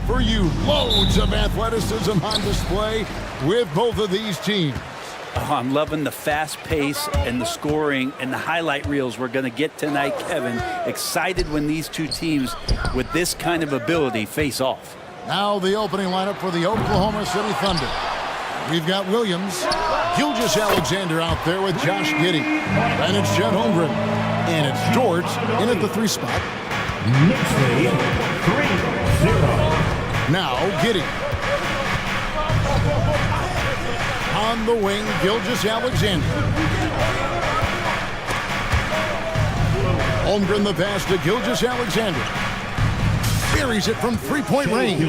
For you, loads of athleticism on display with both of these teams. Oh, I'm loving the fast pace and the scoring and the highlight reels we're going to get tonight, Kevin. Excited when these two teams with this kind of ability face off. Now the opening lineup for the Oklahoma City Thunder. We've got Williams, Gilgeous Alexander out there with Josh Giddey. And it's Jet Holmgren. And it's George in at the 3 spot. Nixley, 3-0. Now Giddey. On the wing, Gilgeous Alexander. Holmgren the pass to Gilgeous Alexander. Buries it from 3-point range.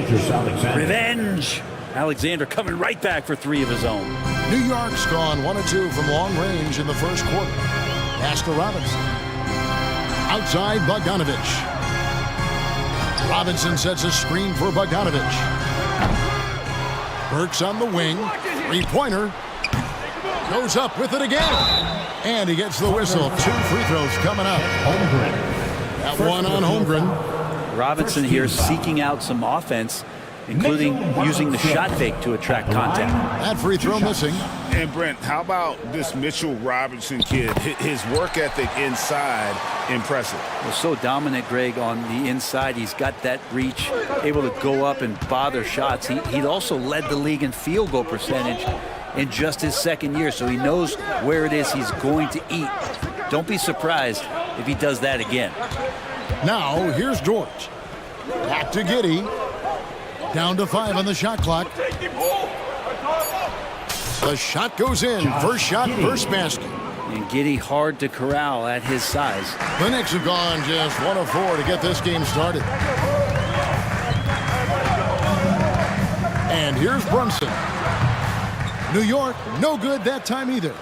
Revenge! Alexander coming right back for 3 of his own. New York's gone 1 of 2 from long range in the first quarter. Pass to Robinson. Outside Bogdanovich. Robinson sets a screen for Bogdanovich. Burks on the wing. 3-pointer. Goes up with it again. And he gets the whistle. 2 free throws coming up. Holmgren. That one on Holmgren. Robinson here seeking out some offense, including using the shot fake to attract contact. That free throw missing. And Brent, how about this Mitchell Robinson kid? His work ethic inside, impressive. Well, so dominant, Greg, on the inside. He's got that reach, able to go up and bother shots. He'd also led the league in field goal percentage in just his second year, so he knows where it is he's going to eat. Don't be surprised if he does that again. Now, here's George. Back to Giddey. Down to 5 on the shot clock. The shot goes in. First shot, first basket. And Giddey hard to corral at his size. The Knicks have gone just 1 of 4 to get this game started. And here's Brunson. New York, no good that time either.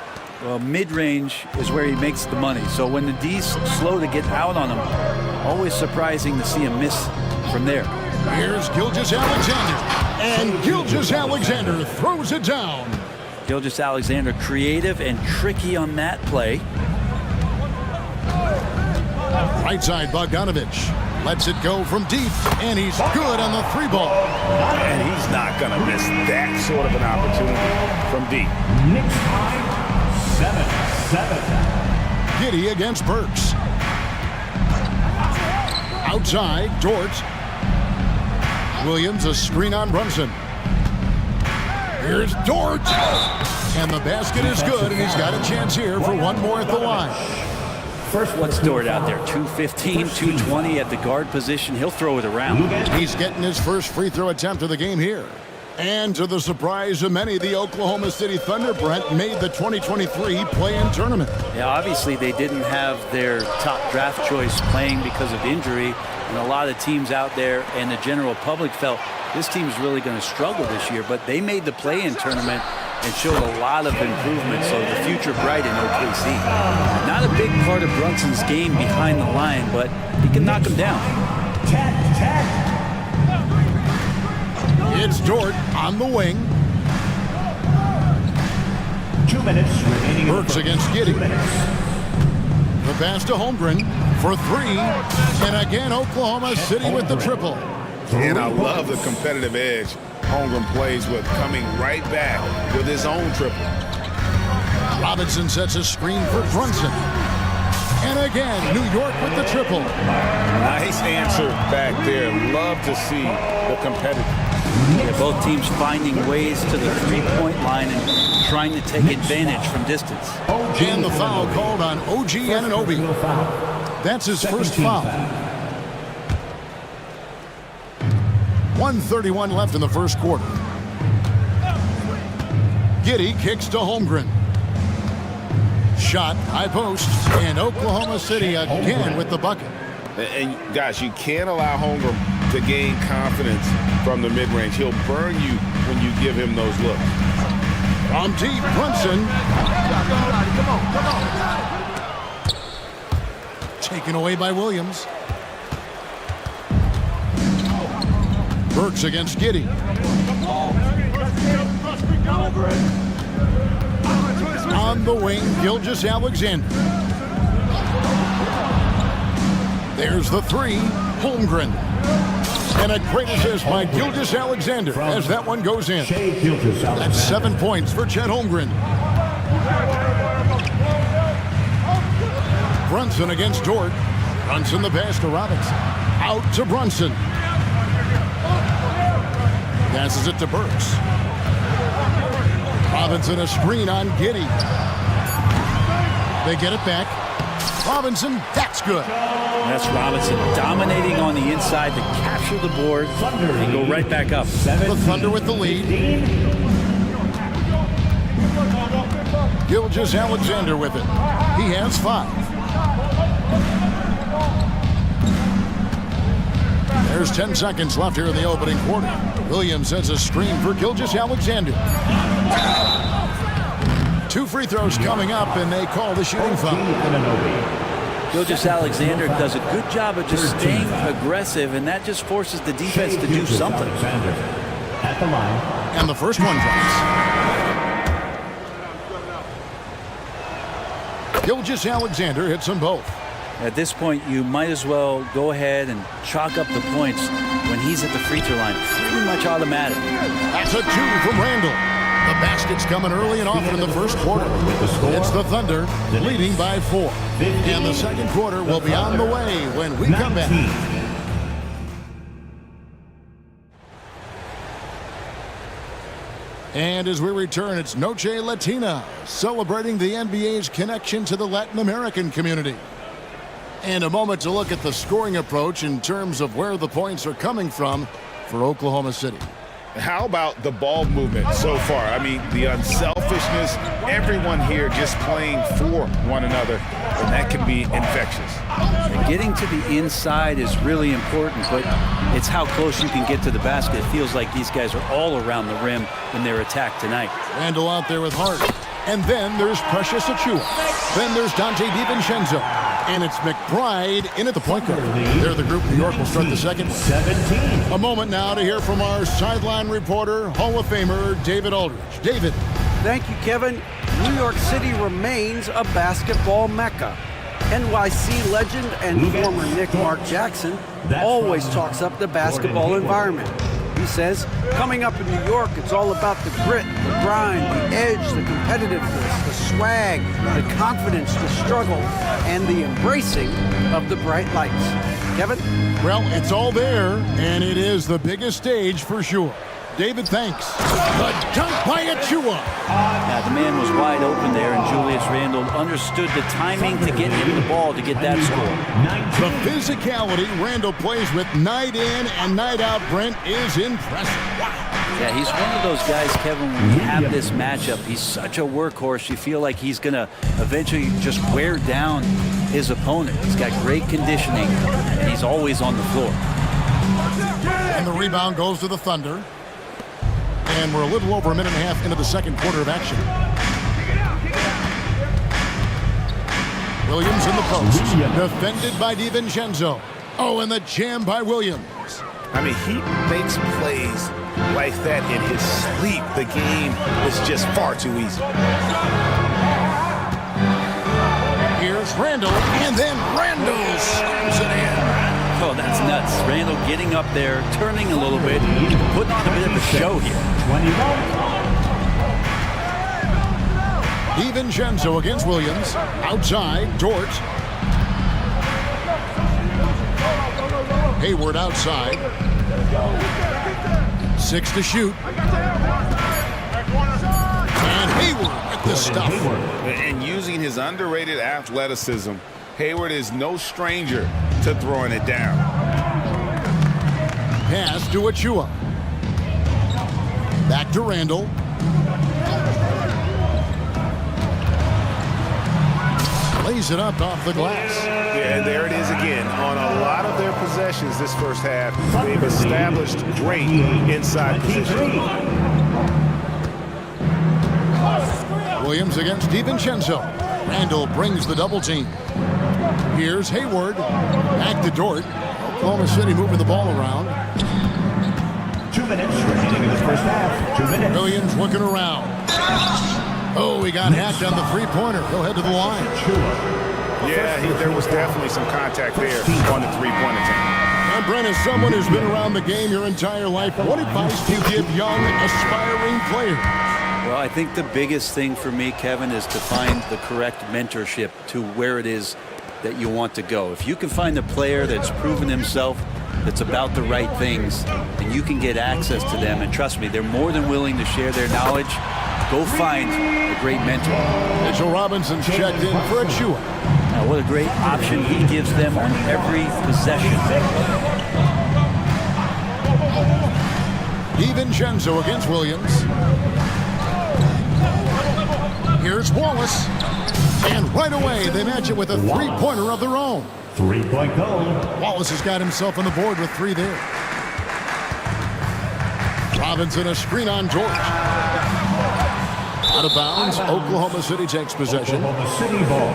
Well, mid-range is where he makes the money. So when the D's slow to get out on him, always surprising to see him miss from there. Here's Gilgeous Alexander. And Gilgeous Alexander throws it down. Gilgeous Alexander creative and tricky on that play. Right side, Bogdanovich. Lets it go from deep. And he's good on the 3 ball. And he's not going to miss that sort of an opportunity from deep. Knicks high, 7-7. Giddey against Burks. Outside, Dort. Williams, a screen on Brunson. Here's Dort. And the basket is good, and he's got a chance here for one more at the line. What's Dort out there? 215, 220 at the guard position. He'll throw it around. He's getting his first free throw attempt of the game here. And to the surprise of many, the Oklahoma City Thunder, Brent, made the 2023 play-in tournament. Yeah, obviously they didn't have their top draft choice playing because of injury. And a lot of teams out there and the general public felt this team's really going to struggle this year. But they made the play-in tournament and showed a lot of improvement. So the future bright in OKC. Not a big part of Brunson's game behind the line, but he can knock him down. It's Dort on the wing. 2 minutes remaining. Burks against Giddey. The pass to Holmgren for 3. And again, Oklahoma City with the triple. And I love the competitive edge Holmgren plays with, coming right back with his own triple. Robinson sets a screen for Brunson. And again, New York with the triple. Nice answer back there. Love to see the competitive. Yeah, both teams finding ways to the 3-point line and trying to take advantage from distance. And the foul called on OG Anunoby. That's his first foul. 1:31 left in the first quarter. Giddey kicks to Holmgren. Shot, high post, and Oklahoma City again with the bucket. And guys, you can't allow Holmgren to gain confidence from the mid-range. He'll burn you when you give him those looks. From deep, Brunson. Taken away by Williams. Burks against Giddey. On the wing, Gilgeous Alexander. There's the 3, Holmgren. And a great assist by Gilgeous-Alexander as that one goes in. Gilgeous-Alexander. That's 7 points for Chet Holmgren. Brunson against Dort. Brunson the pass to Robinson. Out to Brunson. Passes it to Burks. Robinson a screen on Giddey. They get it back. Robinson, that's good. That's Robinson dominating on the inside to capture the board and go right back up. The Thunder with the lead. Gilgeous-Alexander with it. He has 5. There's 10 seconds left here in the opening quarter. Williams sends a screen for Gilgeous-Alexander. 2 free throws coming up, and they call the shooting foul. Gilgeous-Alexander does a good job of just staying aggressive, and that just forces the defense to do something. At the line. And the first one drops. Gilgeous-Alexander hits them both. At this point, you might as well go ahead and chalk up the points when he's at the free throw line. Pretty much automatic. That's a 2 from Randall. The basket's coming early and often in the first quarter. It's the Thunder leading by 4. And the second quarter will be on the way when we come back. And as we return, it's Noche Latina, celebrating the NBA's connection to the Latin American community. And a moment to look at the scoring approach in terms of where the points are coming from for Oklahoma City. How about the ball movement so far? I mean, the unselfishness, everyone here just playing for one another, and that can be infectious. And getting to the inside is really important, but it's how close you can get to the basket. It feels like these guys are all around the rim in their attack tonight. Randall out there with Hart. And then there's Precious Achiuwa. Then there's Dante DiVincenzo. And it's McBride in at the point guard. They're the group. New York will start the second one. 17. A moment now to hear from our sideline reporter, Hall of Famer David Aldridge. David. Thank you, Kevin. New York City remains a basketball mecca. NYC legend and former Knick Mark Jackson always talks up the basketball environment. He says, coming up in New York, it's all about the grit, the grind, the edge, the competitiveness, the swag, the confidence, the struggle, and the embracing of the bright lights. Kevin? Well, it's all there, and it is the biggest stage for sure. David, thanks. The dunk by Achiuwa. Yeah, the man was wide open there, and Julius Randle understood the timing to get him the ball to get that score. The physicality Randle plays with night in and night out, Brent, is impressive. Yeah, he's one of those guys, Kevin, when you have this matchup, he's such a workhorse. You feel like he's going to eventually just wear down his opponent. He's got great conditioning, and he's always on the floor. And the rebound goes to the Thunder. And we're a little over a minute and a half into the second quarter of action. Williams in the post. Defended by DiVincenzo. Oh, and the jam by Williams. I mean, he makes plays like that in his sleep. The game is just far too easy. Here's Randle, and then Randle slams it in. Oh, that's nuts. Randle getting up there, turning a little bit, putting on a bit of a show here. 21. DiVincenzo against Williams. Outside, Dort. Hayward outside. 6 to shoot. And Hayward at the stop. And using his underrated athleticism, Hayward is no stranger to throwing it down. Pass to Achiuwa. Back to Randle. Lays it up off the glass. Yeah, and there it is again. On a lot of their possessions this first half, they've established great inside position. Williams against DiVincenzo. Randle brings the double team. Here's Hayward. Back to Dort. Oklahoma City moving the ball around. 2 minutes remaining in the first half. 2 minutes. Williams looking around. Oh, he got hacked on the three-pointer. He'll head to the line. Yeah, there was definitely some contact there on the three-point attempt. And Brent, as someone who's been around the game your entire life, what advice do you give young, aspiring players? Well, I think the biggest thing for me, Kevin, is to find the correct mentorship to where it is that you want to go. If you can find a player that's proven himself, that's about the right things, and you can get access to them, and trust me, they're more than willing to share their knowledge. Go find a great mentor. Mitchell Robinson's checked in for a chew. Now, what a great option he gives them on every possession. DiVincenzo against Williams. Here's Wallace. And right away, they match it with a three-pointer of their own. 3-point goal. Wallace has got himself on the board with 3 there. Robinson, a screen on George. Out of bounds, Oklahoma City takes possession. Oklahoma City ball.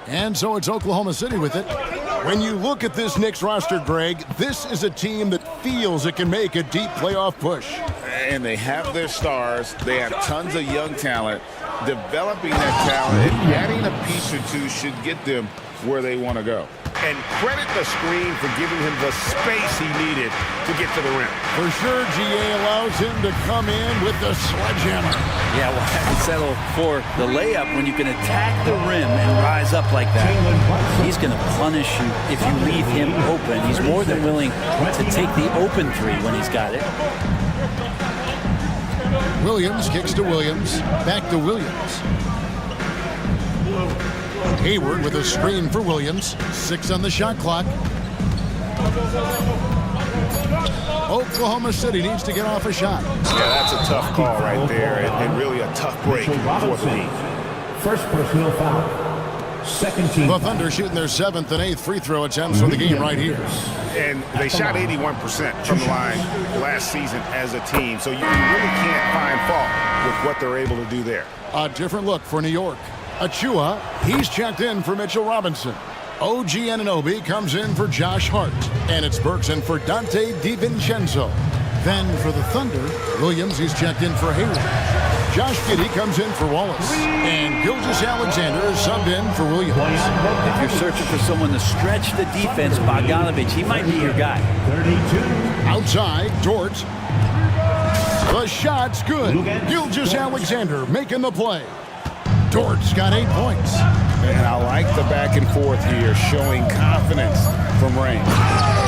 And so it's Oklahoma City with it. When you look at this Knicks roster, Greg, this is a team that feels it can make a deep playoff push. And they have their stars. They have tons of young talent. Developing that talent and adding a piece or two should get them where they want to go. And credit the screen for giving him the space he needed to get to the rim. For sure, GA allows him to come in with the sledgehammer. Yeah, well, I would settle for the layup when you can attack the rim and rise up like that. He's going to punish you if you leave him open. He's more than willing to take the open three when he's got it. Williams kicks to Williams. Back to Williams. Hayward with a screen for Williams. 6 on the shot clock. Oklahoma City needs to get off a shot. Yeah, that's a tough call right there, and really a tough break for the league. First personal foul. Second team. The Thunder shooting their 7th and 8th free throw attempts for the game right here. And they shot 81% from the line last season as a team, so you really can't find fault with what they're able to do there. A different look for New York. Achua, he's checked in for Mitchell Robinson. OG Anunoby comes in for Josh Hart. And it's Burks in for Dante DiVincenzo. Then for the Thunder, Williams, he's checked in for Hayward. Josh Giddey comes in for Wallace. And Gilgeous-Alexander is subbed in for Williams. If you're searching for someone to stretch the defense, Bogdanovich, he might be your guy. 32. Outside, Dort. The shot's good. Gilgeous-Alexander making the play. Dort's got 8 points. And I like the back and forth here, showing confidence from range.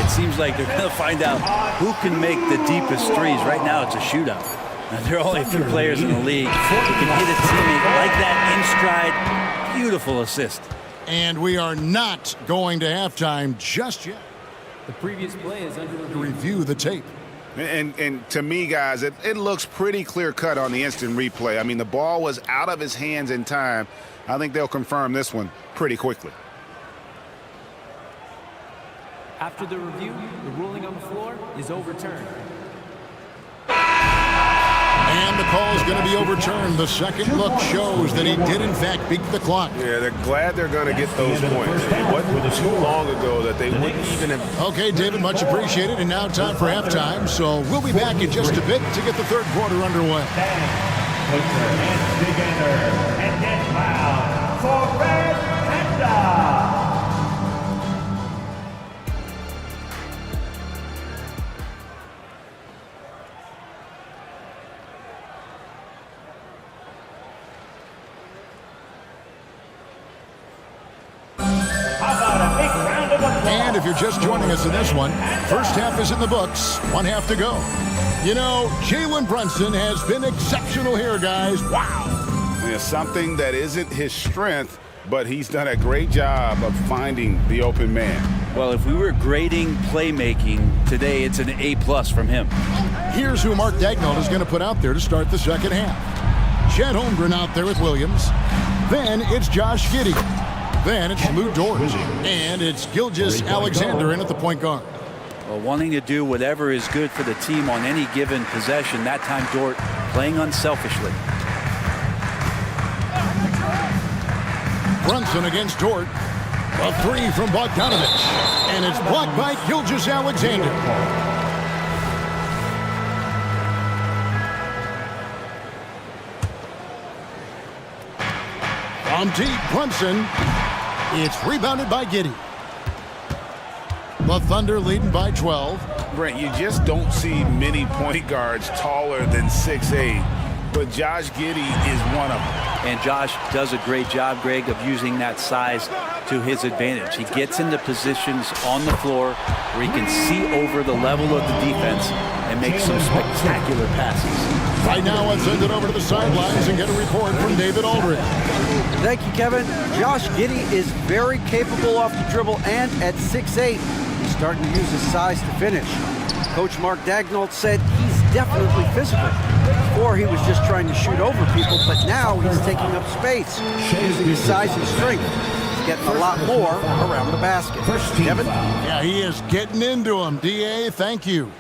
It seems like they're going to find out who can make the deepest threes. Right now, it's a shootout. Now, there are only a few players in the league who can hit a teammate like that in stride. Beautiful assist. And we are not going to halftime just yet. The previous play is under To review the tape. And to me, guys, it looks pretty clear-cut on the instant replay. I mean, the ball was out of his hands in time. I think they'll confirm this one pretty quickly. After the review, the ruling on the floor is overturned. And the call is going to be overturned. The second look shows that he did, in fact, beat the clock. Yeah, they're glad they're going to get those points. It wasn't too long ago that they wouldn't even have... Okay, David, much appreciated. And now time for halftime. So we'll be back in just a bit to get the third quarter underway. Put your hands together and get loud for Red Panda. And if you're just joining us in this one, first half is in the books, 1 half to go. You know, Jalen Brunson has been exceptional here, guys. Wow. Yeah, something that isn't his strength, but he's done a great job of finding the open man. Well, if we were grading playmaking today, it's an A+ from him. Here's who Mark Dagnall is going to put out there to start the second half. Chet Holmgren out there with Williams. Then it's Josh Giddey. Then it's Lou Dort. And it's Gilgeous-Alexander in at the point guard. Well, wanting to do whatever is good for the team on any given possession, that time Dort playing unselfishly. Brunson against Dort. A three from Bogdanovich. And it's blocked by Gilgeous-Alexander. From deep, Brunson. It's rebounded by Giddey. The Thunder leading by 12. Brent, you just don't see many point guards taller than 6'8", but Josh Giddey is one of them. And Josh does a great job, Greg, of using that size to his advantage. He gets into positions on the floor where he can see over the level of the defense and make some spectacular passes. Right now, let's send it over to the sidelines and get a report from David Aldridge. Thank you, Kevin. Josh Giddey is very capable off the dribble, and at 6'8", he's starting to use his size to finish. Coach Mark Daignault said he's definitely physical. Before, he was just trying to shoot over people, but now he's taking up space, using his size and strength. He's getting a lot more around the basket. Kevin? Yeah, he is getting into him. D.A., thank you.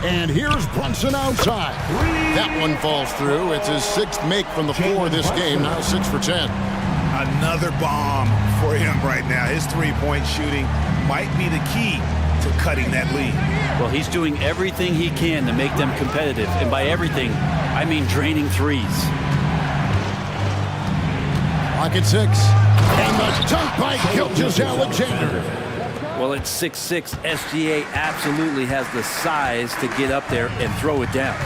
And here's Brunson outside. That one falls through. It's his 6th make from the floor this game, now 6 for 10. Another bomb for him right now. His three-point shooting might be the key to cutting that lead. Well, he's doing everything he can to make them competitive. And by everything, I mean draining threes. Clock at 6. And the dunk by Gilgeous-Alexander. Well, at 6'6", SGA absolutely has the size to get up there and throw it down.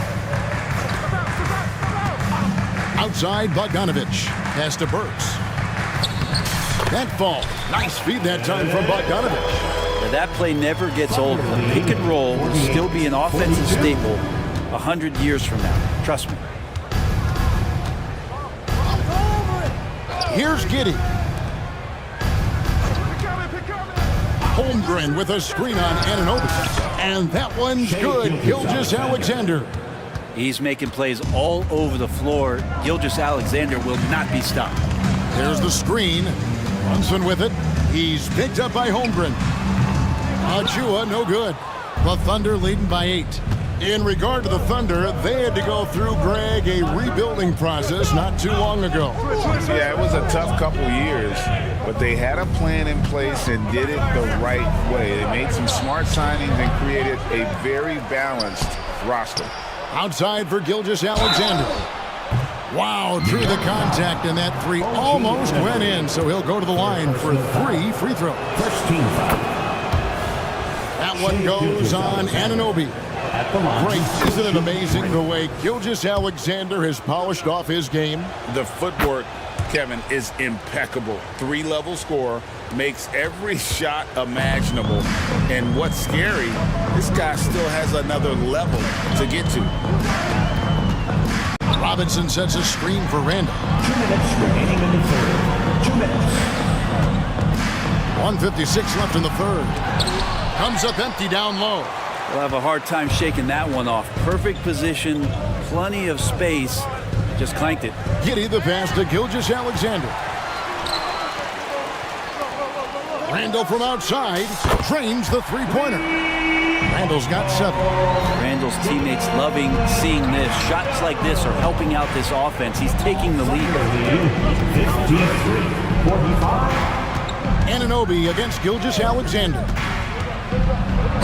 Outside, Bogdanovich. Pass to Burks. That fall. Nice feed that time from Bogdanovich. Now, that play never gets old. The pick and roll will still be an offensive staple 100 years from now. Trust me. Here's Giddey. Holmgren with a screen on Anunoby. And that one's good. Gilgeous-Alexander. He's making plays all over the floor. Gilgeous-Alexander will not be stopped. There's the screen. Brunson with it. He's picked up by Holmgren. Achua, no good. The Thunder leading by 8. In regard to the Thunder, they had to go through, Greg, a rebuilding process not too long ago. Yeah, it was a tough couple years, but they had a plan in place and did it the right way. They made some smart signings and created a very balanced roster. Outside for Gilgeous-Alexander. Wow, through the contact, and that 3 almost went in, so he'll go to the line for 3 free throws. First team foul. That one goes on Anunoby. Great. Isn't it amazing the way Gilgeous-Alexander has polished off his game? The footwork, Kevin, is impeccable. 3-level scorer, makes every shot imaginable. And what's scary, this guy still has another level to get to. Robinson sets a screen for Randall. 2 minutes remaining in the third. 2 minutes. 1:56 left in the third. Comes up empty down low. We'll have a hard time shaking that one off. Perfect position, plenty of space. Just clanked it. Giddey the pass to Gilgeous-Alexander. Randall from outside drains the three-pointer. Randall's got 7. Randall's teammates loving seeing this. Shots like this are helping out this offense. He's taking the lead. 53-45. Anunoby against Gilgeous-Alexander.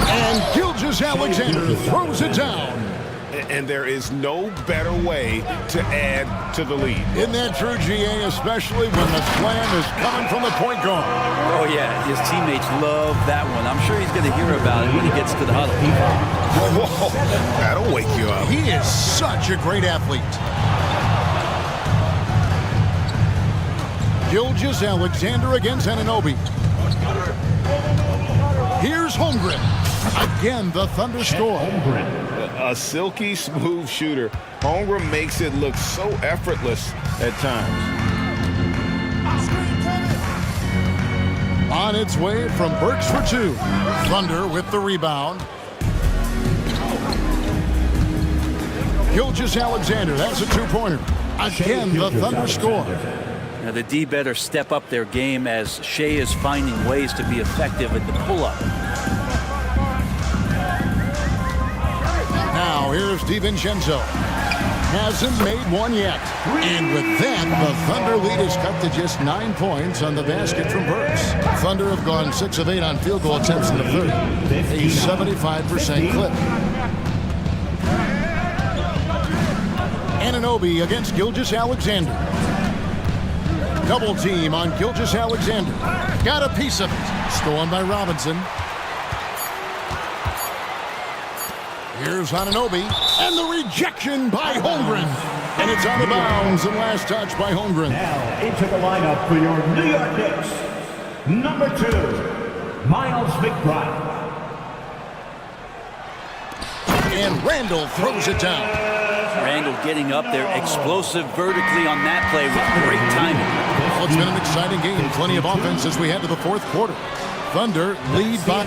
And Gilgeous-Alexander throws it down. And there is no better way to add to the lead. Isn't that true, GA, especially when the slam is coming from the point guard? Oh, yeah. His teammates love that one. I'm sure he's going to hear about it when he gets to the huddle. Whoa, that'll wake you up. He is such a great athlete. Gilgeous-Alexander against Anunoby. Here's Holmgren. Again, the Thunder score. A silky smooth shooter. Holmgren makes it look so effortless at times. On its way from Burks for 2. Thunder with the rebound. Gilgeous-Alexander, that's a 2-pointer. Again, the Thunder score. Now, the D better step up their game as Shea is finding ways to be effective at the pull-up. Now, here's DiVincenzo. Hasn't made one yet. And with that, the Thunder lead is cut to just 9 points on the basket from Burks. Thunder have gone 6 of 8 on field goal attempts in the third. A 75% clip. Anunoby against Gilgeous-Alexander. Double team on Gilgeous Alexander. Got a piece of it. Stolen by Robinson. Here's Anunoby. And the rejection by Holmgren. And it's out of bounds and last touch by Holmgren. Now into the lineup for your New York Knicks. Number 2, Miles McBride. And Randall throws it down. Randall getting up there, explosive vertically on that play with great timing. Well, it's been an exciting game. Plenty of offense as we head to the fourth quarter. Thunder lead by...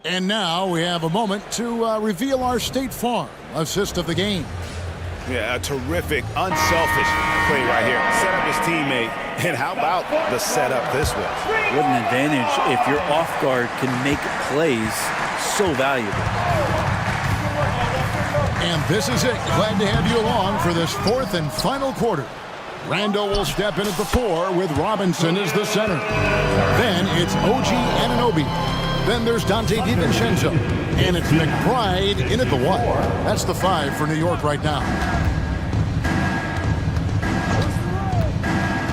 And now we have a moment to reveal our State Farm assist of the game. Yeah, a terrific, unselfish play right here. Set up his teammate. And how about the setup this was? What an advantage if your off guard can make plays so valuable. And this is it. Glad to have you along for this fourth and final quarter. Randall will step in at the 4 with Robinson as the center. Then it's OG Anunoby. Then there's Dante DiVincenzo. And it's McBride in at the 1. That's the 5 for New York right now.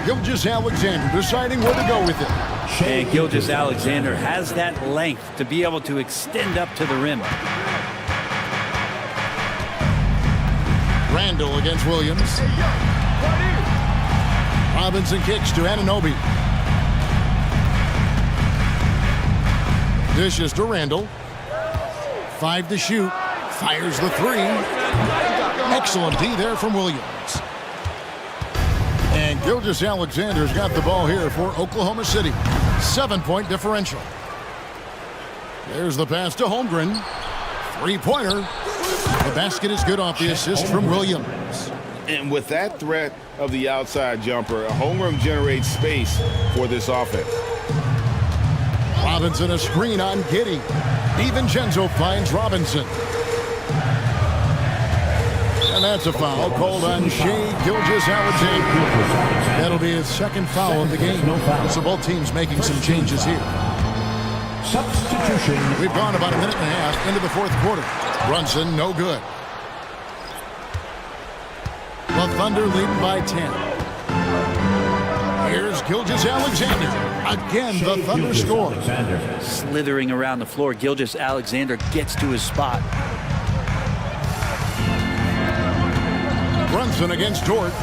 Gilgeous Alexander deciding where to go with it. And Gilgeous Alexander has that length to be able to extend up to the rim. Randall against Williams. Robinson kicks to Anunoby. Dishes to Randall. 5 to shoot. Fires the 3. Excellent D there from Williams. And Gilgeous Alexander's got the ball here for Oklahoma City. 7-point differential. There's the pass to Holmgren. 3-pointer. The basket is good off the assist from Williams. And with that threat of the outside jumper, Holmgren generates space for this offense. Robinson a screen on Giddey. DiVincenzo finds Robinson. And that's a foul called on Shai Gilgeous-Alexander. That'll be his second foul of the game. So both teams making some changes here. Substitution. We've gone about a minute and a half into the fourth quarter. Brunson, no good. The Thunder leading by 10. Here's Gilgeous-Alexander. Again, the Thunder score. Slithering around the floor, Gilgeous-Alexander gets to his spot. Brunson against Dort.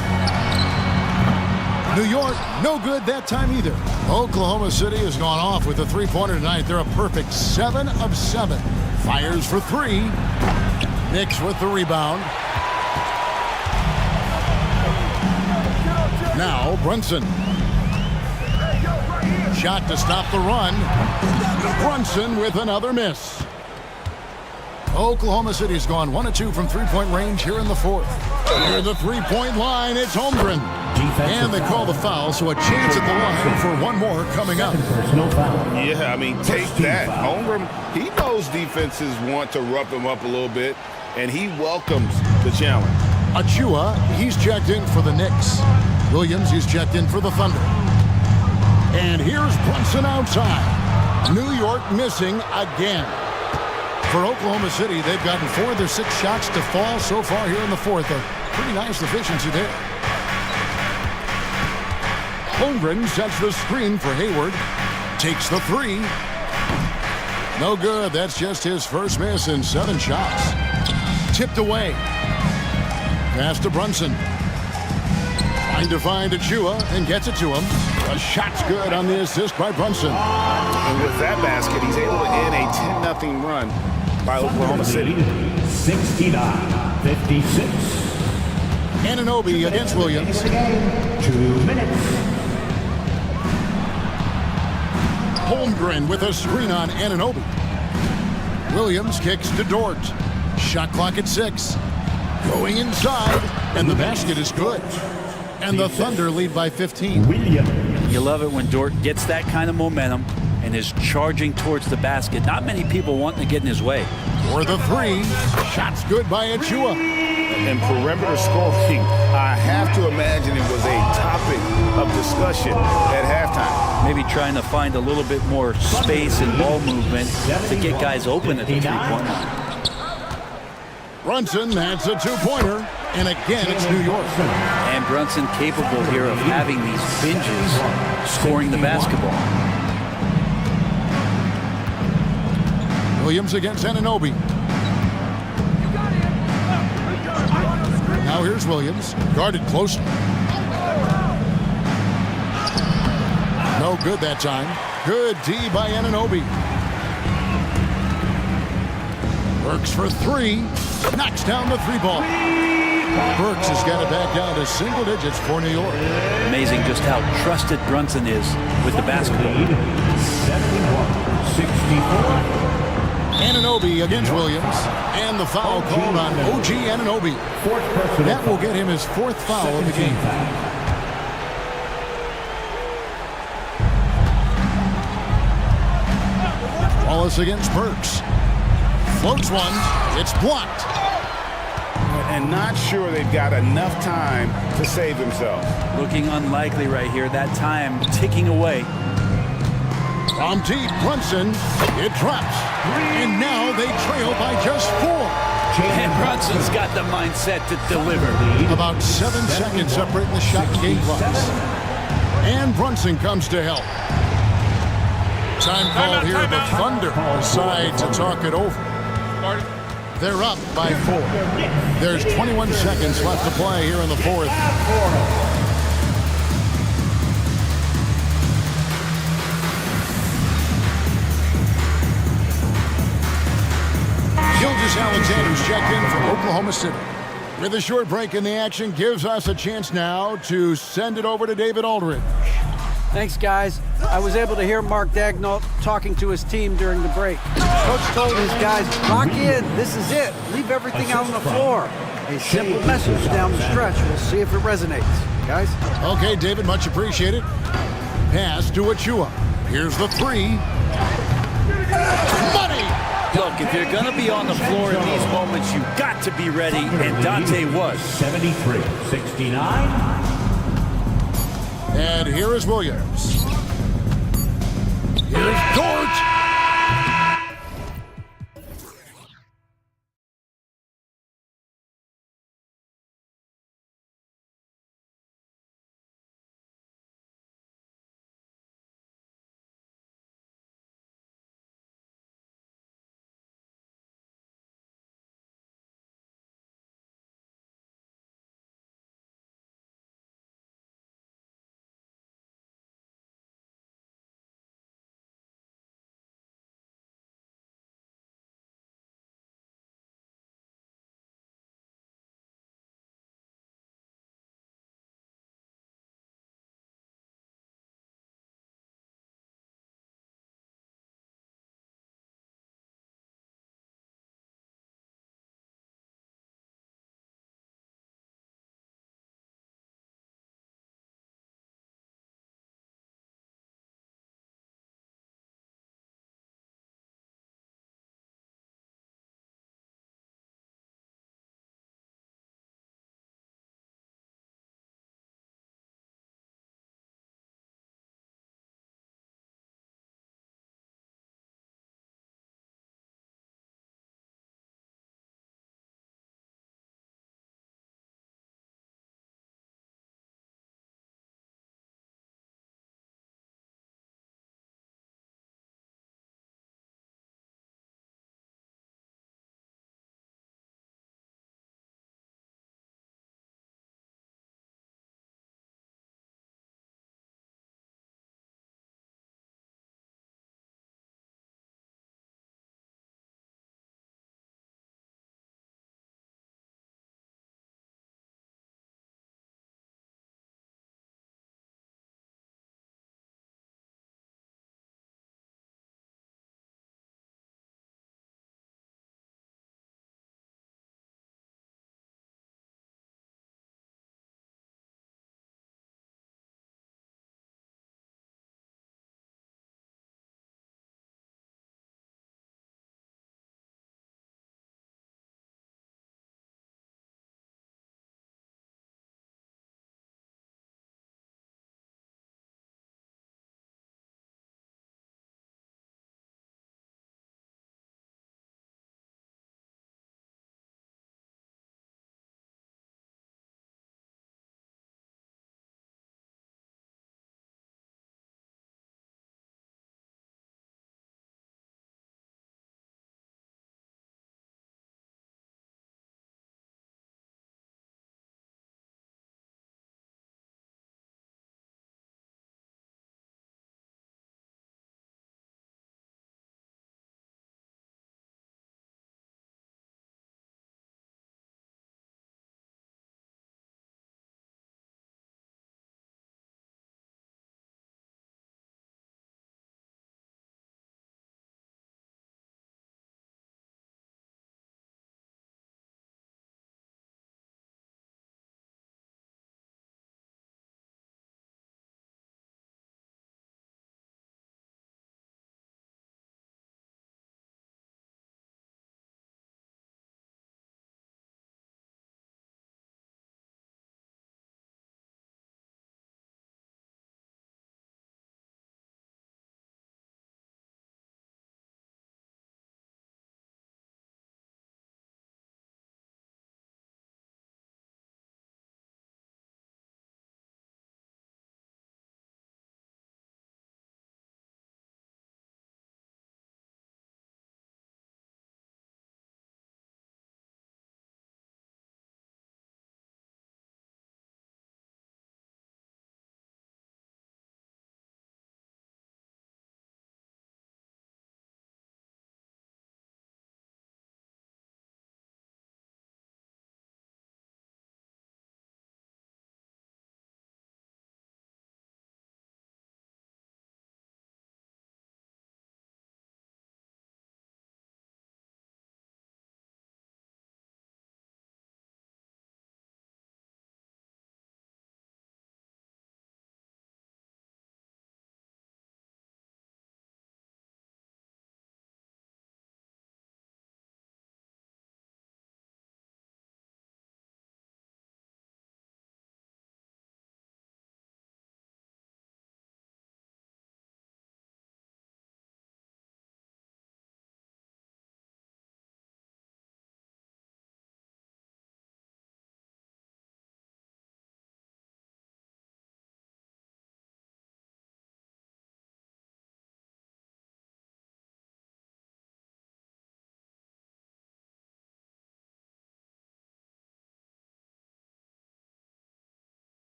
New York, no good that time either. Oklahoma City has gone off with a 3-pointer tonight. They're a perfect 7 of 7. Fires for 3. Knicks with the rebound. Now Brunson. Shot to stop the run. Brunson with another miss. Oklahoma City's gone 1 of 2 from 3-point range here in the fourth. Near the 3-point line, it's Holmgren. And they call the foul, so a chance at the line for one more coming up. Yeah, I mean, take that. Holmgren, he knows defenses want to rough him up a little bit, and he welcomes the challenge. Achua, he's checked in for the Knicks. Williams, he's checked in for the Thunder. And here's Brunson outside. New York missing again. For Oklahoma City, they've gotten 4 of their 6 shots to fall so far here in the fourth. A pretty nice efficiency there. Holmgren sets the screen for Hayward. Takes the 3. No good. That's just his first miss in 7 shots. Tipped away. Pass to Brunson. Trying to find Achua and gets it to him. A shot's good on the assist by Brunson. And with that basket, he's able to end a 10-0 run by Oklahoma City. 69-56. Anunoby against Williams. 2 minutes. Holmgren with a screen on Anunoby. Williams kicks to Dort. Shot clock at 6. Going inside, and the basket is good. And the Thunder lead by 15. You love it when Dort gets that kind of momentum and is charging towards the basket. Not many people wanting to get in his way. For the 3, shots good by Achua. And perimeter scoring, I have to imagine it was a topic of discussion at halftime. Maybe trying to find a little bit more space and ball movement to get guys open at the 3-point line. Brunson, that's a two-pointer. And again, it's New York. And Brunson capable here of having these binges, scoring the basketball. Williams against Anunoby. Now here's Williams, guarded closely. No good that time. Good D by Anunoby. Burks for three. Knocks down the three ball. Burks has got it back down to single digits for New York. Amazing just how trusted Brunson is with the basketball. 71-64. Anunoby against Williams. And the foul called on OG Anunoby. That will get him his fourth foul of the game. Wallace against Burks. Floats one. It's blocked. And not sure they've got enough time to save themselves. Looking unlikely right here. That time ticking away. From deep, Brunson, it drops. And now they trail by just 4. And Brunson's got the mindset to deliver. About 7 seconds separating the shot game clocks. And Brunson comes to help. Time called here. The Thunder decide to talk it over. They're up by 4. There's 21 seconds left to play here in the fourth. Alexander's checked in from Oklahoma City. With a short break in the action, gives us a chance now to send it over to David Aldridge. Thanks, guys. I was able to hear Mark Daigneault talking to his team during the break. Coach told his guys, lock in, this is it. Leave everything out on the floor. A simple message down the stretch. We'll see if it resonates. Guys? Okay, David, much appreciated. Pass to Achua. Here's the three. Money! Look, if you're going to be on the floor in these moments, you've got to be ready, and Dante was. 73-69. And here is Williams. Here's George.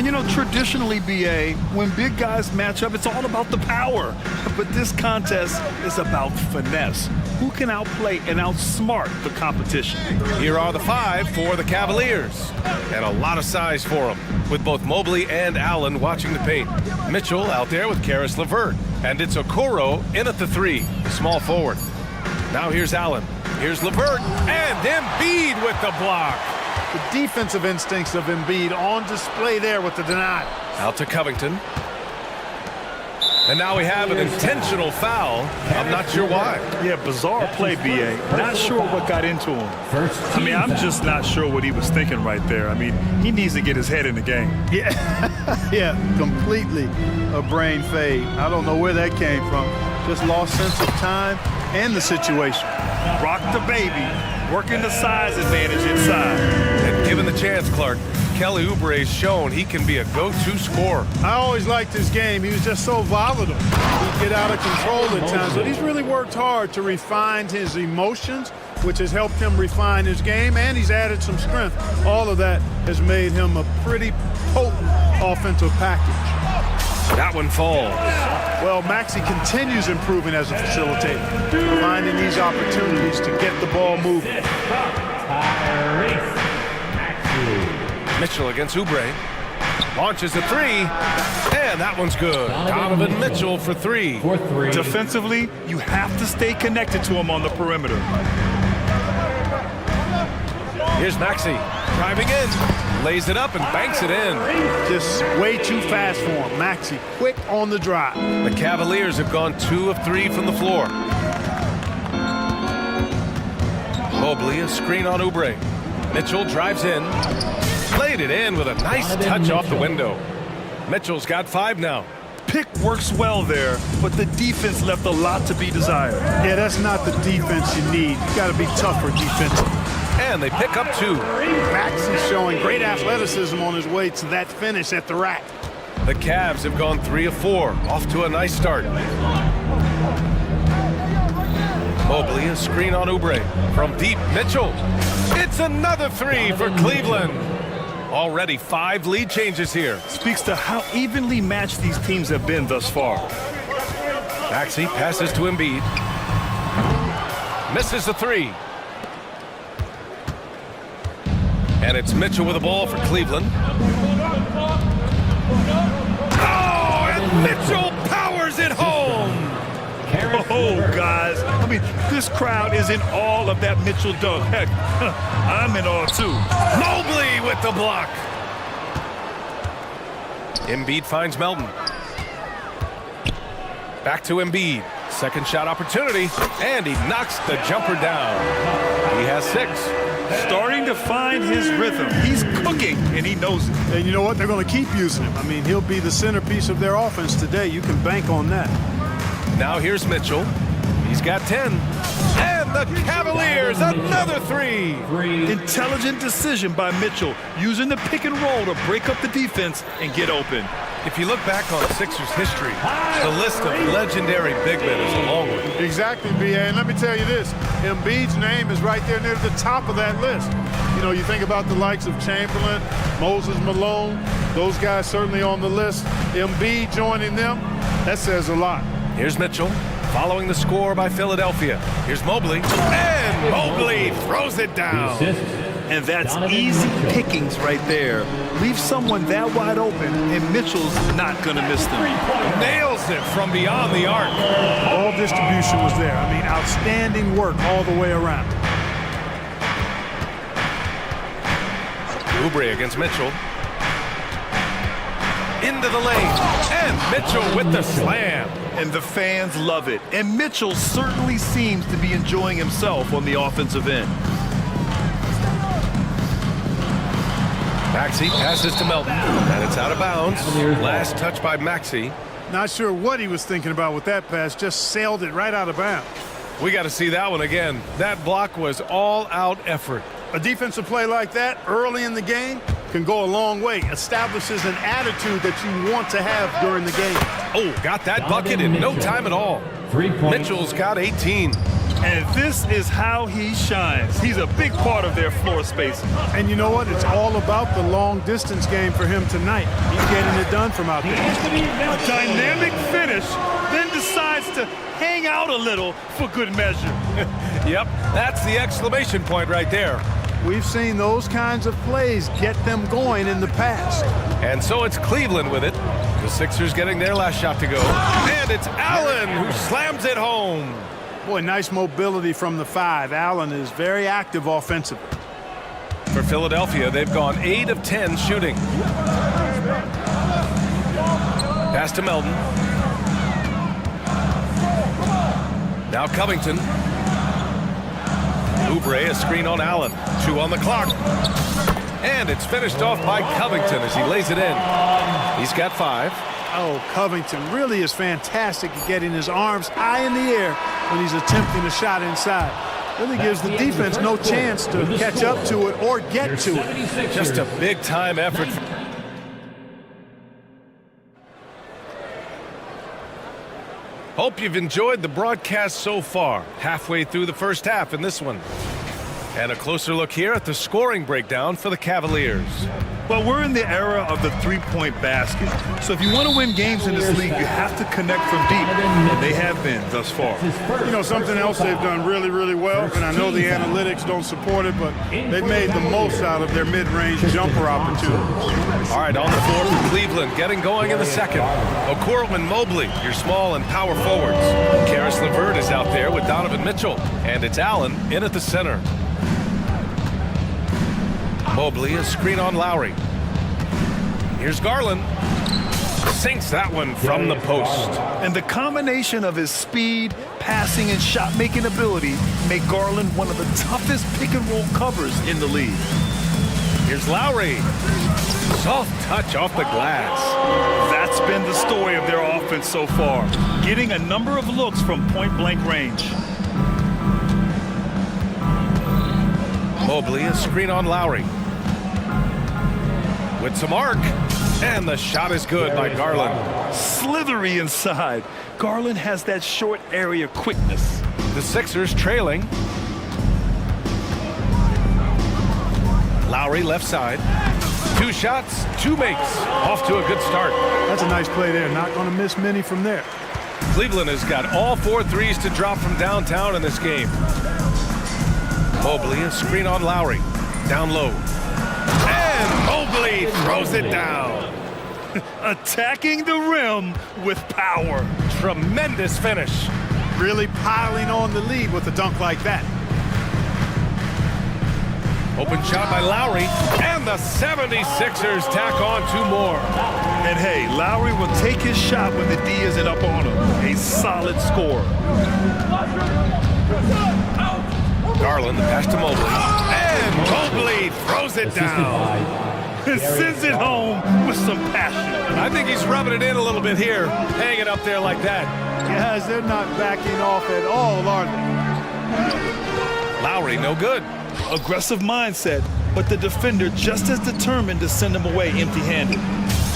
And you know, traditionally, BA, when big guys match up, it's all about the power. But this contest is about finesse. Who can outplay and outsmart the competition? Here are the 5 for the Cavaliers. And a lot of size for them, with both Mobley and Allen watching the paint. Mitchell out there with Karis LeVert. And it's Okoro in at the 3, the small forward. Now here's Allen. Here's LeVert. And Embiid with the block. The defensive instincts of Embiid on display there with the deny. Out to Covington. And now we have an intentional foul. I'm not sure why. Yeah, bizarre play, BA. Not sure what got into him. I mean, I'm just not sure what he was thinking right there. I mean, he needs to get his head in the game. Yeah, yeah, completely a brain fade. I don't know where that came from. Just lost sense of time and the situation. Rock the baby, working the size advantage inside. And given the chance, Clark, Kelly Oubre's shown he can be a go-to scorer. I always liked his game. He was just so volatile. He'd get out of control at times, but he's really worked hard to refine his emotions, which has helped him refine his game, and he's added some strength. All of that has made him a pretty potent offensive package. That one falls. Well, Maxey continues improving as a facilitator, finding these opportunities to get the ball moving. Mitchell against Oubre. Launches a 3, and that one's good. Donovan Mitchell for 3. Defensively, you have to stay connected to him on the perimeter. Here's Maxey, driving in, lays it up and banks it in. Just way too fast for him. Maxey, quick on the drive. The Cavaliers have gone 2 of 3 from the floor. Mobley, a screen on Oubre. Mitchell drives in, laid it in with a nice touch off the window. Mitchell's got 5 now. Pick works well there, but the defense left a lot to be desired. Yeah, that's not the defense you need. You got to be tougher defensively. And they pick up 2. Maxey's showing great athleticism on his way to that finish at the rack. The Cavs have gone 3 of 4, off to a nice start. Mobley, a screen on Oubre. From deep, Mitchell. It's another 3 for Cleveland. Already 5 lead changes here. Speaks to how evenly matched these teams have been thus far. Maxey passes to Embiid. Misses the 3. And it's Mitchell with the ball for Cleveland. Oh, and Mitchell powers it home. Oh, guys. I mean, this crowd is in awe of that Mitchell dunk. Heck, I'm in awe, too. Mobley with the block. Embiid finds Melton. Back to Embiid. Second shot opportunity, and he knocks the jumper down. He has 6. Starting to find his rhythm. He's cooking, and he knows it. And you know what? They're going to keep using him. I mean, he'll be the centerpiece of their offense today. You can bank on that. Now here's Mitchell. He's got 10. And the Cavaliers, another 3. Intelligent decision by Mitchell, using the pick and roll to break up the defense and get open. If you look back on Sixers history, the list of legendary big men is a long one. Exactly, B.A. And let me tell you this, Embiid's name is right there near the top of that list. You know, you think about the likes of Chamberlain, Moses Malone, those guys certainly on the list. Embiid joining them, that says a lot. Here's Mitchell, following the score by Philadelphia. Here's Mobley, and Mobley throws it down. And that's easy pickings right there. Leave someone that wide open, and Mitchell's not going to miss them. Nails it from beyond the arc. All distribution was there. I mean, outstanding work all the way around. Oubre against Mitchell. Into the lane, and Mitchell with the slam. And the fans love it. And Mitchell certainly seems to be enjoying himself on the offensive end. Maxey passes to Melton, and it's out of bounds. Last touch by Maxey. Not sure what he was thinking about with that pass, just sailed it right out of bounds. We got to see that one again. That block was all-out effort. A defensive play like that early in the game can go a long way. Establishes an attitude that you want to have during the game. Oh, got that bucket in no time at all. Mitchell's got 18. And this is how he shines. He's a big part of their floor space. And you know what? It's all about the long distance game for him tonight. He's getting it done from out there. A dynamic finish, then decides to hang out a little for good measure. Yep, that's the exclamation point right there. We've seen those kinds of plays get them going in the past. And so it's Cleveland with it. The Sixers getting their last shot to go. And it's Allen who slams it home. Boy, nice mobility from the 5. Allen is very active offensively. For Philadelphia, they've gone 8 of 10 shooting. Pass to Melton. Now Covington. Oubre, a screen on Allen. 2 on the clock. And it's finished off by Covington as he lays it in. He's got 5. Oh, Covington really is fantastic at getting his arms high in the air when he's attempting a shot inside. Really gives the defense no chance to catch up to it or get to it. Just a big-time effort. Hope you've enjoyed the broadcast so far. Halfway through the first half in this one. And a closer look here at the scoring breakdown for the Cavaliers. Well, we're in the era of the three-point basket. So if you want to win games in this league, you have to connect from deep. And they have been thus far. You know, something else they've done really, really well, and I know the analytics don't support it, but they've made the most out of their mid-range jumper opportunities. All right, on the floor for Cleveland, getting going in the second. Okoro and Mobley, your small and power forwards. Karis LeVert is out there with Donovan Mitchell. And it's Allen in at the center. Mobley, a screen on Lowry. Here's Garland. Sinks that one from the post. And the combination of his speed, passing, and shot-making ability make Garland one of the toughest pick-and-roll covers in the league. Here's Lowry. Soft touch off the glass. That's been the story of their offense so far, getting a number of looks from point-blank range. Mobley, a screen on Lowry. With some arc, and the shot is good by Garland. Slithery inside. Garland has that short area quickness. The Sixers trailing. Lowry left side. 2 shots, 2 makes. Off to a good start. That's a nice play there. Not going to miss many from there. Cleveland has got all 4 threes to drop from downtown in this game. Mobley, a screen on Lowry. Down low. And Mobley throws it down. Attacking the rim with power. Tremendous finish. Really piling on the lead with a dunk like that. Open shot by Lowry. And the 76ers tack on 2 more. And hey, Lowry will take his shot when the D isn't up on him. A solid score. Garland, the pass to Mobley. And Mobley throws it down. And sends it home with some passion. I think he's rubbing it in a little bit here, hanging up there like that. Guys, they're not backing off at all, are they? Lowry, no good. Aggressive mindset, but the defender just as determined to send him away empty-handed.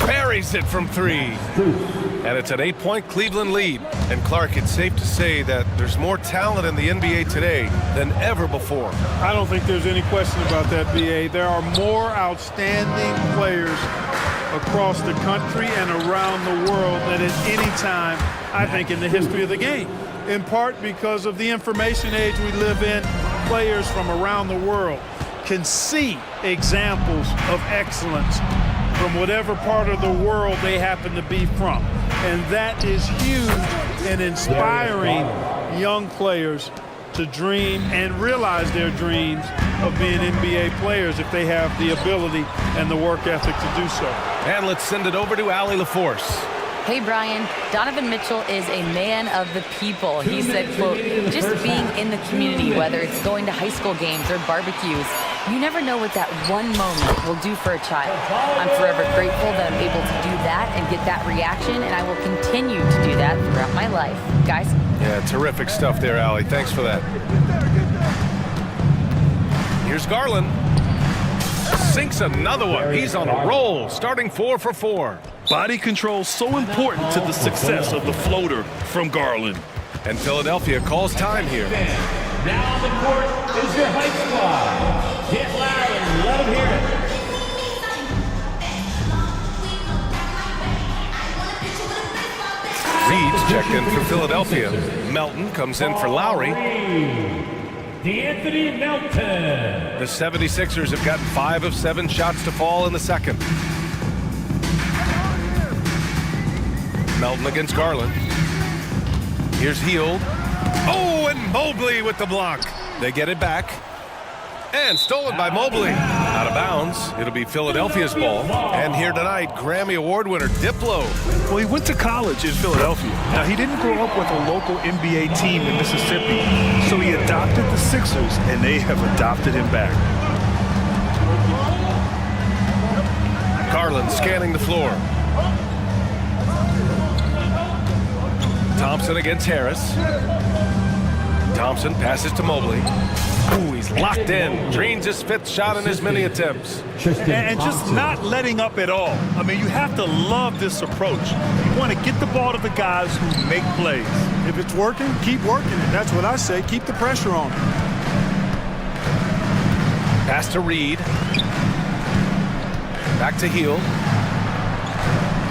Buries it from 3. And it's an 8-point Cleveland lead. And Clark, it's safe to say that there's more talent in the NBA today than ever before. I don't think there's any question about that, B.A. There are more outstanding players across the country and around the world than at any time, I think, in the history of the game. In part because of the information age we live in, players from around the world can see examples of excellence from whatever part of the world they happen to be from. And that is huge in inspiring young players to dream and realize their dreams of being NBA players if they have the ability and the work ethic to do so. And let's send it over to Allie LaForce. Hey, Brian, Donovan Mitchell is a man of the people. He said, quote, just being in the community, whether it's going to high school games or barbecues, you never know what that one moment will do for a child. I'm forever grateful that I'm able to do that and get that reaction, and I will continue to do that throughout my life. Guys? Yeah, terrific stuff there, Allie. Thanks for that. Here's Garland. Sinks another one. He's on a roll, starting 4 for 4. Body control so important to the success of the floater from Garland. And Philadelphia calls time here. Now on the court is your high squad. Get loud and let them hear it. Reed's checked in for Philadelphia. Melton comes in for Lowry. D'Anthony Melton. The 76ers have gotten 5 of 7 shots to fall in the second. Melton against Garland. Here's Hield. Oh, and Mobley with the block. They get it back. And stolen by Mobley. Out of bounds. It'll be Philadelphia's ball. And here tonight, Grammy Award winner Diplo. Well, he went to college in Philadelphia. Now, he didn't grow up with a local NBA team in Mississippi, so he adopted the Sixers, and they have adopted him back. Garland scanning the floor. Thompson against Harris. Thompson passes to Mobley. Ooh, he's locked in. Drains his 5th shot in as many attempts. And just not letting up at all. I mean, you have to love this approach. You want to get the ball to the guys who make plays. If it's working, keep working it. That's what I say. Keep the pressure on. Pass to Reed. Back to Hield.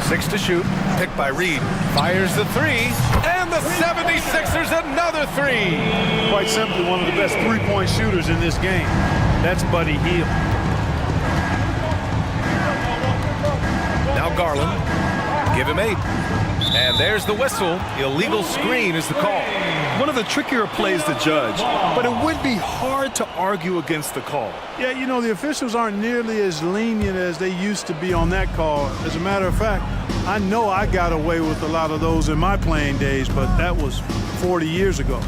6 to shoot. Picked by Reed. Fires the 3. And the 76ers another 3. Quite simply, one of the best three-point shooters in this game. That's Buddy Hield. Now Garland. Give him 8. And there's the whistle. Illegal screen is the call. One of the trickier plays to judge, but it would be hard to argue against the call. Yeah, you know, the officials aren't nearly as lenient as they used to be on that call. As a matter of fact, I know I got away with a lot of those in my playing days, but that was 40 years ago.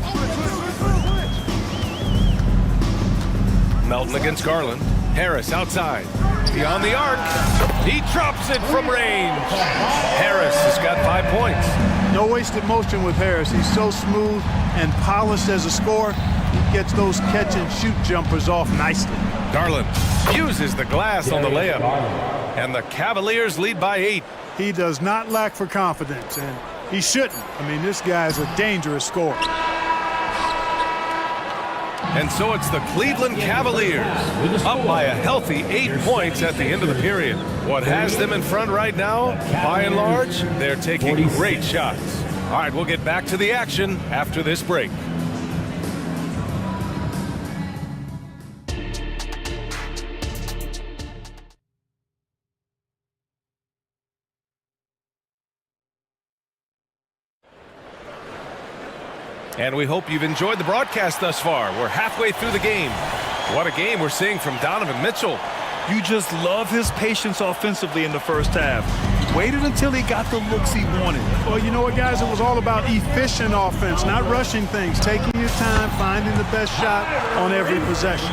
Melton against Garland. Harris outside. Beyond the arc. He drops it from range. Harris has got 5 points. No wasted motion with Harris. He's so smooth and polished as a scorer. He gets those catch-and-shoot jumpers off nicely. Garland uses the glass on the layup. And the Cavaliers lead by 8. He does not lack for confidence, and he shouldn't. I mean, this guy is a dangerous scorer. And so it's the Cleveland Cavaliers up by a healthy 8 points at the end of the period. What has them in front right now, by and large, they're taking great shots. All right, we'll get back to the action after this break. And we hope you've enjoyed the broadcast thus far. We're halfway through the game. What a game we're seeing from Donovan Mitchell. You just love his patience offensively in the first half. Waited until he got the looks he wanted. Well, you know what, guys? It was all about efficient offense, not rushing things, taking your time, finding the best shot on every possession.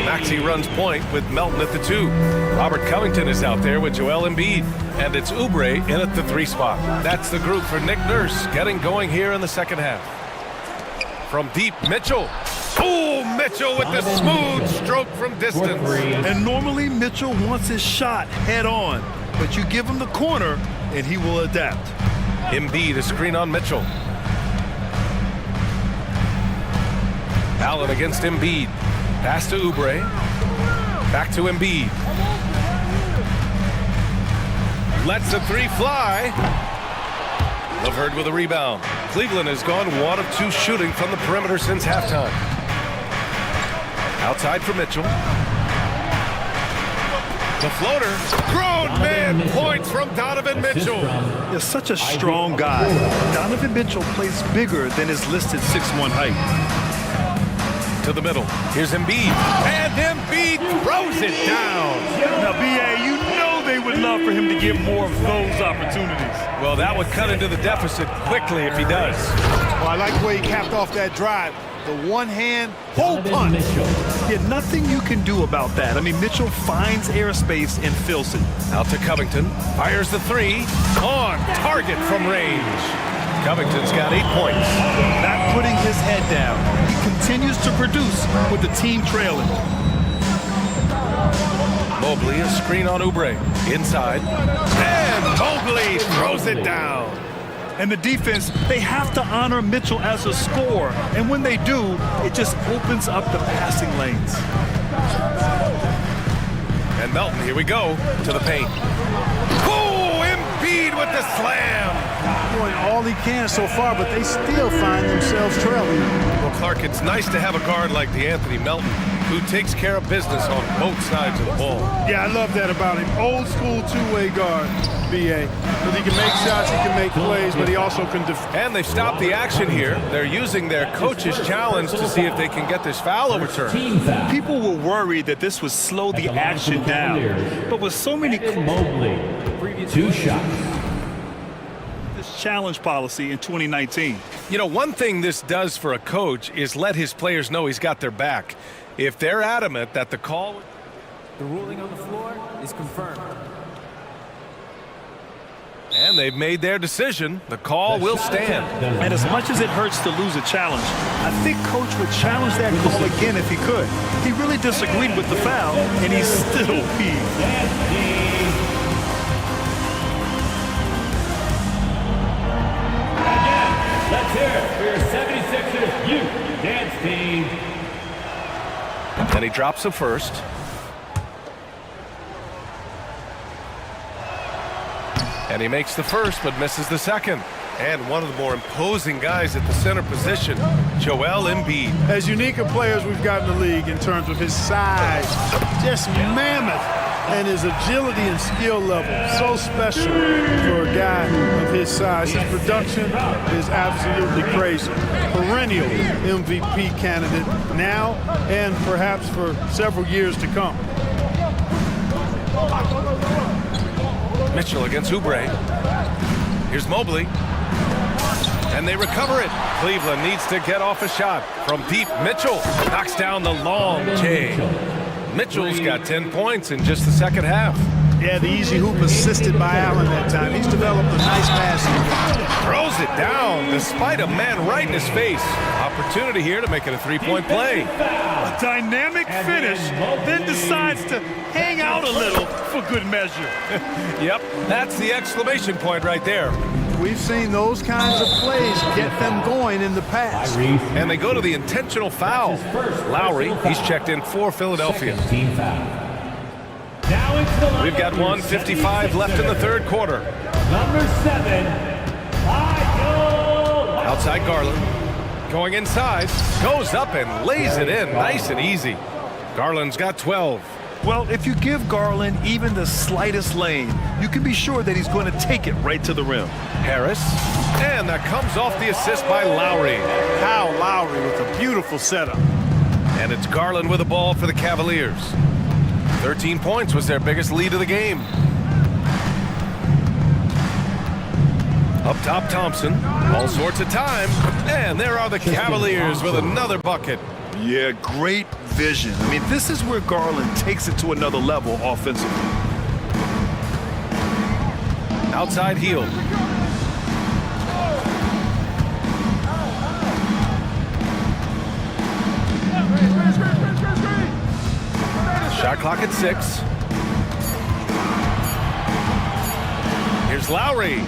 Maxey runs point with Melton at the 2. Robert Covington is out there with Joel Embiid. And it's Oubre in at the 3 spot. That's the group for Nick Nurse getting going here in the second half. From deep, Mitchell. Oh, Mitchell with the smooth stroke from distance. And normally Mitchell wants his shot head on, but you give him the corner and he will adapt. Embiid a screen on Mitchell. Allen against Embiid. Pass to Oubre. Back to Embiid. Lets the 3 fly. LeVert with a rebound. Cleveland has gone 1 of 2 shooting from the perimeter since halftime. Outside for Mitchell. The floater. Grown man points from Donovan Mitchell. He's such a strong guy. Donovan Mitchell plays bigger than his listed 6'1" height. To the middle. Here's Embiid. And Embiid throws it down. Now, B.A., you know they would love for him to get more of those opportunities. Well, that would cut into the deficit quickly if he does. Well, I like the way he capped off that drive. The one-hand hole punch. Yeah, nothing you can do about that. I mean, Mitchell finds airspace and fills it. Out to Covington. Fires the 3. On target from range. Covington's got 8 points. Not putting his head down. He continues to produce with the team trailing. Mobley a screen on Oubre. Inside. And Mobley throws it down. And the defense, they have to honor Mitchell as a scorer. And when they do, it just opens up the passing lanes. And Melton, here we go, to the paint. Oh, Embiid with the slam. Doing all he can so far, but they still find themselves trailing. Well, Clark, it's nice to have a guard like DeAnthony Melton who takes care of business on both sides of the ball. Yeah, I love that about him. Old school two-way guard, BA. Because he can make shots, he can make plays, but he also can defend. And they've stopped the action here. They're using their coach's challenge to see if they can get this foul overturned. People were worried that this would slow the action down. But with so many Mobley, 2 shots. this challenge policy in 2019. You know, one thing this does for a coach is let his players know he's got their back. If they're adamant that the call... The ruling on the floor is confirmed. And they've made their decision. The call will stand. And as much as it hurts to lose a challenge, I think Coach would challenge that call again if he could. He really disagreed with the foul, and he's still peeved. Let's hear it for your 76ers youth dance team. And he drops the first. And he makes the first, but misses the second. And one of the more imposing guys at the center position, Joel Embiid. As unique a player as we've got in the league in terms of his size, just mammoth, and his agility and skill level, so special for a guy of his size. His production is absolutely crazy. Perennial MVP candidate now and perhaps for several years to come. Mitchell against Oubre. Here's Mobley. And they recover it. Cleveland needs to get off a shot from deep. Mitchell knocks down the long J. Mitchell's got 10 points in just the second half. Yeah, the easy hoop assisted by Allen that time. He's developed a nice passing game. Throws it down despite a man right in his face. Opportunity here to make it a three-point play. A dynamic finish, then decides to hang out a little for good measure. Yep, that's the exclamation point right there. We've seen those kinds of plays get them going in the past. And they go to the intentional foul. Lowry, he's checked in for Philadelphia. Team foul. We've got 1:55 left in the third quarter. Number 7, Michael. Outside Garland. Going inside. Goes up and lays it in. Nice and easy. Garland's got 12. Well, if you give Garland even the slightest lane, you can be sure that he's going to take it right to the rim. Harris. And that comes off the assist by Lowry. Kyle Lowry with a beautiful setup. And it's Garland with the ball for the Cavaliers. 13 points was their biggest lead of the game. Up top, Thompson. All sorts of time. And there are the Cavaliers with another bucket. Yeah, great vision. I mean, this is where Garland takes it to another level offensively. Outside heel. Shot clock at 6. Here's Lowry.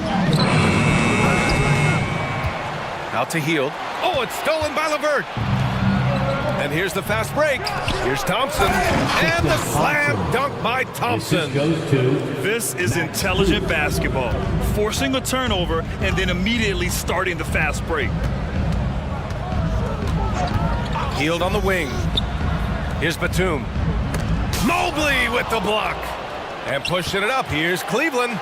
Out to Hield. Oh, it's stolen by LeVert. And here's the fast break. Here's Thompson. And the slam dunk by Thompson. This is intelligent basketball. Forcing a turnover and then immediately starting the fast break. Hield on the wing. Here's Batum. Mobley with the block. And pushing it up. Here's Cleveland.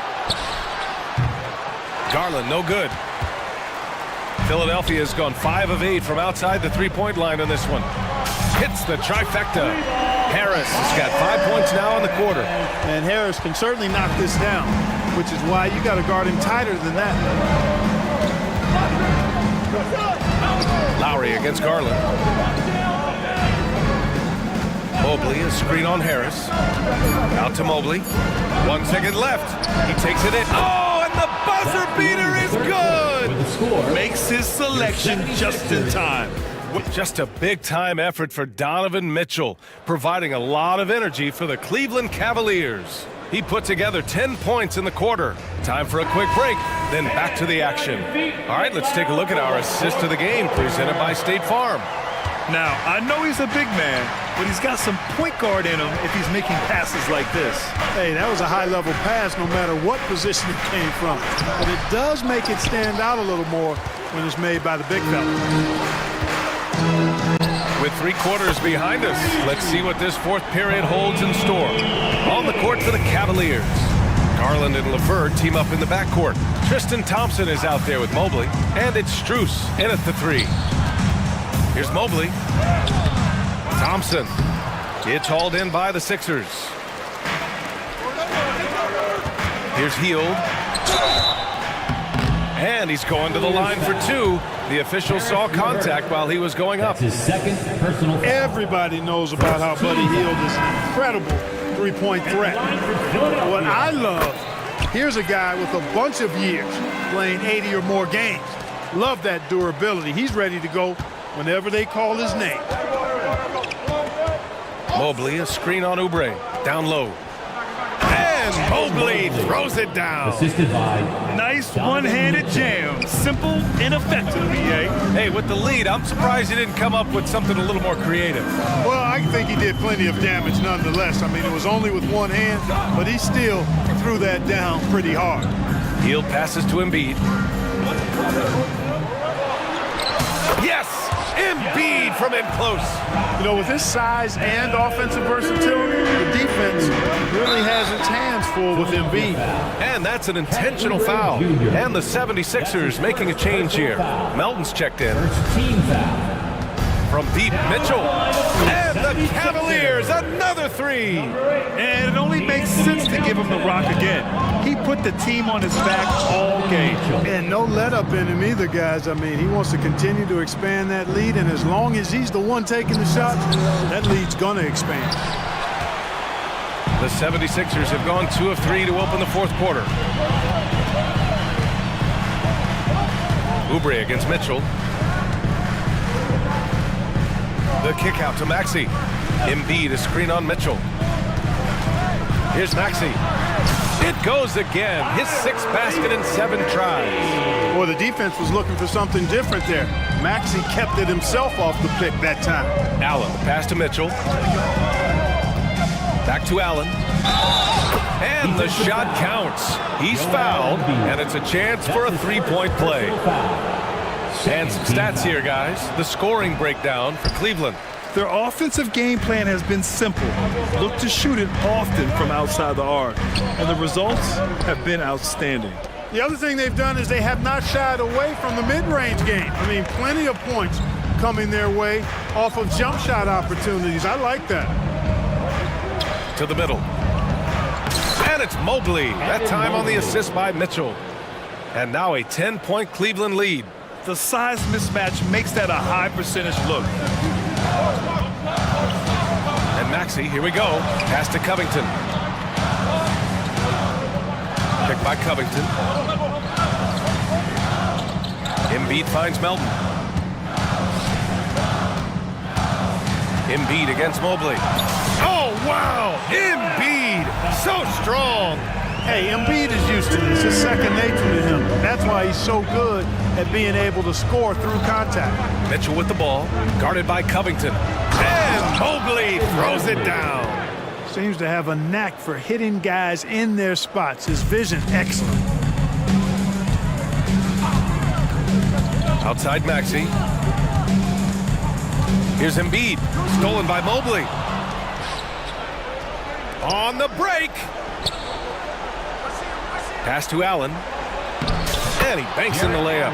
Garland, no good. Philadelphia has gone 5 of 8 from outside the three-point line on this one. Hits the trifecta. Harris has got 5 points now in the quarter. And Harris can certainly knock this down, which is why you got to guard him tighter than that. Lowry against Garland. Mobley, a screen on Harris. Out to Mobley. 1 second left. He takes it in. Oh, and the buzzer beater is good! Makes his selection just in time. Just a big-time effort for Donovan Mitchell, providing a lot of energy for the Cleveland Cavaliers. He put together 10 points in the quarter. Time for a quick break, then back to the action. All right, let's take a look at our assist to the game presented by State Farm. Now, I know he's a big man, but he's got some point guard in him if he's making passes like this. Hey, that was a high-level pass no matter what position it came from. But it does make it stand out a little more when it's made by the big fella. With 3 quarters behind us, let's see what this fourth period holds in store. On the court for the Cavaliers. Garland and LeVert team up in the backcourt. Tristan Thompson is out there with Mobley, and it's Strus in at the 3. Here's Mobley. Thompson. It's hauled in by the Sixers. Here's Hield. And he's going to the line for 2. The official saw contact while he was going up. His second personal. Everybody knows about how Buddy Hield is an incredible three-point threat. What I love, here's a guy with a bunch of years playing 80 or more games. Love that durability. He's ready to go whenever they call his name. Mobley, a screen on Oubre. Down low. And Mobley throws it down. Assisted by. Nice one-handed jam. Simple and effective, BA. Hey, with the lead, I'm surprised he didn't come up with something a little more creative. Well, I think he did plenty of damage nonetheless. I mean, it was only with one hand, but he still threw that down pretty hard. Hield passes to Embiid. Yes! Embiid from in close. You know, with his size and offensive versatility, the defense really has its hands full with Embiid. And that's an intentional foul. And the 76ers making a change here. Melton's checked in. From deep, Mitchell. And the Cavaliers, another 3. And it only makes sense to give him the rock again. He put the team on his back all game. And no let up in him either, guys. I mean, he wants to continue to expand that lead, and as long as he's the one taking the shots, that lead's going to expand. The 76ers have gone 2 of 3 to open the fourth quarter. Oubre against Mitchell. The kick out to Maxey. Embiid, a screen on Mitchell. Here's Maxey. It goes again. His 6th basket in 7 tries. Well, the defense was looking for something different there. Maxey kept it himself off the pick that time. Allen, pass to Mitchell. Back to Allen. And the shot counts. He's fouled, and it's a chance for a 3-point play. And some stats here, guys. The scoring breakdown for Cleveland. Their offensive game plan has been simple. Look to shoot it often from outside the arc. And the results have been outstanding. The other thing they've done is they have not shied away from the mid-range game. I mean, plenty of points coming their way off of jump shot opportunities. I like that. To the middle. And it's Mobley. That time on the assist by Mitchell. And now a 10-point Cleveland lead. The size mismatch makes that a high percentage look. And Maxey, here we go. Pass to Covington. Picked by Covington. Embiid finds Melton. Embiid against Mobley. Oh, wow! Embiid! So strong! Hey, Embiid is used to this. It's second nature to him. That's why he's so good at being able to score through contact. Mitchell with the ball, guarded by Covington. And Mobley throws it down. Seems to have a knack for hitting guys in their spots. His vision, excellent. Outside Maxey. Here's Embiid, stolen by Mobley. On the break. Pass to Allen. And he banks in the layup.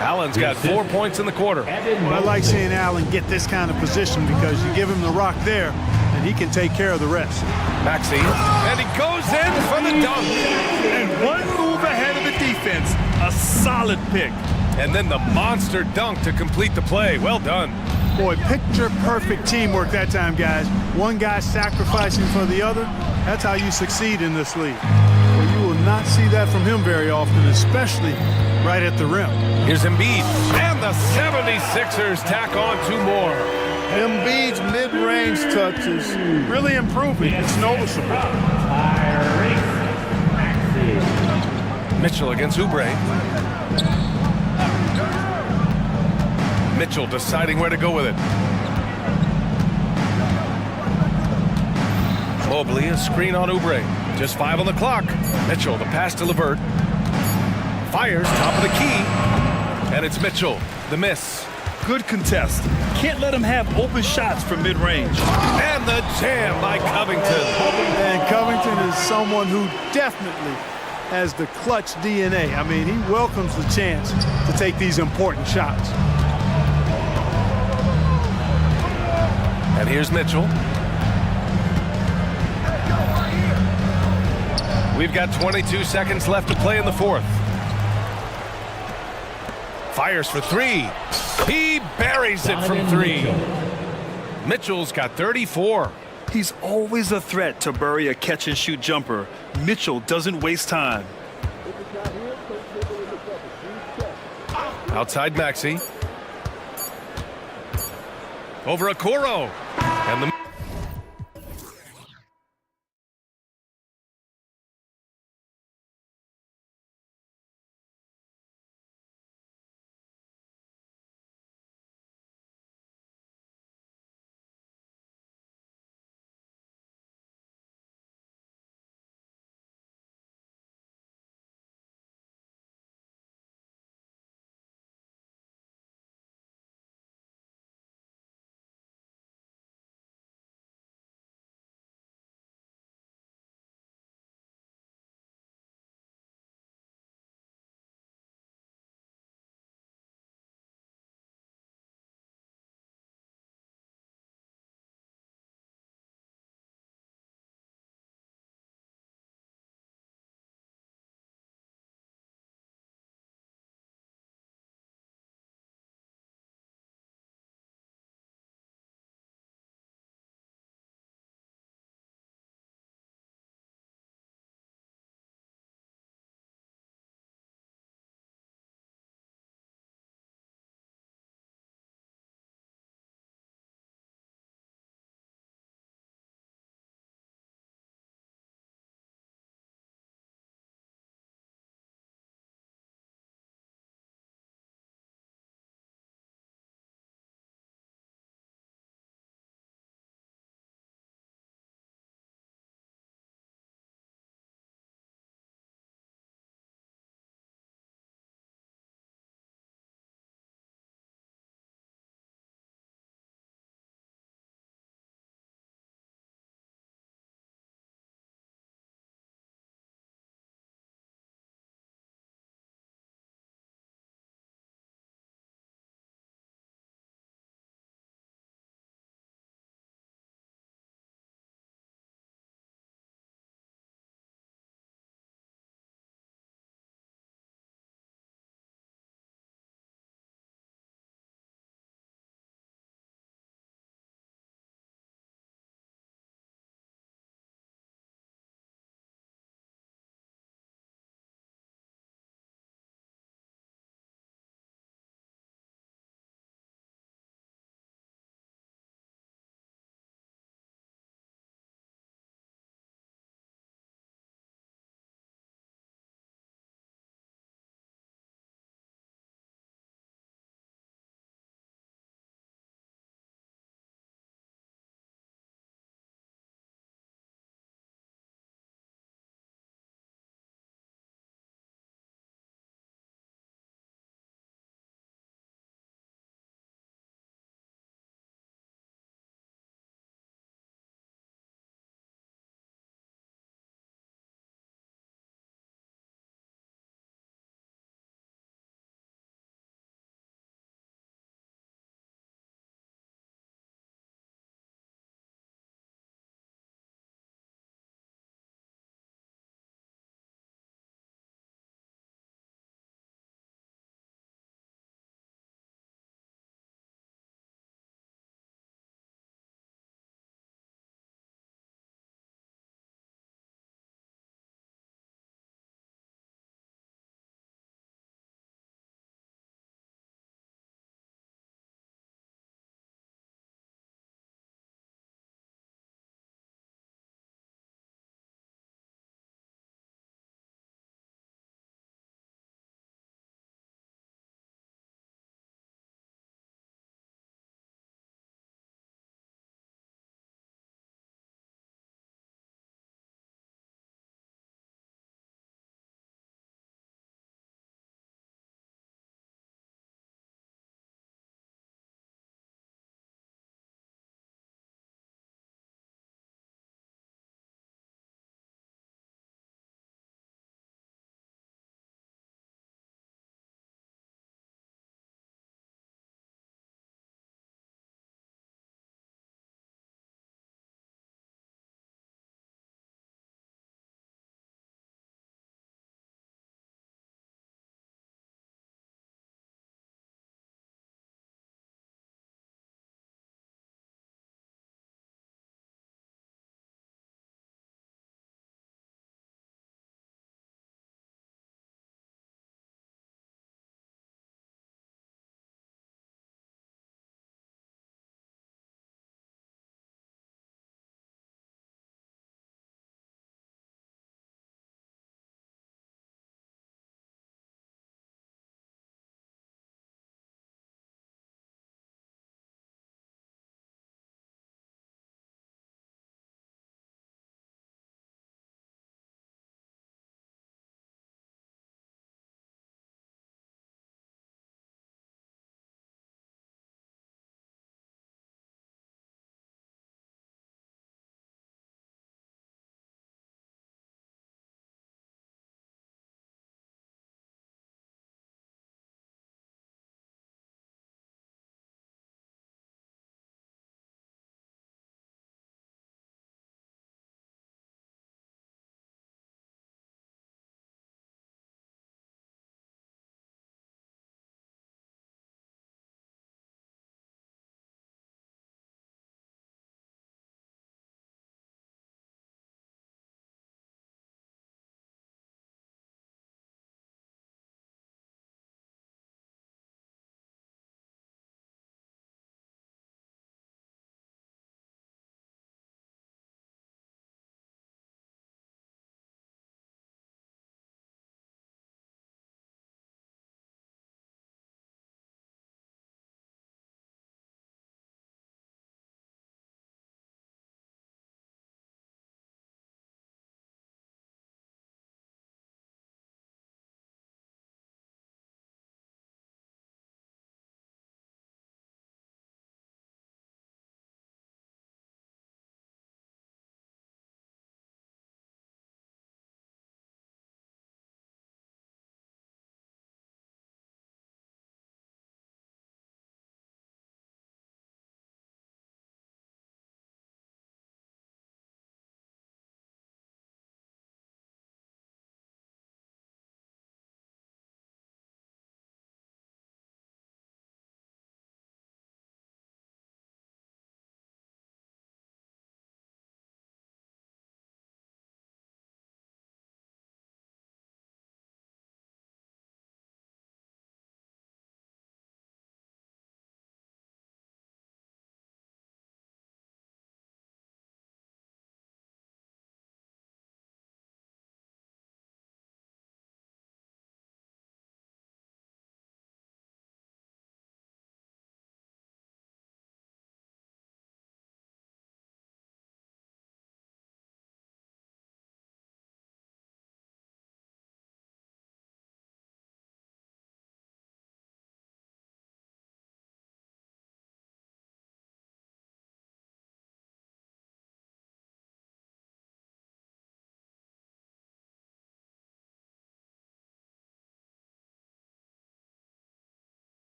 Allen's got 4 points in the quarter. Well, I like seeing Allen get this kind of position because you give him the rock there, and he can take care of the rest. Maxey, and he goes in for the dunk. And one move ahead of the defense. A solid pick. And then the monster dunk to complete the play. Well done. Boy, picture-perfect teamwork that time, guys. One guy sacrificing for the other. That's how you succeed in this league. Well, you will not see that from him very often, especially right at the rim. Here's Embiid, and the 76ers tack on 2 more. Embiid's mid-range touch is really improving. It's noticeable. Mitchell against Oubre. Mitchell deciding where to go with it. Mobley, a screen on Oubre. Just 5 on the clock. Mitchell, the pass to LeVert. Fires, top of the key. And it's Mitchell, the miss. Good contest. Can't let him have open shots from mid-range. And the jam by Covington. And Covington is someone who definitely has the clutch DNA. I mean, he welcomes the chance to take these important shots. And here's Mitchell. We've got 22 seconds left to play in the fourth. Fires for 3. He buries it from 3. Mitchell's got 34. He's always a threat to bury a catch-and-shoot jumper. Mitchell doesn't waste time. Outside Maxey. Over Okoro. And the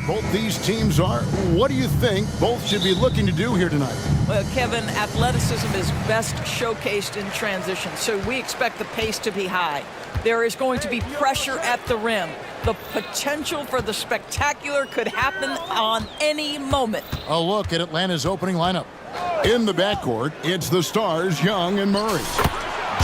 Both these teams are. What do you think both should be looking to do here tonight? Well, Kevin, athleticism is best showcased in transition, so we expect the pace to be high. There is going to be pressure at the rim. The potential for the spectacular could happen on any moment. A look at Atlanta's opening lineup. In the backcourt, it's the stars, Young and Murray.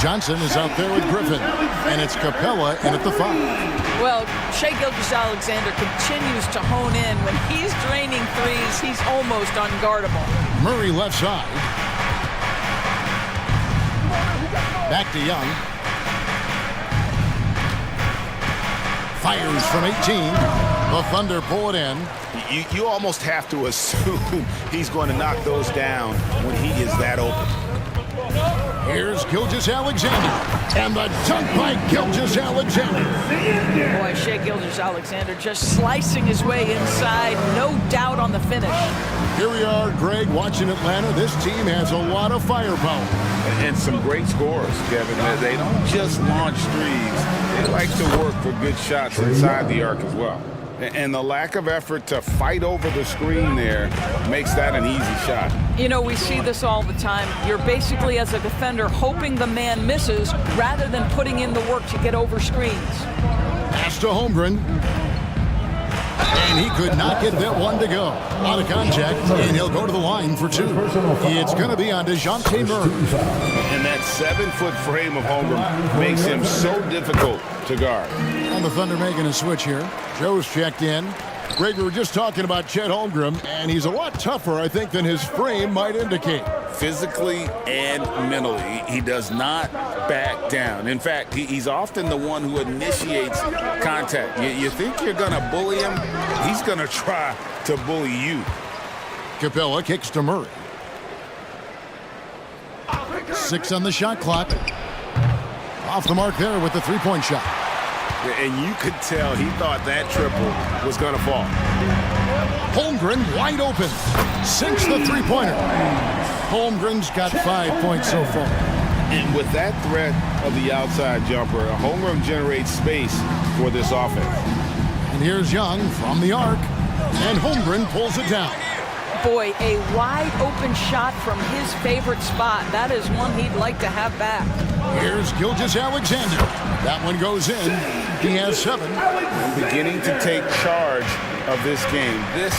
Johnson is out there with Griffin, and it's Capella in at the 5. Well, Shai Gilgeous-Alexander continues to hone in. When he's draining threes, he's almost unguardable. Murray left side. Back to Young. Fires from 18. The Thunder pull it in. You almost have to assume he's going to knock those down when he is that open. Here's Gilgeous-Alexander, and the dunk by Gilgeous-Alexander. Boy, Shai Gilgeous-Alexander just slicing his way inside, no doubt on the finish. Here we are, Greg, watching Atlanta. This team has a lot of firepower. And some great scores, Kevin. They don't just launch threes. They like to work for good shots inside the arc as well. And the lack of effort to fight over the screen there makes that an easy shot. You know, we see this all the time. You're basically, as a defender, hoping the man misses rather than putting in the work to get over screens. Pass to Holmgren. And he could not get that one to go. Out of contact, and he'll go to the line for 2. It's going to be on DeJounte Murray. And that 7-foot frame of Holmgren makes him so difficult to guard. And the Thunder making a switch here. Joe's checked in. Greg, we were just talking about Chet Holmgren, and he's a lot tougher, I think, than his frame might indicate. Physically and mentally, he does not back down. In fact, he's often the one who initiates contact. You think you're going to bully him? He's going to try to bully you. Capella kicks to Murray. 6 on the shot clock. Off the mark there with the three-point shot. And you could tell he thought that triple was going to fall. Holmgren wide open. Sinks the three-pointer. Holmgren's got 5 points so far. And with that threat of the outside jumper, Holmgren generates space for this offense. And here's Young from the arc. And Holmgren pulls it down. Boy, a wide open shot from his favorite spot. That is one he'd like to have back. Here's Gilgeous-Alexander. That one goes in. He has 7. Beginning to take charge of this game. This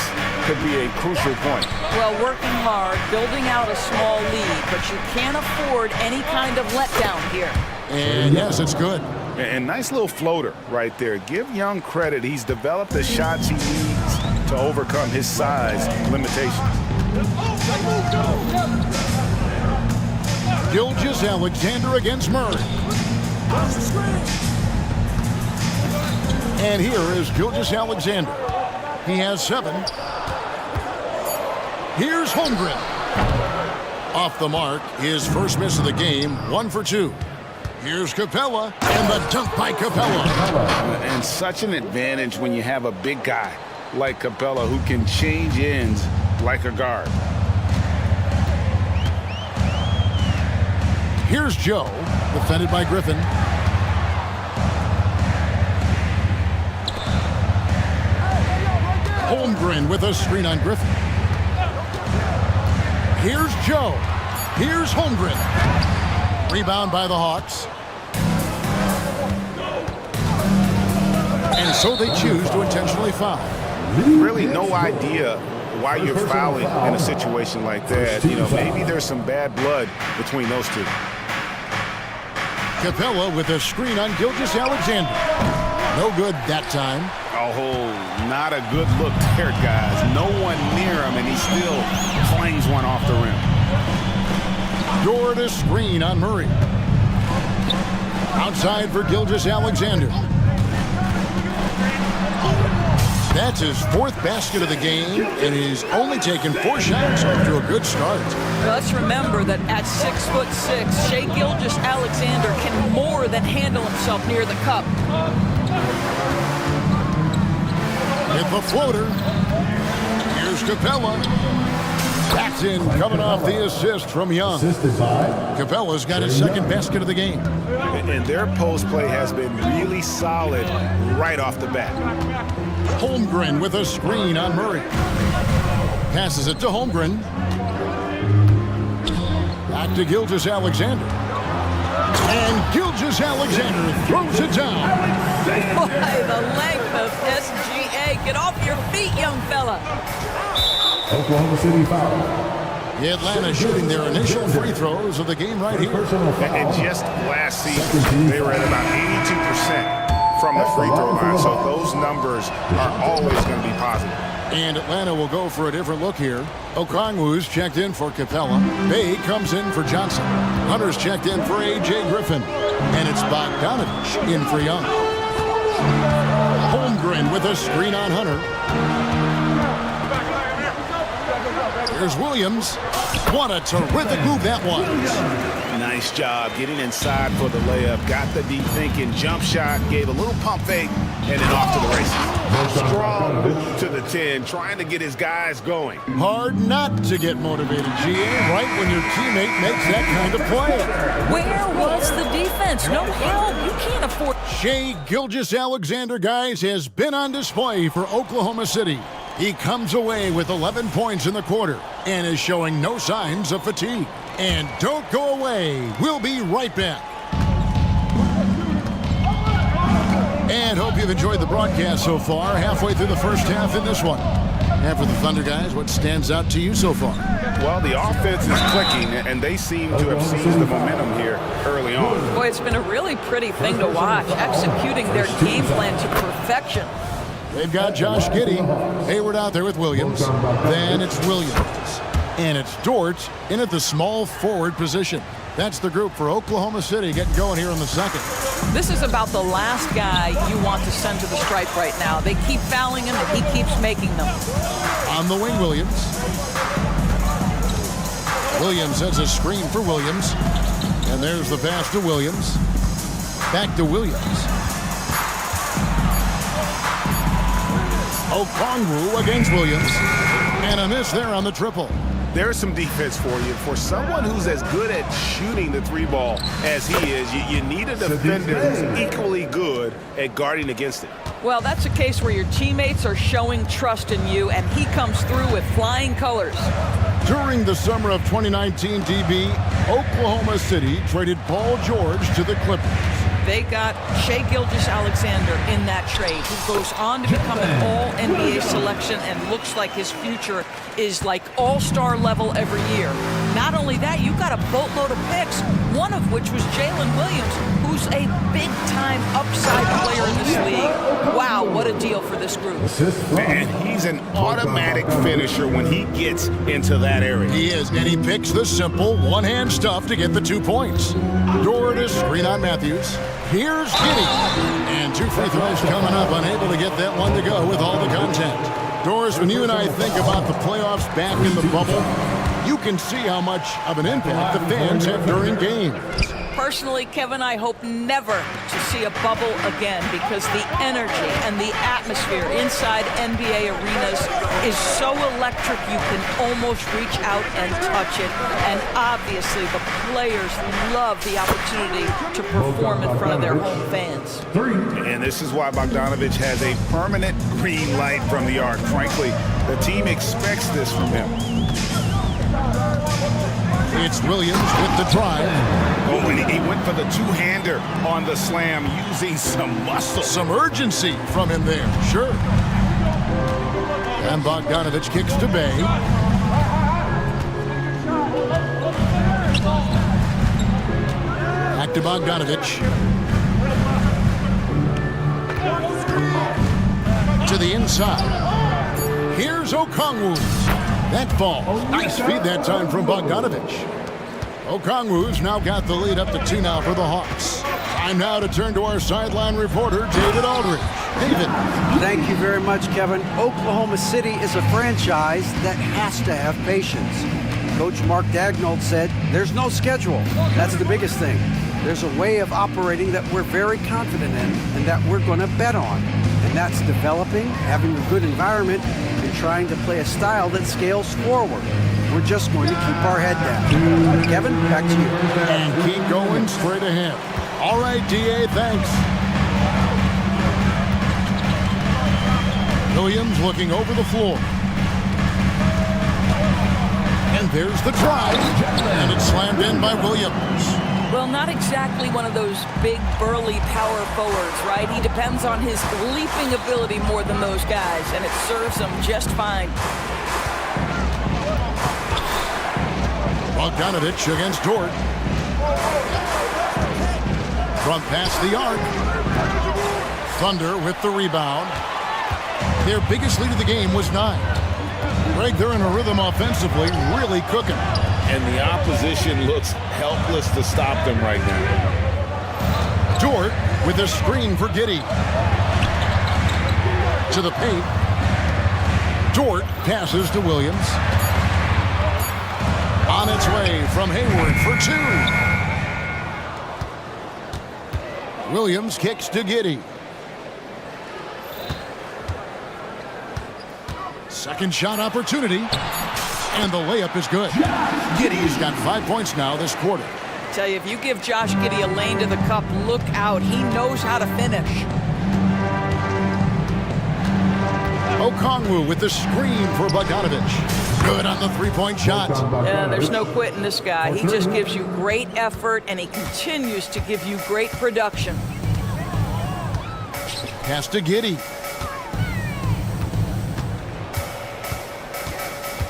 could be a crucial point. Well, working hard, building out a small lead, but you can't afford any kind of letdown here. And yes, it's good. And nice little floater right there. Give Young credit. He's developed the shots he needs to overcome his size limitations. Gilgeous-Alexander against Murray. And here is Gilgeous-Alexander. He has 7. Here's Holmgren. Off the mark, his first miss of the game, 1 for 2. Here's Capella, and the dunk by Capella. And such an advantage when you have a big guy like Capella who can change ends like a guard. Here's Joe, defended by Griffin. Holmgren with a screen on Griffin. Here's Joe. Here's Holmgren. Rebound by the Hawks. And so they choose to intentionally foul. Really no idea why you're fouling in a situation like that. You know, maybe there's some bad blood between those two. Capella with a screen on Gilgeous-Alexander. No good that time. Oh, not a good look there, guys. No one near him, and he still flings one off the rim. Jordan screen on Murray. Outside for Gilgeous-Alexander. That's his 4th basket of the game, and he's only taken 4 shots after a good start. Let's remember that at 6'6", Shai Gilgeous-Alexander can more than handle himself near the cup. With the floater, here's Capella. Jackson coming off the assist from Young. Capella's got his second basket of the game. And their post play has been really solid right off the bat. Holmgren with a screen on Murray. Passes it to Holmgren. Back to Gilgeous-Alexander. And Gilgeous-Alexander throws it down. Boy, the length of SGA. Get off your feet, young fella. Oklahoma City foul. Atlanta shooting their initial free throws of the game right here. And just last season, they were at about 82% from the free throw line. So those numbers are always going to be positive. And Atlanta will go for a different look here. Okongwu's checked in for Capella. Bay comes in for Johnson. Hunter's checked in for A.J. Griffin. And it's Bogdanovich in for Young. Holmgren with a screen on Hunter. Here's Williams. What a terrific move that was. Nice job getting inside for the layup. Got the deep thinking jump shot. Gave a little pump fake. And then off to the races. Strong to the 10. Trying to get his guys going. Hard not to get motivated, GA, right when your teammate makes that kind of play. Where was the defense? No help. You can't afford. Shai Gilgeous-Alexander, guys, has been on display for Oklahoma City. He comes away with 11 points in the quarter and is showing no signs of fatigue. And don't go away. We'll be right back. And hope you've enjoyed the broadcast so far. Halfway through the first half in this one. And for the Thunder guys, what stands out to you so far? Well, the offense is clicking, and they seem to have seized the momentum here early on. Boy, it's been a really pretty thing to watch, executing their game plan to perfection. They've got Josh Giddey. Hayward out there with Williams. Then it's Williams. And it's Dort in at the small forward position. That's the group for Oklahoma City getting going here in the second. This is about the last guy you want to send to the stripe right now. They keep fouling him, and he keeps making them. On the wing, Williams. Williams has a screen for Williams. And there's the pass to Williams. Back to Williams. Okongwu against Williams. And a miss there on the triple. There's some defense for you. For someone who's as good at shooting the three ball as he is, you need a defender who's equally good at guarding against it. Well, that's a case where your teammates are showing trust in you, and he comes through with flying colors. During the summer of 2019, DB, Oklahoma City traded Paul George to the Clippers. They got Shai Gilgeous-Alexander in that trade, who goes on to become an all-NBA selection and looks like his future is like all-star level every year. Not only that, you got a boatload of picks, one of which was Jalen Williams, who's a big-time upside player in this league. Wow, what a deal for this group. And he's an automatic finisher when he gets into that area. He is, and he picks the simple one-hand stuff to get the 2 points. Dort to screen on Matthews. Here's Giddey. And 2 free throws coming up, unable to get that one to go with all the content. Doris, when you and I think about the playoffs back in the bubble, you can see how much of an impact the fans have during games. Personally, Kevin, I hope never to see a bubble again because the energy and the atmosphere inside NBA arenas is so electric you can almost reach out and touch it. And obviously, the players love the opportunity to perform in front of their home fans. And this is why Bogdanovich has a permanent green light from the arc. Frankly, the team expects this from him. It's Williams with the drive. Oh, and he went for the two-hander on the slam, using some muscle. Some urgency from him there, sure. And Bogdanovich kicks to Bay. Back to Bogdanovich. To the inside. Here's Okongwu. That ball. Nice feed that time from Bogdanovich. Okongwu's now got the lead up to 2 now for the Hawks. Time now to turn to our sideline reporter, David Aldridge. David. Thank you very much, Kevin. Oklahoma City is a franchise that has to have patience. Coach Mark Daigneault said, there's no schedule. That's the biggest thing. There's a way of operating that we're very confident in and that we're going to bet on. And that's developing, having a good environment, and trying to play a style that scales forward. we're just going to keep our head down. Kevin, back to you. And keep going straight ahead. All right, DA, thanks. Williams looking over the floor. And there's the drive. And it's slammed in by Williams. Well, not exactly one of those big, burly power forwards, right? He depends on his leaping ability more than those guys, and it serves him just fine. Bogdanovich against Dort. Front past the arc. Thunder with the rebound. Their biggest lead of the game was 9. Greg, they're in a rhythm offensively, really cooking. And the opposition looks helpless to stop them right now. Dort with a screen for Giddey. To the paint. Dort passes to Williams. On its way from Hayward for 2. Williams kicks to Giddey. Second shot opportunity. And the layup is good. Giddey's got 5 points now this quarter. Tell you, if you give Josh Giddey a lane to the cup, look out. He knows how to finish. Okongwu with the screen for Bogdanovich. Good on the three-point shot. Yeah, there's no quitting this guy. He just gives you great effort, and he continues to give you great production. Pass to Giddey.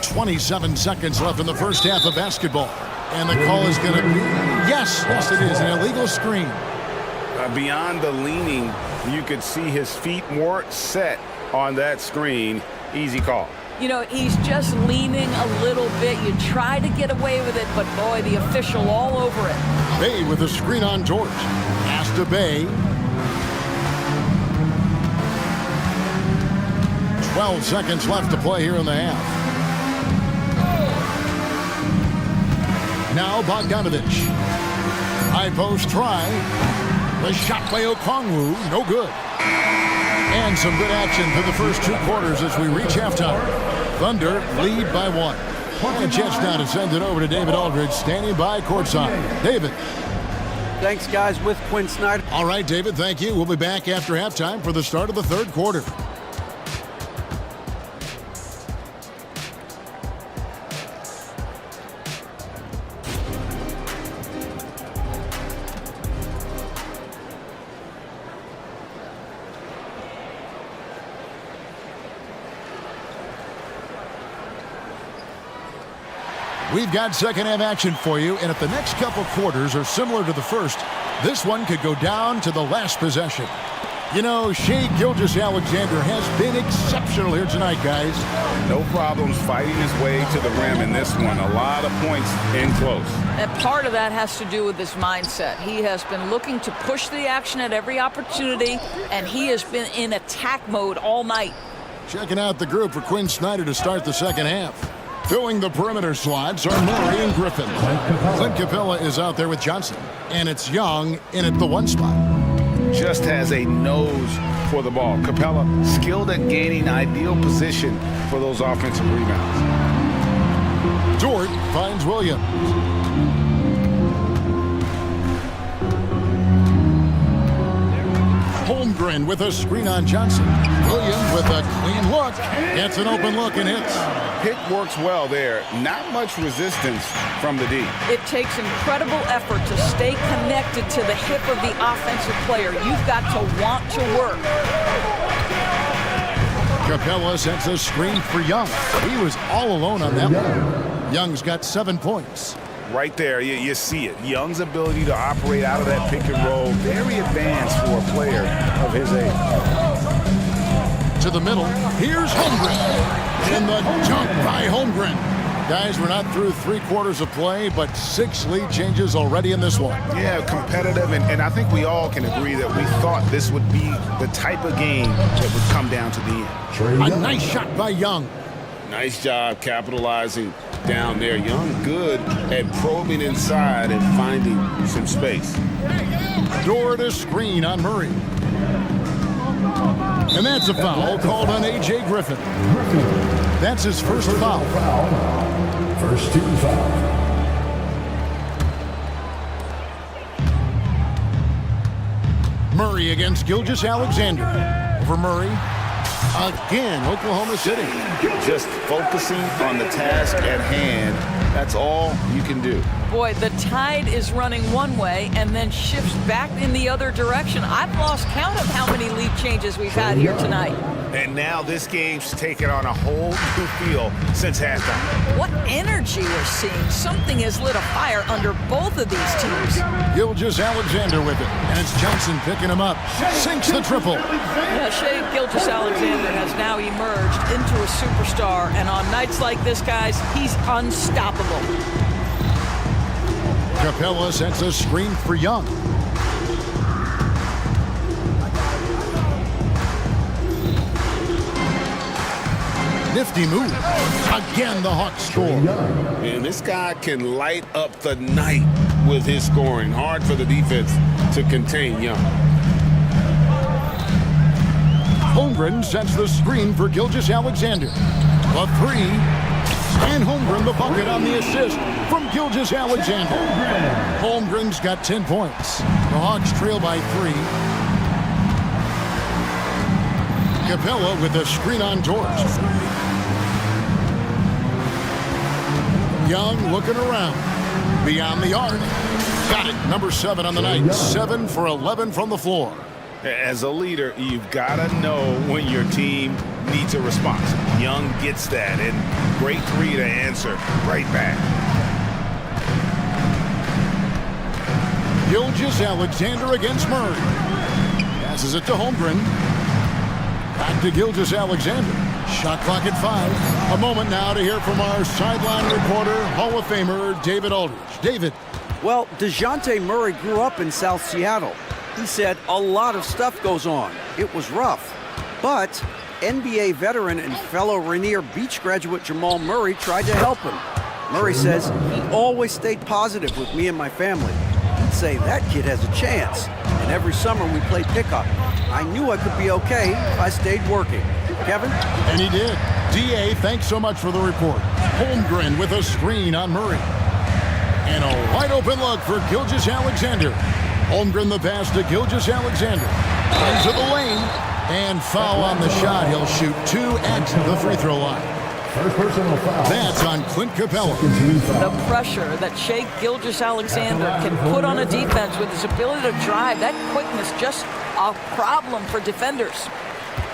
27 seconds left in the first half of basketball. And the call is going to be, yes, it is, an illegal screen. Beyond the leaning, you could see his feet more set on that screen. Easy call. You know, he's just leaning a little bit. You try to get away with it, but boy, the official all over it. Bay with a screen on George. Pass to Bay. 12 seconds left to play here in the half. Now Bogdanovich. High post try. The shot by Okongwu, no good. And some good action through the first 2 quarters as we reach halftime. Thunder lead by 1. And chance now to send it over to David Aldridge, standing by courtside. David. Thanks, guys, with Quinn Snyder. All right, David, thank you. We'll be back after halftime for the start of the third quarter. We've got second half action for you, and if the next couple quarters are similar to the first, this one could go down to the last possession. You know, Shai Gilgeous-Alexander has been exceptional here tonight, guys. No problems fighting his way to the rim in this one. A lot of points in close. And part of that has to do with his mindset. He has been looking to push the action at every opportunity, and he has been in attack mode all night. Checking out the group for Quinn Snyder to start the second half. Filling the perimeter slots are Murray and Griffin. Clint Capella is out there with Johnson. And it's Young in at the 1 spot. Just has a nose for the ball. Capella skilled at gaining ideal position for those offensive rebounds. Dort finds Williams. Holmgren with a screen on Johnson. Williams with a clean look. Gets an open look and hits. Pick works well there. Not much resistance from the D. It takes incredible effort to stay connected to the hip of the offensive player. You've got to want to work. Capella sets a screen for Young. He was all alone on that one. Young's got 7 points. Right there, you see it. Young's ability to operate out of that pick and roll, very advanced for a player of his age. To the middle, here's Holmgren. And the jump by Holmgren. Guys, we're not through 3 quarters of play, but 6 lead changes already in this one. Yeah, competitive, and I think we all can agree that we thought this would be the type of game that would come down to the end. A nice shot by Young. Nice job capitalizing down there. Young good at probing inside and finding some space. Door to screen on Murray. And that's a foul called on A.J. Griffin. That's his first foul. First team foul. Murray against Gilgeous-Alexander. Over Murray. Again, Oklahoma City. Just focusing on the task at hand. That's all you can do. Boy, the tide is running one way and then shifts back in the other direction. I've lost count of how many lead changes we've had here tonight. And now this game's taken on a whole new feel since halftime. What energy we're seeing. Something has lit a fire under both of these teams. Gilgeous-Alexander with it. And it's Johnson picking him up. Sinks the triple. Yeah, Shea Gilgeous-Alexander has now emerged into a superstar. And on nights like this, guys, he's unstoppable. Capella sets a screen for Young. Nifty move. Again, the Hawks score. And this guy can light up the night with his scoring. Hard for the defense to contain Young. Holmgren sets the screen for Gilgeous-Alexander. A three. And Holmgren the bucket on the assist from Gilgeous-Alexander. Holmgren's got 10 points. The Hawks trail by 3. Capella with the screen on George. Young looking around. Beyond the arc. Got it. Number 7 on the night. 7 for 11 from the floor. As a leader, you've got to know when your team needs a response. Young gets that, and great three to answer right back. Gilgeous-Alexander against Murray. Passes it to Holmgren. Back to Gilgeous-Alexander. Shot clock at 5. A moment now to hear from our sideline reporter, Hall of Famer David Aldridge. David. Well, DeJounte Murray grew up in South Seattle. He said a lot of stuff goes on. It was rough. But NBA veteran and fellow Rainier Beach graduate Jamal Murray tried to help him. Murray says he always stayed positive with me and my family. He'd say that kid has a chance. And every summer we played pickup. I knew I could be okay if I stayed working. Kevin? And he did. D.A., thanks so much for the report. Holmgren with a screen on Murray. And a wide open look for Gilgeous-Alexander. Holmgren the pass to Gilgeous-Alexander. Into the lane. And foul on the shot. He'll shoot 2 at the free throw line. First personal foul. That's on Clint Capella. The pressure that Shea Gilgeous-Alexander can put on a defense with his ability to drive, that quickness, just a problem for defenders.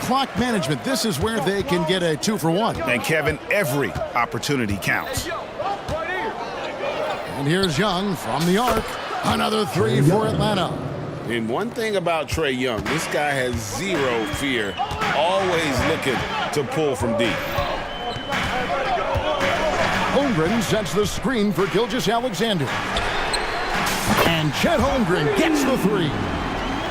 Clock management, this is where they can get a 2 for 1. And Kevin, every opportunity counts. And here's Young from the arc. Another 3 for Atlanta. And one thing about Trae Young, this guy has zero fear. Always looking to pull from deep. Holmgren sets the screen for Gilgeous-Alexander. And Chet Holmgren gets the 3.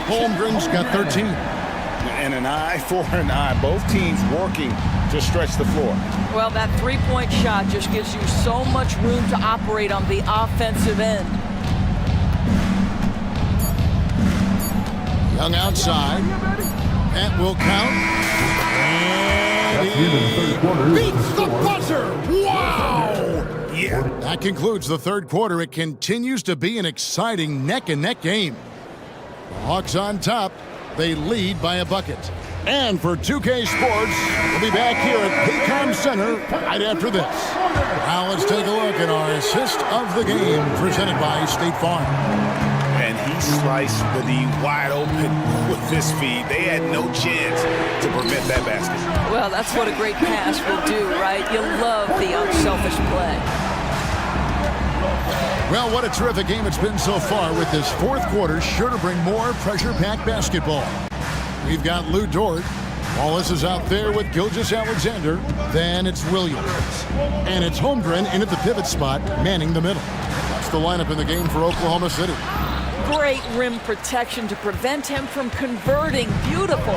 Holmgren's got 13. And an eye for an eye. Both teams working to stretch the floor. Well, that three-point shot just gives you so much room to operate on the offensive end. Young outside. That will count. And he beats the buzzer. Wow! Yeah. That concludes the third quarter. It continues to be an exciting neck-and-neck game. The Hawks on top. They lead by a bucket. And for 2K Sports, we'll be back here at Paycom Center right after this. Now let's take a look at our assist of the game presented by State Farm. And he sliced the D wide open with this feed. They had no chance to prevent that basket. Well, that's what a great pass will do, right? You love the unselfish play. Well, what a terrific game it's been so far, with this fourth quarter sure to bring more pressure-packed basketball. We've got Lou Dort. Wallace is out there with Gilgeous-Alexander. Then it's Williams. And it's Holmgren in at the pivot spot, manning the middle. That's the lineup in the game for Oklahoma City. Great rim protection to prevent him from converting. Beautiful.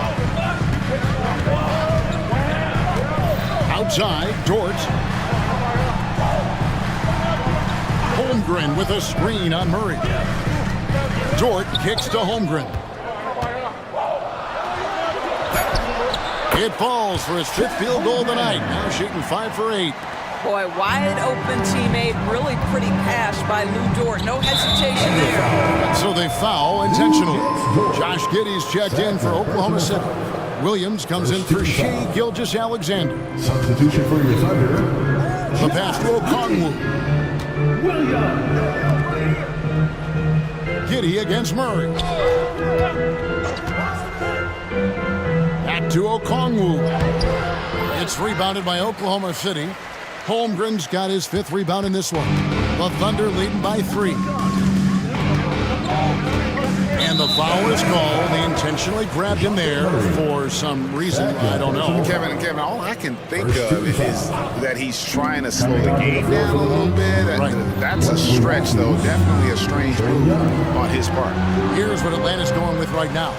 Outside, Dort. Holmgren with a screen on Murray. Dort kicks to Holmgren. It falls for his 5th field goal of the night. Now shooting 5 for 8. Boy, wide open teammate, really pretty pass by Lou Dort. No hesitation there. So they foul intentionally. Josh Giddey's checked in for Oklahoma City. Williams comes in for Shea Gilgeous-Alexander. Substitution for your Thunder. The pass to Okongwu. Giddey against Murray. Back to Okongwu. It's rebounded by Oklahoma City. Holmgren's got his 5th rebound in this one. The Thunder leading by 3. And the foul is called. They intentionally grabbed him there for some reason. I don't know. Kevin, all I can think of is that he's trying to slow the game down a little bit. Right. That's a stretch, though. Definitely a strange move on his part. Here's what Atlanta's going with right now.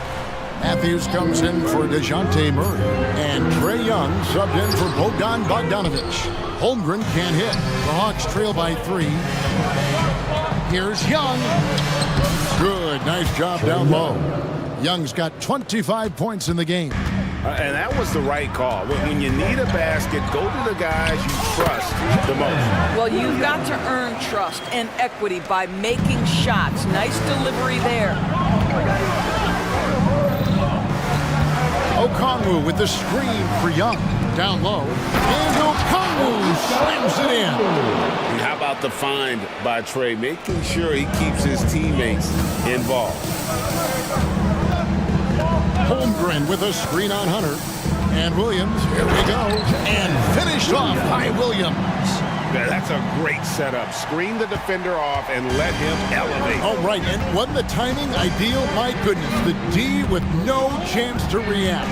Matthews comes in for DeJounte Murray. And Trae Young subbed in for Bogdan Bogdanovic. Holmgren can't hit. The Hawks trail by 3. Here's Young. Good. Nice job down low. Young's got 25 points in the game. And that was the right call. When you need a basket, go to the guys you trust the most. Well, you've got to earn trust and equity by making shots. Nice delivery there. Okongwu with the screen for Young. Down low. And Okongwu slams it in. And how about the find by Trae, making sure he keeps his teammates involved. Holmgren with a screen on Hunter. And Williams, here we go. And finished off by Williams. Yeah, that's a great setup. Screen the defender off and let him elevate. All right, and wasn't the timing ideal? My goodness, the D with no chance to react.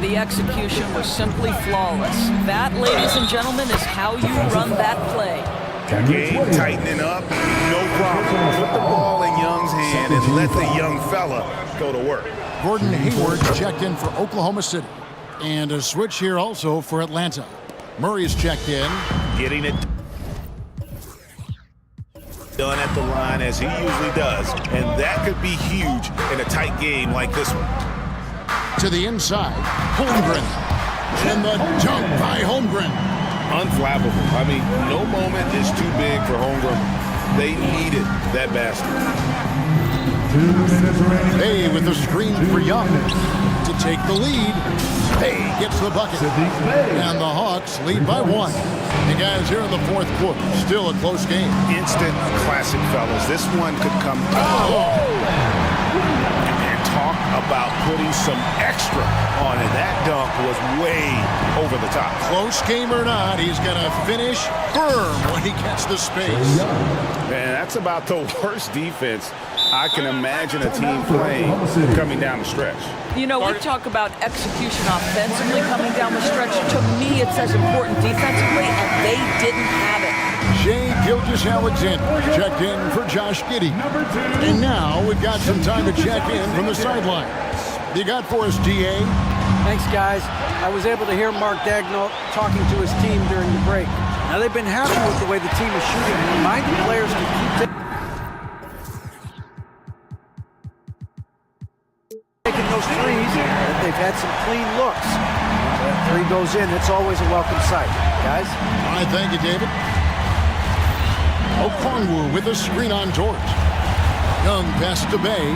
The execution was simply flawless. That, ladies and gentlemen, is how you run that play. Game tightening up, no problem. Put the ball in Young's hand and let the young fella go to work. Gordon Hayward checked in for Oklahoma City. And a switch here also for Atlanta. Murray's checked in. Getting it done at the line as he usually does. And that could be huge in a tight game like this one. To the inside, Holmgren. And the dunk by Holmgren. Unflappable. I mean, no moment is too big for Holmgren. They needed that basket. Bay with the screen for Young to take the lead. Bay gets the bucket. And the Hawks lead by 1. The guys here in the 4th quarter. Still a close game. Instant classic, fellas. This one could come and talk about putting some extra on it. That dunk was way over the top. Close game or not, he's going to finish firm when he gets the space. Man, that's about the worst defense I can imagine a team playing coming down the stretch. You know, we talk about execution offensively coming down the stretch. To me, it's as important defensively, and they didn't have it. Shea Gilgeous-Alexander checked in for Josh Giddey. And now we've got some time to check in from the sidelines. You got for us, DA? Thanks, guys. I was able to hear Mark Daigneault talking to his team during the break. Now, they've been happy with the way the team is shooting and reminding players to keep taking those threes, that they've had some clean looks. When that 3 goes in, it's always a welcome sight. Guys? All right, thank you, David. Okongwu with a screen on Dort. Young pass to Bay.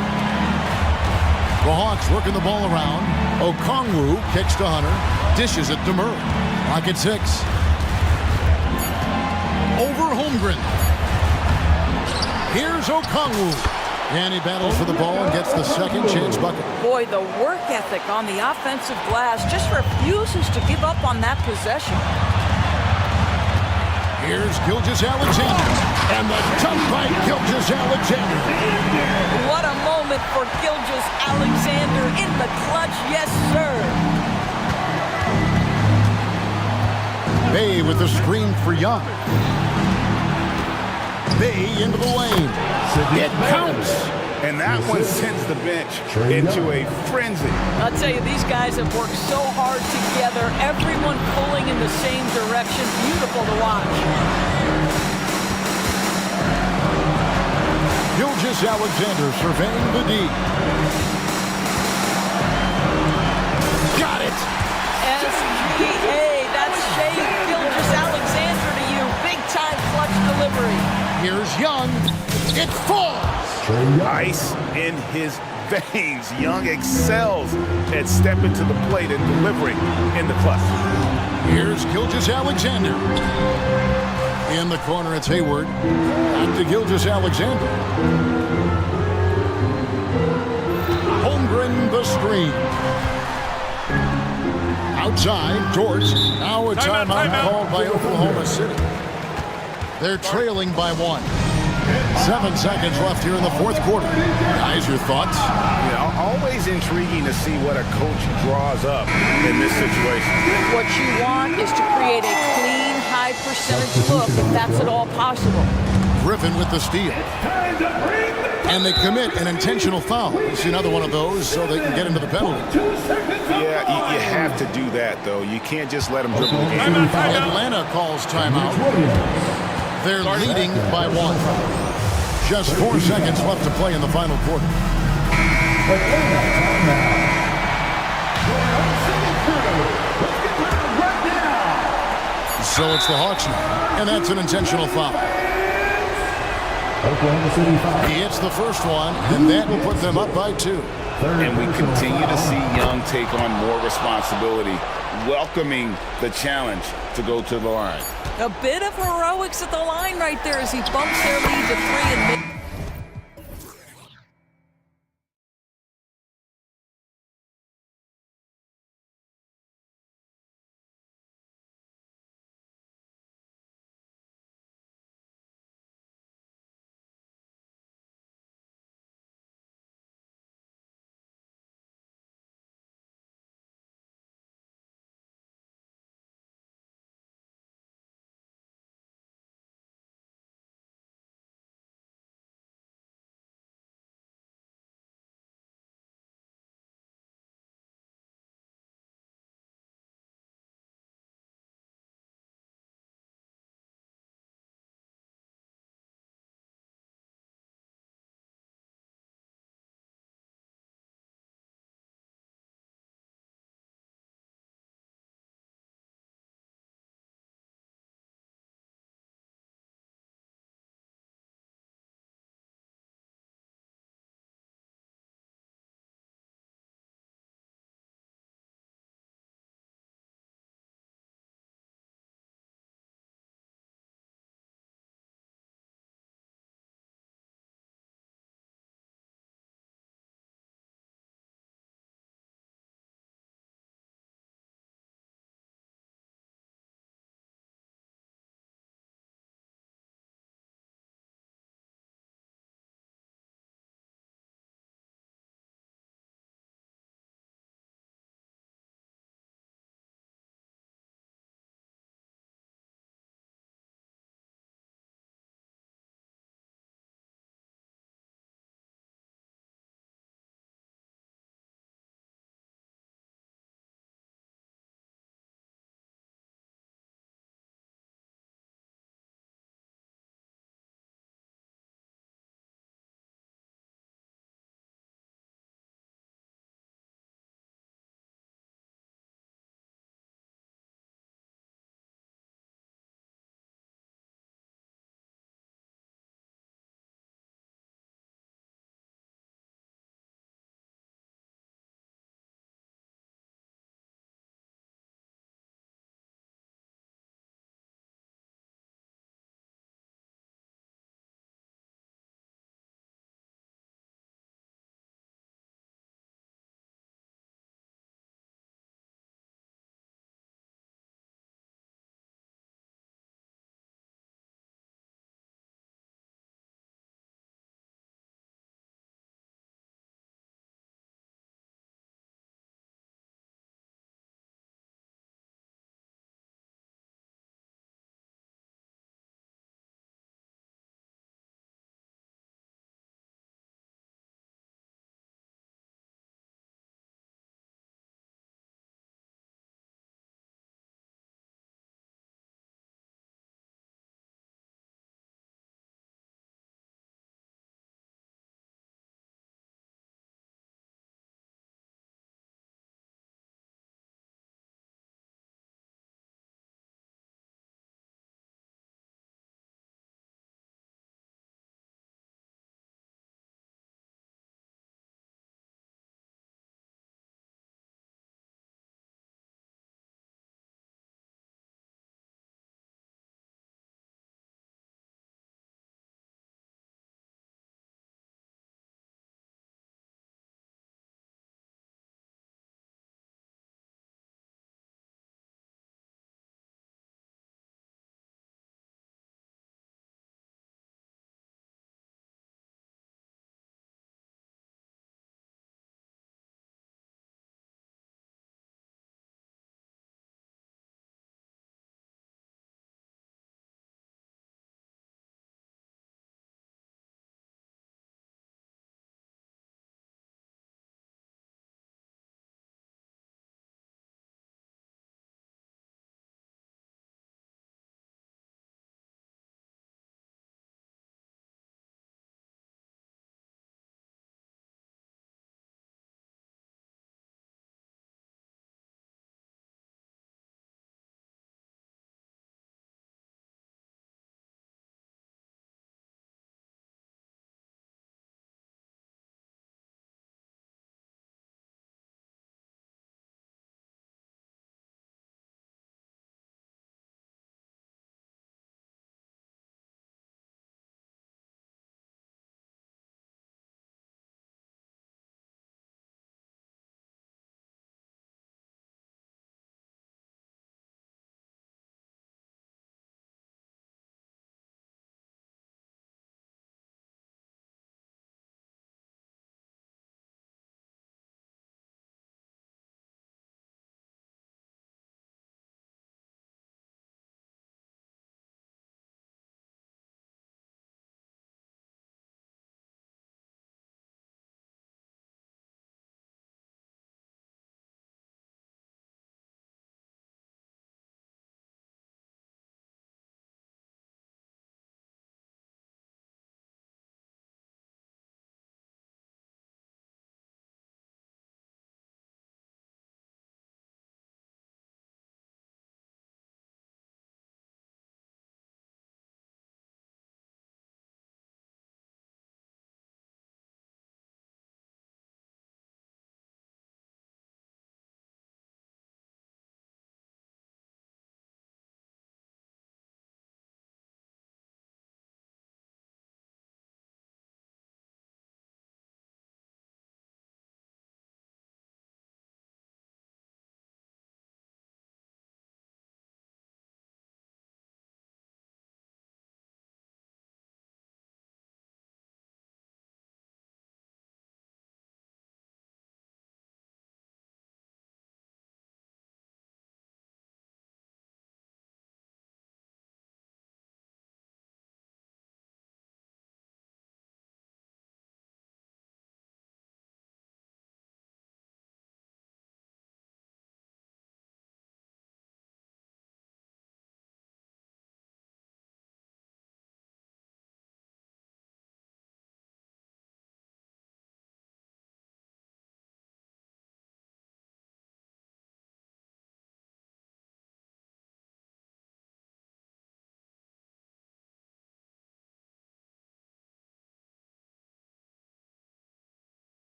The Hawks working the ball around. Okongwu kicks to Hunter. Dishes it to Murray. Clock at 6. Over Holmgren. Here's Okongwu. And he battles for the ball and gets the second chance bucket. Boy, the work ethic on the offensive glass just refuses to give up on that possession. Here's Gilgeous-Alexander. And the dunk by Gilgeous-Alexander. What a moment for Gilgeous-Alexander in the clutch. Yes, sir. Bay with the screen for Young. Bay into the lane. It counts. And that one sends the bench into a frenzy. I'll tell you, these guys have worked so hard together. Everyone pulling in the same direction. Beautiful to watch. Gilgeous-Alexander surveying the D. Got it. SGA, that's Shea Gilgeous-Alexander to you. Here's Young. It falls. Ice in his veins. Young excels at stepping to the plate and delivering in the clutch. Here's Gilgeous-Alexander. In the corner, it's Hayward. Back to Gilgeous-Alexander. Holmgren the screen. Outside, Dort. Now a timeout called by Oklahoma City. They're trailing by 1. 7 seconds left here in the fourth quarter. Guys, your thoughts? Always intriguing to see what a coach draws up in this situation. What you want is to create a clean, high percentage look, if that's at all possible. Griffin with the steal. And they commit an intentional foul. You see another one of those so they can get into the penalty. Yeah, you have to do that, though. You can't just let them dribble the game. Atlanta calls timeout. They're leading by 1. Just 4 seconds left to play in the final quarter. So it's the Hawks now, and that's an intentional foul. He hits the first one, and that will put them up by 2. And we continue to see Young take on more responsibility, welcoming the challenge to go to the line. A bit of heroics at the line right there as he bumps their lead to 3 and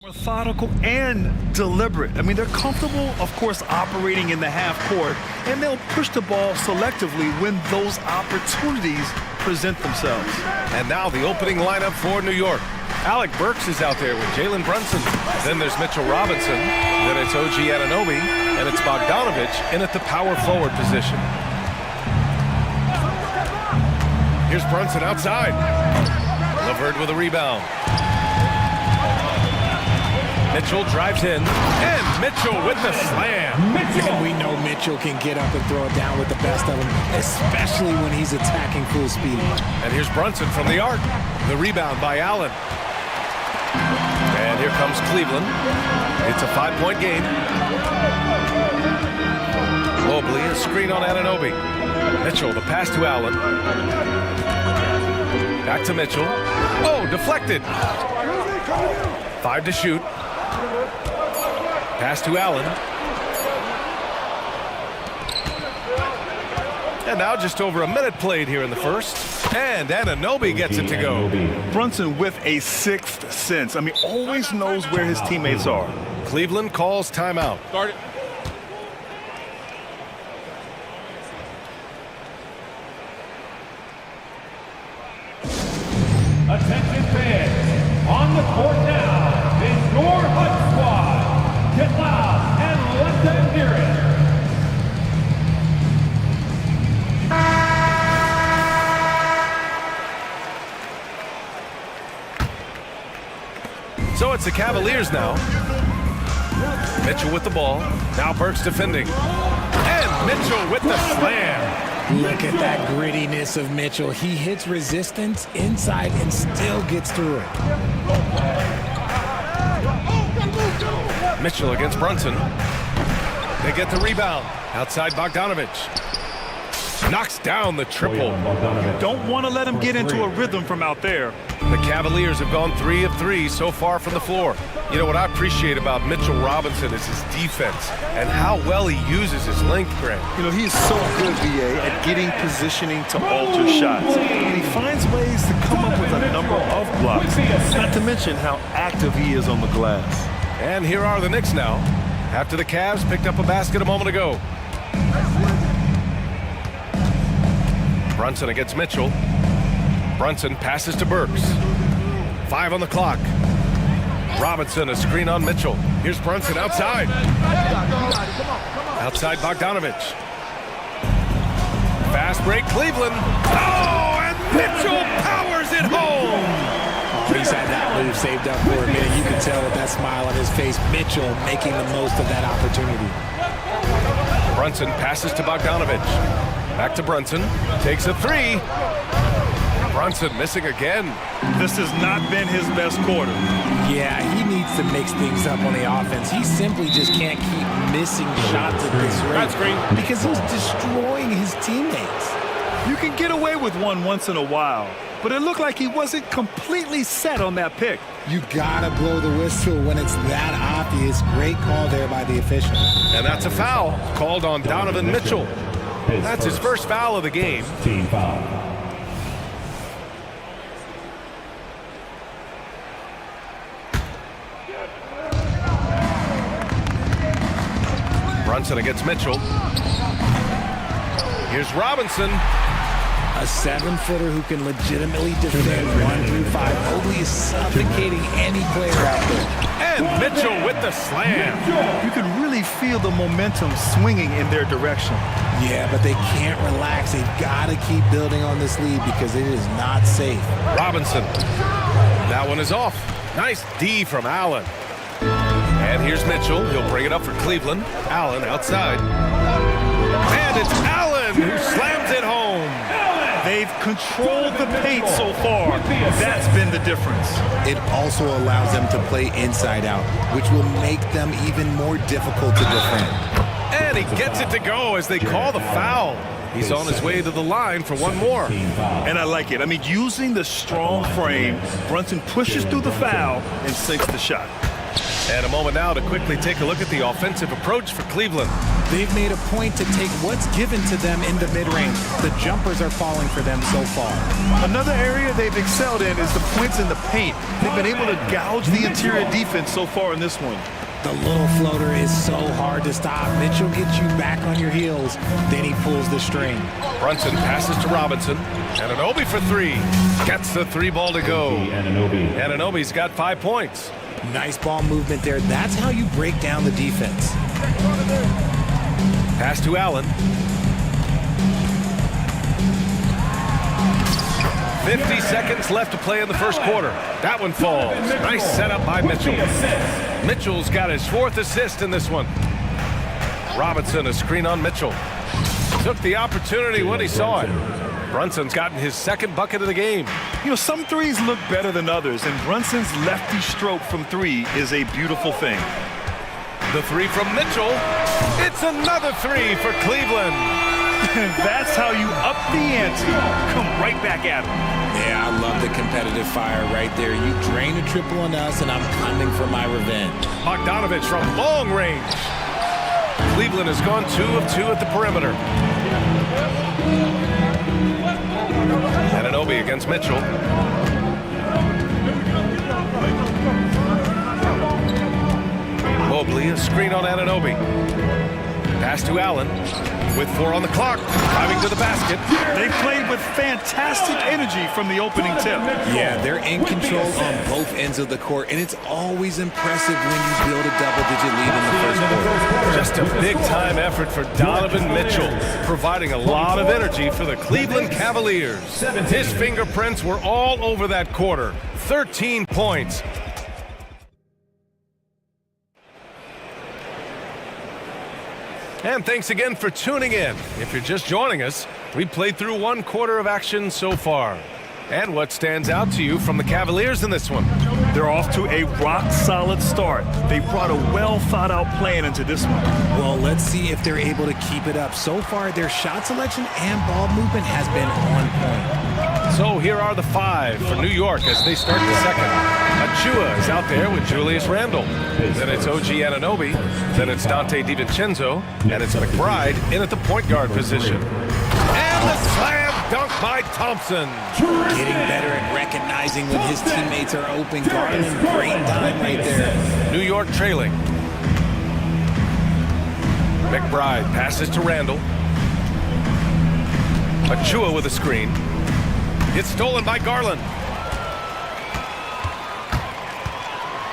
Methodical and deliberate. I mean, they're comfortable, of course, operating in the half court, and they'll push the ball selectively when those opportunities present themselves. And now the opening lineup for New York. Alec Burks is out there with Jalen Brunson. Then there's Mitchell Robinson. Then it's OG Anunoby. And it's Bogdanovich in at the power forward position. Here's Brunson outside. LeVert with a rebound. Mitchell drives in, and Mitchell with the slam. And we know Mitchell can get up and throw it down with the best of them, especially when he's attacking full speed. And here's Brunson from the arc. The rebound by Allen. And here comes Cleveland. It's a 5-point game. Mobley, a screen on Anunoby. Mitchell, the pass to Allen. Back to Mitchell. Oh, deflected. 5 to shoot. Pass to Allen. And now just over a minute played here in the first. And Anunoby gets it to go. Brunson with a sixth sense. I mean, always knows where his teammates are. Cleveland calls timeout. Start it. Attention fans, on the court now is your HUD squad. Get loud and let them hear it. So it's the Cavaliers now. Mitchell with the ball. Now Burks defending. And Mitchell with the slam. Look at that grittiness of Mitchell. He hits resistance inside and still gets through it. Mitchell against Brunson. They get the rebound. Outside Bogdanovich. Knocks down the triple. You don't want to let him get into a rhythm from out there. The Cavaliers have gone 3 of 3 so far from the floor. You know what I appreciate about Mitchell Robinson is his defense and how well he uses his length, Grant. You know, he's so good, BA, at getting positioning to alter shots. And he finds ways to come up with a number of blocks, not to mention how active he is on the glass. And here are the Knicks now, after the Cavs picked up a basket a moment ago. Brunson against Mitchell. Brunson passes to Burks. 5 on the clock. Robinson, a screen on Mitchell. Here's Brunson outside. Outside Bogdanovich. Fast break, Cleveland. Oh, and Mitchell powers it home. He's had that move saved up for a minute. You can tell with that smile on his face, Mitchell making the most of that opportunity. Brunson passes to Bogdanovich. Back to Brunson. Takes a 3. Brunson missing again. This has not been his best quarter. Yeah, he needs to mix things up on the offense. He simply just can't keep missing shots at this rate because he's destroying his teammates. You can get away with one once in a while, but it looked like he wasn't completely set on that pick. You gotta blow the whistle when it's that obvious. Great call there by the official. And that's a foul called on Donovan Mitchell. That's his first foul of the game. Team foul. Brunson against Mitchell. Here's Robinson. A 7-footer who can legitimately defend 1 through 5. Mobley is suffocating any player out there. And Mitchell with the slam. You can really feel the momentum swinging in their direction. Yeah, but they can't relax. They've got to keep building on this lead because it is not safe. Robinson. That one is off. Nice D from Allen. And here's Mitchell. He'll bring it up for Cleveland. Allen outside. And it's Allen who slams it home. They've controlled the paint so far. That's been the difference. It also allows them to play inside out, which will make them even more difficult to defend. And he gets it to go as they call the foul. He's on his way to the line for one more. And I like it. I mean, using the strong frame, Brunson pushes through the foul and sinks the shot. And a moment now to quickly take a look at the offensive approach for Cleveland. They've made a point to take what's given to them in the mid-range. The jumpers are falling for them so far. Another area they've excelled in is the points in the paint. They've been able to gouge the interior defense so far in this one. The little floater is so hard to stop. Mitchell gets you back on your heels. Then he pulls the string. Brunson passes to Robinson. Anunoby for three. Gets the three ball to go. Anunoby's got 5 points. Nice ball movement there. That's how you break down the defense. Pass to Allen. 50 seconds left to play in the first quarter. That one falls. Nice setup by Mitchell. Mitchell's got his 4th assist in this one. Robinson, a screen on Mitchell. Took the opportunity when he saw it. Brunson's gotten his 2nd bucket of the game. You know, some threes look better than others, and Brunson's lefty stroke from 3 is a beautiful thing. The 3 from Mitchell. It's another 3 for Cleveland. That's how you up the ante. Come right back at him. Yeah, I love the competitive fire right there. You drain a triple on us, and I'm coming for my revenge. Bogdanovich from long range. Cleveland has gone 2 of 2 at the perimeter. Anunoby against Mitchell. Mobley, a screen on Anunoby. Pass to Allen. With 4 on the clock, driving to the basket. They played with fantastic energy from the opening tip. Yeah, they're in control on both ends of the court, and it's always impressive when you build a double-digit lead in the first quarter. Just a big-time effort for Donovan Mitchell, providing a lot of energy for the Cleveland Cavaliers. His fingerprints were all over that quarter. 13 points. And thanks again for tuning in. If you're just joining us, we played through 1 quarter of action so far. And what stands out to you from the Cavaliers in this one? They're off to a rock-solid start. They brought a well-thought-out plan into this one. Well, let's see if they're able to keep it up. So far, their shot selection and ball movement has been on point. So here are the 5 for New York as they start the second. Achua is out there with Julius Randle. Then it's OG Anunoby. Then it's Dante DiVincenzo. And it's McBride in at the point guard position. And the slam dunk by Thompson. Getting better at recognizing when his teammates are open. Garland, great time right there. New York trailing. McBride passes to Randle. Achua with a screen. It's stolen by Garland.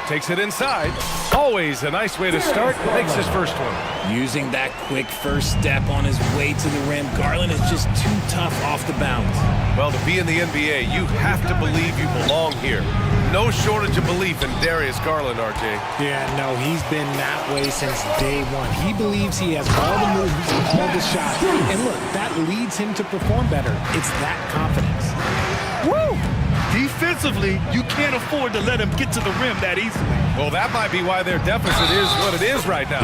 Takes it inside. Always a nice way to start. Makes his first one. Using that quick first step on his way to the rim. Garland is just too tough off the bounce. Well, to be in the NBA, you have to believe you belong here. No shortage of belief in Darius Garland, RJ. Yeah, no, he's been that way since day one. He believes he has all the moves, all the shots. And look, that leads him to perform better. It's that confidence. Woo! Defensively, you can't afford to let him get to the rim that easily. Well, that might be why their deficit is what it is right now.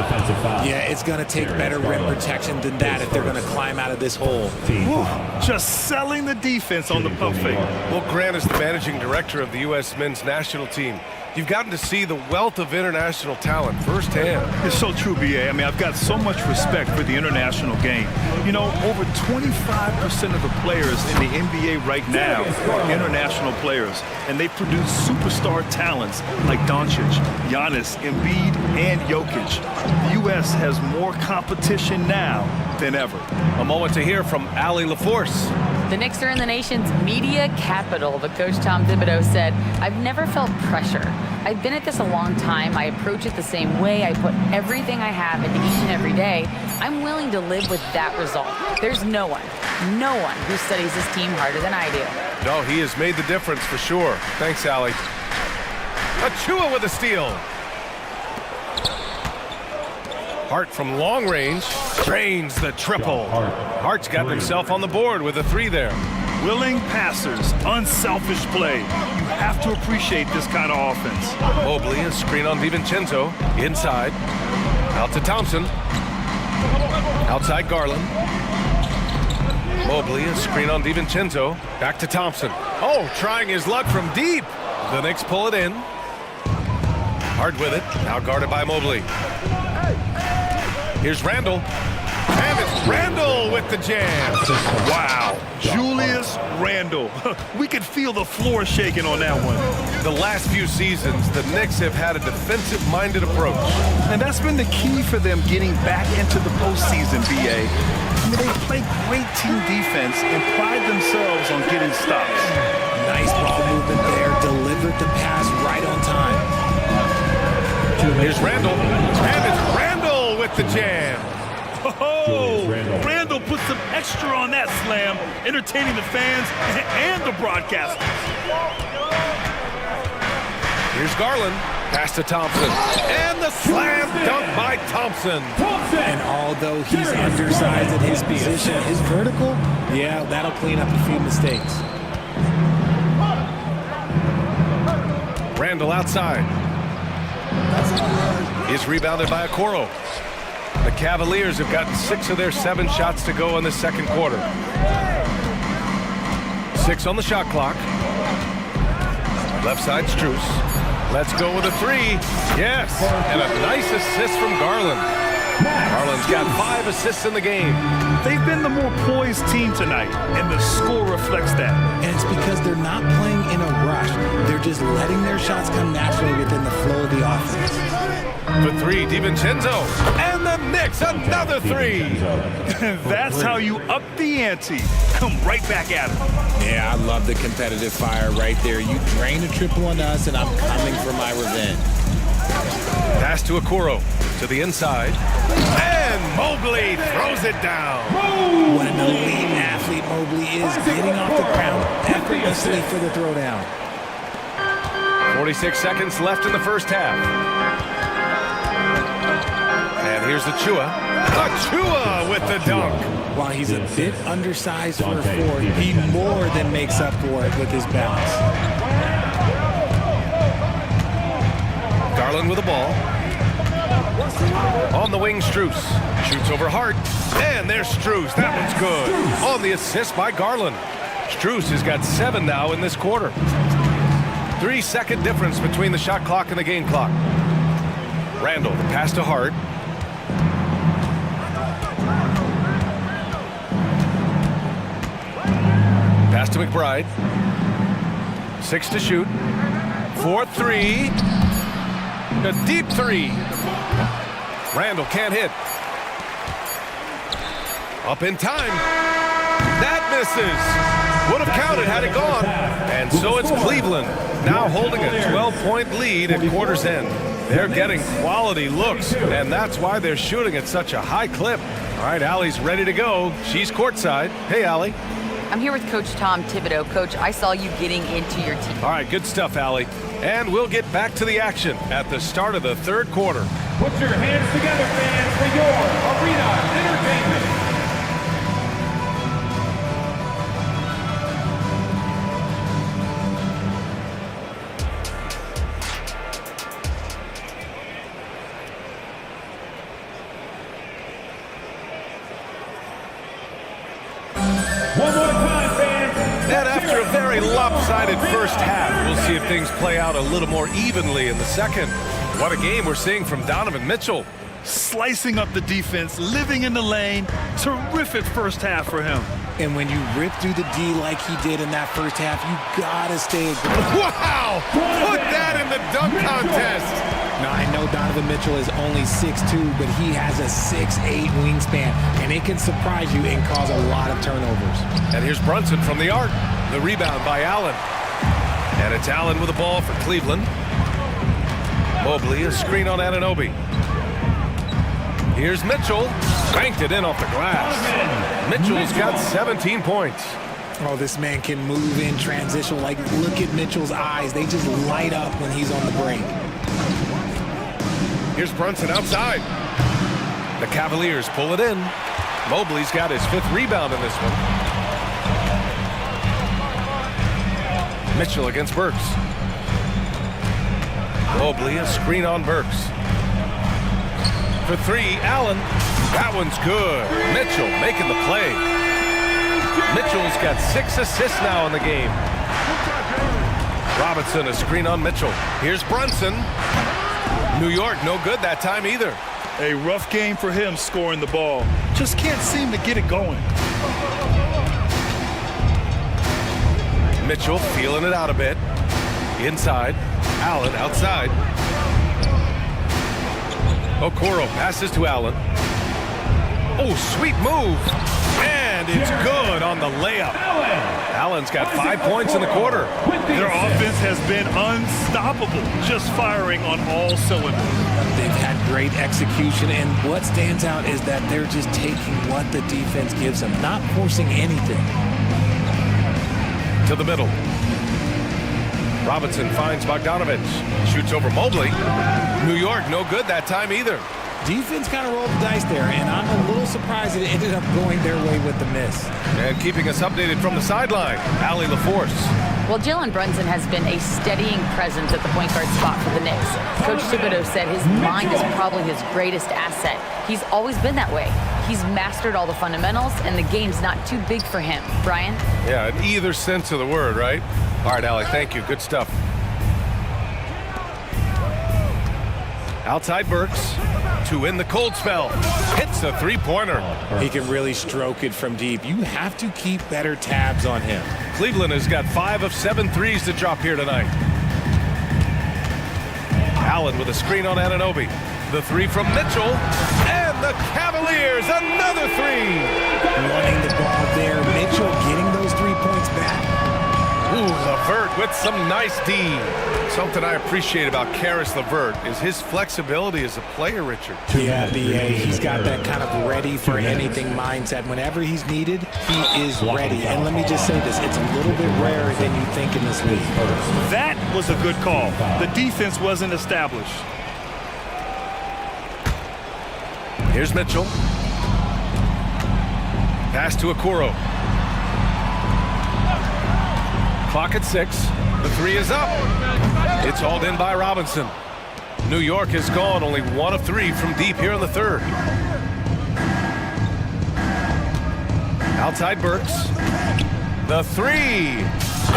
Yeah, it's going to take better rim protection than that if they're going to climb out of this hole. Woo. Just selling the defense on the pump fake. Well, Grant is the managing director of the U.S. men's national team. You've gotten to see the wealth of international talent firsthand. It's so true, B.A. I mean, I've got so much respect for the international game. You know, over 25% of the players in the NBA right now are international players, and they produce superstar talents like Doncic, Giannis, Embiid, and Jokic. The U.S. has more competition now than ever. A moment to hear from Allie LaForce. The Knicks are in the nation's media capital, but Coach Tom Thibodeau said, "I've never felt pressure. I've been at this a long time. I approach it the same way. I put everything I have into each and every day. I'm willing to live with that result. There's no one who studies this team harder than I do." No, he has made the difference for sure. Thanks, Allie. Achua with a steal. Hart from long range drains the triple. Hart's got himself on the board with a 3 there. Willing passers, unselfish play. You have to appreciate this kind of offense. Mobley, a screen on DiVincenzo. Inside. Out to Thompson. Outside Garland. Mobley, a screen on DiVincenzo. Back to Thompson. Oh, trying his luck from deep. The Knicks pull it in. Hard with it. Now guarded by Mobley. Here's Randall. And it's Randall with the jam. Wow. Julius Randle. We could feel the floor shaking on that one. The last few seasons, the Knicks have had a defensive-minded approach. And that's been the key for them getting back into the postseason, BA. They play great team defense and pride themselves on getting stops. Nice ball movement there. Delivered the pass right on time. Here's Randall. And it's Randall with the jam. Oh, Randall put some extra on that slam, entertaining the fans and the broadcasters. Here's Garland. Pass to Thompson. And the slam dunk by Thompson. And although he's undersized at his position, his vertical, yeah, that'll clean up a few mistakes. Randall outside. He's rebounded by Okoro. The Cavaliers have gotten 6 of their 7 shots to go in the second quarter. 6 on the shot clock. Left side, Strus. Let's go with a 3. Yes, and a nice assist from Garland. Garland's got 5 assists in the game. They've been the more poised team tonight, and the score reflects that. And it's because they're not playing in a rush. They're just letting their shots come naturally within the flow of the offense. For 3, DiVincenzo. And the Knicks, another 3. That's how you up the ante. Come right back at him. Yeah, I love the competitive fire right there. You drain a triple on us, and I'm coming for my revenge. Pass to Okoro. To the inside. And Mobley throws it down. What an elite athlete Mobley is, getting off the ground effortlessly for the throwdown. 46 seconds left in the first half. And here's Achua. Achua with the dunk. While he's a bit undersized for a forward, he more than makes up for it with his balance. Garland with the ball. On the wing, Strus. Shoots over Hart. And there's Strus. That one's good. On the assist by Garland. Strus has got 7 now in this quarter. 3-second difference between the shot clock and the game clock. Randall, the pass to Hart. Pass to McBride. 6 to shoot. 4-3. A deep 3. Randall can't hit. Up in time. That misses. Would have counted had it gone. And so it's Cleveland now holding a 12-point lead at quarter's end. They're getting quality looks, and that's why they're shooting at such a high clip. All right, Allie's ready to go. She's courtside. Hey, Allie. I'm here with Coach Tom Thibodeau. Coach, I saw you getting into your team. All right, good stuff, Allie. And we'll get back to the action at the start of the third quarter. Put your hands together, fans, for your arena entertainment. One more time, fans. And after a very lopsided first half, we'll see if things play out a little more evenly in the second. What a game we're seeing from Donovan Mitchell. Slicing up the defense, living in the lane. Terrific first half for him. And when you rip through the D like he did in that first half, you gotta stay aggressive. Wow! Put that in the dunk contest! Now, I know Donovan Mitchell is only 6'2", but he has a 6'8" wingspan, and it can surprise you and cause a lot of turnovers. And here's Brunson from the arc. The rebound by Allen. And it's Allen with the ball for Cleveland. Mobley, a screen on Anunoby. Here's Mitchell. Banked it in off the glass. Mitchell's got 17 points. Oh, this man can move in transition. Like, look at Mitchell's eyes. They just light up when he's on the break. Here's Brunson outside. The Cavaliers pull it in. Mobley's got his 5th rebound in this one. Mitchell against Burks. Mobley, a screen on Burks. For 3, Allen. That one's good. Mitchell making the play. Mitchell's got 6 assists now in the game. Robinson, a screen on Mitchell. Here's Brunson. New York no good that time either. A rough game for him scoring the ball. Just can't seem to get it going. Mitchell feeling it out a bit. Inside. Allen outside. Okoro passes to Allen. Oh, sweet move. And it's good on the layup. Allen's got 5 points in the quarter. Their offense has been unstoppable, just firing on all cylinders. They've had great execution, and what stands out is that they're just taking what the defense gives them, not forcing anything. To the middle. Robinson finds Bogdanovich. Shoots over Mobley. New York no good that time either. Defense kind of rolled the dice there, and I'm a little surprised it ended up going their way with the miss. And keeping us updated from the sideline, Allie LaForce. Well, Jalen Brunson has been a steadying presence at the point guard spot for the Knicks. Coach Thibodeau said his mind is probably his greatest asset. He's always been that way. He's mastered all the fundamentals, and the game's not too big for him. Brian? Yeah, in either sense of the word, right? All right, Allie, thank you. Good stuff. Outside Burks. To win the cold spell. Hits a three-pointer. He can really stroke it from deep. You have to keep better tabs on him. Cleveland has got 5 of 7 threes to drop here tonight. Allen with a screen on Anunoby. The three from Mitchell. And the Cavaliers, another three. Running the ball there. Mitchell getting those 3 points back. Ooh, LeVert with some nice D. Something I appreciate about Caris LeVert is his flexibility as a player, Richard. Yeah, he's got that kind of ready for anything mindset. Whenever he's needed, he is ready. And let me just say this, it's a little bit rarer than you think in this league. That was a good call. The defense wasn't established. Here's Mitchell. Pass to Okoro. Clock at 6. The three is up. It's hauled in by Robinson. New York has gone only 1 of 3 from deep here in the third. Outside Burks. The three.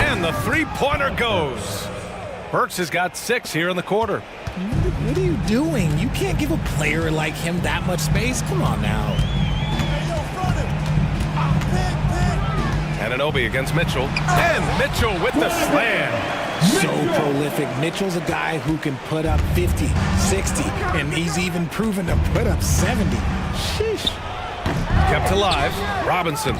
And the three-pointer goes. Burks has got 6 here in the quarter. What are you doing? You can't give a player like him that much space. Come on now. Anunoby against Mitchell. And Mitchell with the slam. So prolific. Mitchell's a guy who can put up 50, 60, and he's even proven to put up 70. Sheesh. Kept alive. Robinson.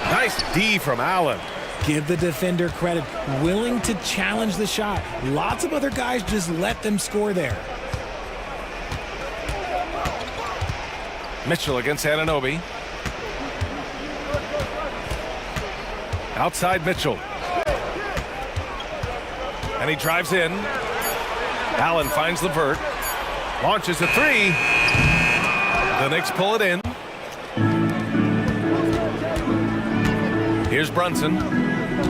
Nice D from Allen. Give the defender credit. Willing to challenge the shot. Lots of other guys just let them score there. Mitchell against Anunoby. Outside Mitchell. And he drives in. Allen finds LeVert. Launches a three. The Knicks pull it in. Here's Brunson.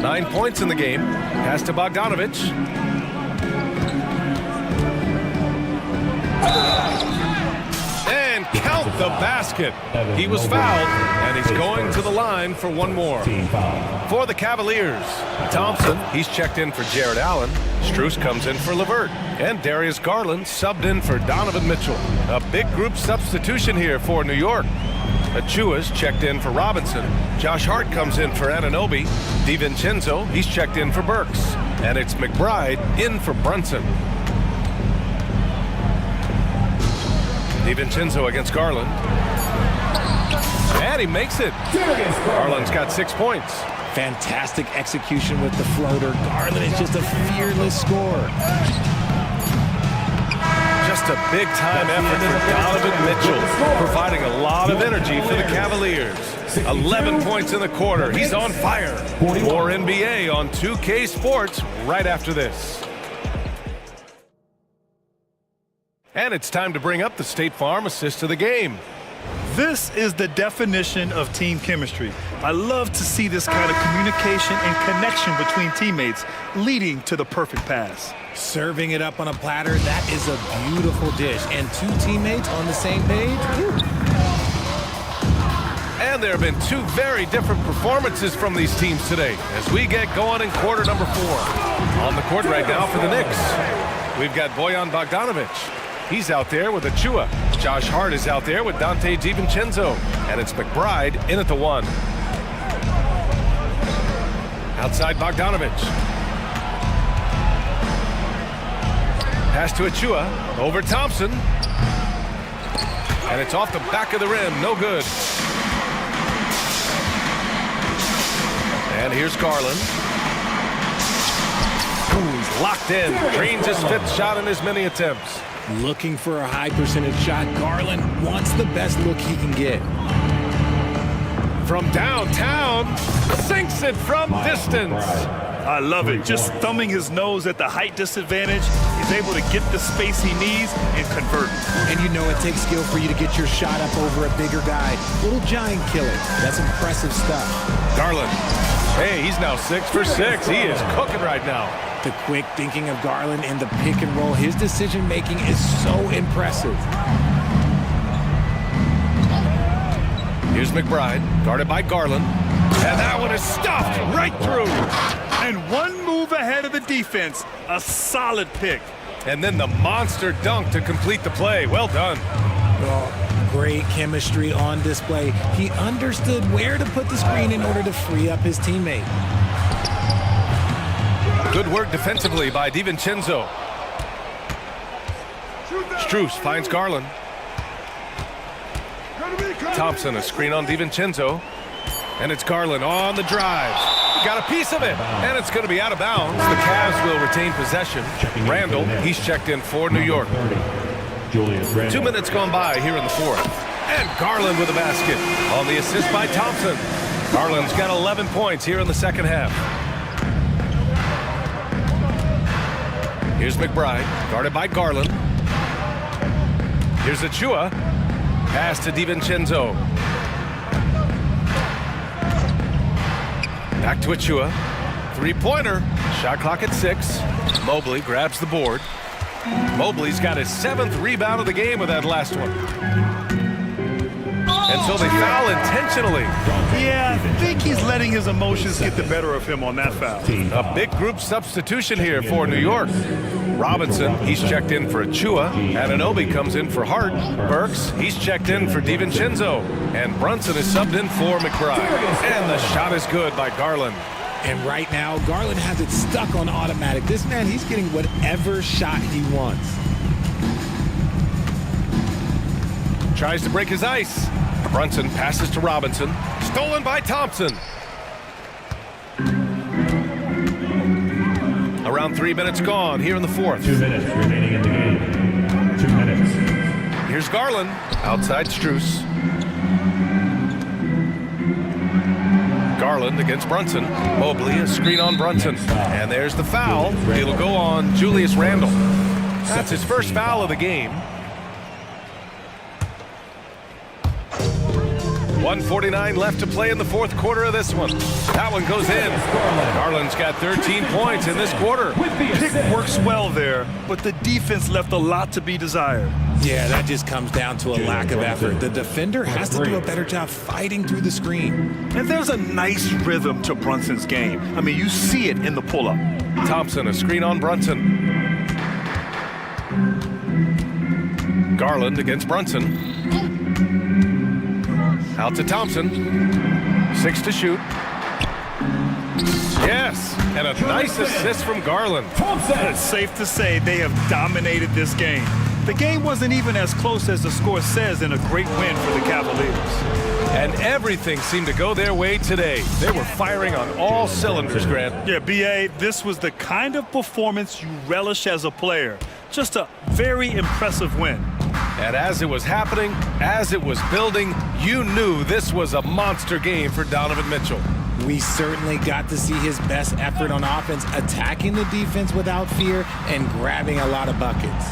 9 points in the game. Pass to Bogdanovich. And count the basket. He was fouled, and he's going to the line for one more. For the Cavaliers, Thompson, he's checked in for Jared Allen. Strus comes in for LeVert. And Darius Garland subbed in for Donovan Mitchell. A big group substitution here for New York. Achua's checked in for Robinson. Josh Hart comes in for Anunoby. DiVincenzo, he's checked in for Burks. And it's McBride in for Brunson. DiVincenzo against Garland. And he makes it. Garland's got 6 points. Fantastic execution with the floater. Garland is just a fearless scorer. Just a big-time effort for Donovan Mitchell, providing a lot of energy for the Cavaliers. 11 points in the quarter. He's on fire. More NBA on 2K Sports right after this. And it's time to bring up the State Farm assist of the game. This is the definition of team chemistry. I love to see this kind of communication and connection between teammates leading to the perfect pass. Serving it up on a platter, that is a beautiful dish. And 2 teammates on the same page. And there have been 2 very different performances from these teams today as we get going in quarter number 4. On the court right now for the Knicks, we've got Bojan Bogdanovich. He's out there with Achua. Josh Hart is out there with Dante DiVincenzo. And it's McBride in at the 1. Outside Bogdanovich. Pass to Achua. Over Thompson. And it's off the back of the rim. No good. And here's Garland. He's locked in. Drains his 5th shot in as many attempts. Looking for a high percentage shot. Garland wants the best look he can get. From downtown, sinks it from distance. I love it. Just thumbing his nose at the height disadvantage. He's able to get the space he needs and convert. And you know it takes skill for you to get your shot up over a bigger guy. Little giant killer. That's impressive stuff. Garland. Hey, he's now 6 for 6. He is cooking right now. The quick thinking of Garland in the pick and roll. His decision making is so impressive. Here's McBride, guarded by Garland. And that one is stuffed right through. And one move ahead of the defense. A solid pick. And then the monster dunk to complete the play. Well done. Oh, great chemistry on display. He understood where to put the screen in order to free up his teammate. Good work defensively by DiVincenzo. Strus finds Garland. Thompson, a screen on DiVincenzo. And it's Garland on the drive. Got a piece of it. And it's going to be out of bounds. The Cavs will retain possession. Randall, he's checked in for New York. 2 minutes gone by here in the 4th. And Garland with a basket on the assist by Thompson. Garland's got 11 points here in the 2nd half. Here's McBride, guarded by Garland. Here's Achua. Pass to DiVincenzo. Back to Achua. 3-pointer. Shot clock at 6. Mobley grabs the board. Mobley's got his 7th rebound of the game with that last one. And so they foul intentionally. Yeah, I think he's letting his emotions get the better of him on that foul. A big group substitution here for New York. Robinson, he's checked in for Achua. Anunoby comes in for Hart. Burks, he's checked in for DiVincenzo. And Brunson is subbed in for McBride. And the shot is good by Garland. And right now, Garland has it stuck on automatic. This man, he's getting whatever shot he wants. Tries to break his ice. Brunson passes to Robinson. Stolen by Thompson. Around 3 minutes gone here in the 4th. 2 minutes remaining in the game. 2 minutes. Here's Garland. Outside Strus. Garland against Brunson. Mobley, a screen on Brunson. And there's the foul. It'll go on Julius Randle. That's his first foul of the game. 1:49 left to play in the 4th quarter of this one. That one goes in. Garland's got 13 points in this quarter. Pick works well there, but the defense left a lot to be desired. Yeah, that just comes down to a lack of effort. The defender has to do a better job fighting through the screen. And there's a nice rhythm to Brunson's game. I mean, you see it in the pull-up. Thompson, a screen on Brunson. Garland against Brunson. Out to Thompson. 6 to shoot. Yes, and a nice assist from Garland. It's safe to say they have dominated this game. The game wasn't even as close as the score says in a great win for the Cavaliers. And everything seemed to go their way today. They were firing on all cylinders, Grant. Yeah, B.A., this was the kind of performance you relish as a player. Just a very impressive win. And as it was happening, as it was building, you knew this was a monster game for Donovan Mitchell. We certainly got to see his best effort on offense, attacking the defense without fear and grabbing a lot of buckets.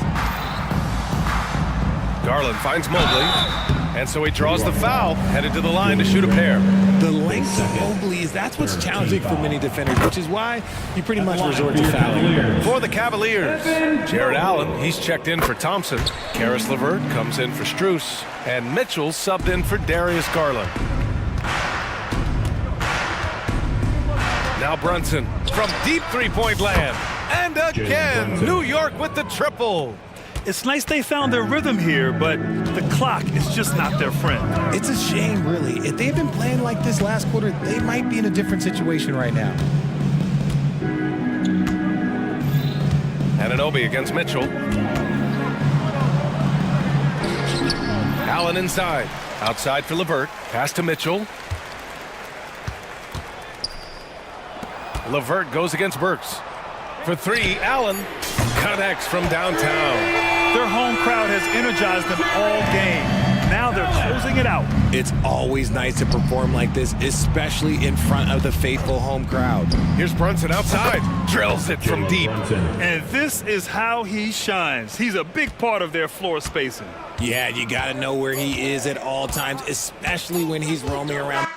Garland finds Mobley, and so he draws the foul, headed to the line to shoot a pair. The length of Mobley, that's what's challenging for many defenders, which is why you pretty much resort to fouling. For the Cavaliers, Jared Allen, he's checked in for Thompson. Karis LeVert comes in for Strus, and Mitchell subbed in for Darius Garland. Now Brunson from deep three-point land. And again, New York with the triple. It's nice they found their rhythm here, but the clock is just not their friend. It's a shame, really. If they had been playing like this last quarter, they might be in a different situation right now. Anunoby against Mitchell. Allen inside. Outside for LeVert. Pass to Mitchell. LeVert goes against Burks. For three, Allen connects from downtown. Their home crowd has energized them all game. Now they're closing it out. It's always nice to perform like this, especially in front of the faithful home crowd. Here's Brunson outside. Drills it from deep. And this is how he shines. He's a big part of their floor spacing. Yeah, you got to know where he is at all times, especially when he's roaming around.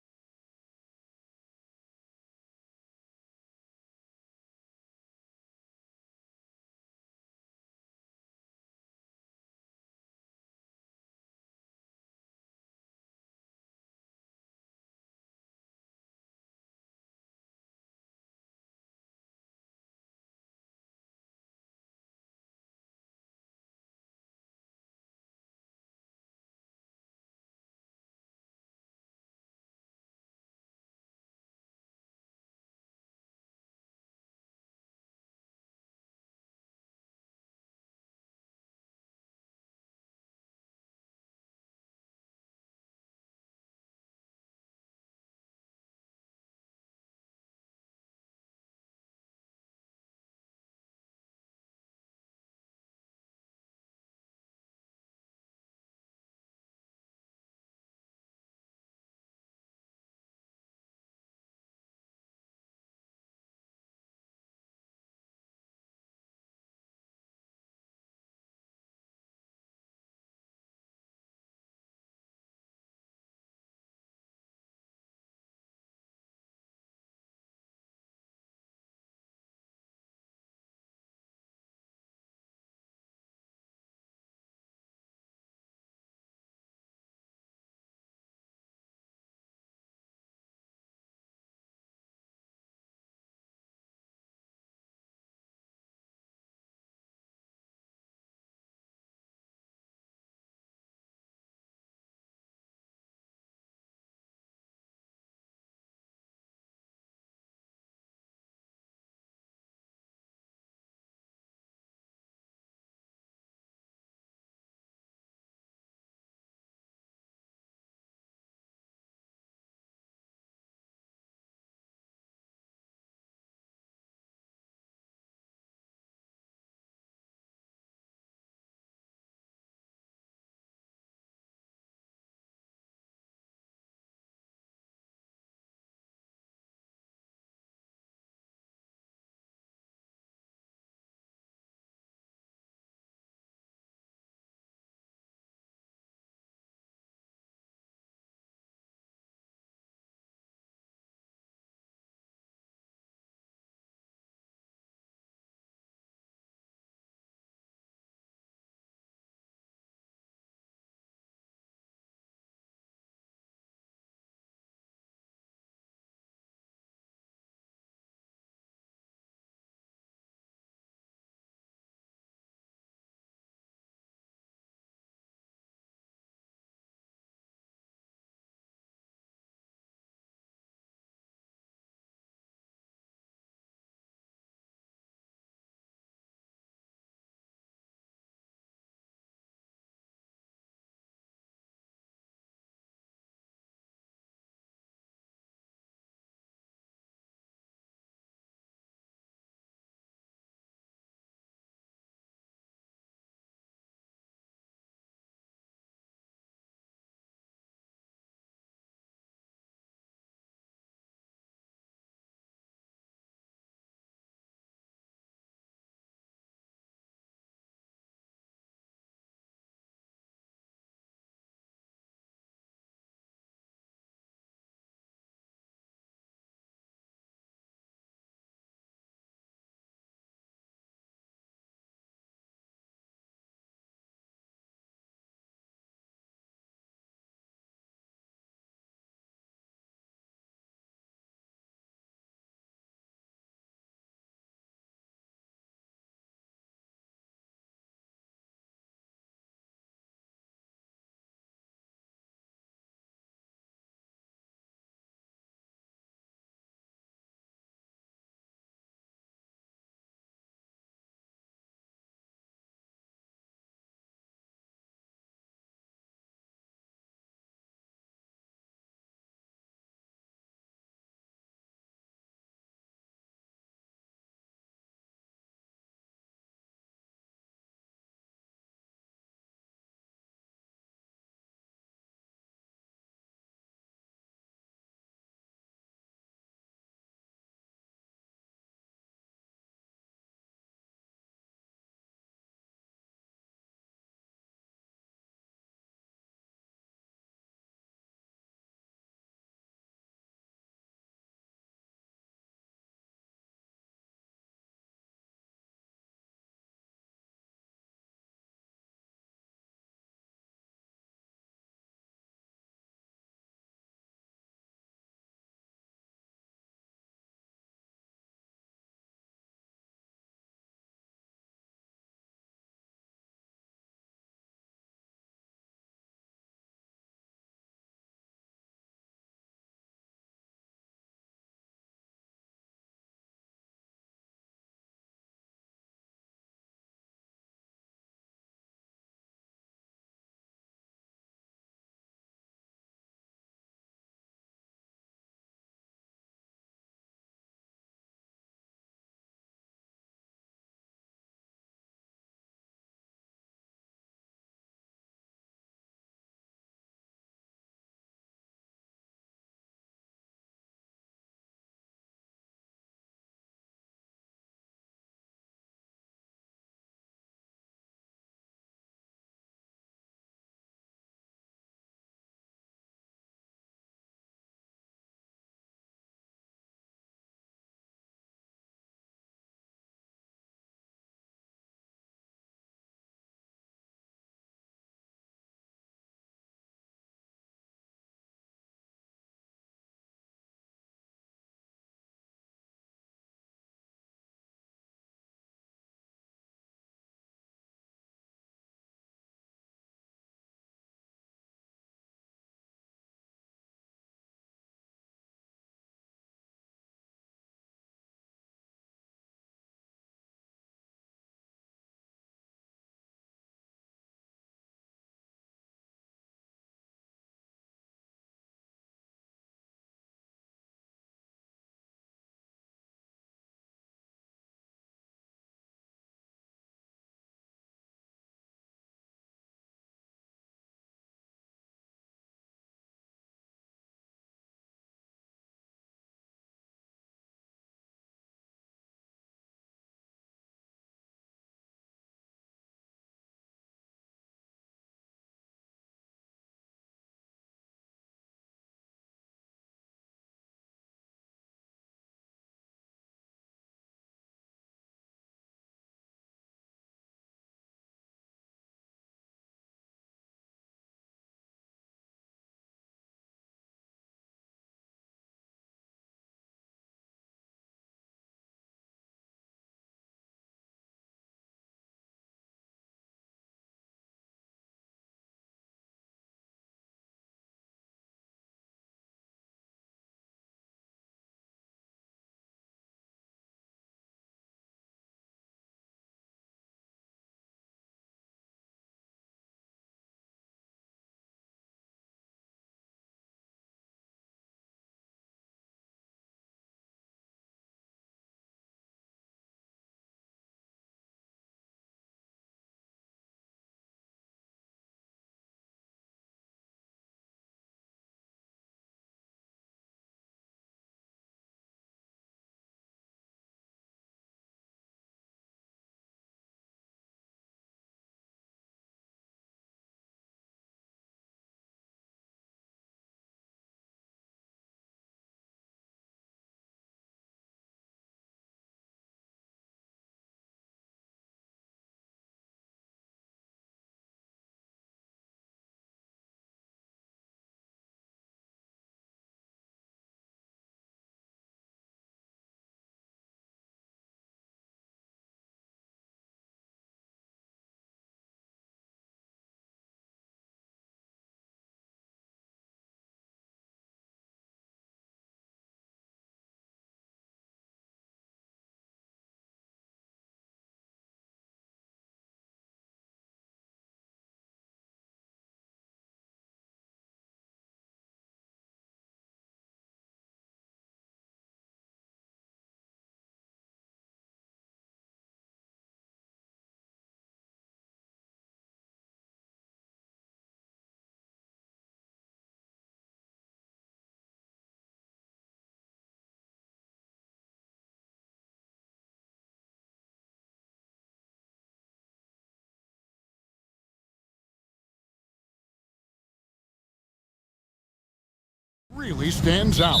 really stands out.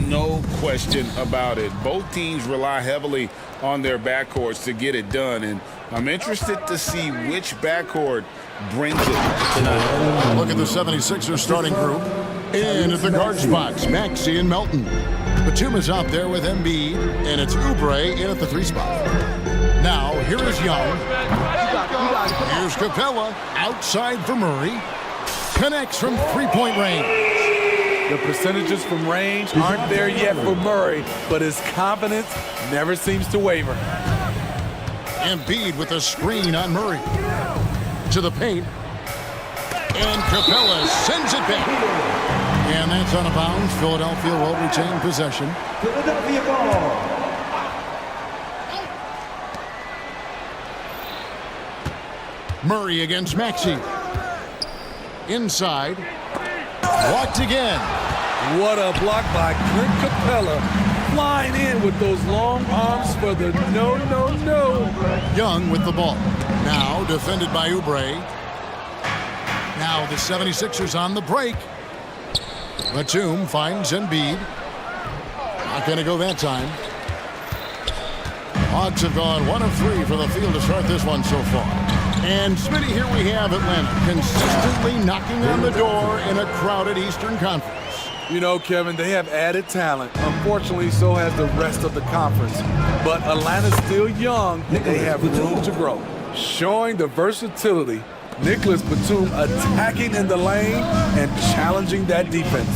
No question about it. Both teams rely heavily on their backcourts to get it done, and I'm interested to see which backcourt brings it tonight. Look at the 76ers starting group. In at the guard spots, Maxey and Melton. Batum is out there with Embiid, and it's Oubre in at the 3 spot. Now, here is Young. Here's Capella, outside for Murray. Connects from three-point range. The percentages from range aren't there yet for Murray, but his confidence never seems to waver. Embiid with a screen on Murray. To the paint. And Capella sends it back. And that's out of bounds. Philadelphia will retain possession. Philadelphia ball. Murray against Maxey. Inside. Blocked again. What a block by Clint Capella. Flying in with those long arms for the no. Young with the ball. Now defended by Oubre. Now the 76ers on the break. Batum finds Embiid. Not going to go that time. Hawks have gone 1 of 3 for the field to start this one so far. And Smitty, here we have Atlanta consistently knocking on the door in a crowded Eastern Conference. You know, Kevin, they have added talent. Unfortunately, so has the rest of the conference. But Atlanta's still young, and they have room to grow. Showing the versatility, Nicholas Batum attacking in the lane and challenging that defense.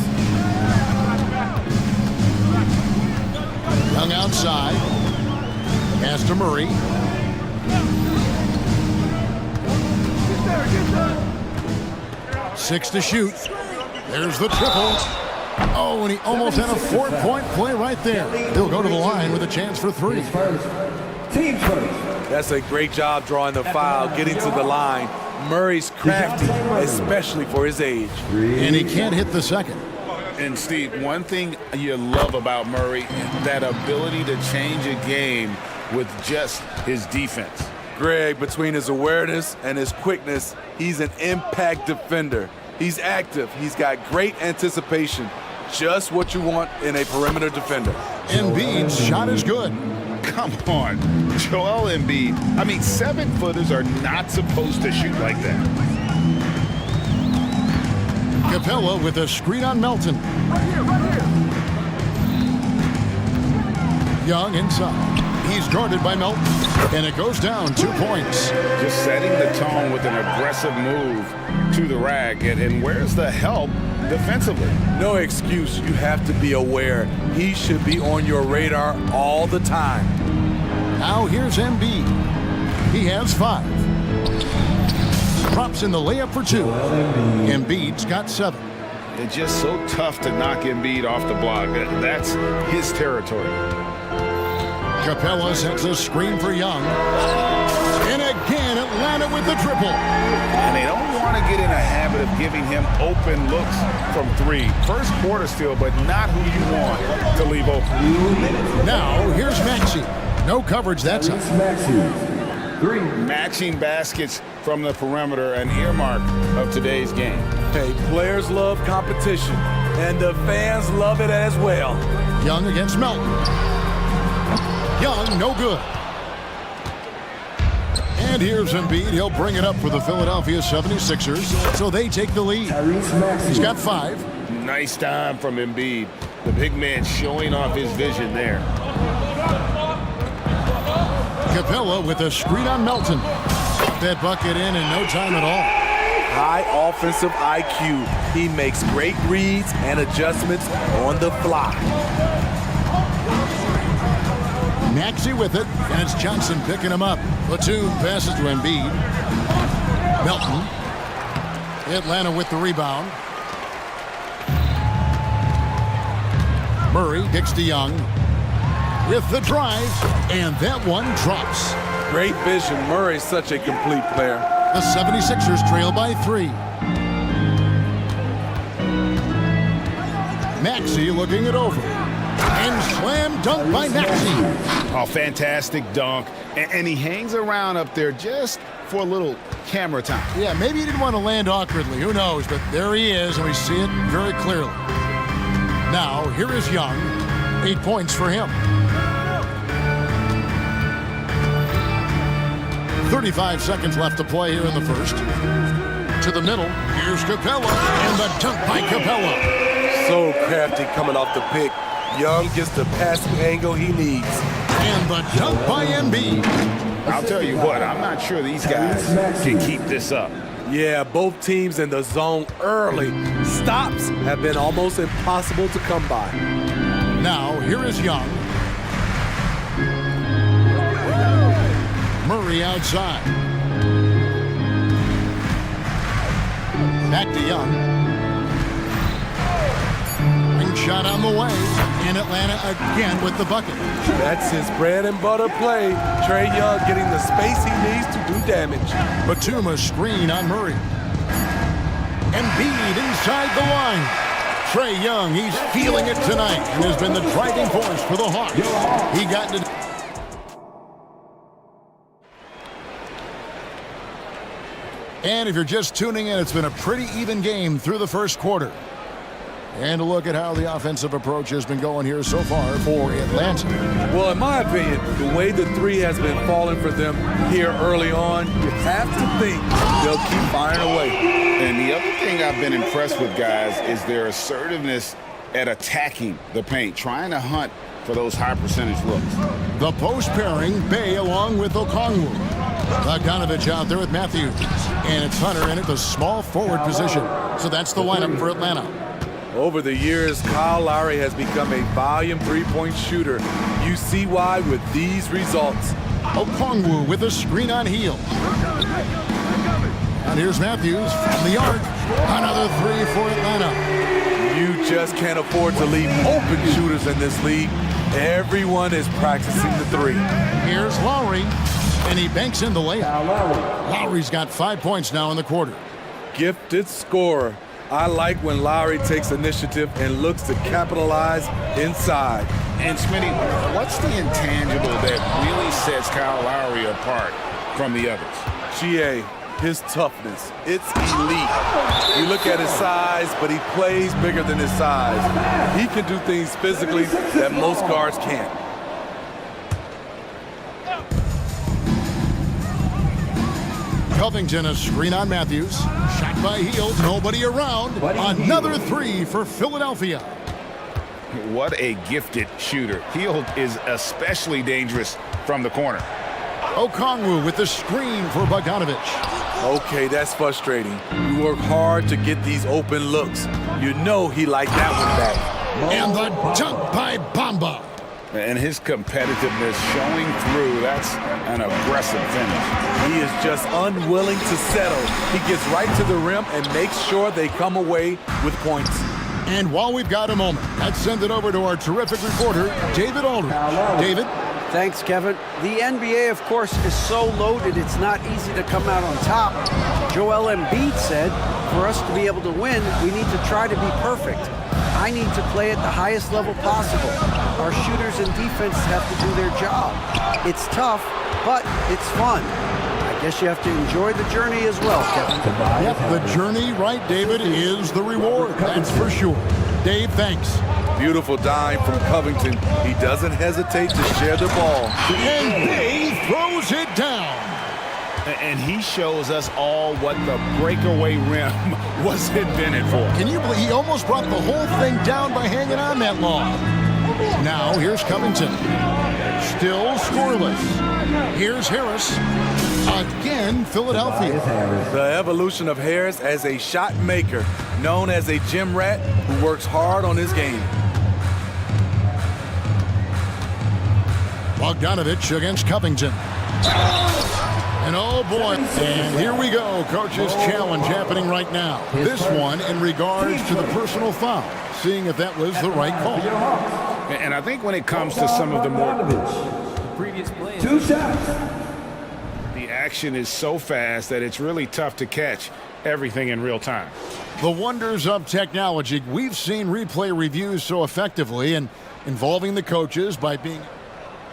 Young outside. Pass to Murray. Six to shoot. There's the triple. Oh, and he almost had a 4-point play right there. He'll go to the line with a chance for 3. Team first. That's a great job drawing the foul, getting to the line. Murray's crafty, especially for his age. And he can't hit the second. And Steve, one thing you love about Murray is that ability to change a game with just his defense. Greg, between his awareness and his quickness, he's an impact defender. He's active. He's got great anticipation. Just what you want in a perimeter defender. Embiid's shot is good. Come on, Joel Embiid. I mean, 7-footers are not supposed to shoot like that. Capella with a screen on Melton. Right here. Young inside. He's guarded by Melton. And it goes down 2 points. Just setting the tone with an aggressive move to the rack. And where's the help defensively? No excuse. You have to be aware. He should be on your radar all the time. Now here's Embiid. He has 5. Drops in the layup for 2. Embiid's got 7. It's just so tough to knock Embiid off the block. That's his territory. Capella sets a screen for Young. And again, Atlanta with the triple. And they don't want to get in a habit of giving him open looks from 3. First quarter still, but not who you want to leave open. Now, here's Maxey. No coverage that time. Matching baskets from the perimeter, an earmark of today's game. Hey, players love competition, and the fans love it as well. Young against Melton. Young, no good. And here's Embiid. He'll bring it up for the Philadelphia 76ers, so they take the lead. He's got 5. Nice time from Embiid. The big man showing off his vision there. Capella with a screen on Melton. That bucket in no time at all. High offensive IQ. He makes great reads and adjustments on the fly. Maxey with it, and it's Johnson picking him up. Batum passes to Embiid. Melton. Atlanta with the rebound. Murray kicks to Young. With the drive, and that one drops. Great vision. Murray's such a complete player. The 76ers trail by 3. Maxey looking it over. And slam dunk by Maxey. Oh, fantastic dunk. And he hangs around up there just for a little camera time. Yeah, maybe he didn't want to land awkwardly. Who knows? But there he is, and we see it very clearly. Now, here is Young. 8 points for him. 35 seconds left to play here in the first. To the middle. Here's Capella. And the dunk by Capella. So crafty coming off the pick. Young gets the passing angle he needs. And the dunk by Embiid. I'll tell you what, I'm not sure these guys can keep this up. Yeah, both teams in the zone early. Stops have been almost impossible to come by. Now, here is Young. Murray outside. Back to Young. Ring shot on the way. And Atlanta again with the bucket. That's his bread and butter play. Trae Young getting the space he needs to do damage. Batum screen on Murray. Embiid inside the line. Trae Young, he's feeling it tonight and has been the driving force for the Hawks. He got into... And if you're just tuning in, it's been a pretty even game through the first quarter. And a look at how the offensive approach has been going here so far for Atlanta. Well, in my opinion, the way the three has been falling for them here early on, you have to think they'll keep firing away. And the other thing I've been impressed with, guys, is their assertiveness at attacking the paint, trying to hunt for those high percentage looks. The post pairing, Bay along with Okongwu. Bogdanovich out there with Matthews. And it's Hunter in at the small forward position. So that's the lineup for Atlanta. Over the years, Kyle Lowry has become a volume three-point shooter. You see why with these results. Okongwu with a screen on heel. And here's Matthews from the arc. Another three for Atlanta. You just can't afford to leave open shooters in this league. Everyone is practicing the three. Here's Lowry, and he banks in the layup. Lowry's got 5 points now in the quarter. Gifted scorer. I like when Lowry takes initiative and looks to capitalize inside. And Smitty, what's the intangible that really sets Kyle Lowry apart from the others? GA, his toughness. It's elite. You look at his size, but he plays bigger than his size. He can do things physically that most guards can't. Covington, a screen on Matthews. Shot by Hield, nobody around. Another three for Philadelphia. What a gifted shooter. Hield is especially dangerous from the corner. Okongwu with the screen for Bogdanovich. Okay, that's frustrating. You work hard to get these open looks. You know he liked that one back. And the dunk by Bamba. And his competitiveness showing through. That's an aggressive finish. He is just unwilling to settle. He gets right to the rim and makes sure they come away with points. And while we've got a moment, let's send it over to our terrific reporter, David Aldridge. David? Thanks, Kevin. The NBA, of course, is so loaded it's not easy to come out on top. Joel Embiid said, for us to be able to win, we need to try to be perfect. I need to play at the highest level possible. Our shooters and defense have to do their job. It's tough, but it's fun. I guess you have to enjoy the journey as well, Kevin. Yep, the journey, right, David, is the reward. That's for sure. Dave, thanks. Beautiful dime from Covington. He doesn't hesitate to share the ball. And Dave throws it down. And he shows us all what the breakaway rim was invented for. Can you believe he almost brought the whole thing down by hanging on that long? Now, here's Covington. Still scoreless. Here's Harris. Again, Philadelphia. The evolution of Harris as a shot maker, known as a gym rat who works hard on his game. Bogdanovich against Covington. And oh boy, and here we go, coach's challenge happening right now. This one in regards to the personal foul, seeing if that was the right call. And I think when it comes to some of the more... Previous play. 2 shots. The action is so fast that it's really tough to catch everything in real time. The wonders of technology. We've seen replay reviews so effectively and involving the coaches by being...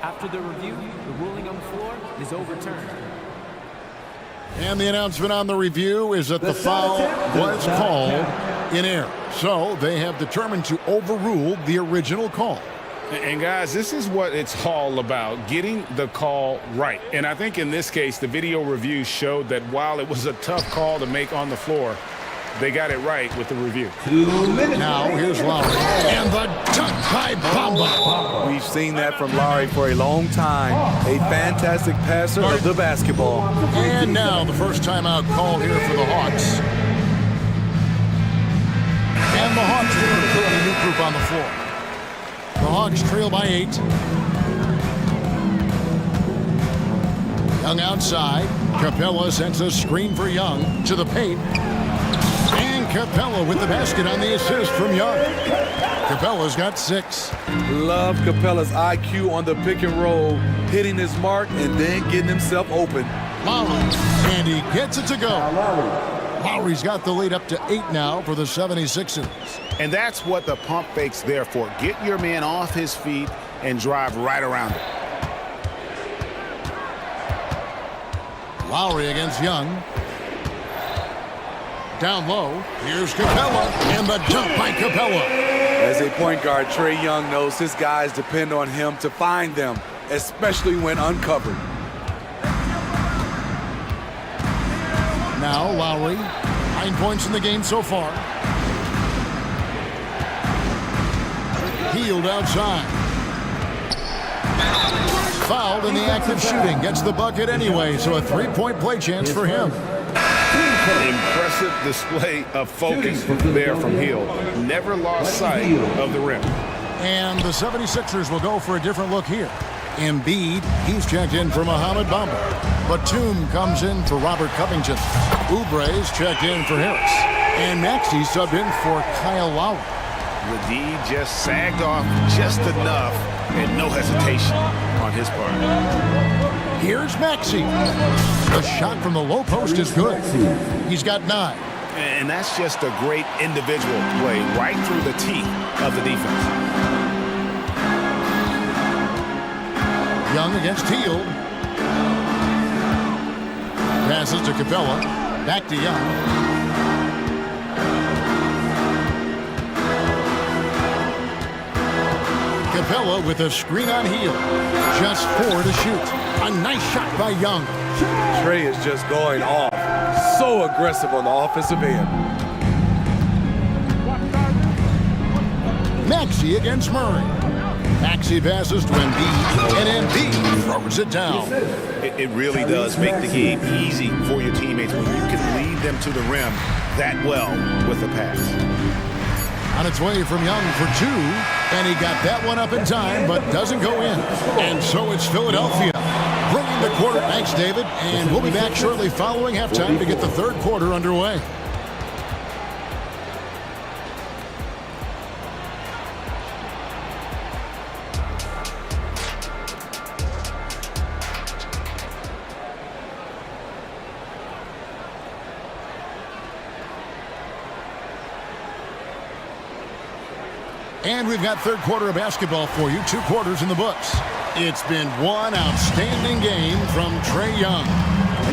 After the review, the ruling on the floor is overturned. And the announcement on the review is that the foul was called in air. So they have determined to overrule the original call. And guys, this is what it's all about, getting the call right. And I think in this case, the video review showed that while it was a tough call to make on the floor, they got it right with the review. 2 minutes. Now here's Lowry. And the dunk by Bamba. We've seen that from Lowry for a long time. A fantastic passer of the basketball. And now the first timeout call here for the Hawks. And the Hawks will put a new group on the floor. The Hawks trail by 8. Young outside. Capella sends a screen for Young to the paint. And Capella with the basket on the assist from Young. Capella's got 6. Love Capella's IQ on the pick and roll, hitting his mark and then getting himself open. Lowry, and he gets it to go. Lowry's got the lead up to 8 now for the 76ers. And that's what the pump fake's there for. Get your man off his feet and drive right around it. Lowry against Young. Down low, here's Capella, and the dunk by Capella. As a point guard, Trae Young knows his guys depend on him to find them, especially when uncovered. Now Lowry, 9 points in the game so far. Healed outside. Fouled in the act of shooting. Gets the bucket anyway, so a 3-point play chance for him. Impressive display of focus there from Hill. Never lost sight of the rim. And the 76ers will go for a different look here. Embiid, he's checked in for Mohamed Bamba. Batum comes in for Robert Covington. Oubre's checked in for Harris. And Maxey subbed in for Kyle Lowry. The D just sagged off just enough and no hesitation on his part. Here's Maxey. The shot from the low post is good. He's got 9. And that's just a great individual play right through the teeth of the defense. Young against Hield. Passes to Capella. Back to Young. Capella with a screen on Hield. Just 4 to shoot. A nice shot by Young. Trae is just going off. So aggressive on the offensive end. Maxey against Murray. Maxey passes to Embiid, and Embiid throws it down. It really does make the game easy for your teammates when you can lead them to the rim that well with a pass. On its way from Young for 2, and he got that one up in time, but doesn't go in. And so it's Philadelphia bringing the quarter. Thanks, David. And we'll be back shortly following halftime to get the third quarter underway. And we've got third quarter of basketball for you. 2 quarters in the books. It's been one outstanding game from Trae Young.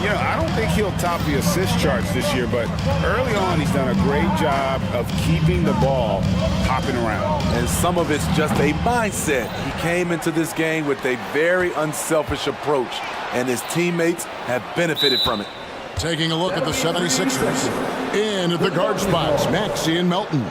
You know, I don't think he'll top the assist charts this year, but early on he's done a great job of keeping the ball hopping around. And some of it's just a mindset. He came into this game with a very unselfish approach, and his teammates have benefited from it. Taking a look at the 76ers. In at the guard spots, Maxey and Melton.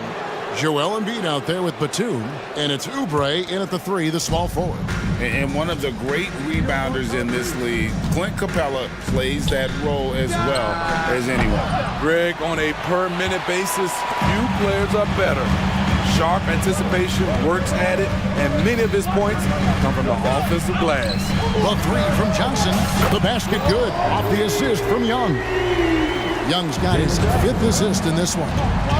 Joel Embiid out there with Batum, and it's Oubre in at the 3, the small forward. And one of the great rebounders in this league, Clint Capella, plays that role as well as anyone. Greg, on a per-minute basis, few players are better. Sharp anticipation, works at it, and many of his points come from the offensive glass. The 3 from Johnson, the basket good, off the assist from Young. Young's got his 5th assist in this one.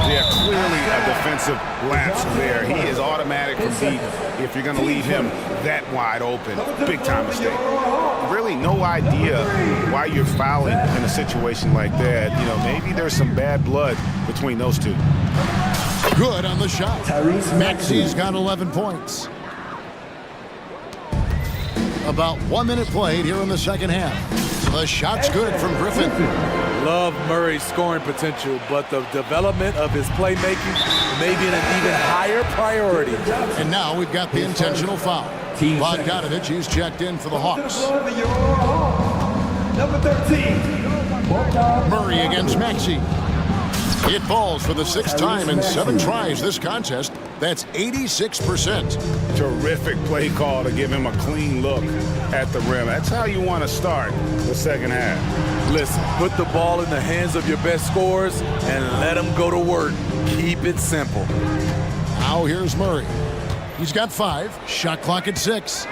Yeah, clearly a defensive lapse there. He is automatic from deep if you're going to leave him that wide open. Big time mistake. Really no idea why you're fouling in a situation like that. You know, maybe there's some bad blood between those two. Good on the shot. Maxey's got 11 points. About 1 minute played here in the second half. The shot's good from Griffin. Love Murray's scoring potential, but the development of his playmaking may be an even higher priority. And now we've got the intentional foul. Bogdanovich, he's checked in for the Hawks. Number 13. Murray against Maxey. It falls for the 6th time in 7 tries this contest. That's 86%. Terrific play call to give him a clean look at the rim. That's how you want to start the second half. Listen, put the ball in the hands of your best scorers and let them go to work. Keep it simple. Now here's Murray. He's got 5. Shot clock at 6.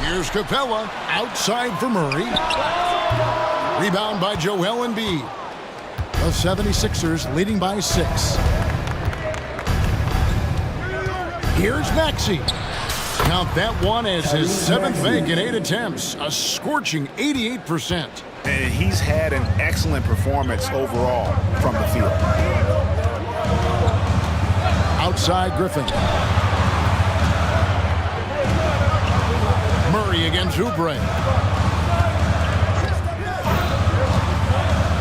Here's Capella outside for Murray. Rebound by Joel Embiid. The 76ers leading by 6. Here's Maxey. Count that one as his 7th make in 8 attempts. A scorching 88%. And he's had an excellent performance overall from the field. Outside Griffin. Murray against Oubre.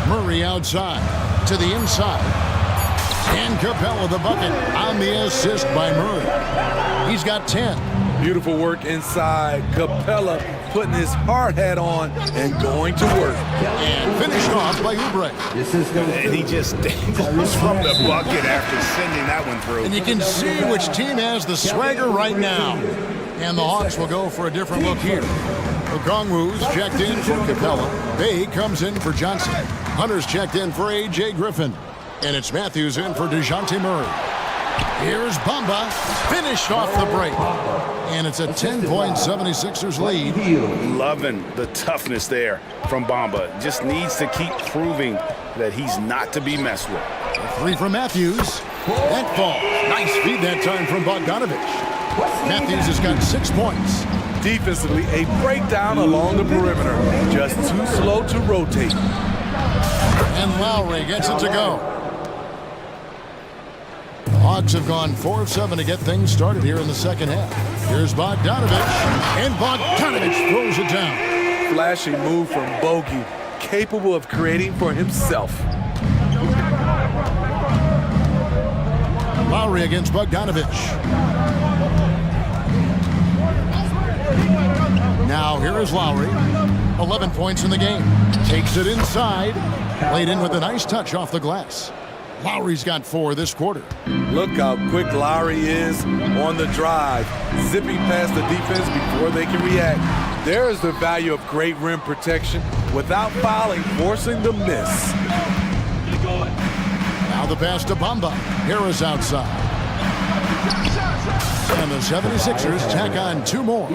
Murray outside to the inside. And Capella the bucket on the assist by Murray. He's got 10. Beautiful work inside. Capella putting his hard hat on and going to work. And finished off by Oubre. And he just dangles from the bucket after sending that one through. And you can see which team has the swagger right now. And the Hawks will go for a different look here. Okongwu's checked in for Capella. Bay comes in for Johnson. Hunter's checked in for A.J. Griffin. And it's Matthews in for DeJounte Murray. Here's Bamba, finished off the break. And it's a 10-point 76ers lead. Loving the toughness there from Bamba. Just needs to keep proving that he's not to be messed with. A 3 from Matthews. That falls. Nice feed that time from Bogdanovich. Matthews has got 6 points. Defensively, a breakdown along the perimeter. Just too slow to rotate. And Lowry gets it to go. The Hawks have gone 4 of 7 to get things started here in the second half. Here's Bogdanovich, and Bogdanovich throws it down. Flashy move from Bogey, capable of creating for himself. Lowry against Bogdanovich. Now here is Lowry. 11 points in the game. Takes it inside. Laid in with a nice touch off the glass. Lowry's got 4 this quarter. Look how quick Lowry is on the drive, zipping past the defense before they can react. There is the value of great rim protection without fouling, forcing the miss. Now the pass to Bamba. Harris outside. And the 76ers tack on 2 more.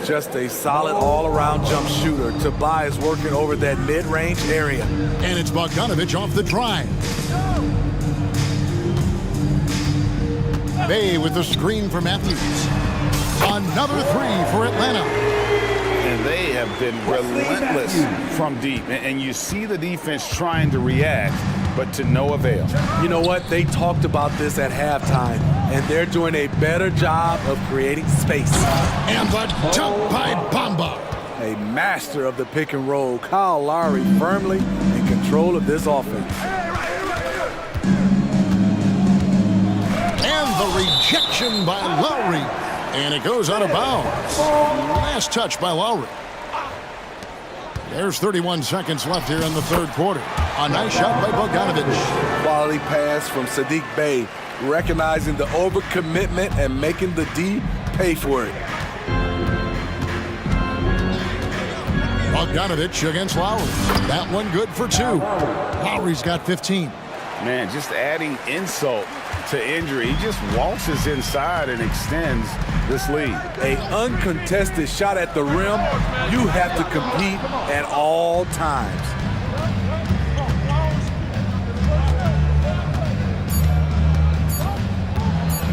Just a solid all-around jump shooter. Tobias working over that mid-range area. And it's Bogdanovich off the drive. Bay with the screen for Matthews. Another 3 for Atlanta. And they have been relentless from deep. And you see the defense trying to react, but to no avail. You know what? They talked about this at halftime, and they're doing a better job of creating space. And the dunk by Bamba. A master of the pick and roll. Kyle Lowry firmly in control of this offense. And the rejection by Lowry. And it goes out of bounds. Last touch by Lowry. There's 31 seconds left here in the third quarter. A nice shot by Bogdanovich. Quality pass from Sadiq Bey, recognizing the overcommitment and making the D pay for it. Bogdanovich against Lowry. That one good for 2. Lowry's got 15. Man, just adding insult to injury. He just waltzes inside and extends this lead. An uncontested shot at the rim. You have to compete at all times.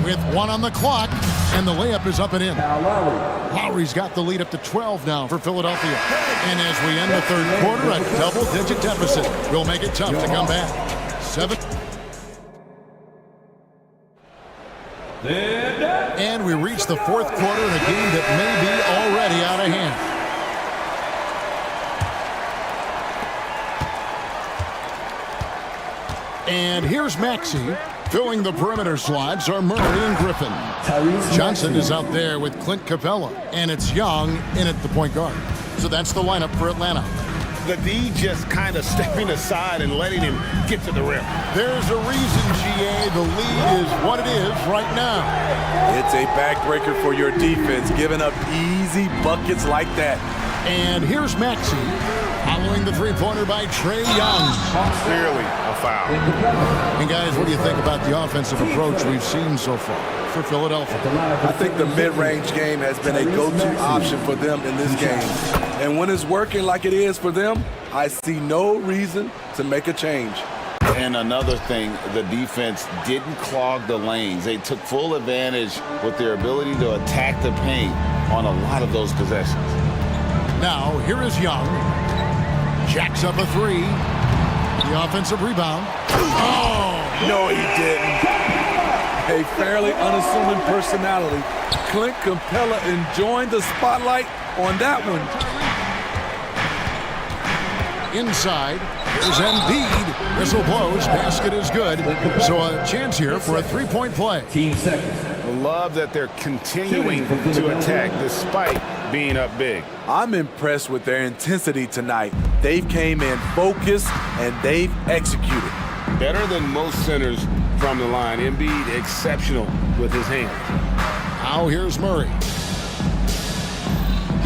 With 1 on the clock, and the layup is up and in. Lowry's got the lead up to 12 now for Philadelphia. And as we end the third quarter, a double-digit deficit will make it tough to come back. 7. And we reach the fourth quarter in a game that may be already out of hand. And here's Maxey. Filling the perimeter slots are Murray and Griffin. Johnson is out there with Clint Capella, and it's Young in at the point guard. So that's the lineup for Atlanta. The D just kind of stepping aside and letting him get to the rim. There's a reason, GA, the lead is what it is right now. It's a backbreaker for your defense, giving up easy buckets like that. And here's Maxey, following the three-pointer by Trae Young. Clearly a foul. And guys, what do you think about the offensive approach we've seen so far for Philadelphia? I think the mid-range game has been a go-to option for them in this game. And when it's working like it is for them, I see no reason to make a change. And another thing, the defense didn't clog the lanes. They took full advantage with their ability to attack the paint on a lot of those possessions. Now, here is Young. Jacks up a three. The offensive rebound. Oh! No, he didn't. A fairly unassuming personality. Clint Capella enjoying the spotlight on that one. Inside, here's Embiid. Whistle blows, basket is good. So a chance here for a three-point play. Love that they're continuing to attack despite being up big. I'm impressed with their intensity tonight. They've came in focused and they've executed. Better than most centers from the line. Embiid exceptional with his hands. Now here's Murray.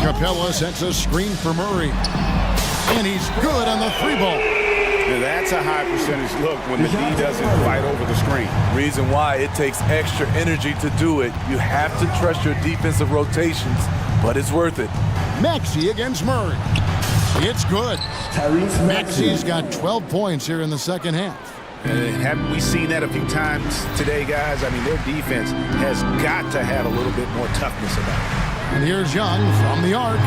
Capella sets a screen for Murray. And he's good on the three ball. Now that's a high percentage look when the D doesn't fight over the screen. Reason why it takes extra energy to do it. You have to trust your defensive rotations, but it's worth it. Maxey against Murray. It's good. Maxey's got 12 points here in the second half. Haven't we seen that a few times today, guys? I mean, their defense has got to have a little bit more toughness about it. And here's Young from the arc.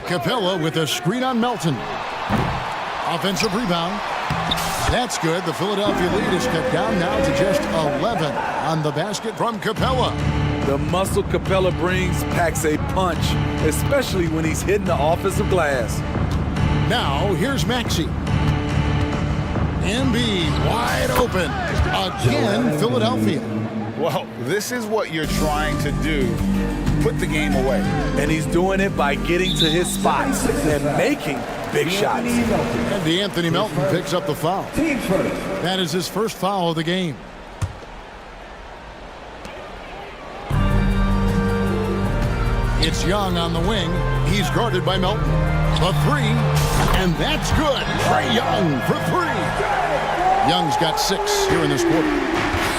Capella with a screen on Melton. Offensive rebound. That's good. The Philadelphia lead is cut down now to just 11 on the basket from Capella. The muscle Capella brings packs a punch, especially when he's hitting the offensive glass. Now, here's Maxey. Embiid wide open. Again, Philadelphia. Well, this is what you're trying to do. Put the game away. And he's doing it by getting to his spots and making big shots. And Anthony Melton picks up the foul. That is his first foul of the game. It's Young on the wing. He's guarded by Melton. The three, and that's good. Trae Young for three. Young's got 6 here in this quarter.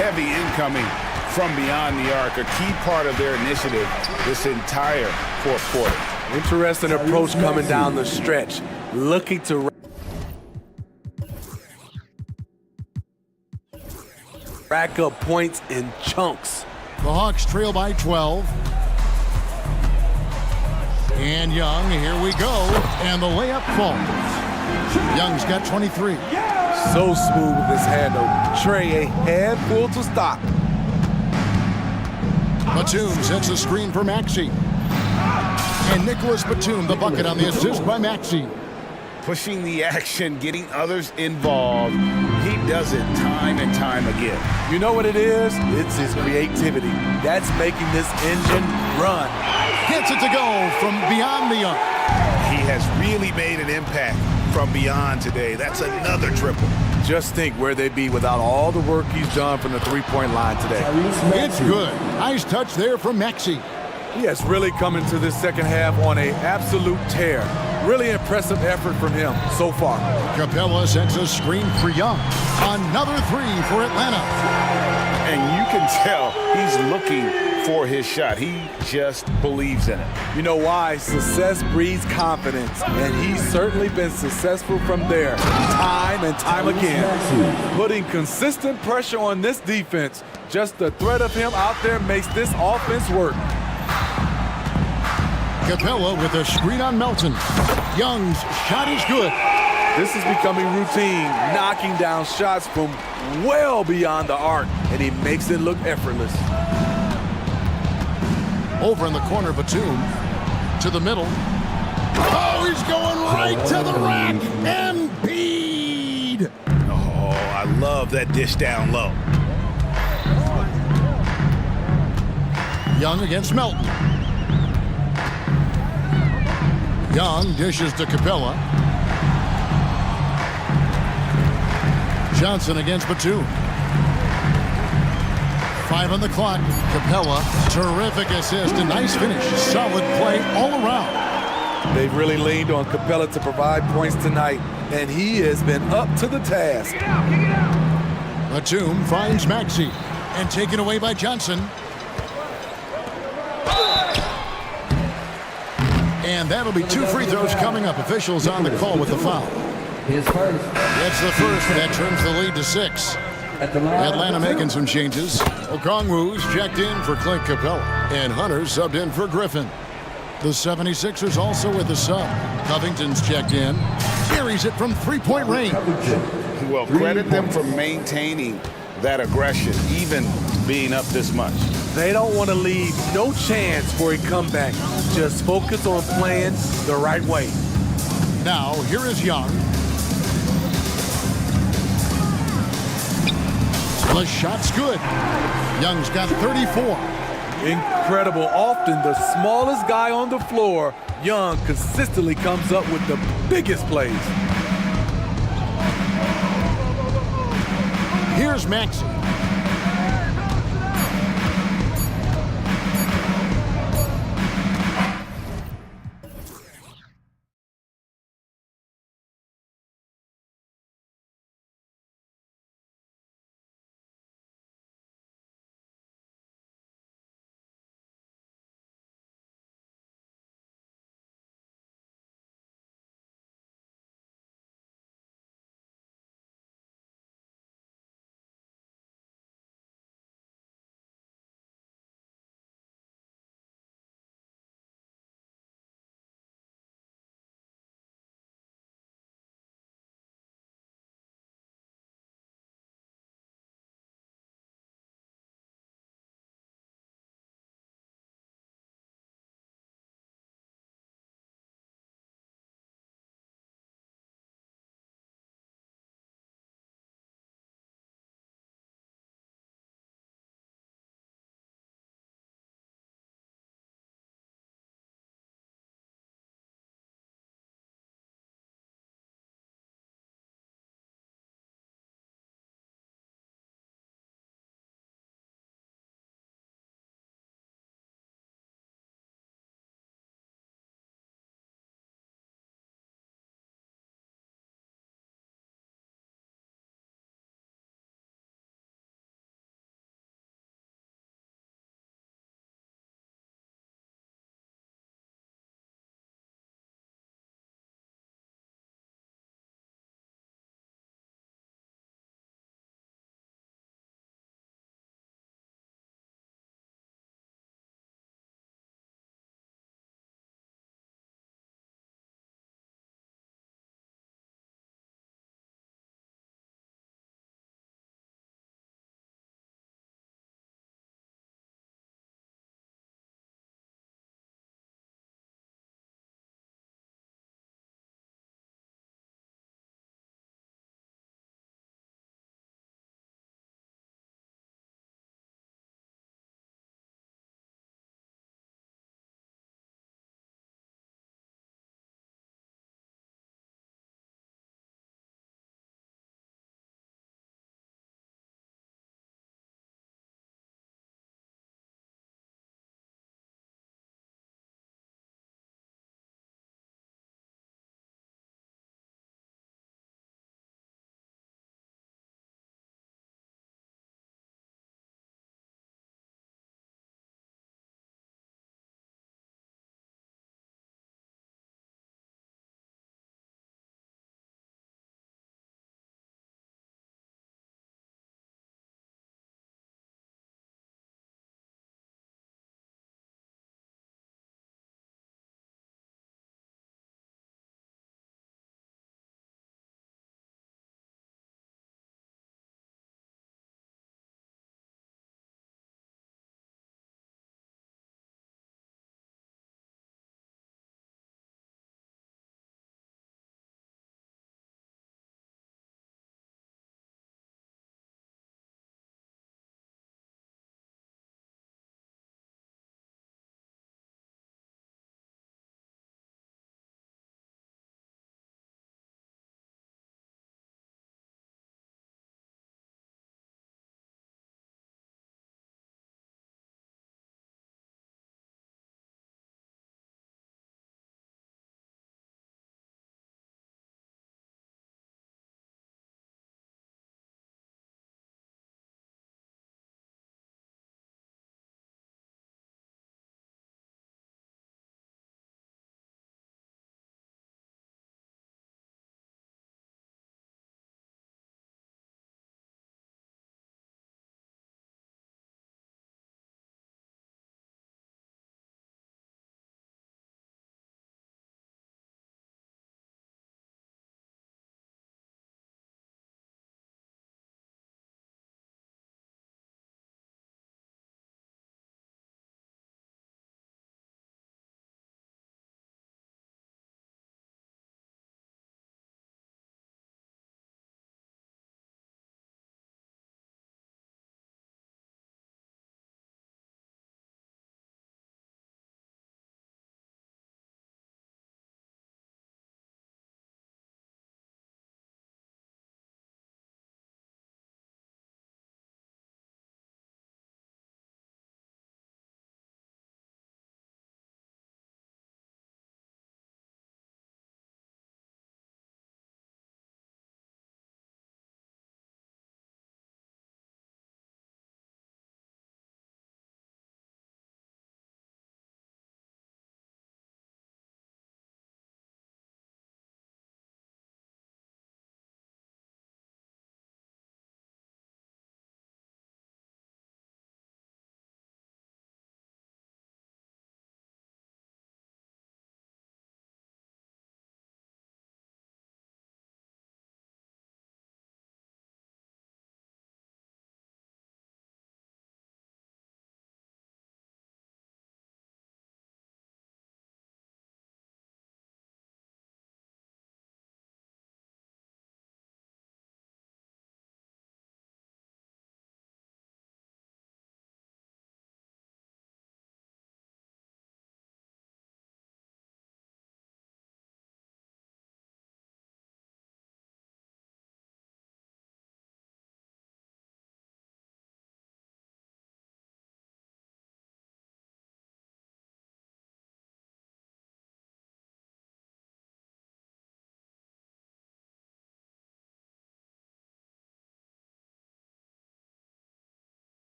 Heavy incoming from beyond the arc, a key part of their initiative this entire fourth quarter. Interesting approach coming down the stretch, looking to rack up points in chunks. The Hawks trail by 12. And Young, here we go, and the layup falls. Young's got 23. So smooth with his handle. Trae a handful to stop. Batum sets a screen for Maxey. And Nicholas Batum, the bucket on the assist by Maxey. Pushing the action, getting others involved. He does it time and time again. You know what it is? It's his creativity. That's making this engine run. Gets it to go from beyond the arc. He has really made an impact from beyond today. That's another triple. Just think where they'd be without all the work he's done from the three-point line today. It's good. Nice touch there from Maxey. He has really come into this second half on an absolute tear. Really impressive effort from him so far. Capella sets a screen for Young. Another three for Atlanta. And you can tell he's looking for his shot. He just believes in it. You know why? Success breeds confidence, and he's certainly been successful from there, time and time again. Putting consistent pressure on this defense, just the threat of him out there makes this offense work. Capella with a screen on Melton. Young's shot is good. This is becoming routine, knocking down shots from well beyond the arc, and he makes it look effortless. Over in the corner, Batum to the middle. Oh, he's going right to the rack. Embiid. Oh, I love that dish down low. Young against Melton. Young dishes to Capella. Johnson against Batum. 5 on the clock. Capella, terrific assist, a nice finish. Solid play all around. They've really leaned on Capella to provide points tonight, and he has been up to the task. Batum finds Maxey, and taken away by Johnson. And that'll be 2 free throws coming up. Officials on the call with the foul. His first. It's the first. That trims the lead to 6. Atlanta making some changes. Okongwu's checked in for Clint Capella, and Hunter subbed in for Griffin. The 76ers also with a sub. Covington's checked in. Carries it from 3-point range. Well, credit them for maintaining that aggression, even being up this much. They don't want to leave no chance for a comeback. Just focus on playing the right way. Now, here is Young. The shot's good. Young's got 34. Incredible. Often the smallest guy on the floor, Young consistently comes up with the biggest plays. Here's Maxey.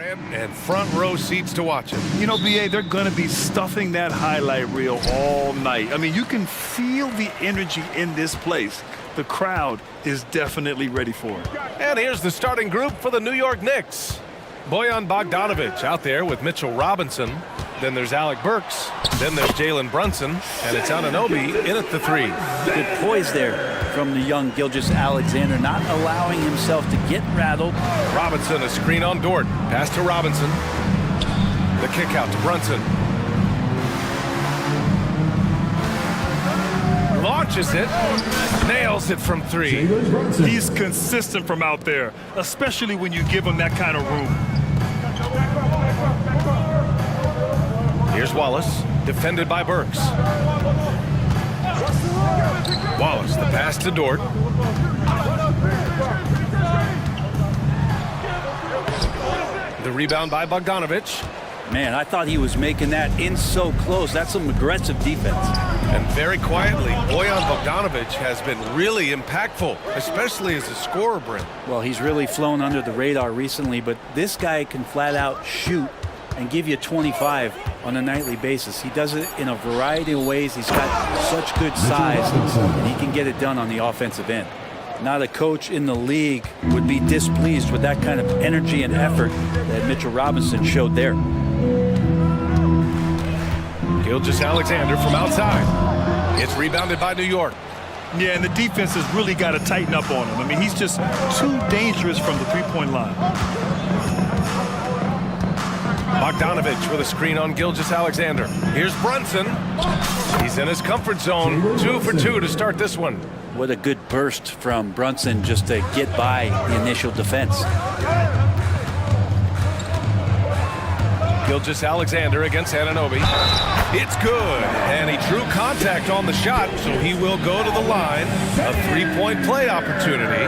And front row seats to watch it. You know, BA, they're going to be stuffing that highlight reel all night. I mean, you can feel the energy in this place. The crowd is definitely ready for it. And here's the starting group for the New York Knicks. Bojan Bogdanovic out there with Mitchell Robinson. Then there's Alec Burks. Then there's Jalen Brunson. And it's Anunoby in at the 3. Good poise there from the young Gilgeous-Alexander, not allowing himself to get rattled. Robinson, a screen on Dort. Pass to Robinson. The kick out to Brunson. Launches it. Nails it from 3. He's consistent from out there, especially when you give him that kind of room. Here's Wallace, defended by Burks. Wallace, the pass to Dort. The rebound by Bogdanovic. Man, I thought he was making that in so close. That's some aggressive defense. And very quietly, Bojan Bogdanovic has been really impactful, especially as a scorer, Brent. Well, he's really flown under the radar recently, but this guy can flat out shoot and give you 25 on a nightly basis. He does it in a variety of ways. He's got such good size, and he can get it done on the offensive end. Not a coach in the league would be displeased with that kind of energy and effort that Mitchell Robinson showed there. Gilgeous-Alexander from outside. It's rebounded by New York. Yeah, and the defense has really got to tighten up on him. I mean, he's just too dangerous from the three-point line. Bogdanovic with a screen on Gilgeous-Alexander. Here's Brunson. He's in his comfort zone. 2 for 2 to start this one. What a good burst from Brunson just to get by the initial defense. Gilgeous-Alexander against Anunoby. It's good, and he drew contact on the shot, so he will go to the line. A 3-point play opportunity.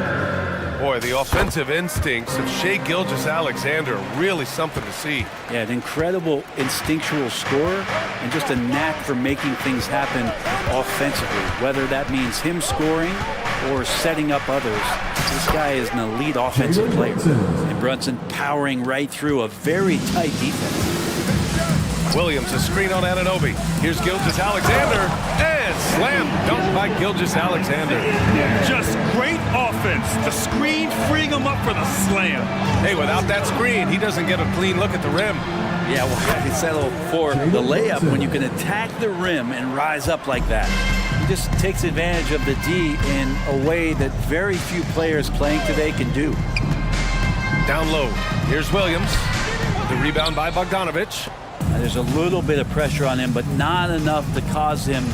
Boy, the offensive instincts of Shai Gilgeous-Alexander are really something to see. Yeah, an incredible instinctual scorer and just a knack for making things happen offensively, whether that means him scoring or setting up others. This guy is an elite offensive player. And Brunson powering right through a very tight defense. Williams, a screen on Anunoby. Here's Gilgeous-Alexander, and slam dunk by Gilgeous-Alexander. Just great offense. The screen freeing him up for the slam. Hey, without that screen, he doesn't get a clean look at the rim. Yeah, well, I can settle for the layup when you can attack the rim and rise up like that. He just takes advantage of the D in a way that very few players playing today can do. Down low, here's Williams. The rebound by Bogdanovic. There's a little bit of pressure on him, but not enough to cause him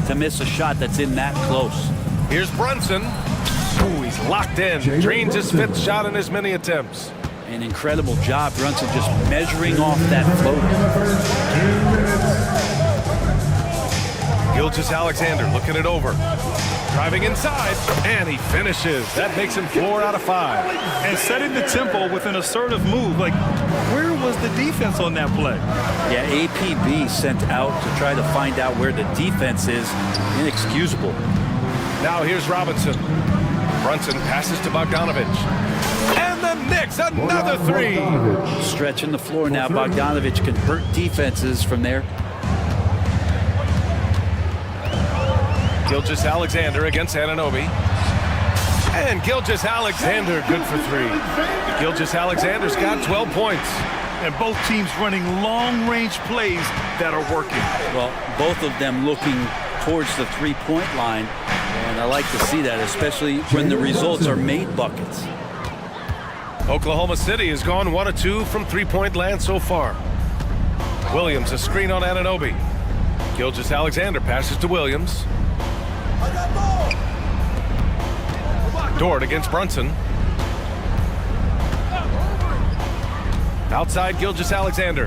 to miss a shot that's in that close. Here's Brunson. Ooh, he's locked in. Drains his 5th shot in as many attempts. An incredible job, Brunson, just measuring off that floater. Gilgeous-Alexander looking it over. Driving inside, and he finishes. That makes him 4 out of 5. And setting the tempo with an assertive move. Like, where was the defense on that play? Yeah, APB sent out to try to find out where the defense is. Inexcusable. Now here's Robinson. Brunson passes to Bogdanovic. And the Knicks, another 3. Stretching the floor now. Bogdanovic can hurt defenses from there. Gilgeous-Alexander against Anunoby. And Gilgeous-Alexander good for 3. Gilgeous-Alexander's got 12 points. And both teams running long-range plays that are working. Well, both of them looking towards the three-point line. And I like to see that, especially when the results are made buckets. Oklahoma City has gone 1 of 2 from three-point land so far. Williams, a screen on Anunoby. Gilgeous-Alexander passes to Williams. Dort against Brunson. Outside Gilgeous-Alexander.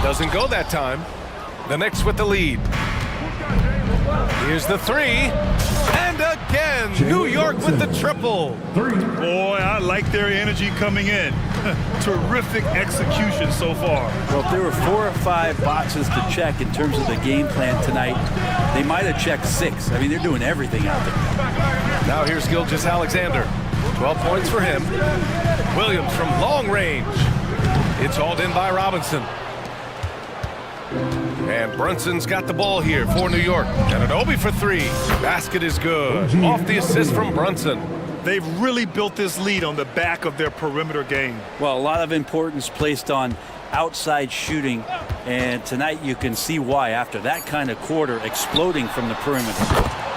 Doesn't go that time. The Knicks with the lead. Here's the 3. And again, New York with the triple. Boy, I like their energy coming in. Terrific execution so far. Well, if there were 4 or 5 boxes to check in terms of the game plan tonight, they might have checked 6. I mean, they're doing everything out there. Now here's Gilgeous-Alexander. 12 points for him. Williams from long range. It's hauled in by Robinson. And Brunson's got the ball here for New York. Anunoby for three. Basket is good. Off the assist from Brunson. They've really built this lead on the back of their perimeter game. Well, a lot of importance placed on outside shooting, and tonight you can see why after that kind of quarter exploding from the perimeter.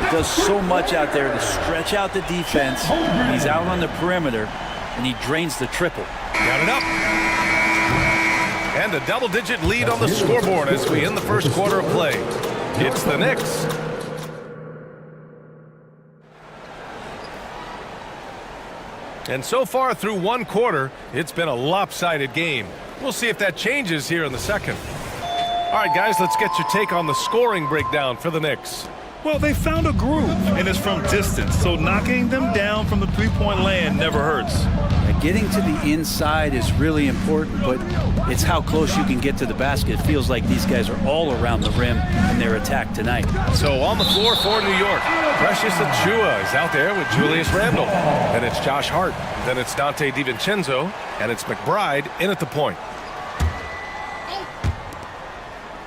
It does so much out there to stretch out the defense. He's out on the perimeter, and he drains the triple. Got it up. And a double-digit lead on the scoreboard as we end the first quarter of play. It's the Knicks. And so far through one quarter, it's been a lopsided game. We'll see if that changes here in the second. All right, guys, let's get your take on the scoring breakdown for the Knicks. Well, they found a groove, and it's from distance, so knocking them down from the three-point land never hurts. Getting to the inside is really important, but it's how close you can get to the basket. It feels like these guys are all around the rim in their attack tonight. So on the floor for New York, Precious Achiuwa is out there with Julius Randle. Then it's Josh Hart. Then it's Dante DiVincenzo. And it's McBride in at the point.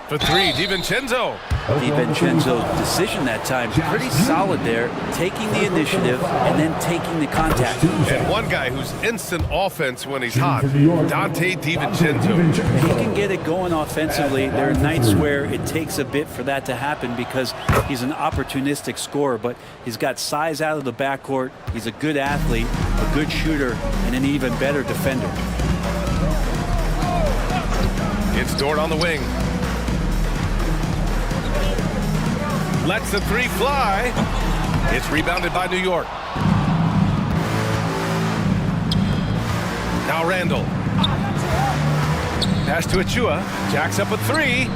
For three, DiVincenzo. DiVincenzo's decision that time, pretty solid there, taking the initiative and then taking the contact. And one guy who's instant offense when he's hot, Dante DiVincenzo. He can get it going offensively. There are nights where it takes a bit for that to happen because he's an opportunistic scorer, but he's got size out of the backcourt. He's a good athlete, a good shooter, and an even better defender. It's Dort on the wing. Lets the three fly. It's rebounded by New York. Now Randle. Pass to Achiuwa. Jacks up a three.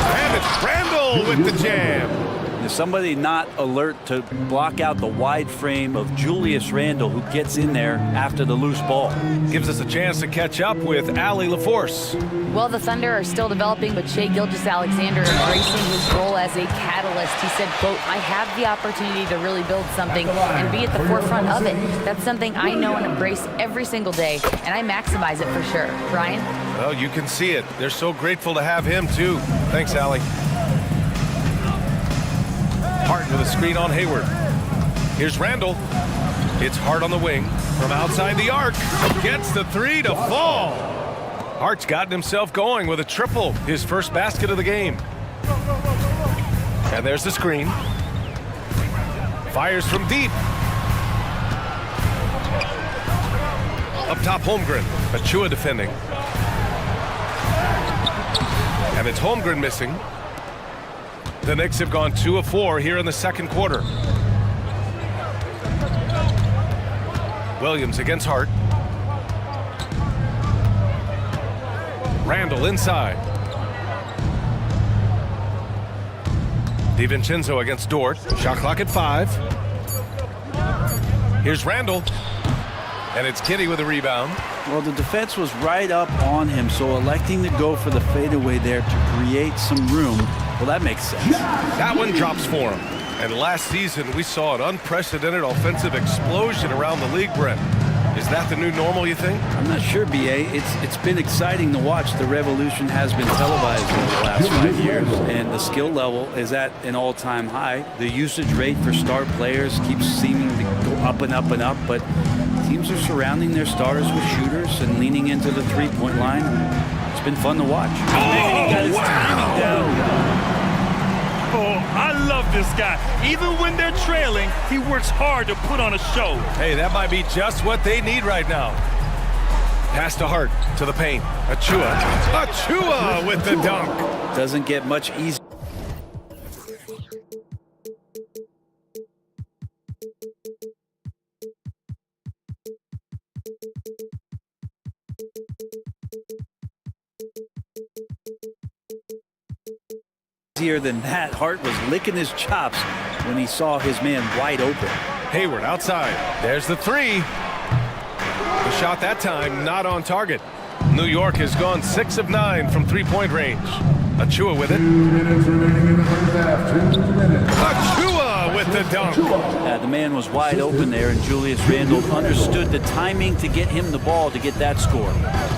And it's Randle with the jam. If somebody not alert to block out the wide frame of Julius Randle, who gets in there after the loose ball. Gives us a chance to catch up with Allie LaForce. Well, the Thunder are still developing, but Shai Gilgeous-Alexander embracing his role as a catalyst. He said, quote, I have the opportunity to really build something and be at the forefront of it. That's something I know and embrace every single day, and I maximize it for sure. Ryan? Well, you can see it. They're so grateful to have him, too. Thanks, Allie. Hart with a screen on Hayward. Here's Randle. It's Hart on the wing. From outside the arc. Gets the three to fall. Hart's gotten himself going with a triple. His first basket of the game. And there's the screen. Fires from deep. Up top, Holmgren. Achiuwa defending. And it's Holmgren missing. The Knicks have gone 2 of 4 here in the second quarter. Williams against Hart. Randle inside. DiVincenzo against Dort. Shot clock at 5. Here's Randle. And it's Kitty with a rebound. Well, the defense was right up on him, so electing to go for the fadeaway there to create some room, well, that makes sense. That one drops for him. And last season, we saw an unprecedented offensive explosion around the league, Brent. Is that the new normal, you think? I'm not sure, B.A. It's been exciting to watch. The revolution has been televised over the last 5 years, and the skill level is at an all-time high. The usage rate for star players keeps seeming to go up and up and up, but teams are surrounding their starters with shooters and leaning into the three-point line. It's been fun to watch. Oh, he got his timing down. Oh, I love this guy. Even when they're trailing, he works hard to put on a show. Hey, that might be just what they need right now. Pass to Hart, to the paint. Achiuwa. Achiuwa with the dunk. Doesn't get much easier. Than that. Hart was licking his chops when he saw his man wide open. Hayward outside. There's the three. The shot that time not on target. New York has gone 6 of 9 from three-point range. Achiuwa with it. Achiuwa with with the dunk. The man was wide open there, and Julius Randle understood the timing to get him the ball to get that score.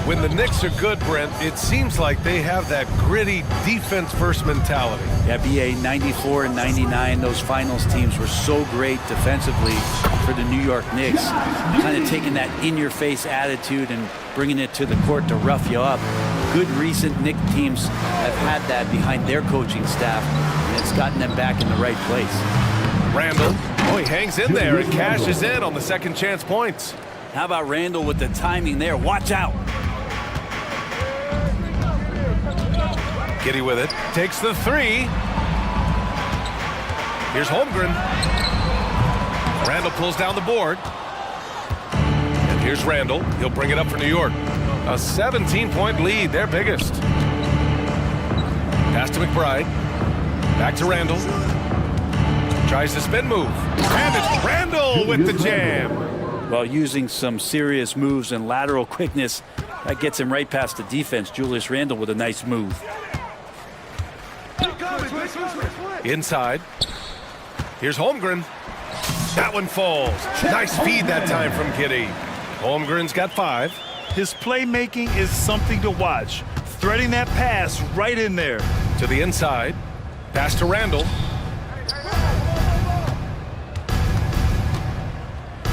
When the Knicks are good, Brent, it seems like they have that gritty defense-first mentality. Yeah, BA 94 and 99, those finals teams were so great defensively for the New York Knicks. Kind of taking that in-your-face attitude and bringing it to the court to rough you up. Good recent Knicks teams have had that behind their coaching staff, and it's gotten them back in the right place. Randle, he hangs in there and cashes in on the second chance points. How about Randle with the timing there? Watch out. Giddey with it, takes the three. Here's Holmgren. Randle pulls down the board. And here's Randle. He'll bring it up for New York. A 17-point lead, their biggest. Pass to McBride. Back to Randle. Tries the spin move. And it's Randle with the jam. Well, using some serious moves and lateral quickness, that gets him right past the defense. Julius Randle with a nice move. Inside. Here's Holmgren. That one falls. Nice feed that time from Giddey. Holmgren's got 5. His playmaking is something to watch. Threading that pass right in there. To the inside. Pass to Randle.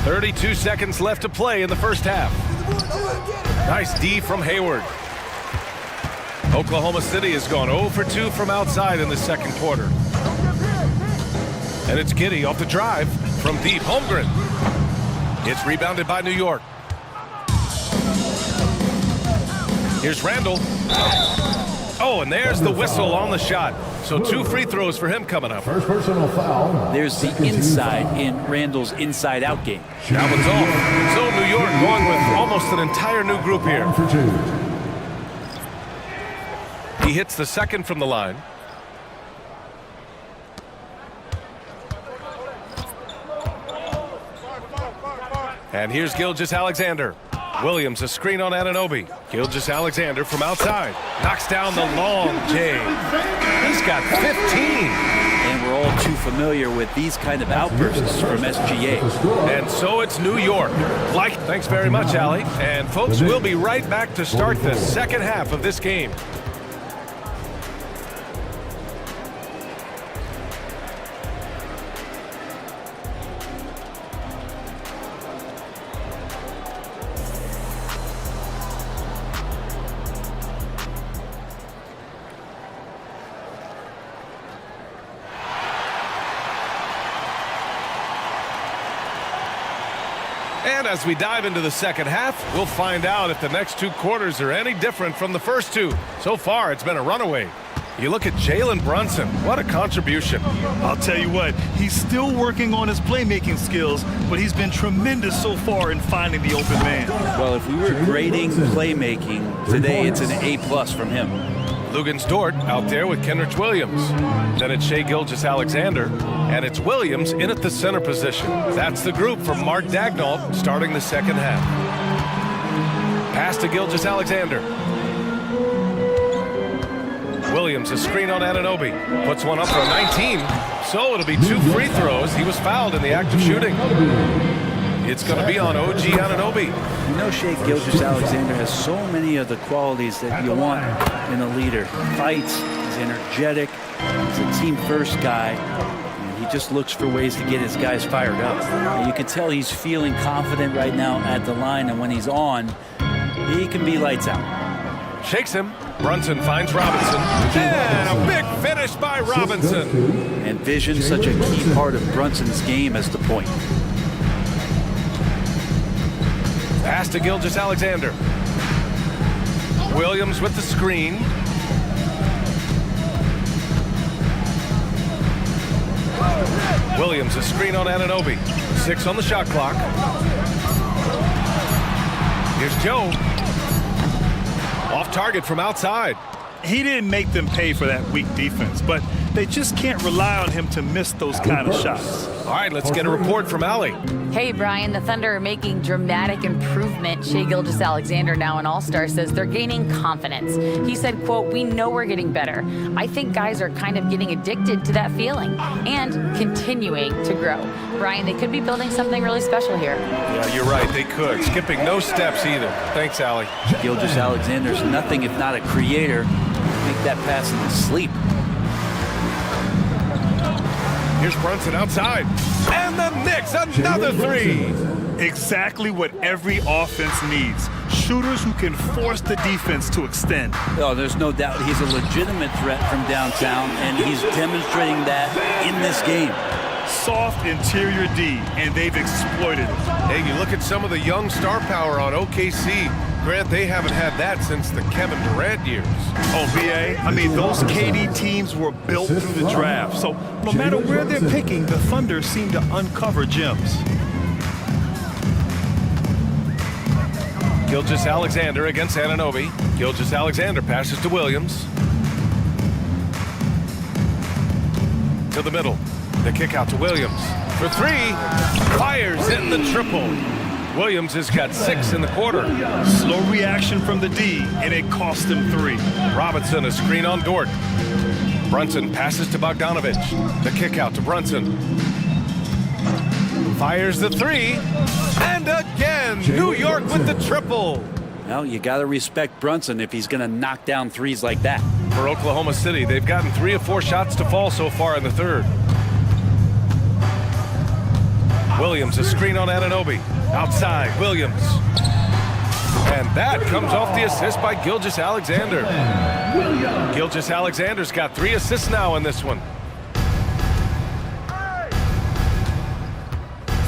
32 seconds left to play in the first half. Nice D from Hayward. Oklahoma City has gone 0 for 2 from outside in the second quarter. And it's Giddey off the drive from deep. Holmgren. It's rebounded by New York. Here's Randle. Oh, and there's the whistle on the shot. So 2 free throws for him coming up. First personal foul. There's the inside in Randle's inside-out game. That one's off. So New York going with almost an entire new group here. He hits the second from the line. And here's Gilgeous-Alexander. Williams, a screen on Anunoby. Gilgeous-Alexander from outside. Knocks down the long J. He's got 15. And we're all too familiar with these kind of outbursts from SGA. And so it's New York. Thanks very much, Allie. And folks, we'll be right back to start the second half of this game. And as we dive into the second half, we'll find out if the next 2 quarters are any different from the first 2. So far, it's been a runaway. You look at Jalen Brunson. What a contribution. I'll tell you what, he's still working on his playmaking skills, but he's been tremendous so far in finding the open man. Well, if we were grading playmaking today, it's an A+ from him. Lugens-Dort out there with Kenrich Williams. Then it's Shai Gilgeous-Alexander, and it's Williams in at the center position. That's the group from Mark Daigneault starting the second half. Pass to Gilgeous-Alexander. Williams, a screen on Anunoby. Puts one up for a 19. So it'll be 2 free throws. He was fouled in the act of shooting. It's going to be on OG Anunoby. You know, Shai Gilgeous-Alexander has so many of the qualities that you want in a leader. Fights, he's energetic, he's a team-first guy. And he just looks for ways to get his guys fired up. And you can tell he's feeling confident right now at the line, and when he's on, he can be lights out. Shakes him. Brunson finds Robinson. And a big finish by Robinson. And vision, such a key part of Brunson's game as the point. Pass to Gilgeous-Alexander. Williams with the screen. Williams, a screen on Anunoby. 6 on the shot clock. Here's Joe. Off target from outside. he didn't make them pay for that weak defense, but they just can't rely on him to miss those kind of shots. All right, let's get a report from Allie. Hey, Brian, the Thunder are making dramatic improvement. Shai Gilgeous-Alexander, now an All-Star, says they're gaining confidence. He said, quote, "We know we're getting better. I think guys are kind of getting addicted to that feeling and continuing to grow." Brian, they could be building something really special here. Yeah, you're right, they could. Skipping no steps either. Thanks, Allie. Gilgeous-Alexander's nothing if not a creator. Make that pass in his sleep. Here's Brunson outside. And the Knicks, another three. Exactly what every offense needs. Shooters who can force the defense to extend. Oh, there's no doubt he's a legitimate threat from downtown, and he's demonstrating that in this game. Soft interior D, and they've exploited it. Hey, you look at some of the young star power on OKC. Grant, they haven't had that since the Kevin Durant years. Oh, BA, I mean, those KD teams were built through the draft. So no matter where they're picking, the Thunder seem to uncover gems. Gilgeous-Alexander against Anunoby. Gilgeous-Alexander passes to Williams. To the middle. The kick out to Williams. For three. Fires in the triple. Williams has got 6 in the quarter. Slow reaction from the D, and it cost him 3. Robinson, a screen on Dort. Brunson passes to Bogdanovich. The kick out to Brunson. Fires the 3. And again, New York with the triple. Well, you got to respect Brunson if he's going to knock down threes like that. For Oklahoma City, they've gotten 3 of 4 shots to fall so far in the third. Williams, a screen on Anunoby. Outside, Williams. And that comes off the assist by Gilgeous-Alexander. Gilgeous-Alexander's got 3 assists now in this one.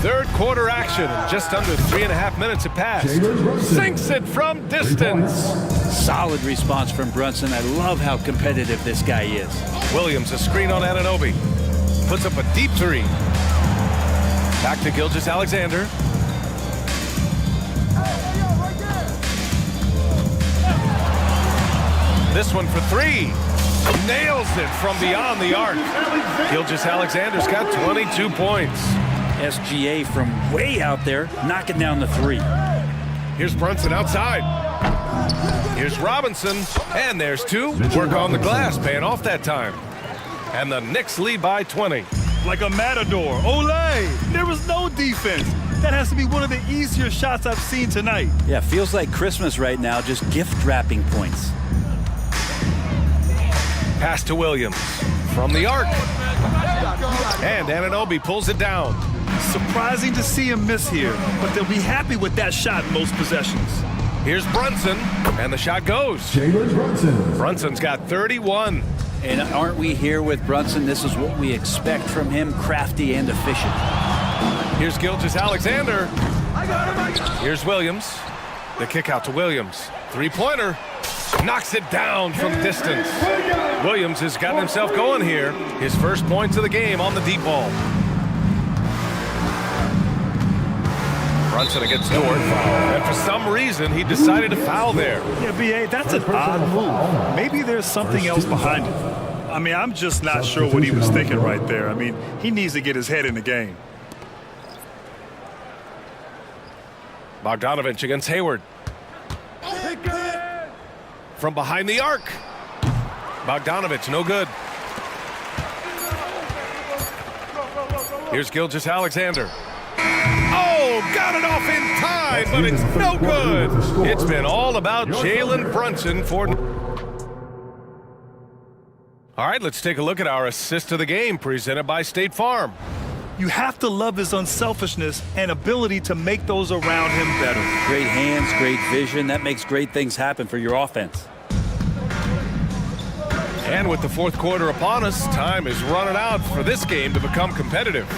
Third quarter action. Just under 3.5 minutes have passed. Sinks it from distance. Solid response from Brunson. I love how competitive this guy is. Williams, a screen on Anunoby. Puts up a deep 3. Back to Gilgeous-Alexander. This one for 3. Nails it from beyond the arc. Gilgeous-Alexander's got 22 points. SGA from way out there, knocking down the 3. Here's Brunson outside. Here's Robinson. And there's 2. Work on the glass, paying off that time. And the Knicks lead by 20. Like a matador. Olay! There was no defense. That has to be one of the easier shots I've seen tonight. Yeah, feels like Christmas right now, just gift wrapping points. Pass to Williams. From the arc. And Anunoby pulls it down. Surprising to see him miss here, but they'll be happy with that shot in most possessions. Here's Brunson, and the shot goes. Brunson's got 31. And aren't we here with Brunson? This is what we expect from him, crafty and efficient. Here's Gilgeous-Alexander. Here's Williams. The kick out to Williams. 3-pointer. Knocks it down from distance. Williams has gotten himself going here. His first points of the game on the deep ball. Brunson against Dort. And for some reason, he decided to foul there. Yeah, BA, that's an odd move. Maybe there's something else behind it. I mean, I'm just not sure what he was thinking right there. I mean, he needs to get his head in the game. Bogdanovich against Hayward. From behind the arc. Bogdanovich, no good. Here's Gilgeous-Alexander. Oh, got it off in time, but it's no good. It's been all about Jalen Brunson for... All right, let's take a look at our assist of the game presented by State Farm. You have to love his unselfishness and ability to make those around him better. Great hands, great vision. That makes great things happen for your offense. And with the fourth quarter upon us, time is running out for this game to become competitive.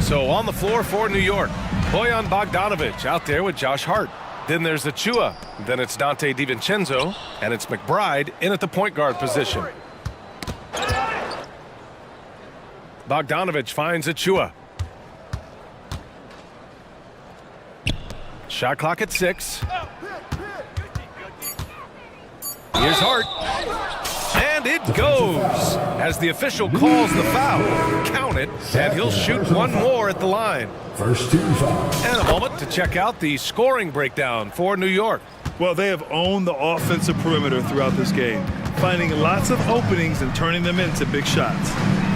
So on the floor for New York, Bojan Bogdanovich out there with Josh Hart. Then there's Achua. Then it's Dante DiVincenzo. And it's McBride in at the point guard position. Bogdanovich finds Achua. Shot clock at 6. Here's Hart. And it goes as the official calls the foul. Count it, and he'll shoot one more at the line. First team foul. And a moment to check out the scoring breakdown for New York. Well, they have owned the offensive perimeter throughout this game, finding lots of openings and turning them into big shots.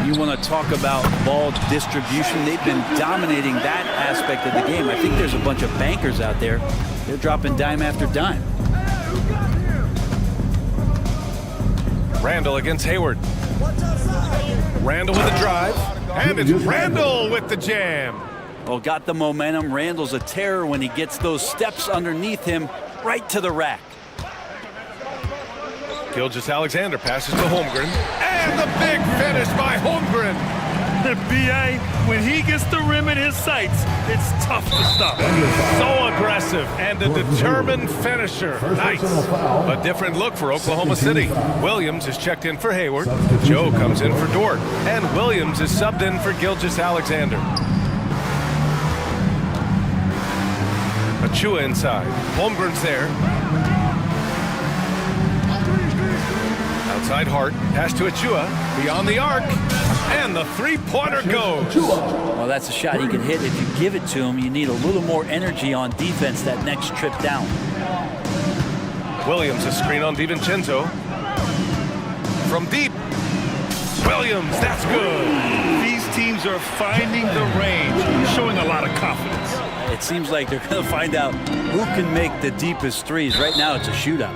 You want to talk about ball distribution. They've been dominating that aspect of the game. I think there's a bunch of bankers out there. They're dropping dime after dime. Randall against Hayward. Randall with a drive. And it's Randall with the jam. Well, got the momentum. Randall's a terror when he gets those steps underneath him right to the rack. Gilgeous-Alexander passes to Holmgren. And the big finish by Holmgren. B.A., when he gets the rim in his sights, it's tough to stop. So aggressive and a determined finisher. Nice. A different look for Oklahoma City. Williams is checked in for Hayward. Joe comes in for Dort. And Williams is subbed in for Gilgeous-Alexander. Achua inside. Holmgren's there. Outside Hart. Pass to Achua. Beyond the arc. And the three-pointer goes. Well, that's a shot he can hit. If you give it to him, you need a little more energy on defense that next trip down. Williams, a screen on DiVincenzo. From deep. Williams, that's good. These teams are finding the range, showing a lot of confidence. It seems like they're going to find out who can make the deepest threes. Right now, it's a shootout.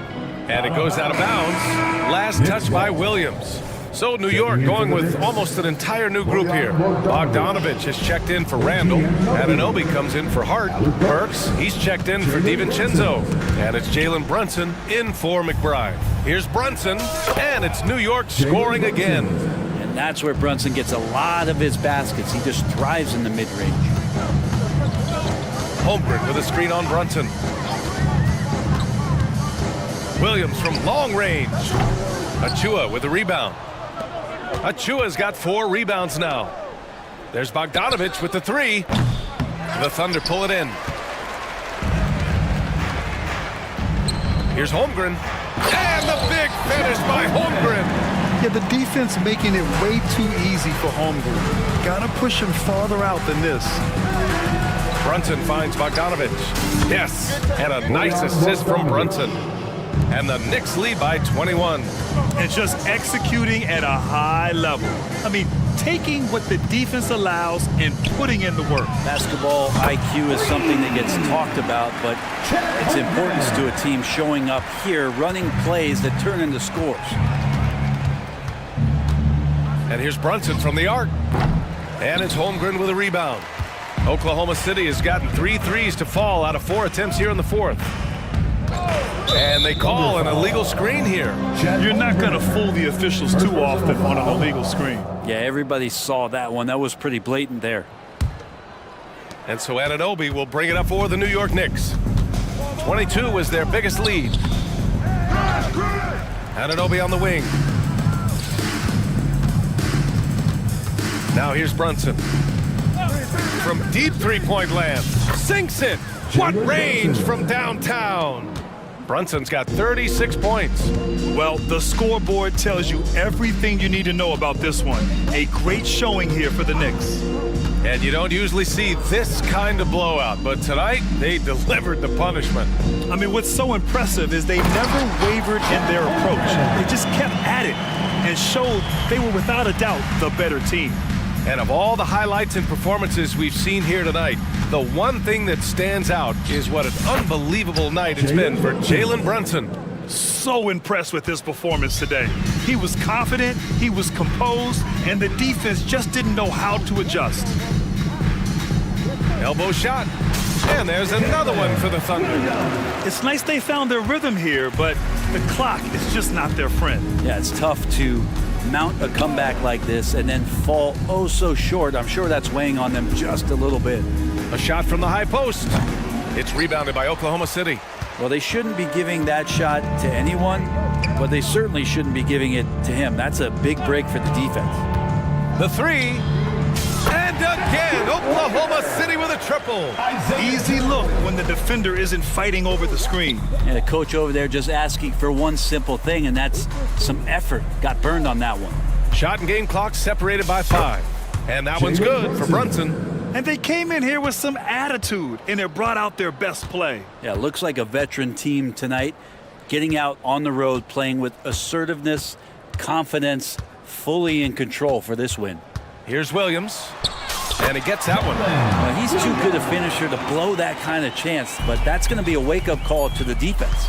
And it goes out of bounds. Last touch by Williams. So New York going with almost an entire new group here. Bogdanovich is checked in for Randall. Anunoby comes in for Hart. Burks, he's checked in for DiVincenzo. And it's Jalen Brunson in for McBride. Here's Brunson, and it's New York scoring again. And that's where Brunson gets a lot of his baskets. He just thrives in the mid-range. Holmgren with a screen on Brunson. Williams from long range. Achua with a rebound. Achua's got 4 rebounds now. There's Bogdanovich with the 3. The Thunder pull it in. Here's Holmgren. And the big finish by Holmgren. Yeah, the defense making it way too easy for Holmgren. Gotta push him farther out than this. Brunson finds Bogdanovich. Yes, and a nice assist from Brunson. And the Knicks lead by 21. And just executing at a high level. I mean, taking what the defense allows and putting in the work. Basketball IQ is something that gets talked about, but its importance to a team showing up here, running plays that turn into scores. And here's Brunson from the arc. And it's Holmgren with a rebound. Oklahoma City has gotten 3 threes to fall out of 4 attempts here in the 4th. And they call an illegal screen here. You're not going to fool the officials too often on an illegal screen. Yeah, everybody saw that one. That was pretty blatant there. And so Anunoby will bring it up for the New York Knicks. 22 was their biggest lead. Anunoby on the wing. Now here's Brunson. From deep three-point land. Sinks it. What range from downtown. Brunson's got 36 points. Well, the scoreboard tells you everything you need to know about this one. A great showing here for the Knicks. And you don't usually see this kind of blowout, but tonight they delivered the punishment. I mean, what's so impressive is they never wavered in their approach. They just kept at it and showed they were without a doubt the better team. And of all the highlights and performances we've seen here tonight, the one thing that stands out is what an unbelievable night it's been for Jalen Brunson. So impressed with his performance today. He was confident, he was composed, and the defense just didn't know how to adjust. Elbow shot. And there's another one for the Thunder. It's nice they found their rhythm here, but the clock is just not their friend. Yeah, it's tough to mount a comeback like this and then fall oh so short. I'm sure that's weighing on them just a little bit. A shot from the high post. It's rebounded by Oklahoma City. Well, they shouldn't be giving that shot to anyone, but they certainly shouldn't be giving it to him. That's a big break for the defense. The 3. And And again, Oklahoma City with a triple. Easy look when the defender isn't fighting over the screen. And the coach over there just asking for one simple thing, and that's some effort. Got burned on that one. Shot and game clock separated by 5. And that one's good for Brunson. And they came in here with some attitude, and it brought out their best play. Yeah, looks like a veteran team tonight, getting out on the road, playing with assertiveness, confidence, fully in control for this win. Here's Williams, and he gets that one. Well, he's too good a finisher to blow that kind of chance, but that's going to be a wake-up call to the defense.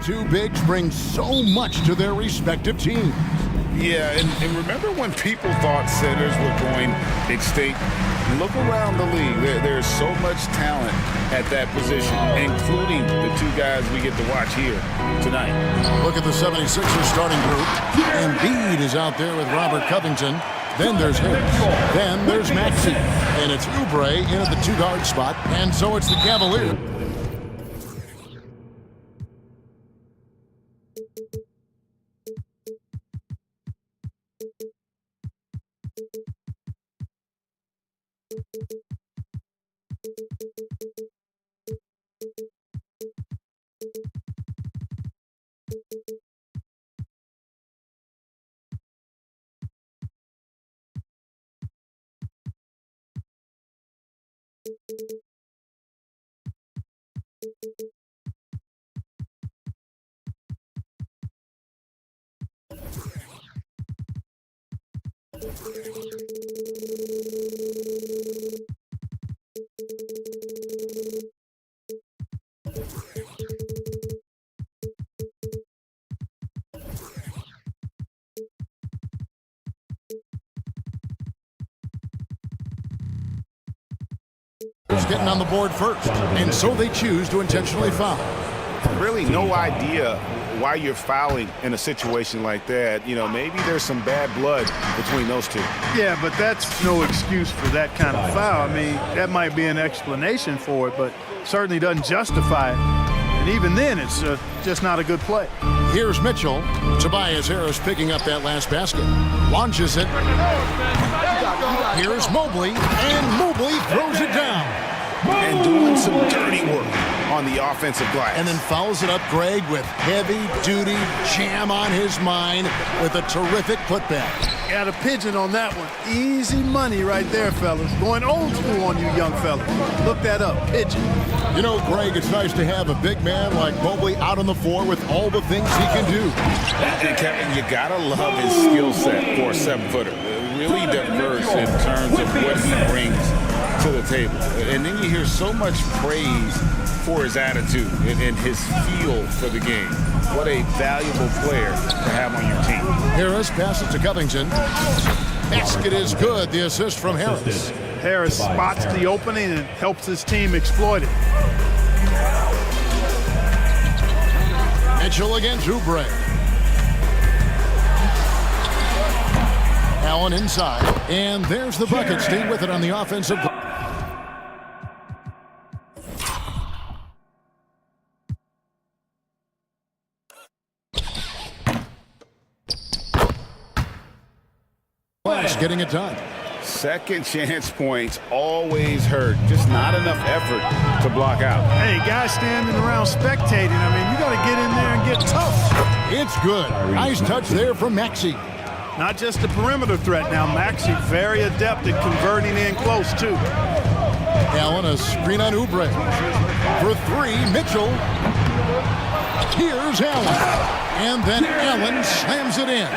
two bigs bring so much to their respective teams. Yeah, and remember when people thought centers were going extinct? Look around the league. There's so much talent at that position, including the two guys we get to watch here tonight. Look at the 76ers starting group. Embiid is out there with Robert Covington. Then there's Harris. Then there's Maxey. And it's Oubre in at the two-guard spot. And so it's the Cavaliers. Getting on the board first, and so they choose to intentionally foul. Really no idea why you're fouling in a situation like that. You know, maybe there's some bad blood between those two. Yeah, but that's no excuse for that kind of foul. I mean, that might be an explanation for it, but certainly doesn't justify it. And even then, it's just not a good play. Here's Mitchell. Tobias Harris picking up that last basket. Launches it. Here's Mobley, and Mobley throws it down. And doing some dirty work on the offensive glass. And then fouls it up, Greg, with heavy-duty jam on his mind with a terrific putback. Got a pigeon on that one. Easy money right there, fellas. Going old school on you young fellas. Look that up, pigeon. You know, Greg, it's nice to have a big man like Mobley out on the floor with all the things he can do. And Kevin, you gotta love his skill set for a 7-footer. Really diverse in terms of what he brings to the table. And then you hear so much praise for his attitude and his feel for the game. What a valuable player to have on your team. Harris passes to Covington. Basket is good. The assist from Harris. Harris spots the opening and helps his team exploit it. Mitchell against Oubre. Allen inside. And there's the bucket. Stay with it on the offensive. Getting it done. Second chance points always hurt. Just not enough effort to block out. Hey, guys standing around spectating. I mean, you got to get in there and get tough. It's good. Nice touch there from Maxey. Not just a perimeter threat now. Maxey very adept at converting in close, too. Allen, a screen on Oubre. For three, Mitchell. Here's Allen. And then Allen slams it in.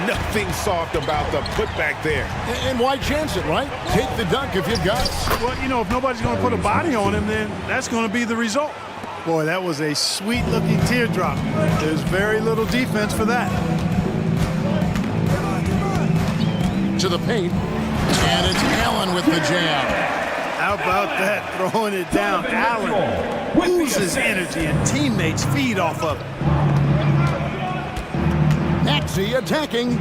Nothing soft about the putback there. And why chance it, right? Take the dunk if you've got it. Well, you know, if nobody's going to put a body on him, then that's going to be the result. Boy, that was a sweet-looking teardrop. There's very little defense for that. To the paint. And it's Allen with the jam. How about that, throwing it down? Allen loses energy and teammates feed off of it. Maxey attacking.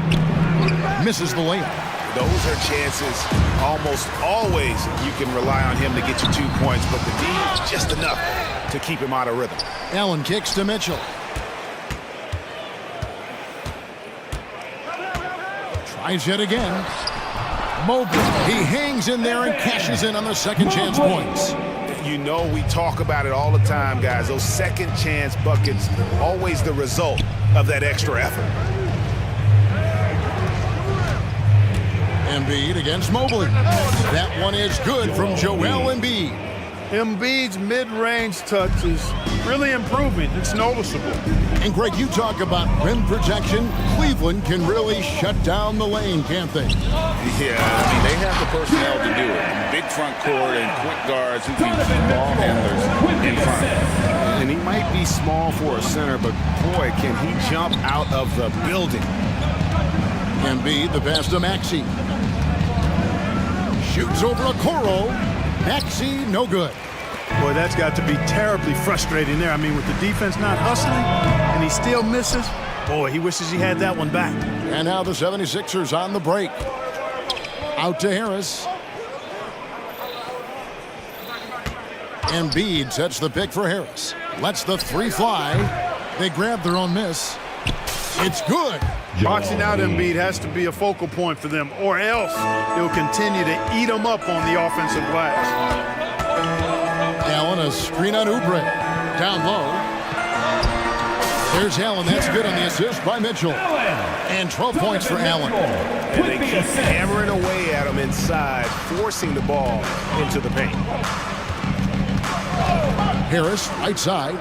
Misses the layup. Those are chances. Almost always you can rely on him to get you 2 points, but the D is just enough to keep him out of rhythm. Allen kicks to Mitchell. Tries yet again. Mobley, he hangs in there and cashes in on the second chance points. You know we talk about it all the time, guys. Those second chance buckets, always the result of that extra effort. Embiid against Mobley. That one is good from Joel Embiid. Embiid's mid-range touch is really improving. It's noticeable. And Greg, you talk about rim protection. Cleveland can really shut down the lane, can't they? Yeah, I mean, they have the personnel to do it. Big front court and quick guards who can keep ball handlers in front. And he might be small for a center, but boy, can he jump out of the building. Embiid, the pass to Maxey. Shoots over Okoro. Maxey, no good. Boy, that's got to be terribly frustrating there. I mean, with the defense not hustling and he still misses, boy, he wishes he had that one back. And now the 76ers on the break. Out to Harris. Embiid sets the pick for Harris. Lets the three fly. They grab their own miss. It's good. Boxing out Embiid has to be a focal point for them, or else they'll continue to eat them up on the offensive glass. Allen, a screen on Oubre. Down low. There's Allen. That's good on the assist by Mitchell. And 12 points for Allen. And they keep hammering away at him inside, forcing the ball into the paint. Harris, right side.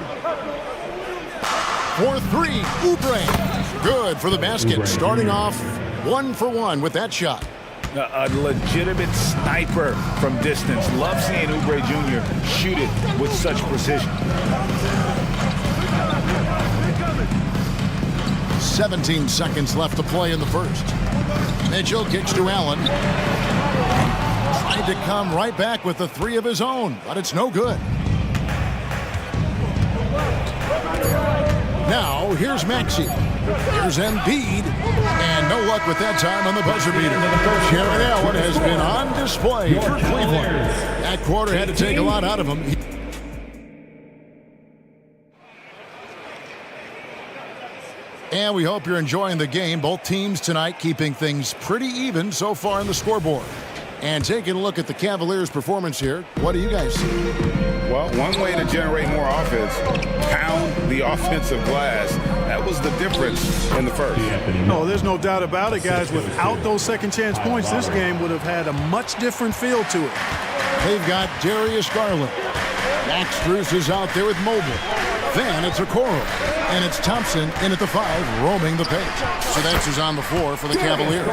4-3. Oubre. Good for the basket. Starting off 1 for 1 with that shot. A legitimate sniper from distance. Love seeing Oubre Jr. shoot it with such precision. 17 seconds left to play in the first. Mitchell kicks to Allen. Tried to come right back with the three of his own, but it's no good. Now, here's Maxey. Here's Embiid. And no luck with that time on the buzzer beater. Jared Allen has been on display for Cleveland. That quarter had to take a lot out of him. And we hope you're enjoying the game. Both teams tonight keeping things pretty even so far on the scoreboard. And taking a look at the Cavaliers' performance here, what do you guys see? Well, one way to generate more offense, pound the offensive glass. That was the difference in the first. No, there's no doubt about it, guys. Without those second chance points, this game would have had a much different feel to it. They've got Darius Garland. Max Strus is out there with Mobile. Then it's Okoro. And it's Thompson in at the 5, roaming the paint. So that's who's on the floor for the Cavaliers.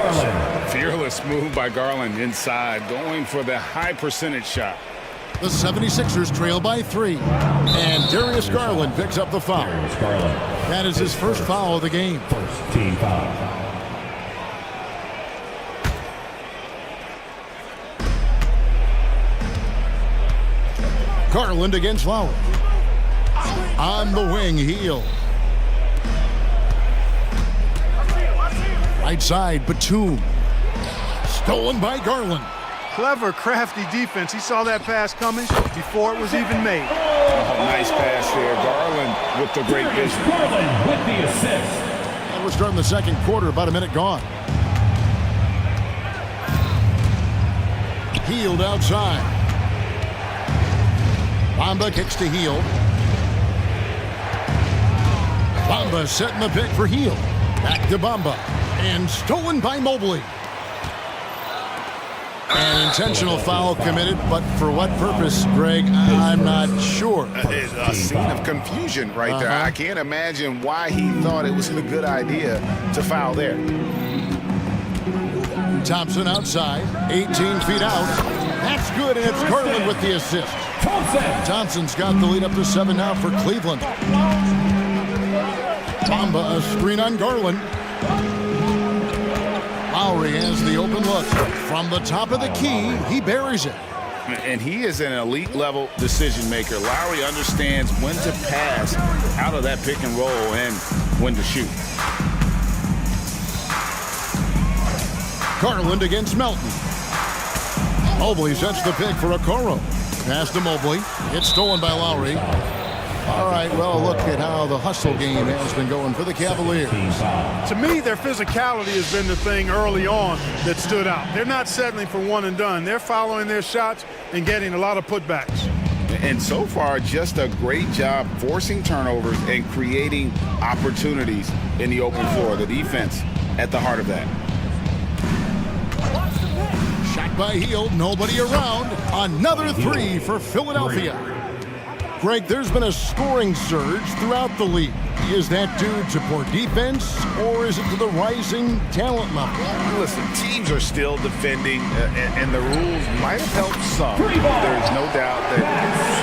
Fearless move by Garland inside, going for the high percentage shot. The 76ers trail by 3. And Darius Garland picks up the foul. That is his first foul of the game. First team foul. Garland against Lowry. On the wing, Heel. Right side, Batum. Stolen by Garland. Clever, crafty defense. He saw that pass coming before it was even made. Oh, nice pass there. Garland with the great vision. Garland with the assist. And we're starting the second quarter, about a minute gone. Healed outside. Bamba kicks to Heel. Bamba setting the pick for Heel. Back to Bamba. And stolen by Mobley. An intentional foul committed, but for what purpose, Greg, I'm not sure. It's a scene of confusion right there. I can't imagine why he thought it was a good idea to foul there. Thompson outside, 18 feet out. That's good, and it's Garland with the assist. Thompson's got the lead up to 7 now for Cleveland. Bamba, a screen on Garland. Lowry has the open look. From the top of the key, he buries it. And he is an elite level decision maker. Lowry understands when to pass out of that pick and roll and when to shoot. Garland against Melton. Mobley sets the pick for Okoro. Pass to Mobley. It's stolen by Lowry. All right, well, look at how the hustle game has been going for the Cavaliers. To me, their physicality has been the thing early on that stood out. They're not settling for one and done. They're following their shots and getting a lot of putbacks. And so far, just a great job forcing turnovers and creating opportunities in the open floor. The defense at the heart of that. Shot by Hield, nobody around. Another 3 for Philadelphia. Greg, there's been a scoring surge throughout the league. Is that due to poor defense, or is it to the rising talent level? Listen, teams are still defending, and the rules might have helped some. There's no doubt that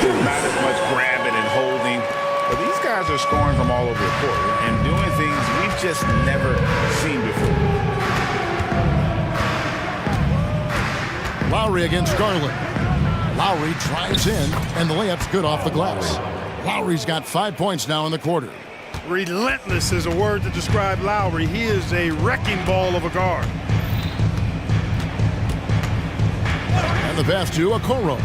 there's not as much grabbing and holding guys are scoring from all over the court and doing things we've just never seen before. Lowry against Garland. Lowry drives in, and the layup's good off the glass. Lowry's got 5 points now in the quarter. Relentless is a word to describe Lowry. He is a wrecking ball of a guard. And the pass to Okoro.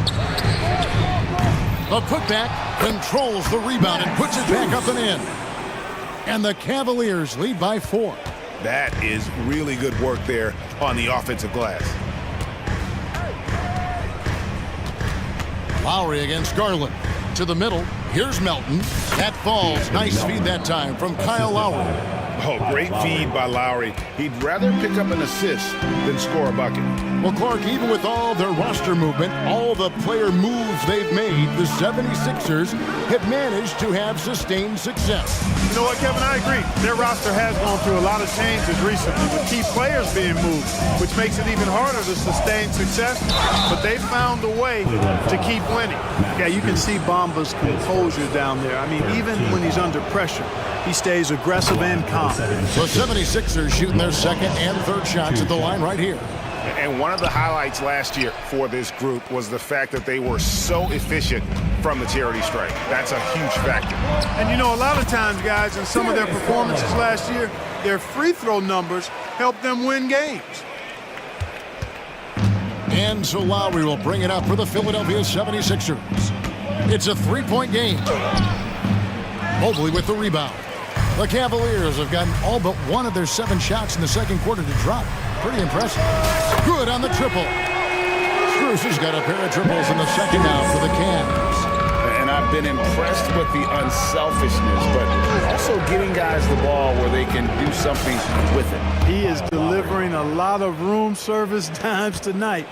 The putback controls the rebound and puts it back up and in. And the Cavaliers lead by 4. That is really good work there on the offensive glass. Lowry against Garland. To the middle. Here's Melton. That falls. Nice feed that time from Kyle Lowry. Oh, great feed by Lowry. He'd rather pick up an assist than score a bucket. Well, Clark, even with all their roster movement, all the player moves they've made, the 76ers have managed to have sustained success. You know what, Kevin? I agree. Their roster has gone through a lot of changes recently with key players being moved, which makes it even harder to sustain success. But they found a way to keep winning. Yeah, you can see Bamba's composure down there. I mean, even when he's under pressure, he stays aggressive and calm. The 76ers shooting their second and third shots at the line right here. And one of the highlights last year for this group was the fact that they were so efficient from the charity stripe. That's a huge factor. And you know, a lot of times, guys, in some of their performances last year, their free throw numbers helped them win games. And so Lowry will bring it up for the Philadelphia 76ers. It's a three-point game. Mobley with the rebound. The Cavaliers have gotten all but one of their 7 shots in the second quarter to drop. Pretty impressive. Good on the triple. Strus has got a pair of triples in the second now for the Cavs. And I've been impressed with the unselfishness, but also getting guys the ball where they can do something with it. He is delivering a lot of room service dimes tonight.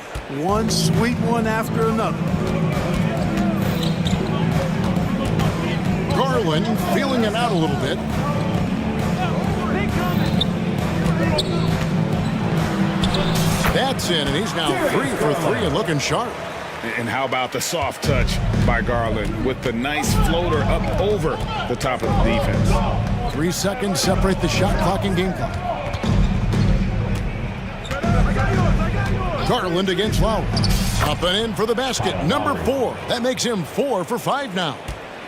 One sweet one after another. Garland feeling it out a little bit. That's in, and he's now 3 for 3 and looking sharp. And how about the soft touch by Garland with the nice floater up over the top of the defense. 3 seconds separate the shot clock and game clock. Garland against Lowry. Up and in for the basket. Number 4. That makes him 4 for 5 now.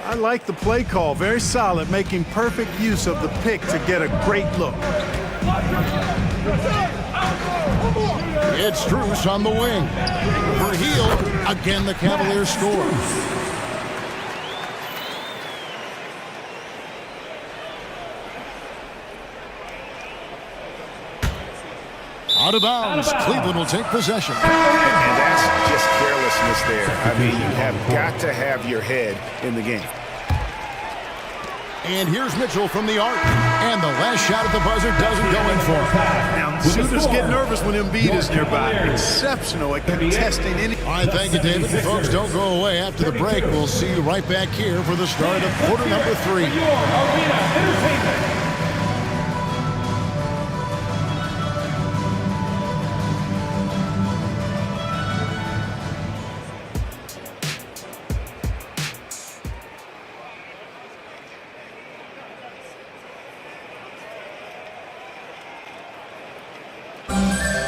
I like the play call. Very solid, making perfect use of the pick to get a great look. It's Strus on the wing. For Heel, again the Cavaliers score. Out of bounds. Cleveland will take possession. And that's just carelessness there. I mean, you have got to have your head in the game. And here's Mitchell from the arc. And the last shot at the buzzer doesn't go in for him. Now, shooters get nervous when Embiid is nearby. Exceptional at contesting any... All right, thank you, David. Folks, don't go away after the break. We'll see you right back here for the start of quarter number 3.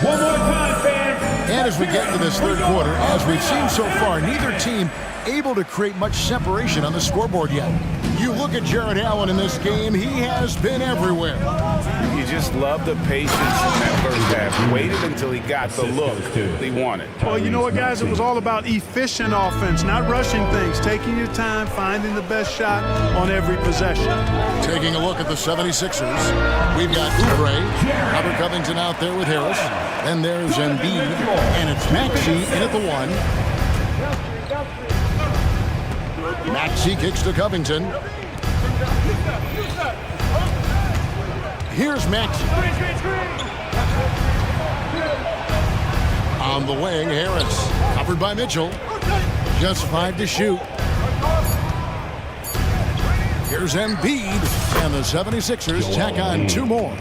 One more time, fans. And as we get to this third quarter, as we've seen so far, neither team able to create much separation on the scoreboard yet. You look at Jared Allen in this game, he has been everywhere. You just love the patience in that first half. Waited until he got the look he wanted. Well, you know what, guys? It was all about efficient offense, not rushing things, taking your time, finding the best shot on every possession. Taking a look at the 76ers, we've got Oubre, Robert Covington out there with Harris. Then there's Embiid, and it's Maxey in at the 1. Maxey kicks to Covington. Here's Maxey. On the wing, Harris. Covered by Mitchell. Just 5 to shoot. Here's Embiid. And the 76ers tack on 2 more.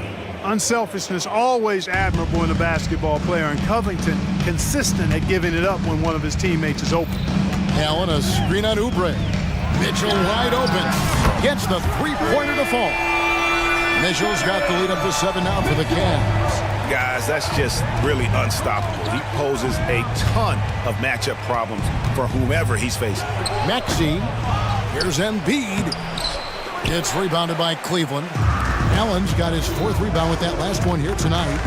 Unselfishness, always admirable in a basketball player, and Covington consistent at giving it up when one of his teammates is open. Allen, a screen on Oubre. Mitchell wide open. gets the three-pointer to fall. Mitchell's got the lead up to 7 now for the Cavs. Guys, that's just really unstoppable. He poses a ton of matchup problems for whomever he's facing. Maxey, here's Embiid. It's rebounded by Cleveland. Allen's got his 4th rebound with that last one here tonight.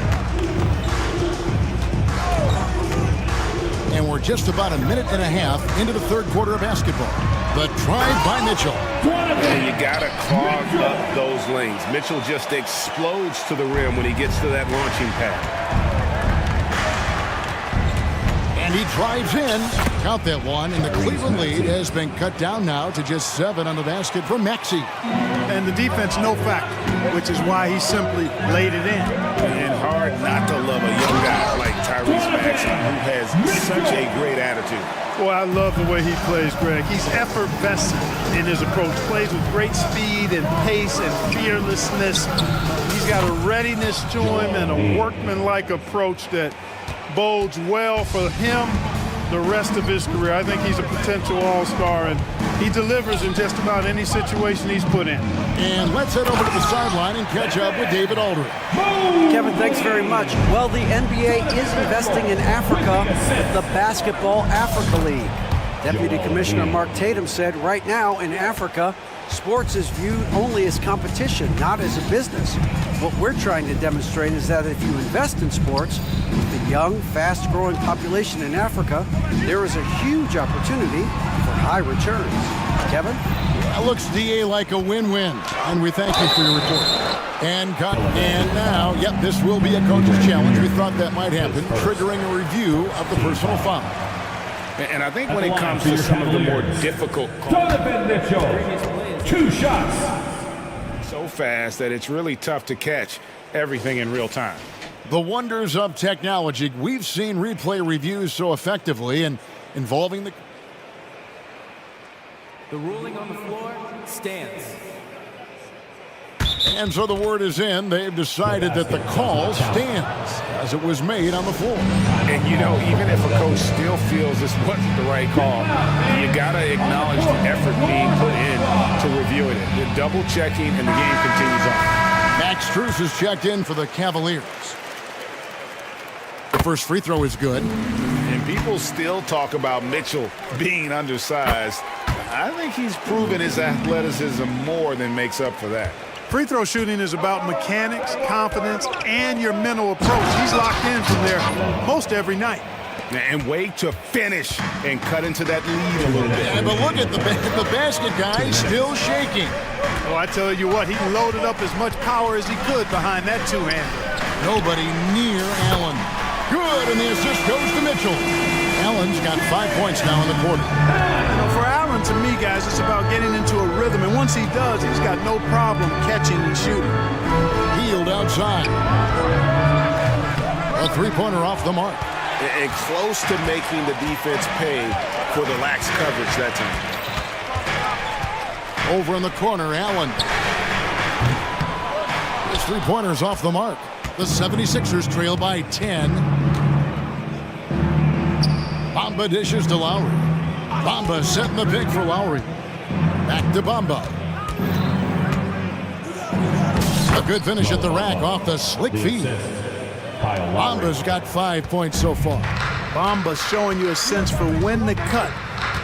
And we're just about a minute and a half into the 3rd quarter of basketball. The drive by Mitchell. And you gotta clog up those lanes. Mitchell just explodes to the rim when he gets to that launching pad. And he drives in. Count that one. And the Cleveland lead has been cut down now to just 7 on the basket from Maxey. And the defense no factor, which is why he simply laid it in. And hard not to love a young guy like Tyrese Maxey, who has such a great attitude. Boy, I love the way he plays, Greg. He's effervescent in his approach. Plays with great speed and pace and fearlessness. He's got a readiness to him and a workmanlike approach that bodes well for him the rest of his career. I think he's a potential all-star, and he delivers in just about any situation he's put in. And let's head over to the sideline and catch up with David Aldridge. Kevin, thanks very much. Well, the NBA is investing in Africa with the Basketball Africa League. Deputy Commissioner Mark Tatum said right now in Africa, sports is viewed only as competition, not as a business. What we're trying to demonstrate is that if you invest in sports, with the young, fast-growing population in Africa, there is a huge opportunity for high returns. Kevin? That looks, DA, like a win-win, and we thank you for your report. And now, yep, this will be a coach's challenge. We thought that might happen, triggering a review of the personal foul. And I think when it comes to some of the more difficult calls, Donovan Mitchell, 2 shots. so fast that it's really tough to catch everything in real time. The wonders of technology. We've seen replay reviews so effectively and involving the... The ruling on the floor stands. And so the word is in. They've decided that the call stands as it was made on the floor. And, you know, even if a coach still feels this wasn't the right call, you got to acknowledge the effort being put in to reviewing it. You're double-checking, and the game continues on. Max Strus is checked in for the Cavaliers. The first free throw is good. And people still talk about Mitchell being undersized. I think he's proven his athleticism more than makes up for that. Free throw shooting is about mechanics, confidence, and your mental approach. He's locked in from there most every night. And wait to finish and cut into that lead a little bit. Yeah, but look at the basket guy still shaking. Oh, I tell you what, he loaded up as much power as he could behind that two-hander. Nobody near Allen. Good, and the assist goes to Mitchell. Allen's got 5 points now in the quarter. You know, for Allen, to me, guys, it's about getting into a rhythm. And once he does, he's got no problem catching and shooting. Healed outside. A three-pointer off the mark. And close to making the defense pay for the lax coverage that time. Over in the corner, Allen. His three-pointer's off the mark. The 76ers trail by 10. Bamba dishes to Lowry. Bamba setting the pick for Lowry. Back to Bamba. A good finish at the rack off the slick feed. Bamba's got 5 points so far. Bamba's showing you a sense for when to cut.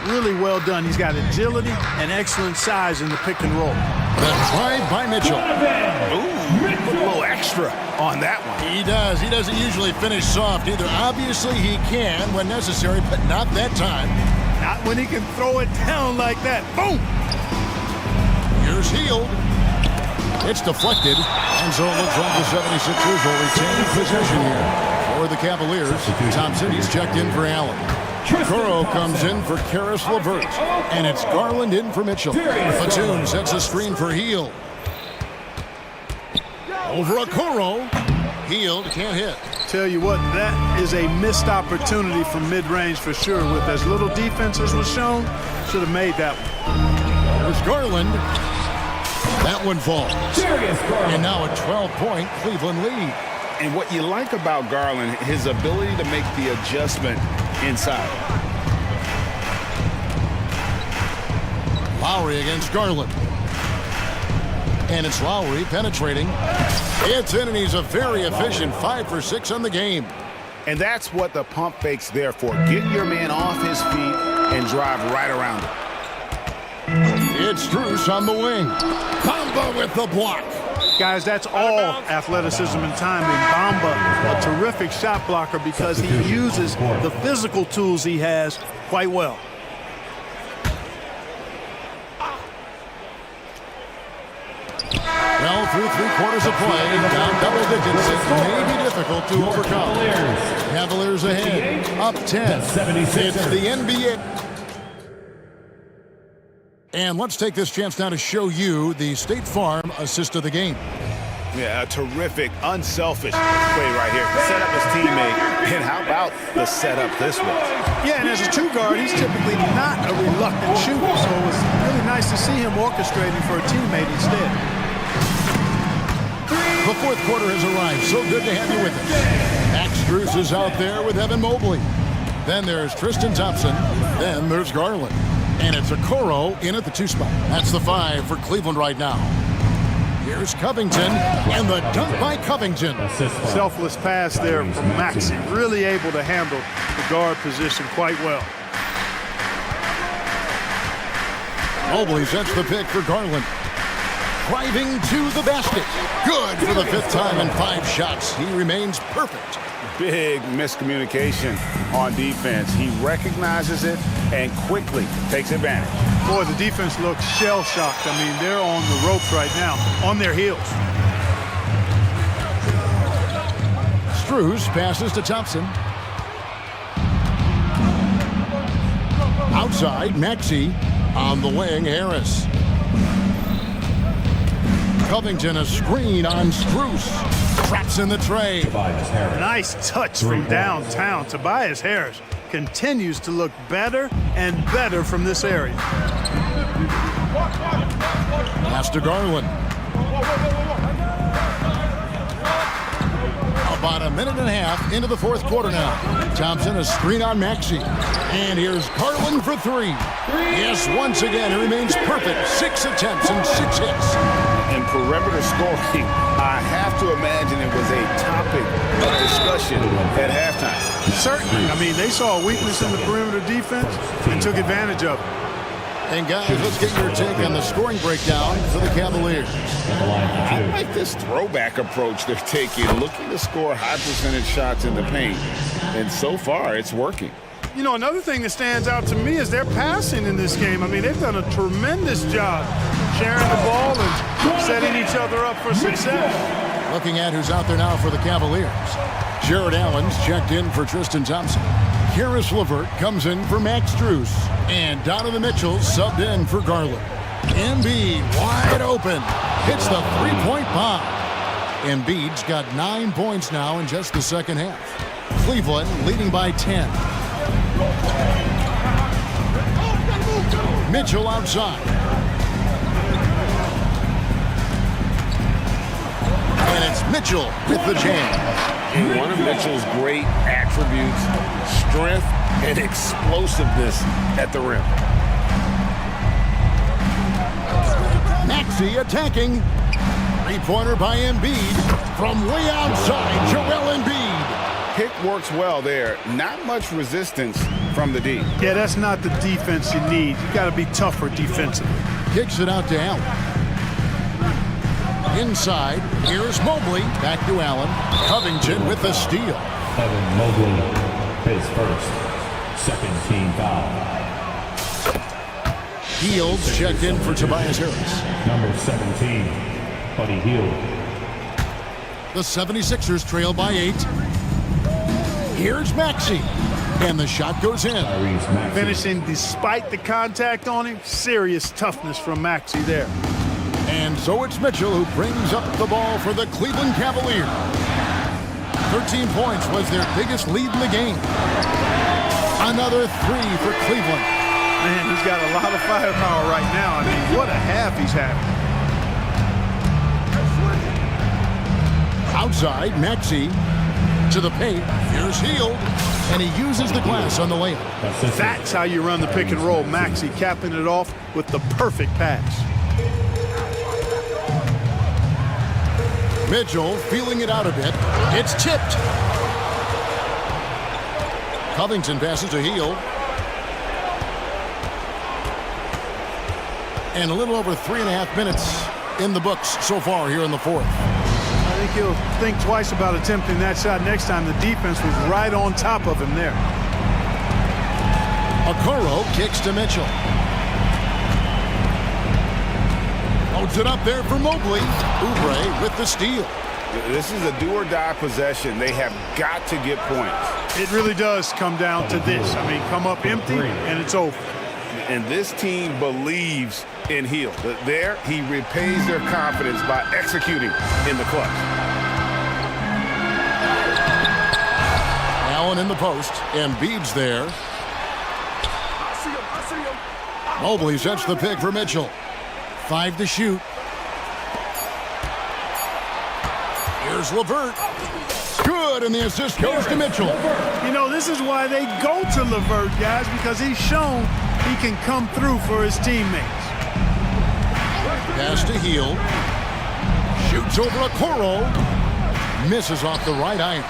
Really well done. He's got agility and excellent size in the pick and roll. The drive by Mitchell. Ooh, put a little extra on that one. He does. He doesn't usually finish soft either. Obviously, he can when necessary, but not that time. Not when he can throw it down like that. Boom! Here's Hield. It's deflected, and so it looks like the 76ers will retain possession here for the Cavaliers. Thompson, he's checked in for Allen. Okoro comes in for Karis LeVert, and it's Garland in for Mitchell. Batum sets a screen for Hield. Over Okoro. Hield can't hit. Tell you what, that is a missed opportunity from mid-range for sure. With as little defense as was shown, should have made that one. There's Garland. That one falls. And now a 12-point Cleveland lead. And what you like about Garland, his ability to make the adjustment inside. Lowry against Garland. And it's Lowry penetrating. It's in, and he's a very efficient 5 for 6 on the game. And that's what the pump fake's there for. Get your man off his feet and drive right around him. It's Strus on the wing. Bamba with the block. Guys, that's all athleticism and timing. Bamba, a terrific shot blocker because he uses the physical tools he has quite well. Well, through 3 quarters of play, down double digits, it may be difficult to overcome. Cavaliers ahead, up 10. It's the NBA. And let's take this chance now to show you the State Farm assist of the game. Yeah, a terrific, unselfish play right here. Set up his teammate, and how about the setup this was? Yeah, and as a 2-guard, he's typically not a reluctant shooter, so it was really nice to see him orchestrating for a teammate instead. The fourth quarter has arrived. So good to have you with us. Max Strus is out there with Evan Mobley. Then there's Tristan Thompson. Then there's Garland. And it's Okoro in at the 2 spot. That's the 5 for Cleveland right now. Here's Covington, and the dunk by Covington. Selfless pass there from Maxey. Really able to handle the guard position quite well. Mobley sets the pick for Garland. Driving to the basket. Good for the 5th time in 5 shots. He remains perfect. Big miscommunication on defense. He recognizes it and quickly takes advantage. Boy, the defense looks shell-shocked. I mean, they're on the ropes right now, on their heels. Strus passes to Thompson. Outside, Maxey. On the wing, Harris. Covington, a screen on Strus. Traps in the tray. Nice touch from downtown. Tobias Harris continues to look better and better from this area. Pass to Garland. About a minute and a half into the 4th quarter now. Thompson, a screen on Maxey. And here's Garland for 3. Yes, once again, he remains perfect. 6 attempts and 6 hits. In perimeter scoring, I have to imagine it was a topic of discussion at halftime. Certainly. I mean, they saw a weakness in the perimeter defense and took advantage of it. And guys, let's get your take on the scoring breakdown for the Cavaliers. I like this throwback approach they're taking, looking to score high percentage shots in the paint. And so far, it's working. You know, another thing that stands out to me is their passing in this game. I mean, they've done a tremendous job sharing the ball and setting each other up for success. Looking at who's out there now for the Cavaliers. Jared Allen's checked in for Tristan Thompson. Karis LeVert comes in for Max Strus. And Donovan Mitchell subbed in for Garland. Embiid wide open. Hits the 3-point bomb. Embiid's got 9 points now in just the second half. Cleveland leading by 10. Mitchell outside. And it's Mitchell with the jam. And one of Mitchell's great attributes, strength and explosiveness at the rim. Maxey attacking. 3-pointer by Embiid from way outside. Joel Embiid. Pick works well there. Not much resistance from the D. Yeah, that's not the defense you need. You got to be tougher defensively. Kicks it out to Allen. Inside, here's Mobley. Back to Allen. Covington with the steal. Evan Mobley, his first, second team foul. Hield checked in for Tobias Harris. Number 17, Buddy Hield. The 76ers trail by 8. Here's Maxey. And the shot goes in. Finishing despite the contact on him. Serious toughness from Maxey there. And so it's Mitchell who brings up the ball for the Cleveland Cavaliers. 13 points was their biggest lead in the game. Another 3 for Cleveland. Man, he's got a lot of firepower right now. I mean, what a half he's having. Outside, Maxey to the paint. Here's Hield. And he uses the glass on the layup. That's how you run the pick and roll. Maxey capping it off with the perfect pass. Mitchell feeling it out a bit. It's tipped. Covington passes to Heel. And a little over 3.5 minutes in the books so far here in the fourth. I think he'll think twice about attempting that shot next time. The defense was right on top of him there. Okoro kicks to Mitchell. Loads it up there for Mobley. Oubre with the steal. This is a do-or-die possession. They have got to get points. It really does come down to this. I mean, come up empty, and it's over. And this team believes in Hill. There, he repays their confidence by executing in the clutch. Allen in the post. Embiid's there. Mobley sets the pick for Mitchell. 5 to shoot. Here's LeVert. Good, and the assist goes to Mitchell. You know, this is why they go to LeVert, guys, because he's shown he can come through for his teammates. Pass to Heel. Shoots over Okoro. Misses off the right iron.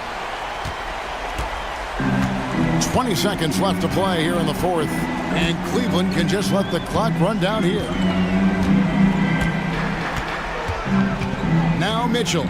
20 seconds left to play here in the fourth. And Cleveland can just let the clock run down here. Now Mitchell.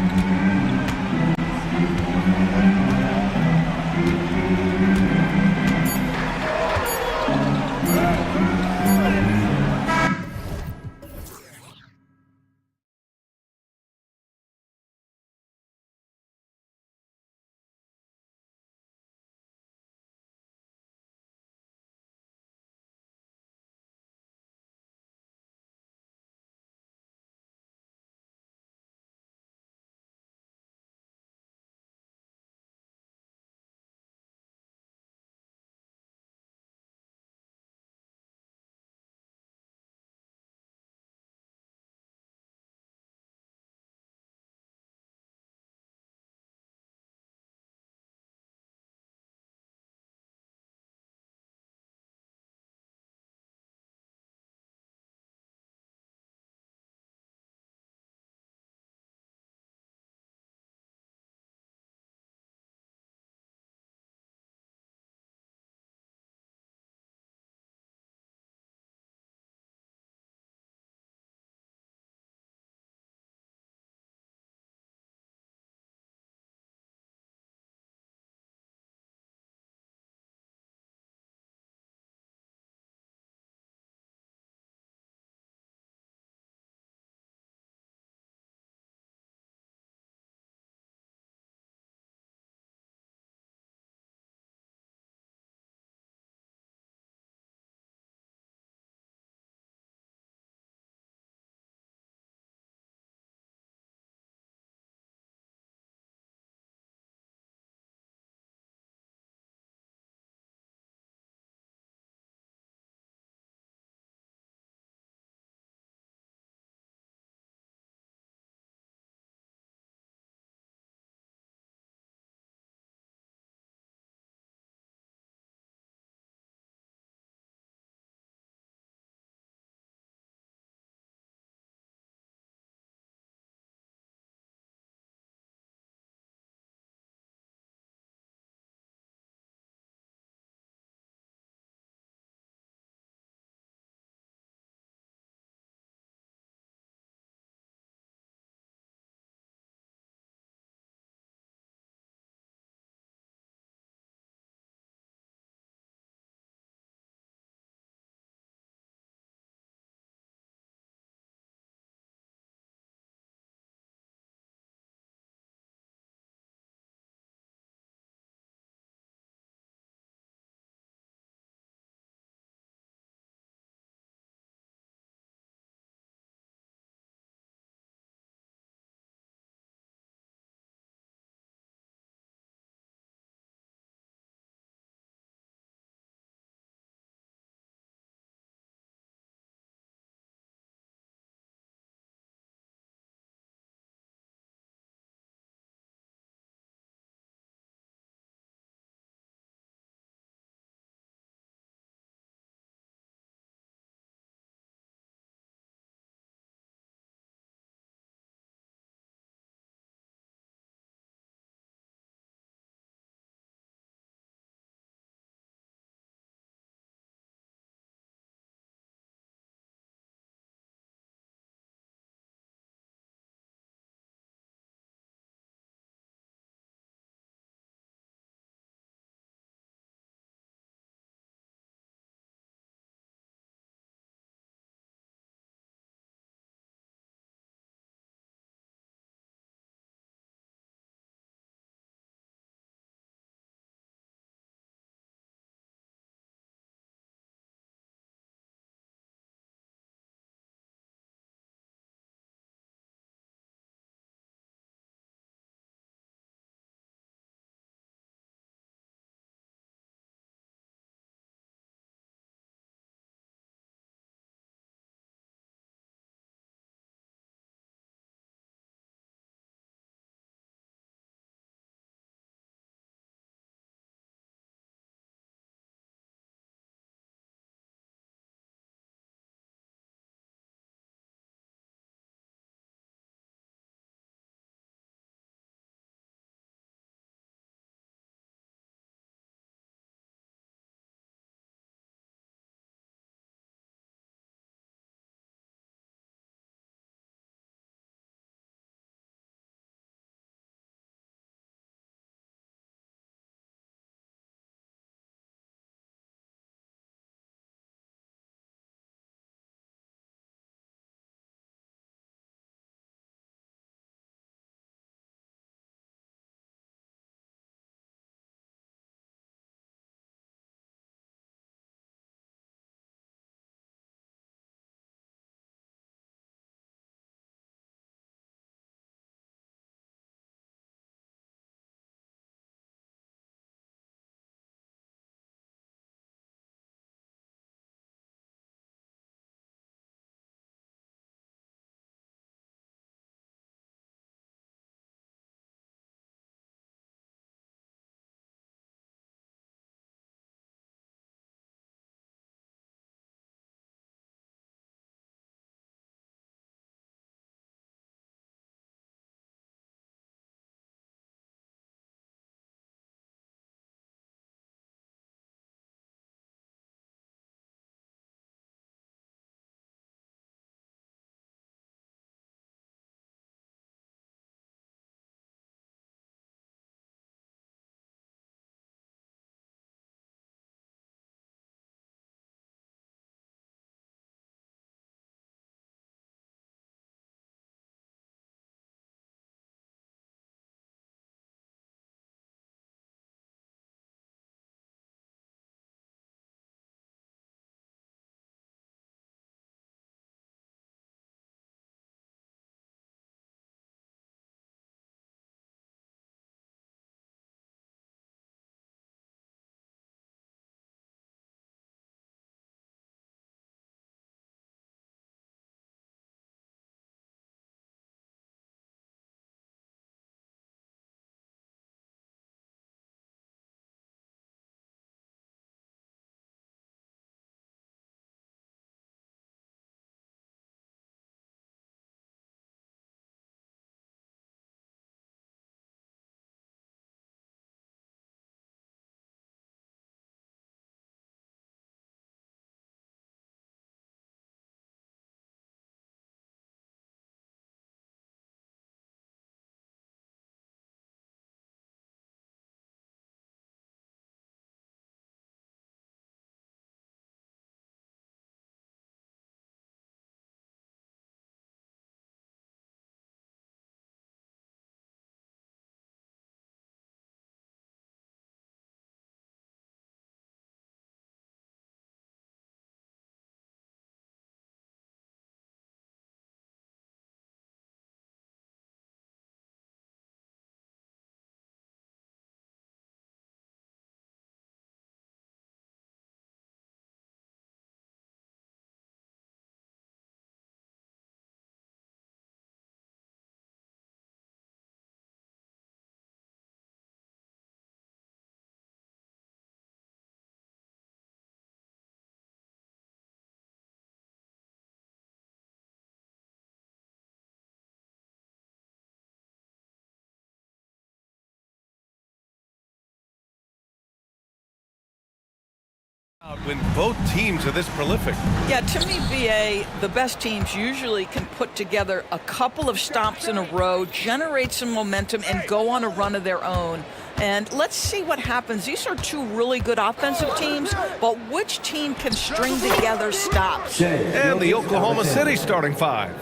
When both teams are this prolific. Yeah, to me, BA, the best teams usually can put together a couple of stomps in a row, generate some momentum, and go on a run of their own. And let's see what happens. These are two really good offensive teams, but which team can string together stops? And the Oklahoma City starting five.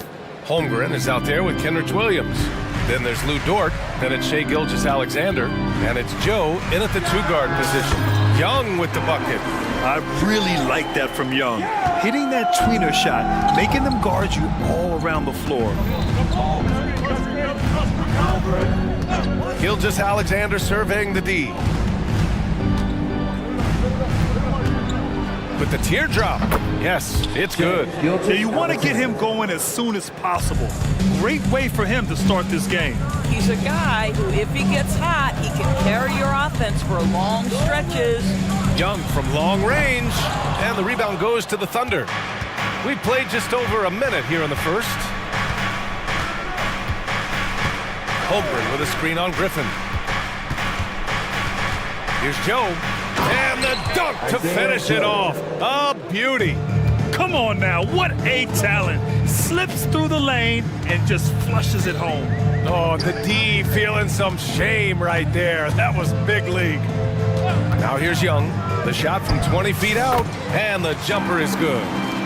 Holmgren is out there with Kenrich Williams. Then there's Lou Dort, then it's Shai Gilgeous-Alexander, and it's Joe in at the two-guard position. Young with the bucket. I really like that from Young. Hitting that tweener shot, making them guard you all around the floor. Gilgeous-Alexander surveying the D. With the teardrop. Yes, it's good. Yeah, you want to get him going as soon as possible. Great way for him to start this game. He's a guy who, if he gets hot, he can carry your offense for long stretches. Young from long range, and the rebound goes to the Thunder. We played just over a minute here in the first. Holmgren with a screen on Griffin. Here's Joe, and the dunk to finish it off. A beauty. Come on now, what a talent. Slips through the lane and just flushes it home. Oh, the D feeling some shame right there. That was big league. Now here's Young. The shot from 20 feet out, and the jumper is good.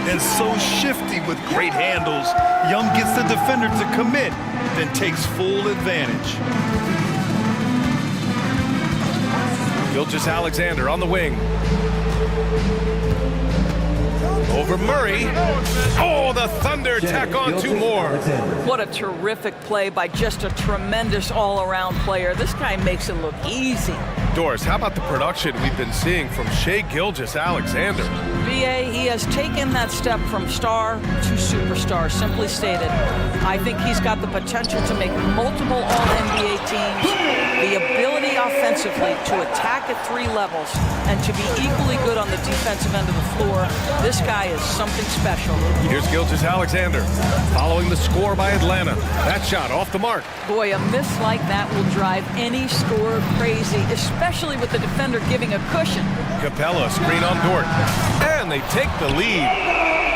And so shifty with great handles. Young gets the defender to commit, then takes full advantage. Gilgeous-Alexander on the wing. Over Murray. Oh, the Thunder tack on two more. What a terrific play by just a tremendous all-around player. This guy makes it look easy. Doris, how about the production we've been seeing from Shai Gilgeous-Alexander? BA, he has taken that step from star to superstar, simply stated. I think he's got the potential to make multiple All-NBA teams, the ability offensively to attack at three levels, and to be equally good on the defensive end of the floor. This guy is something special. Here's Gilgeous-Alexander following the score by Atlanta. That shot off the mark. Boy, a miss like that will drive any scorer crazy, especially with the defender giving a cushion. Capella screen on Dort, and they take the lead.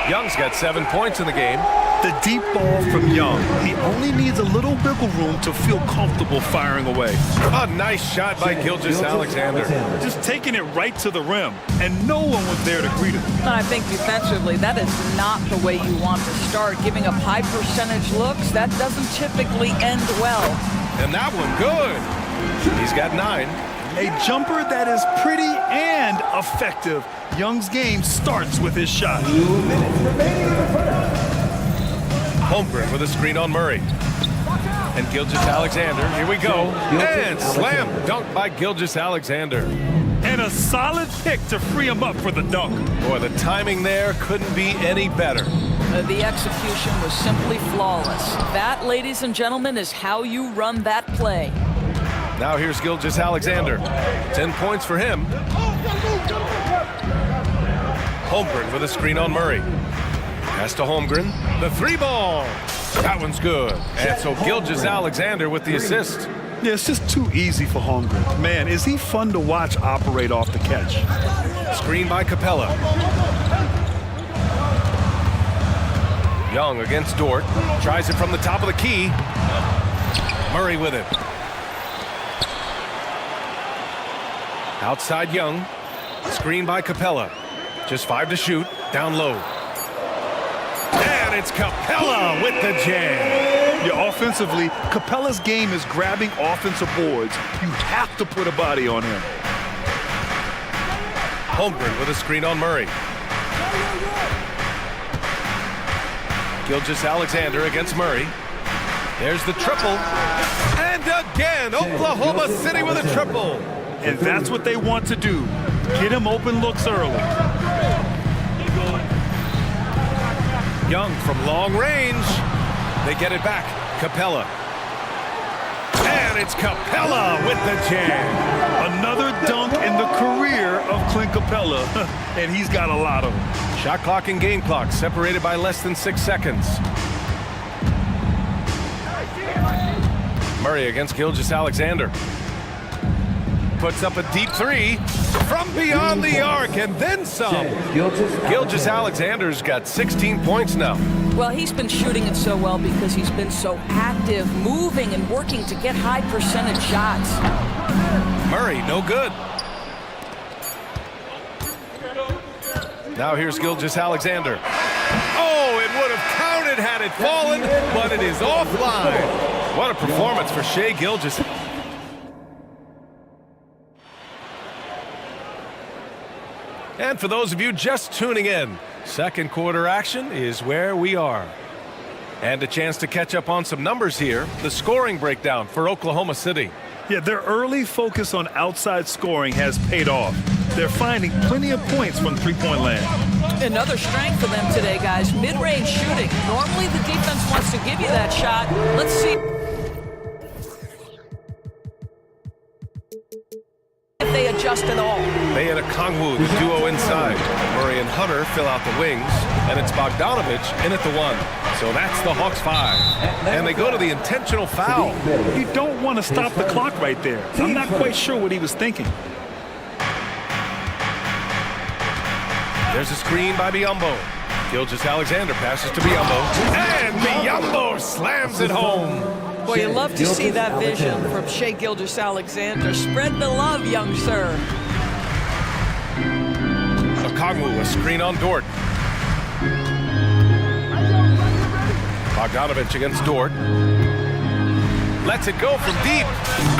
Young's got 7 points in the game. The deep ball from Young. He only needs a little wiggle room to feel comfortable firing away. A nice shot by Gilgeous-Alexander. Just taking it right to the rim, and no one was there to greet him. And I think defensively, that is not the way you want to start. Giving up high percentage looks, that doesn't typically end well. And that one good. He's got 9. A jumper that is pretty and effective. Young's game starts with his shot. Holmgren with a screen on Murray. And Gilgeous-Alexander, here we go. And slam dunk by Gilgeous-Alexander. And a solid pick to free him up for the dunk. Boy, the timing there couldn't be any better. The execution was simply flawless. That, ladies and gentlemen, is how you run that play. Now here's Gilgeous-Alexander. 10 points for him. Holmgren with a screen on Murray. Pass to Holmgren. The three ball. That one's good. And so Gilgeous-Alexander with the assist. Yeah, it's just too easy for Holmgren. Man, is he fun to watch operate off the catch. Screen by Capella. Young against Dort. Tries it from the top of the key. Murray with it. Outside Young. Screen by Capella. Just 5 to shoot. Down low. And it's Capella with the jam. Yeah, offensively, Capella's game is grabbing offensive boards. You have to put a body on him. Holmgren with a screen on Murray. Gilgeous-Alexander against Murray. There's the triple. And again, Oklahoma City with a triple. And that's what they want to do. Get him open looks early. Young from long range. They get it back. Capella. And it's Capella with the jam. Another dunk in the career of Clint Capella. And he's got a lot of them. Shot clock and game clock separated by less than 6 seconds. Murray against Gilgeous-Alexander. puts up a deep three from beyond the arc and then some. Gilgeous-Alexander's got 16 points now. Well, he's been shooting it so well because he's been so active, moving and working to get high percentage shots. Murray, no good. Now here's Gilgeous-Alexander. Oh, it would have counted had it fallen, but it is offline. What a performance for Shai Gilgeous. And for those of you just tuning in, second quarter action is where we are. And a chance to catch up on some numbers here. The scoring breakdown for Oklahoma City. Yeah, their early focus on outside scoring has paid off. They're finding plenty of points from three-point land. Another strength for them today, guys, mid-range shooting. Normally the defense wants to give you that shot. Let's see if they adjust at all. They had a Kongwu, the duo inside. Murray and Hunter fill out the wings, and it's Bogdanovich in at the one. So that's the Hawks 5. And they go to the intentional foul. You don't want to stop the clock right there. I'm not quite sure what he was thinking. There's a screen by Biyombo. Gilgeous-Alexander passes to Biyombo. And Biyombo slams it home. Boy, you love to see that vision from Shai Gilgeous-Alexander. Spread the love, young sir. Okongwu, a screen on Dort. Bogdanovich against Dort. Lets it go from deep.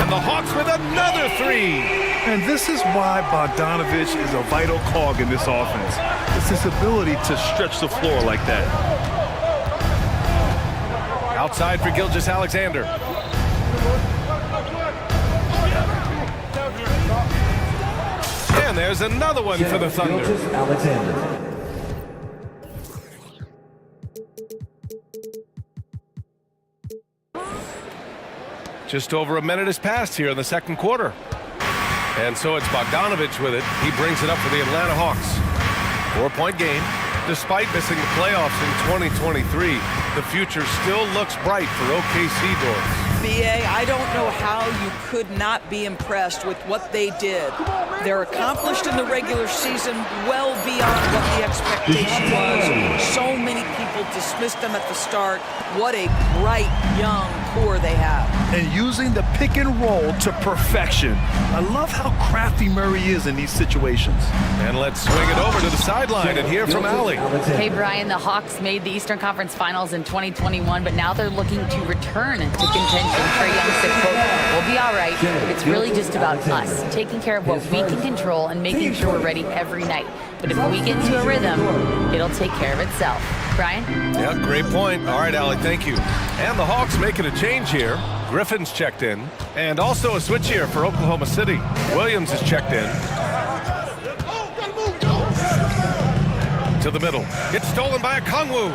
And the Hawks with another three. And this is why Bogdanovich is a vital cog in this offense. It's his ability to stretch the floor like that. Outside for Gilgeous-Alexander. And there's another one for the Thunder. Just over a minute has passed here in the second quarter. And so it's Bogdanovich with it. He brings it up for the Atlanta Hawks. 4-point game. Despite missing the playoffs in 2023, the future still looks bright for OKC Doors. BA, I don't know how you could not be impressed with what they did. They're accomplished in the regular season well beyond what the expectation was. So many people dismissed them at the start. What a bright, young core they have. And using the pick and roll to perfection. I love how crafty Murray is in these situations. And let's swing it over to the sideline and hear from Allie. Hey, Brian, the Hawks made the Eastern Conference Finals in 2021, but now they're looking to return to contention. Trae Young said, quote, "We'll be all right. It's really just about us, taking care of what we can control and making sure we're ready every night. But if we get into a rhythm, it'll take care of itself." Brian? Yeah, great point. All right, Allie, thank you. And the Hawks making a change here. Griffin's checked in. And also a switch here for Oklahoma City. Williams is checked in. To the middle. It's stolen by Okongwu.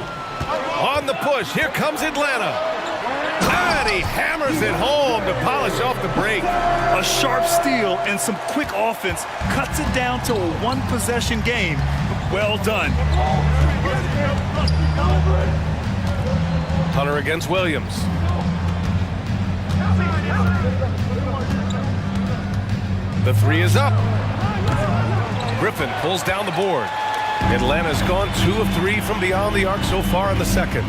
On the push. Here comes Atlanta. And he hammers it home to polish off the break. A sharp steal and some quick offense cuts it down to a one-possession game. Well done. Hunter against Williams. The three is up. Griffin pulls down the board. Atlanta's gone 2 of 3 from beyond the arc so far in the second.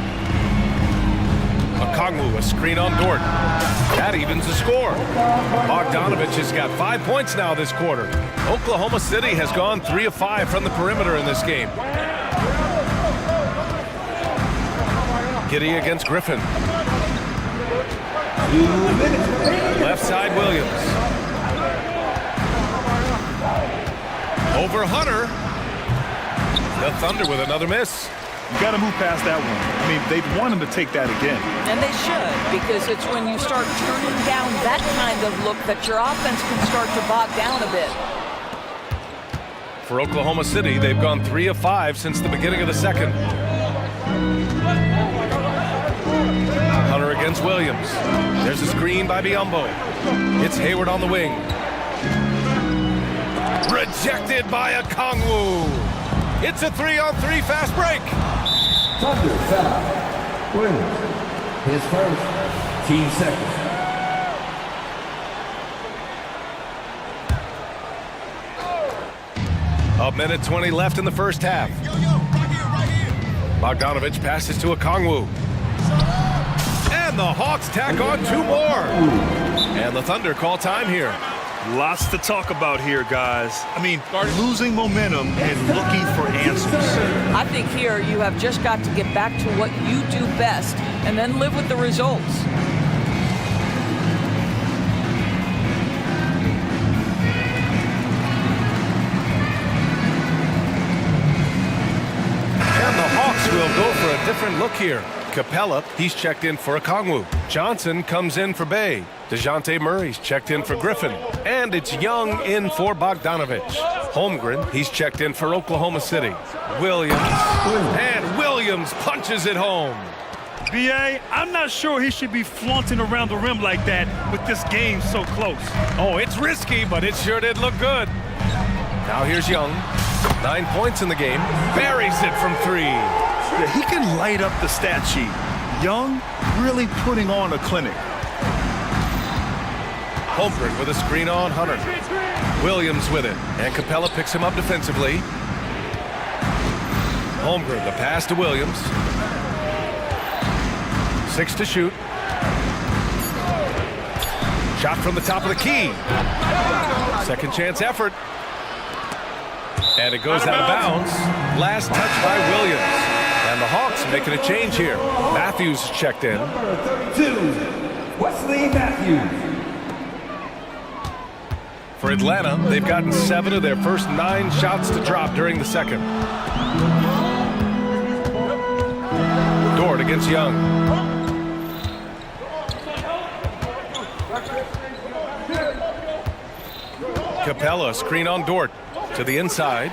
Okongwu, a screen on Dort. That evens the score. Bogdanovich has got 5 points now this quarter. Oklahoma City has gone 3 of 5 from the perimeter in this game. Giddey against Griffin. Left side Williams. Over Hunter. The Thunder with another miss. You got to move past that one. I mean, they'd want him to take that again. And they should, because it's when you start turning down that kind of look that your offense can start to bog down a bit. For Oklahoma City, they've gone 3 of 5 since the beginning of the second. Hunter against Williams. There's a screen by Biyombo. It's Hayward on the wing. Rejected by Okongwu. It's a 3-on-3 fast break. Thunder foul. Williams. His first. Team second. 1:20 left in the first half. Bogdanovich passes to Okongwu. And the Hawks tack on 2 more. And the Thunder call time here. Lots to talk about here, guys. I mean, losing momentum and looking for answers. I think here you have just got to get back to what you do best and then live with the results. And the Hawks will go for a different look here. Capella, he's checked in for Okongwu. Johnson comes in for Bay. DeJounte Murray's checked in for Griffin. And it's Young in for Bogdanovich. Holmgren, he's checked in for Oklahoma City. Williams. And Williams punches it home. B.A., I'm not sure he should be flaunting around the rim like that with this game so close. Oh, it's risky, but it sure did look good. Now here's Young. 9 points in the game. Buries it from 3. Yeah, he can light up the stat sheet. Young really putting on a clinic. Holmgren with a screen on Hunter. Williams with it. And Capella picks him up defensively. Holmgren, the pass to Williams. 6 to shoot. Shot from the top of the key. Second chance effort. And it goes out of bounds. Last touch by Williams. And the Hawks making a change here. Matthews checked in. Number 32, Wesley Matthews. For Atlanta, they've gotten 7 of their first 9 shots to drop during the second. Dort against Young. Capella, screen on Dort. To the inside.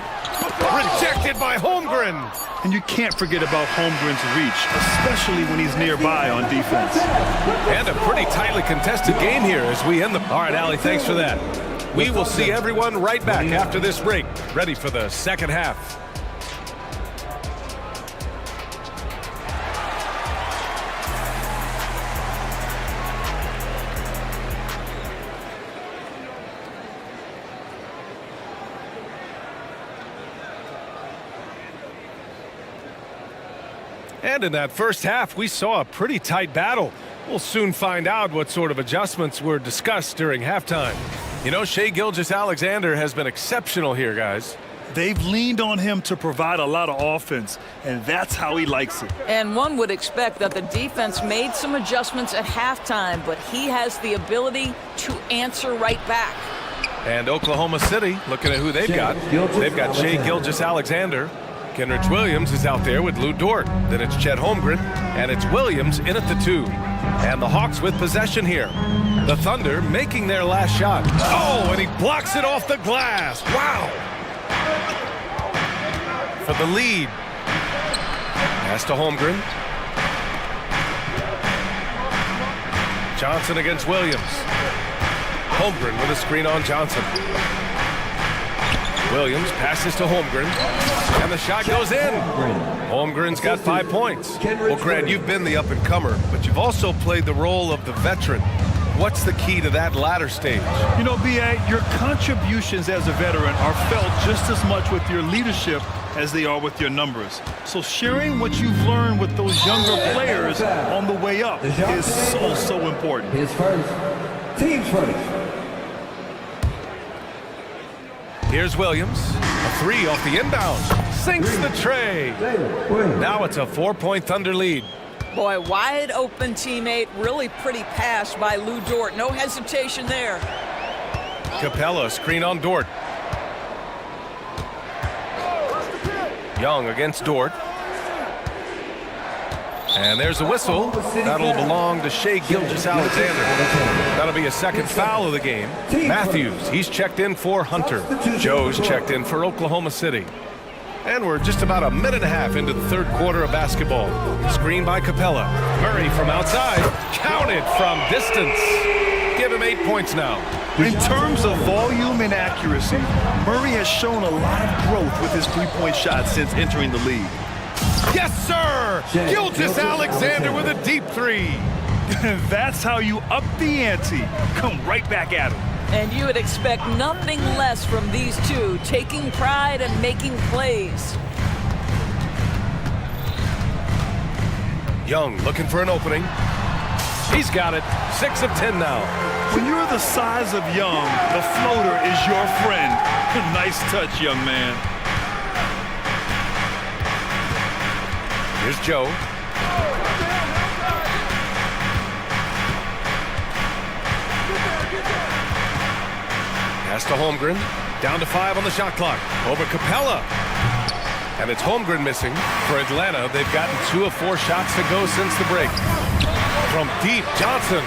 Rejected by Holmgren. And you can't forget about Holmgren's reach, especially when he's nearby on defense. And a pretty tightly contested game here as we end the... All right, Allie, thanks for that. We will see everyone right back after this break, ready for the second half. And in that first half, we saw a pretty tight battle. We'll soon find out what sort of adjustments were discussed during halftime. You know, Shai Gilgeous-Alexander has been exceptional here, guys. They've leaned on him to provide a lot of offense, and that's how he likes it. And one would expect that the defense made some adjustments at halftime, but he has the ability to answer right back. And Oklahoma City, looking at who they've got. They've got Shai Gilgeous-Alexander. Kenrich Williams is out there with Lou Dort. Then it's Chet Holmgren, and it's Williams in at the 2. And the Hawks with possession here. The Thunder making their last shot. Oh, and he blocks it off the glass. Wow. For the lead. Pass to Holmgren. Johnson against Williams. Holmgren with a screen on Johnson. Williams passes to Holmgren. And the shot goes in. Holmgren's got 5 points. Well, Grant, you've been the up-and-comer, but you've also played the role of the veteran. What's the key to that latter stage? You know, B.A., your contributions as a veteran are felt just as much with your leadership as they are with your numbers. So sharing what you've learned with those younger players on the way up is so important. His first, team's first. Here's Williams. A 3 off the inbound. Sinks the tray. Now it's a 4-point Thunder lead. Boy, wide open teammate. Really pretty pass by Lou Dort. No hesitation there. Capella, screen on Dort. Young against Dort. And there's a whistle. That'll belong to Shai Gilgeous-Alexander. That'll be a second foul of the game. Matthews, he's checked in for Hunter. Joe's checked in for Oklahoma City. And we're just about a minute and a half into the third quarter of basketball. Screen by Capella. Murray from outside. Counted from distance. Give him 8 points now. In terms of volume and accuracy, Murray has shown a lot of growth with his three-point shot since entering the league. Yes, sir! Gilgeous-Alexander with a deep 3. That's how you up the ante. Come right back at him. And you would expect nothing less from these two, taking pride and making plays. Young looking for an opening. He's got it. 6 of 10 now. When you're the size of Young, the floater is your friend. Nice touch, young man. Here's Joe. Pass to Holmgren. Down to 5 on the shot clock. Over Capella. And it's Holmgren missing. For Atlanta, they've gotten 2 of 4 shots to go since the break. From deep, Johnson.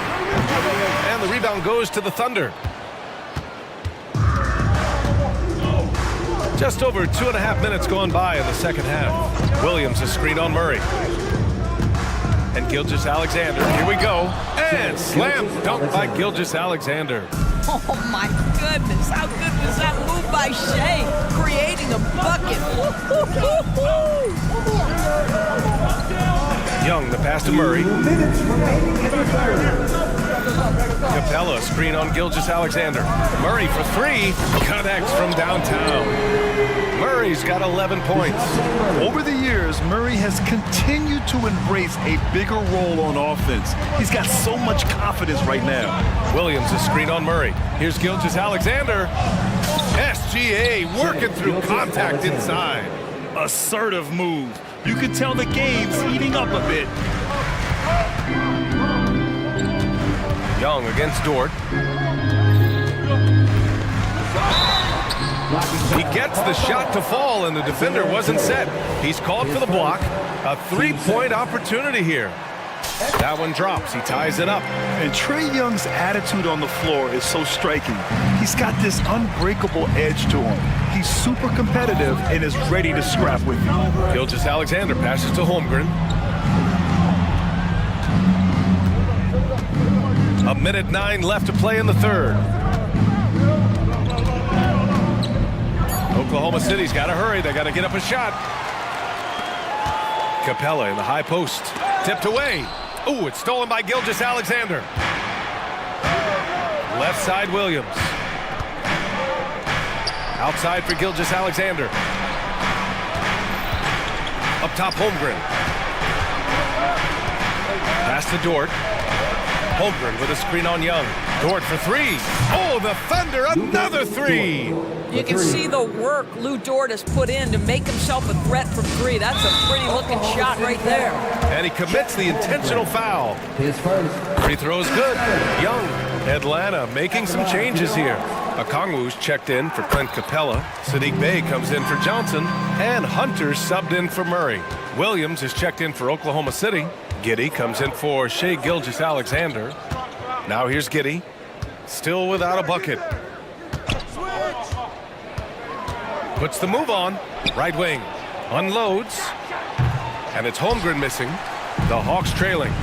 And the rebound goes to the Thunder. Just over 2.5 minutes gone by in the second half. Williams a screen on Murray. And Gilgeous-Alexander, here we go. And slam dunk by Gilgeous-Alexander. Oh my goodness, how good was that move by Shea, creating a bucket. Young, the pass to Murray. Capella, screen on Gilgeous-Alexander. Murray for 3, connects from downtown. Murray's got 11 points. Over the years, Murray has continued to embrace a bigger role on offense. He's got so much confidence right now. Williams, a screen on Murray. Here's Gilgeous-Alexander. SGA working through contact inside. Assertive move. You can tell the game's heating up a bit. Young against Dort. He gets the shot to fall, and the defender wasn't set. He's called for the block. A 3-point opportunity here. That one drops. He ties it up. And Trae Young's attitude on the floor is so striking. He's got this unbreakable edge to him. He's super competitive and is ready to scrap with you. Gilgeous-Alexander passes to Holmgren. A minute 9 left to play in the third. Oklahoma City's got to hurry. They got to get up a shot. Capella in the high post. Tipped away. Ooh, it's stolen by Gilgeous-Alexander. Left side, Williams. Outside for Gilgeous-Alexander. Up top, Holmgren. Pass to Dort. Holmgren with a screen on Young. Dort for 3. Oh, the Thunder, another 3. You can see the work Lou Dort has put in to make himself a threat from 3. That's a pretty looking shot right there. And he commits the intentional foul. Free throw's good. Young, Atlanta making some changes here. Okongwu's checked in for Clint Capella. Sadiq Bey comes in for Johnson. And Hunter subbed in for Murray. Williams is checked in for Oklahoma City. Giddey comes in for Shai Gilgeous-Alexander. Now here's Giddey. Still without a bucket. Puts the move on. Right wing. Unloads. And it's Holmgren missing. The Hawks trailing.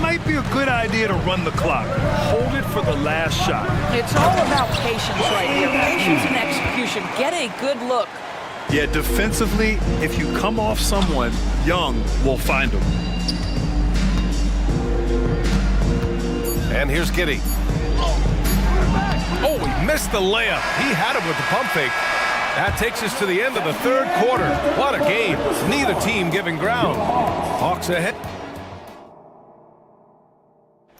Might be a good idea to run the clock. Hold it for the last shot. It's all about patience right here. Patience and execution. Get a good look. Yeah, defensively, if you come off someone, Young will find him. And here's Giddey. Oh, he missed the layup. He had him with the pump fake. That takes us to the end of the third quarter. What a game. Neither team giving ground. Hawks ahead.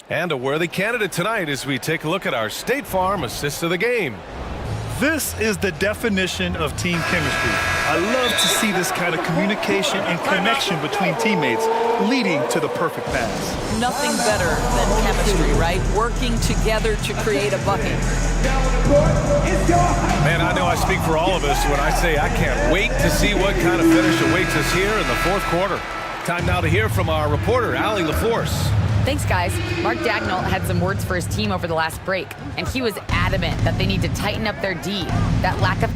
And a worthy candidate tonight as we take a look at our State Farm assist of the game. This is the definition of team chemistry. I love to see this kind of communication and connection between teammates leading to the perfect pass. Nothing better than chemistry, right? Working together to create a bucket. Man, I know I speak for all of us when I say I can't wait to see what kind of finish awaits us here in the fourth quarter. Time now to hear from our reporter, Allie LaForce. Thanks, guys. Mark Dagnall had some words for his team over the last break, and he was adamant that they need to tighten up their D. That lack of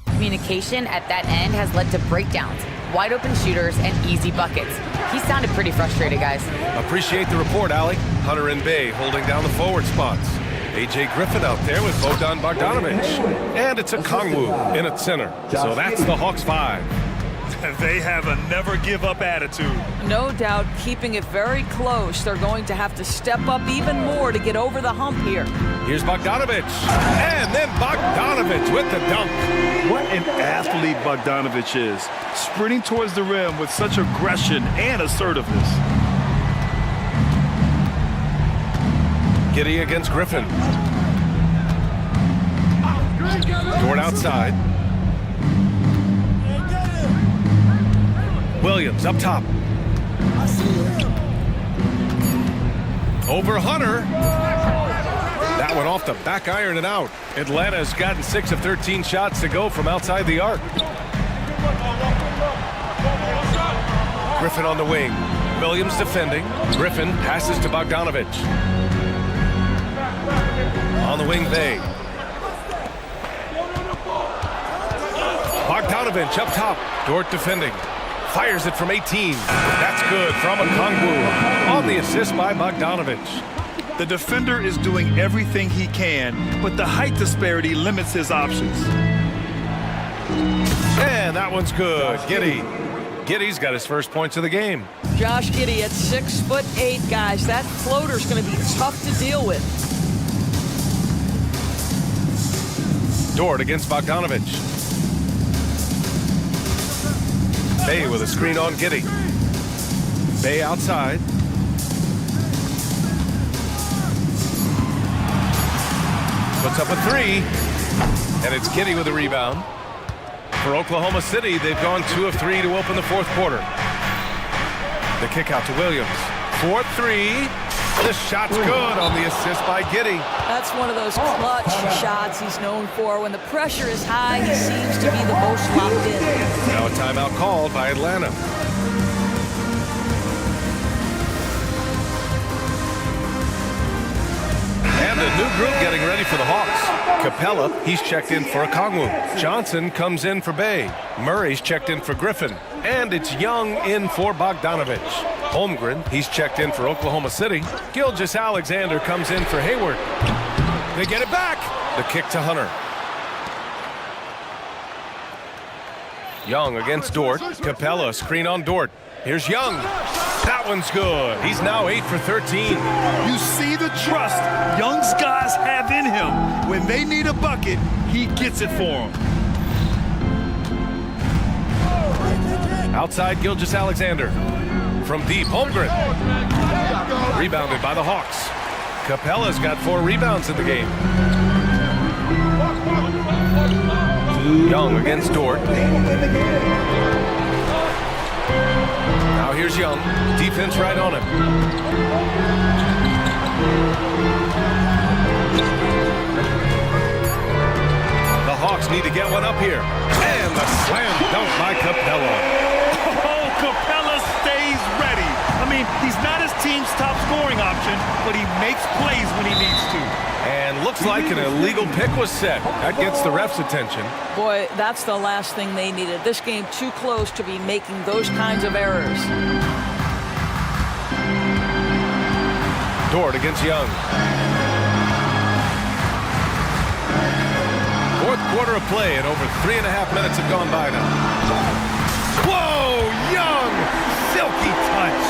communication at that end has led to breakdowns, wide open shooters, and easy buckets. He sounded pretty frustrated, guys. Appreciate the report, Allie. Hunter and Bay holding down the forward spots. A.J. Griffin out there with Bogdan Bogdanovic. And it's Okongwu in at center. So that's the Hawks 5. They have a never-give-up attitude. No doubt, keeping it very close. They're going to have to step up even more to get over the hump here. Here's Bogdanovic. And then Bogdanovic with the dunk. What an athlete Bogdanovic is. Sprinting towards the rim with such aggression and assertiveness. Giddey against Griffin. Dort outside. Williams up top. Over Hunter. That one off the back iron and out. Atlanta's gotten 6 of 13 shots to go from outside the arc. Griffin on the wing. Williams defending. Griffin passes to Bogdanovic. On the wing, Bay. Bogdanovic up top. Dort defending. Fires it from 18. That's good from Okongwu. On the assist by Bogdanovic. The defender is doing everything he can, but the height disparity limits his options. And that one's good. Giddey. Giddey's got his first points of the game. Josh Giddey at 6'8", guys. That floater's going to be tough to deal with. Dort against Bogdanovic. Bay with a screen on Giddey. Bay outside. Puts up a three. And it's Giddey with a rebound. For Oklahoma City, they've gone 2 of 3 to open the fourth quarter. The kick out to Williams. 4-3. The shot's good on the assist by Giddey. That's one of those clutch shots he's known for. When the pressure is high, he seems to be the most locked in. Now a timeout called by Atlanta. And a new group getting ready for the Hawks. Capella, he's checked in for Okongwu. Johnson comes in for Bay. Murray's checked in for Griffin. And it's Young in for Bogdanovic. Holmgren, he's checked in for Oklahoma City. Gilgeous-Alexander comes in for Hayward. They get it back. The kick to Hunter. Young against Dort. Capella, screen on Dort. Here's Young. That one's good. He's now 8 for 13. You see the trust Young's guys have in him. When they need a bucket, he gets it for them. Outside Gilgeous-Alexander. From deep, Holmgren. Rebounded by the Hawks. Capella's got 4 rebounds in the game. Young against Dort. Now here's Young. Defense right on him. The Hawks need to get one up here. And the slam dunk by Capella. Oh, Capella stays ready. I mean, he's not his team's top scoring option, but he makes plays when he needs to. And looks like an illegal pick was set. That gets the ref's attention. Boy, that's the last thing they needed. This game too close to be making those kinds of errors. Dort against Young. Fourth quarter of play, and over 3.5 minutes have gone by now. Whoa, Young! Silky touch.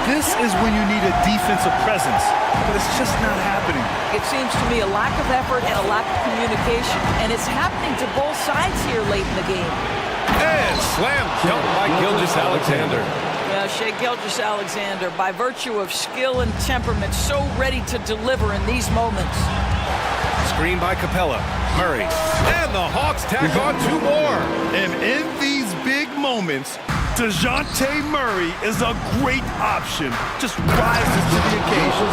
This is when you need a defensive presence, but it's just not happening. It seems to me a lack of effort and a lack of communication, and it's happening to both sides here late in the game. And slam dunk by Gilgeous-Alexander. Yeah, Shai Gilgeous-Alexander, by virtue of skill and temperament, so ready to deliver in these moments. Screen by Capella. Murray. And the Hawks tack on 2 more. And in these big moments, DeJounte Murray is a great option. Just rises to the occasion.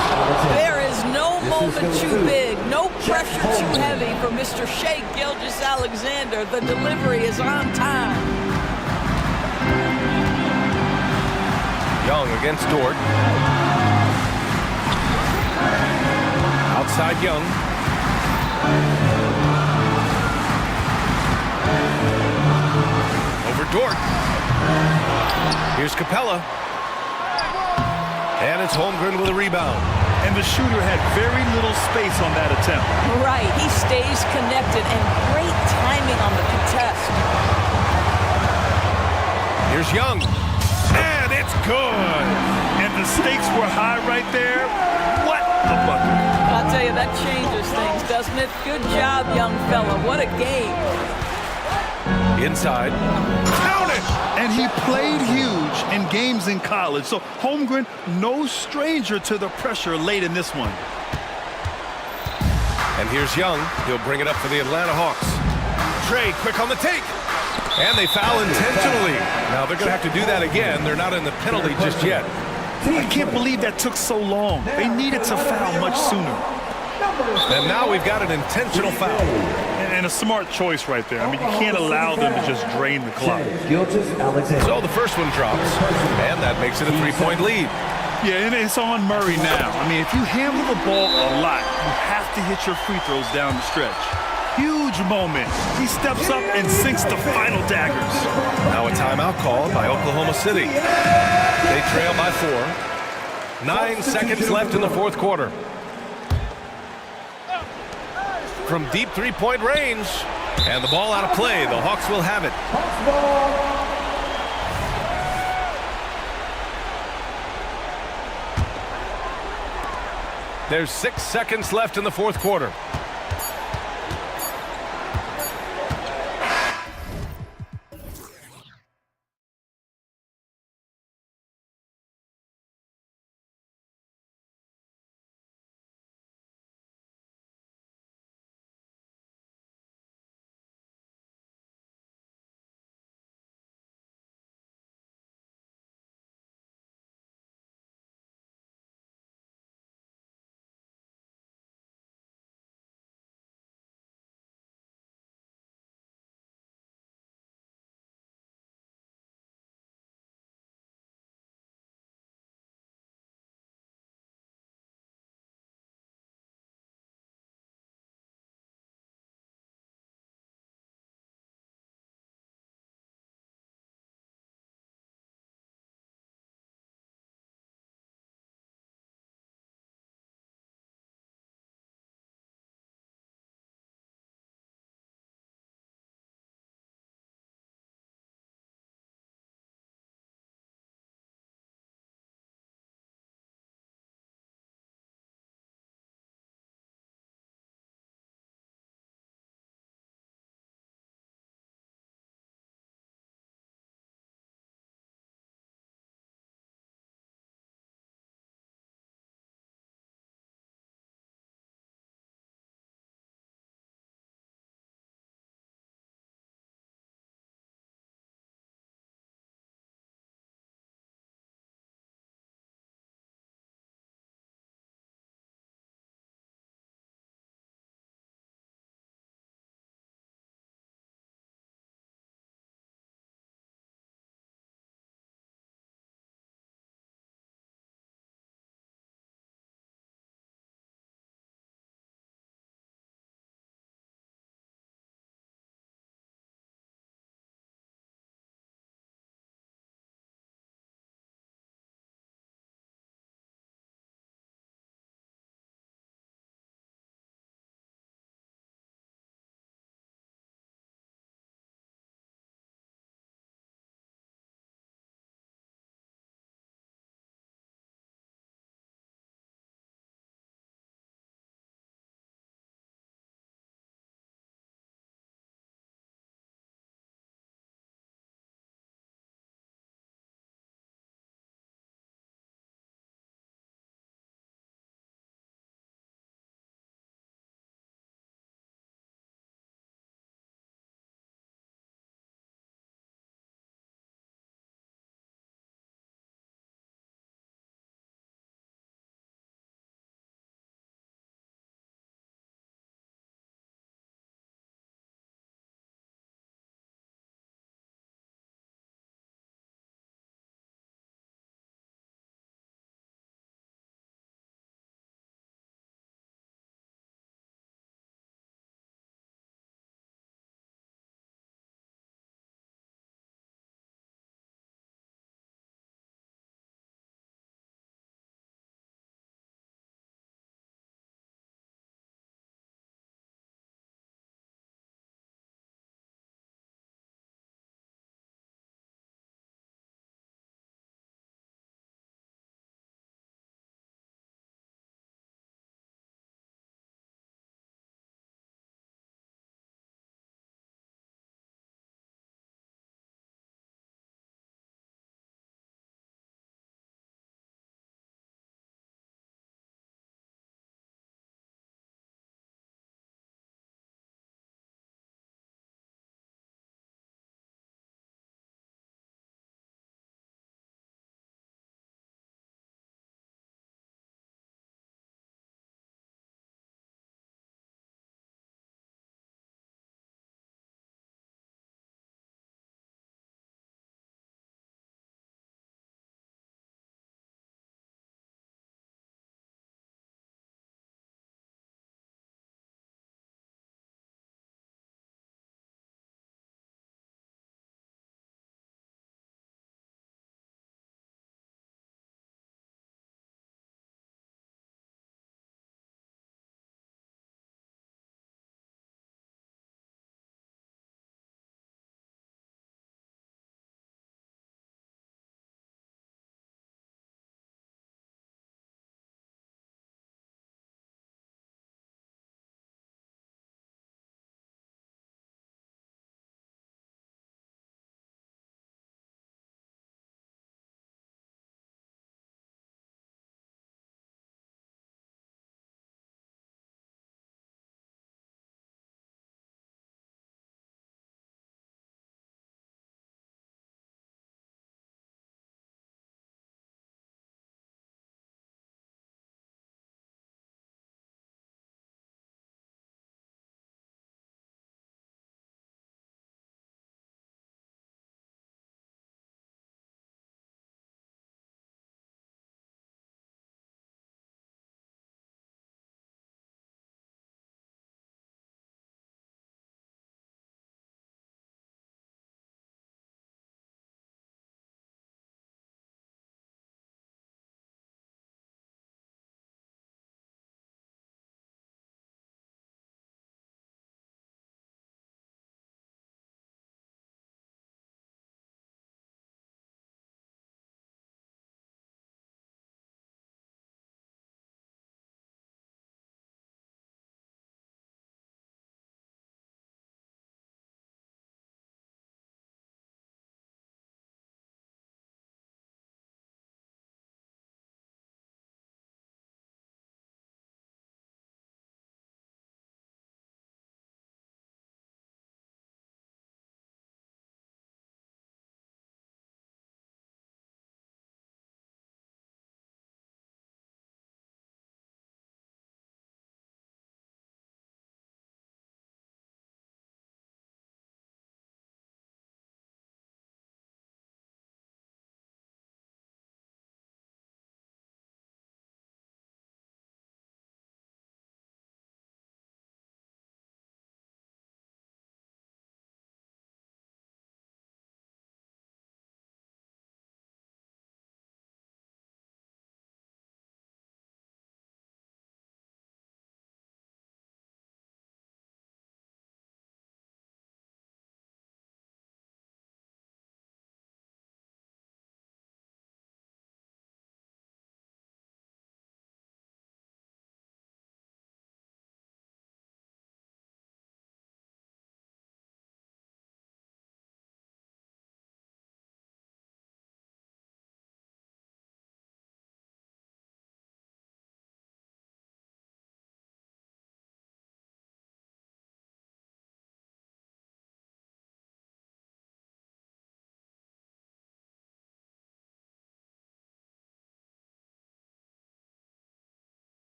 There is no moment too big, no pressure too heavy for Mr. Shai Gilgeous-Alexander. The delivery is on time. Young against Dort. Outside Young. Over Dort. Here's Capella. And it's Holmgren with a rebound. And the shooter had very little space on that attempt. Right, he stays connected, and great timing on the contest. Here's Young. And it's good. And the stakes were high right there. What a bucket. I'll tell you, that changes things, doesn't it? Good job, young fella. What a game. Inside. Count it! And he played huge in games in college. So Holmgren, no stranger to the pressure late in this one. And here's Young. He'll bring it up for the Atlanta Hawks. Trey, quick on the take. And they foul intentionally. Now they're going to have to do that again. They're not in the penalty just yet. I can't believe that took so long. They needed to foul much sooner. And now we've got an intentional foul. And a smart choice right there. I mean, you can't allow them to just drain the clock. So the first one drops, and that makes it a 3-point lead. Yeah, and it's on Murray now. I mean, if you handle the ball a lot, you have to hit your free throws down the stretch. Huge moment. He steps up and sinks the final daggers. Now a timeout called by Oklahoma City. They trail by 4. 9 seconds left in the fourth quarter. From deep three-point range, and the ball out of play. The Hawks will have it. There's 6 seconds left in the fourth quarter.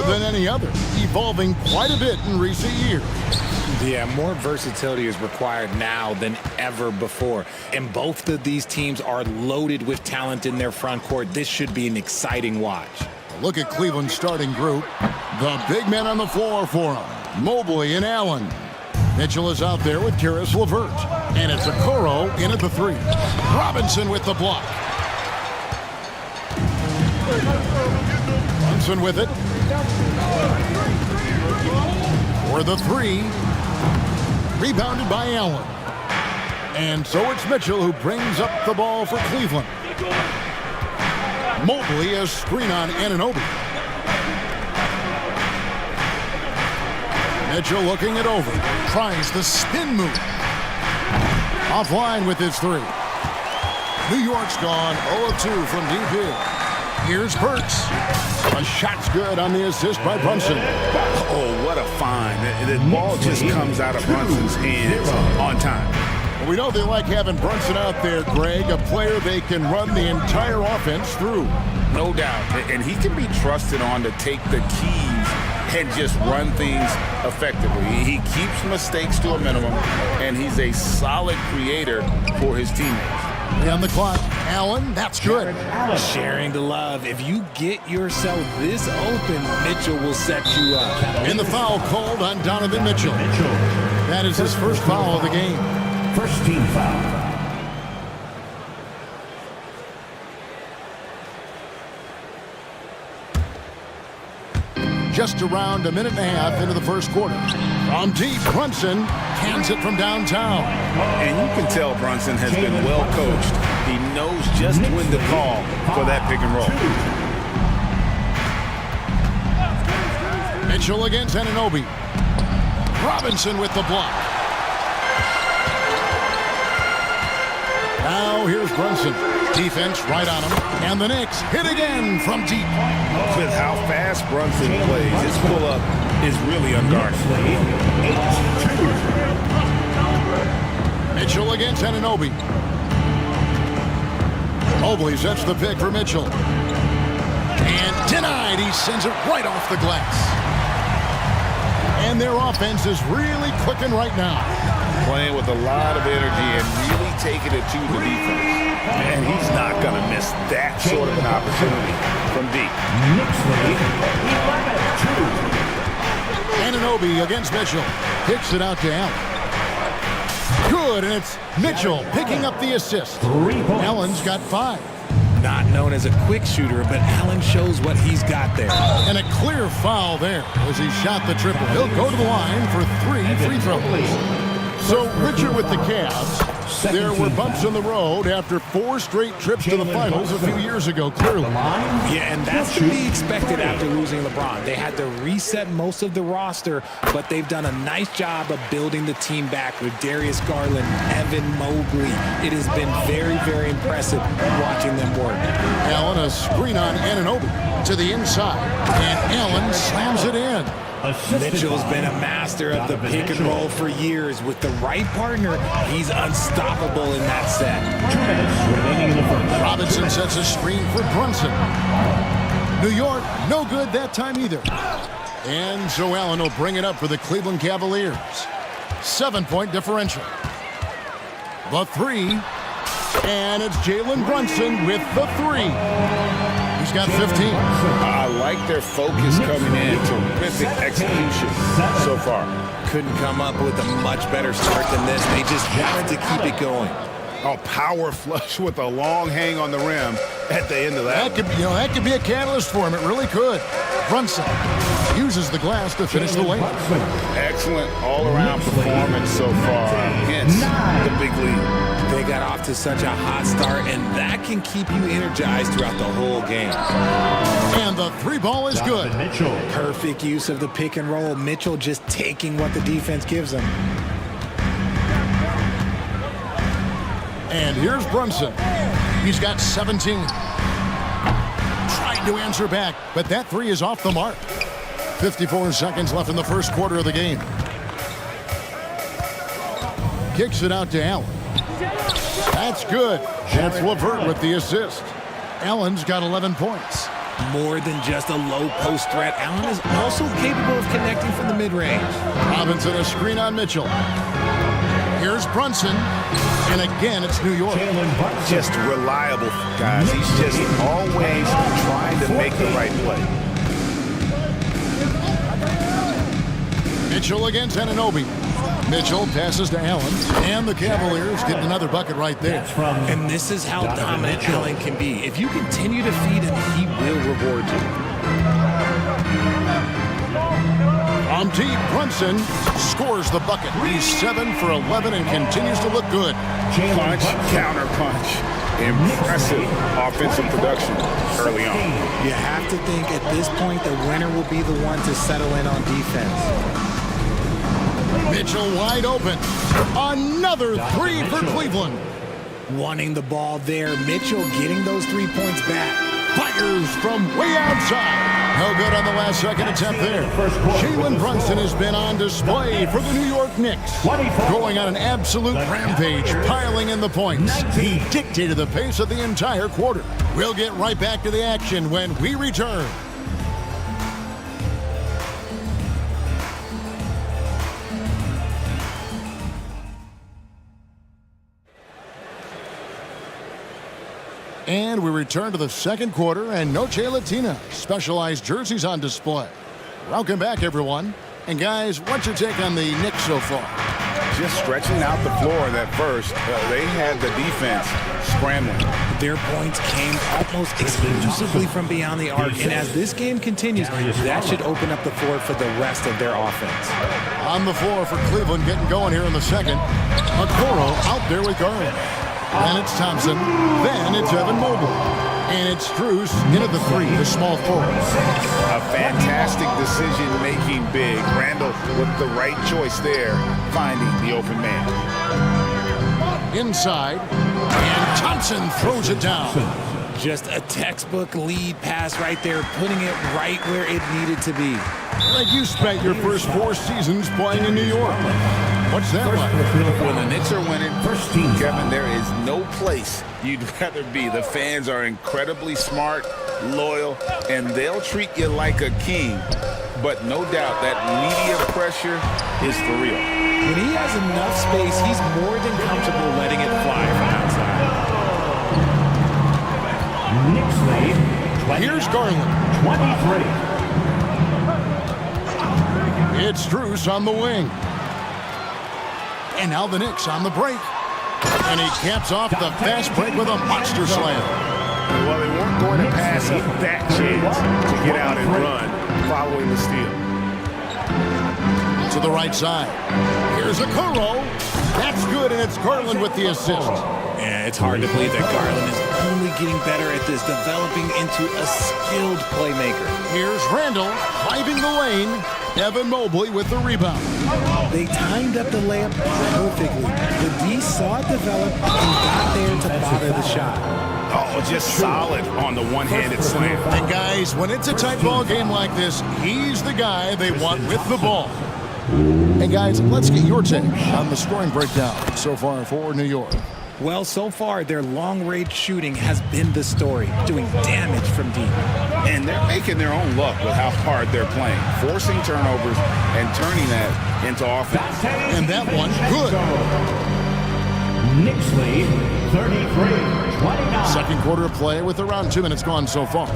than any other, evolving quite a bit in recent years. Yeah, more versatility is required now than ever before. And both of these teams are loaded with talent in their front court. This should be an exciting watch. Look at Cleveland's starting group. The big men on the floor for them. Mobley and Allen. Mitchell is out there with Karis LeVert. And it's Okoro in at the 3. Robinson with the block. Brunson with it. For the 3. Rebounded by Allen. And so it's Mitchell who brings up the ball for Cleveland. Mobley a screen on Anunoby. Mitchell looking it over. Tries the spin move. Offline with his 3. New York's gone 0-2 from deep here. Here's Burks. A shot's good on the assist by Brunson. Oh, what a find. The ball just comes out of Brunson's hands on time. Well, we know they like having Brunson out there, Greg, a player they can run the entire offense through. No doubt. And he can be trusted on to take the keys and just run things effectively. He keeps mistakes to a minimum, and he's a solid creator for his teammates. On the clock, Allen, that's good. Sharing the love. If you get yourself this open, Mitchell will set you up. And the foul called on Donovan Mitchell. That is his first foul of the game. First team foul. Just around a minute and a half into the first quarter. From deep, Brunson hands it from downtown. And you can tell Brunson has been well coached. He knows just when to call for that pick and roll. Mitchell against Anunoby. Robinson with the block. Now here's Brunson. Defense right on him. And the Knicks hit again from deep. With how fast Brunson plays, his pull-up is really unguarded. Mitchell against Anunoby. Mobley sets the pick for Mitchell. And denied. He sends it right off the glass. And their offense is really clicking right now. Playing with a lot of energy and really taking it to the defense. And he's not going to miss that sort of an opportunity from deep. Anunoby against Mitchell. Kicks it out to Allen. Good, and it's Mitchell picking up the assist. Allen's got 5. Not known as a quick shooter, but Allen shows what he's got there. And a clear foul there as he shot the triple. He'll go to the line for 3 free throws. So, Richard, with the Cavs, there were bumps in the road after 4 straight trips to the finals a few years ago, clearly. Yeah, and that's to be expected after losing LeBron. They had to reset most of the roster, but they've done a nice job of building the team back with Darius Garland, Evan Mobley. It has been very, very impressive watching them work. Allen, a screen on Anunoby to the inside, and Allen slams it in. Mitchell's been a master of the pick and roll for years. With the right partner, he's unstoppable in that set. Robinson sets a screen for Brunson. New York, no good that time either. And so Allen will bring it up for the Cleveland Cavaliers. 7-point differential. The 3. And it's Jalen Brunson with the 3. He's got 15. I like their focus coming in. Terrific execution so far. Couldn't come up with a much better start than this. They just wanted to keep it going. A power flush with a long hang on the rim at the end of that. That could be a catalyst for him. It really could. Brunson uses the glass to finish the layup. Excellent all-around performance so far against the big lead. They got off to such a hot start, and that can keep you energized throughout the whole game. And the 3 ball is good. Perfect use of the pick and roll. Mitchell just taking what the defense gives him. And here's Brunson. He's got 17. Tried to answer back, but that 3 is off the mark. 54 seconds left in the first quarter of the game. Kicks it out to Allen. That's good. And it's LeVert with the assist. Allen's got 11 points. More than just a low post threat, Allen is also capable of connecting from the mid-range. Robinson a screen on Mitchell. Here's Brunson, and again it's New York. Just reliable, guys. He's just always trying to make the right play. Mitchell against Anunoby. Mitchell passes to Allen, and the Cavaliers get another bucket right there. And this is how dominant Allen can be. If you continue to feed him, he will reward you. From deep, Brunson scores the bucket. He's 7 for 11 and continues to look good. Punch, counter punch. Impressive offensive production early on. You have to think at this point the winner will be the one to settle in on defense. Mitchell wide open. Another three for Cleveland. Wanting the ball there. Mitchell getting those 3 points back. Fires from way outside. No good on the last second attempt there. Jalen Brunson has been on display for the New York Knicks. Going on an absolute rampage, piling in the points. He dictated the pace of the entire quarter. We'll get right back to the action when we return. And we return to the second quarter, and Noche Latina specialized jerseys on display. Welcome back, everyone. And guys, what's your take on the Knicks so far? Just stretching out the floor in that first. They had the defense scrambling. Their points came almost exclusively from beyond the arc, and as this game continues, that should open up the floor for the rest of their offense. On the floor for Cleveland, getting going here in the second. Okoro out there with Garland. Then it's Thompson. Then it's Evan Mobley. And it's Strus in at the three, the small forward. A fantastic decision-making big. Randall with the right choice there, finding the open man. Inside, and Thompson throws it down. Just a textbook lead pass right there, putting it right where it needed to be. Like you spent your first 4 seasons playing in New York. What's that like? When the Knicks are winning, Kevin, there is no place you'd rather be. The fans are incredibly smart, loyal, and they'll treat you like a king. But no doubt that media pressure is for real. When he has enough space, he's more than comfortable letting it fly from outside. Knicks lead. Here's Garland. 23. It's Strus on the wing. And now the Knicks on the break. And he caps off the fast break with a monster slam. Well, they weren't going to pass up that chance to get out and run following the steal. To the right side. Here's Okoro. That's good, and it's Garland with the assist. Yeah, it's hard to believe that Garland is only getting better at this, developing into a skilled playmaker. Here's Randall driving the lane. Evan Mobley with the rebound. They timed up the layup perfectly. The D saw it develop and got there to bother the shot. Oh, just solid on the one-handed slam. And guys, when it's a tight ball game like this, he's the guy they want with the ball. And guys, let's get your take on the scoring breakdown so far for New York. Well, so far, their long-range shooting has been the story, doing damage from deep. And they're making their own luck with how hard they're playing, forcing turnovers and turning that into offense. And that one, good. Knicks lead, 33-29. Second quarter of play with around 2 minutes gone so far.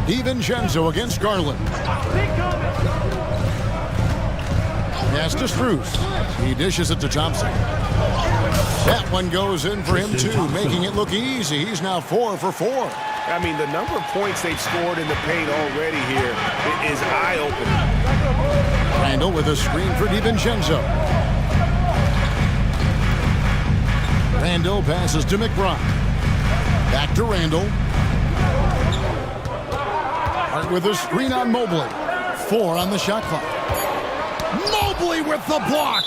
DiVincenzo against Garland. Pass to Strus. He dishes it to Thompson. That one goes in for him too, making it look easy. He's now 4 for 4. I mean, the number of points they've scored in the paint already here is eye-opening. Randall with a screen for DiVincenzo. Randall passes to McBride. Back to Randall. Hart with a screen on Mobley. 4 on the shot clock. Mobley with the block.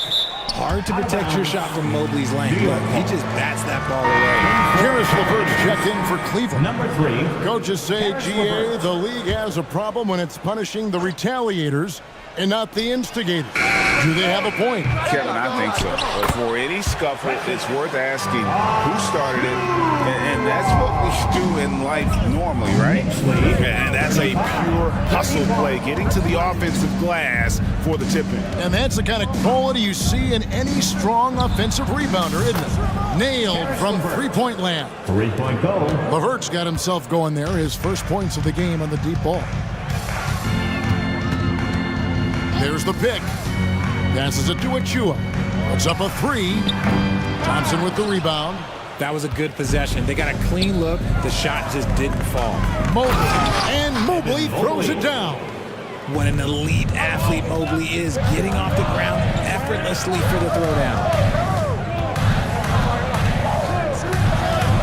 Hard to protect your shot from Mobley's lane, but he just bats that ball away. Karis LeVert's checked in for Cleveland. Number 3. Coaches say, GA, the league has a problem when it's punishing the retaliators and not the instigators. Do they have a point? Kevin, I think so. But for any any scuffle, it's worth asking who started it, and that's what we do in life normally, right? And that's a pure hustle play, getting to the offensive glass for the tip-in. And that's the kind of quality you see in any strong offensive rebounder, isn't it? Nailed from three-point land. Three-point goal. Levert's got himself going there, his first points of the game on the deep ball. There's the pick. Passes it to Achua. Puts up a three. Thompson with the rebound. That was a good possession. They got a clean look. The shot just didn't fall. Mobley. And Mobley throws it down. What an elite athlete Mobley is, getting off the ground effortlessly for the throwdown.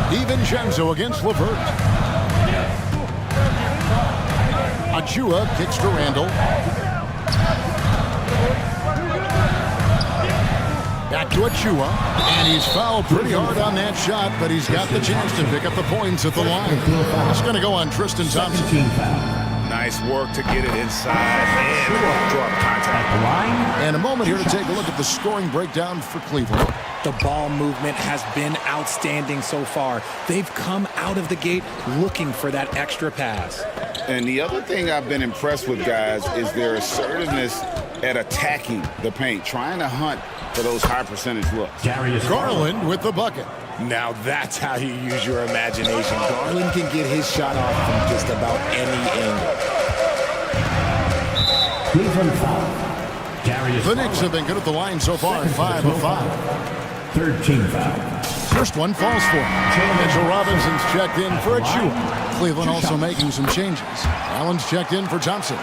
DiVincenzo against Levert. Achua kicks to Randall. Back to Achua, and he's fouled pretty hard on that shot, but he's got the chance to pick up the points at the line. It's going to go on Tristan Thompson. Nice work to get it inside and draw the contact. And a moment here to take a look at the scoring breakdown for Cleveland. The ball movement has been outstanding so far. They've come out of the gate looking for that extra pass. And the other thing I've been impressed with, guys, is their assertiveness at attacking the paint, trying to hunt for those high percentage looks. Garland with the bucket. Now that's how you use your imagination. Garland can get his shot off from just about any angle. Cleveland foul. The Knicks have been good at the line so far, 5 of 5. Third team foul. First one falls for him. Mitchell Robinson's checked in for Achua. Cleveland also making some changes. Allen's checked in for Thompson.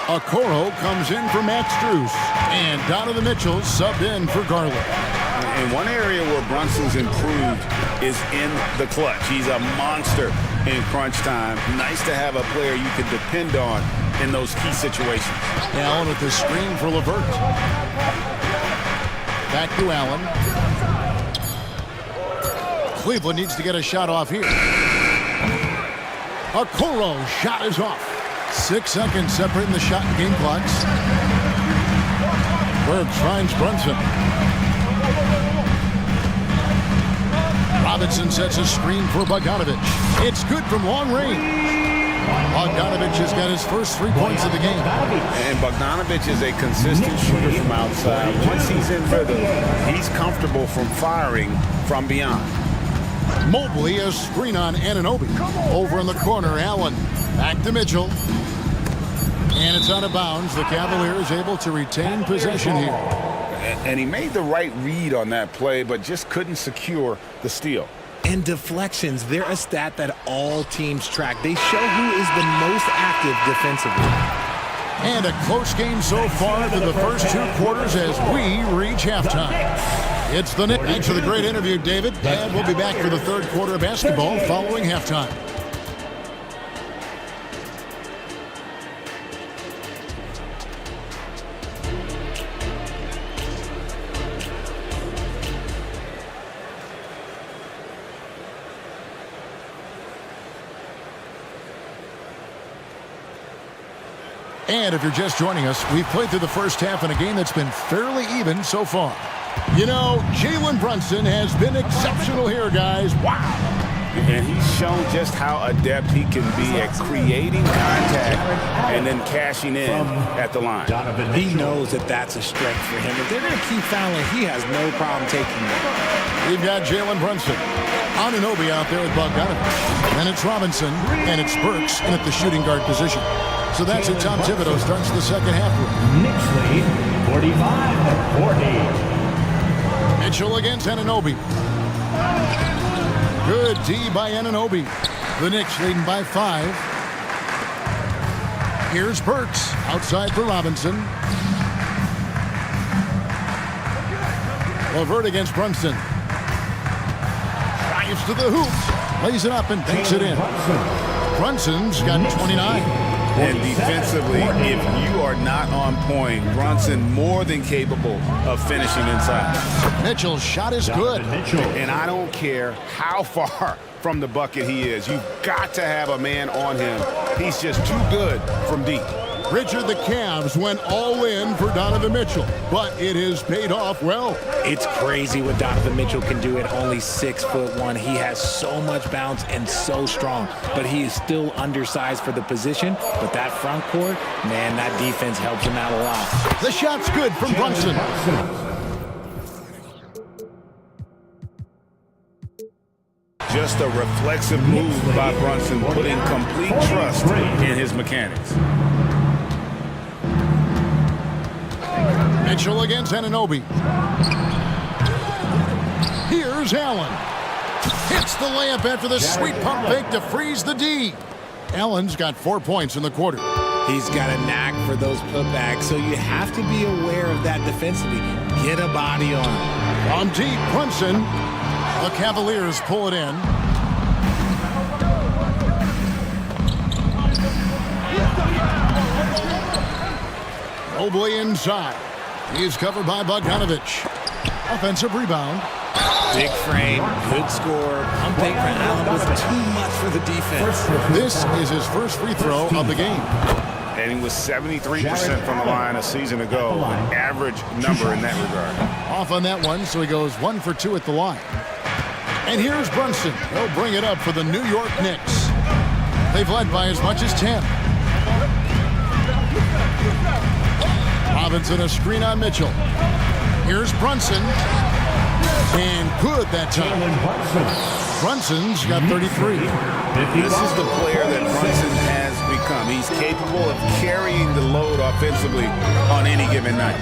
Okoro comes in for Max Strus. And Donovan Mitchell subbed in for Garland. And one area where Brunson's improved is in the clutch. He's a monster in crunch time. Nice to have a player you can depend on in those key situations. Allen with the screen for Levert. Back to Allen. Cleveland needs to get a shot off here. Okoro shot is off. 6 seconds separating the shot and game clocks. Bergs finds Brunson. Robinson sets a screen for Bogdanovich. It's good from long range. Bogdanovich has got his first 3 points of the game. And Bogdanovich is a consistent shooter from outside. Once he's in rhythm, he's comfortable from firing from beyond. Mobley, a screen on Anunoby. Over in the corner, Allen. Back to Mitchell. And it's out of bounds. The Cavaliers able to retain possession here. And he made the right read on that play, but just couldn't secure the steal. And deflections, they're a stat that all teams track. They show who is the most active defensively. And a close game so far through the first 2 quarters as we reach halftime. It's the Knicks. Thanks for the great interview, David. And we'll be back for the third quarter of basketball following halftime. And if you're just joining us, we've played through the first half in a game that's been fairly even so far. You know, Jalen Brunson has been exceptional here, guys. Wow. And he's shown just how adept he can be at creating contact and then cashing in at the line. He knows that that's a strength for him. If they're going to keep fouling, he has no problem taking it. We've got Jalen Brunson. Anunoby out there with Bogdanovich. Then it's Robinson, and it's Burks in at the shooting guard position. So that's how Tom Thibodeau starts the second half with. Knicks lead 45-40. Mitchell against Anunoby. Good D by Anunoby. The Knicks leading by 5. Here's Burks outside for Robinson. Levert against Brunson. Drives to the hoop. Lays it up and banks it in. Brunson's got 29. And defensively, if you are not on point, Brunson more than capable of finishing inside. Mitchell's shot is good. And I don't care how far from the bucket he is. You've got to have a man on him. He's just too good from deep. Richard, the Cavs went all in for Donovan Mitchell, but it has paid off well. It's crazy what Donovan Mitchell can do at only 6'1". He has so much bounce and so strong, but he is still undersized for the position. But that front court, man, that defense helps him out a lot. The shot's good from Brunson. Just a reflexive move by Brunson, putting complete trust in his mechanics. Mitchell against Anunoby. Here's Allen. Hits the layup after the sweet pump fake to freeze the D. Allen's got 4 points in the quarter. He's got a knack for those putbacks, so you have to be aware of that defensively. Get a body on him. On deep, Brunson. The Cavaliers pull it in. Mobley inside. He's covered by Bogdanovich. Offensive rebound. Big frame, good score. Pump fake for Allen was too much for the defense. This is his first free throw of the game. And he was 73% from the line a season ago, an average number in that regard. Off on that one, so he goes 1 for 2 at the line. And here's Brunson. He'll bring it up for the New York Knicks. They've led by as much as 10. Robinson a screen on Mitchell. Here's Brunson. And good that time. Brunson's got 33. This is the player that Brunson has become. He's capable of carrying the load offensively on any given night.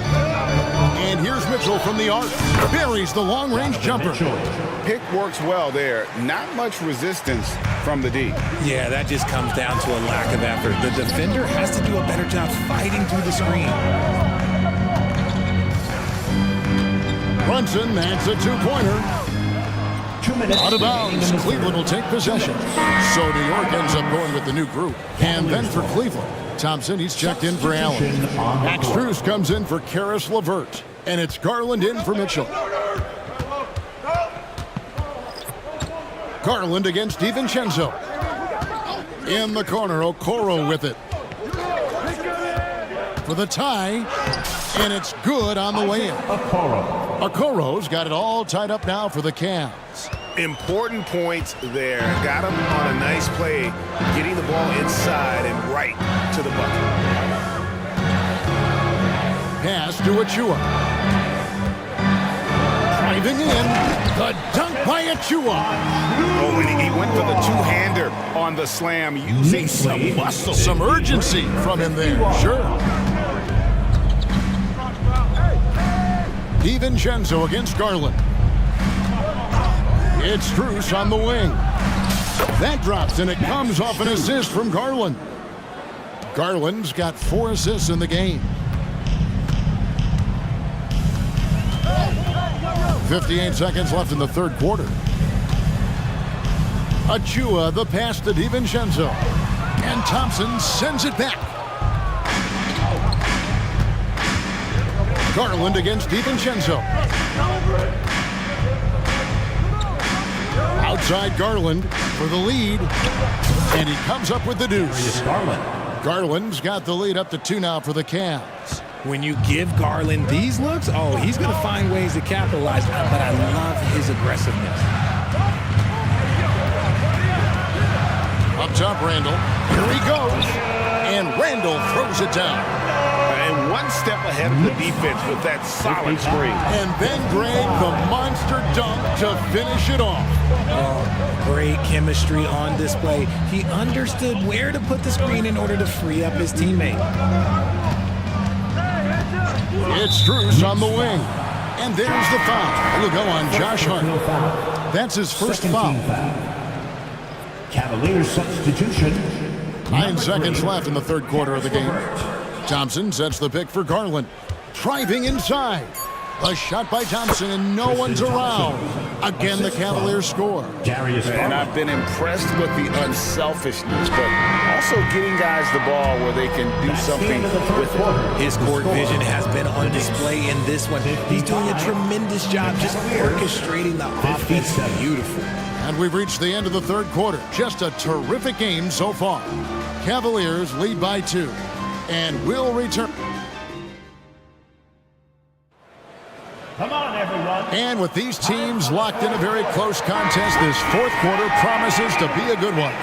And here's Mitchell from the arc. Buries the long-range jumper. Pick works well there. Not much resistance from the D. Yeah, that just comes down to a lack of effort. The defender has to do a better job fighting through the screen. Brunson, that's a two-pointer. 2 minutes. Out of bounds. Cleveland will take possession. So New York ends up going with the new group. And then for Cleveland, Thompson, he's checked in for Allen. Max Strus comes in for Karis LeVert. And it's Garland in for Mitchell. Garland against DiVincenzo. In the corner, Okoro with it. For the tie. And it's good on the way in. Okoro's got it all tied up now for the Cavs. Important points there. Got him on a nice play, getting the ball inside and right to the bucket. Pass to Achua. Driving in. The dunk by Achua. Oh, and he went for the two-hander on the slam, using some muscle. Some urgency from him there. Sure. DiVincenzo against Garland. It's Strus on the wing. That drops, and it comes off an assist from Garland. Garland's got 4 assists in the game. 58 seconds left in the third quarter. Achua, the pass to DiVincenzo. And Thompson sends it back. Garland against DiVincenzo. Outside Garland for the lead. And he comes up with the deuce. Garland's got the lead up to 2 now for the Cavs. When you give Garland these looks, oh, he's going to find ways to capitalize. But I love his aggressiveness. Up top, Randall. Here he goes. And Randall throws it down. And one step ahead of the defense with that solid screen. And then Greg, the monster dunk to finish it off. Oh, great chemistry on display. He understood where to put the screen in order to free up his teammate. It's Strus on the wing. And there's the foul. It'll go on Josh Hart. That's his first foul. Cavaliers substitution. 9 seconds left in the third quarter of the game. Thompson sets the pick for Garland. Driving inside. A shot by Thompson, and no one's around. Again, the Cavaliers score. And I've been impressed with the unselfishness, but also getting guys the ball where they can do something with it. His court vision has been on display in this one. He's doing a tremendous job just orchestrating the offense. Beautiful. And we've reached the end of the third quarter. Just a terrific game so far. Cavaliers lead by 2. and we'll return. Come on, everyone. And with these teams locked in a very close contest, this fourth quarter promises to be a good one.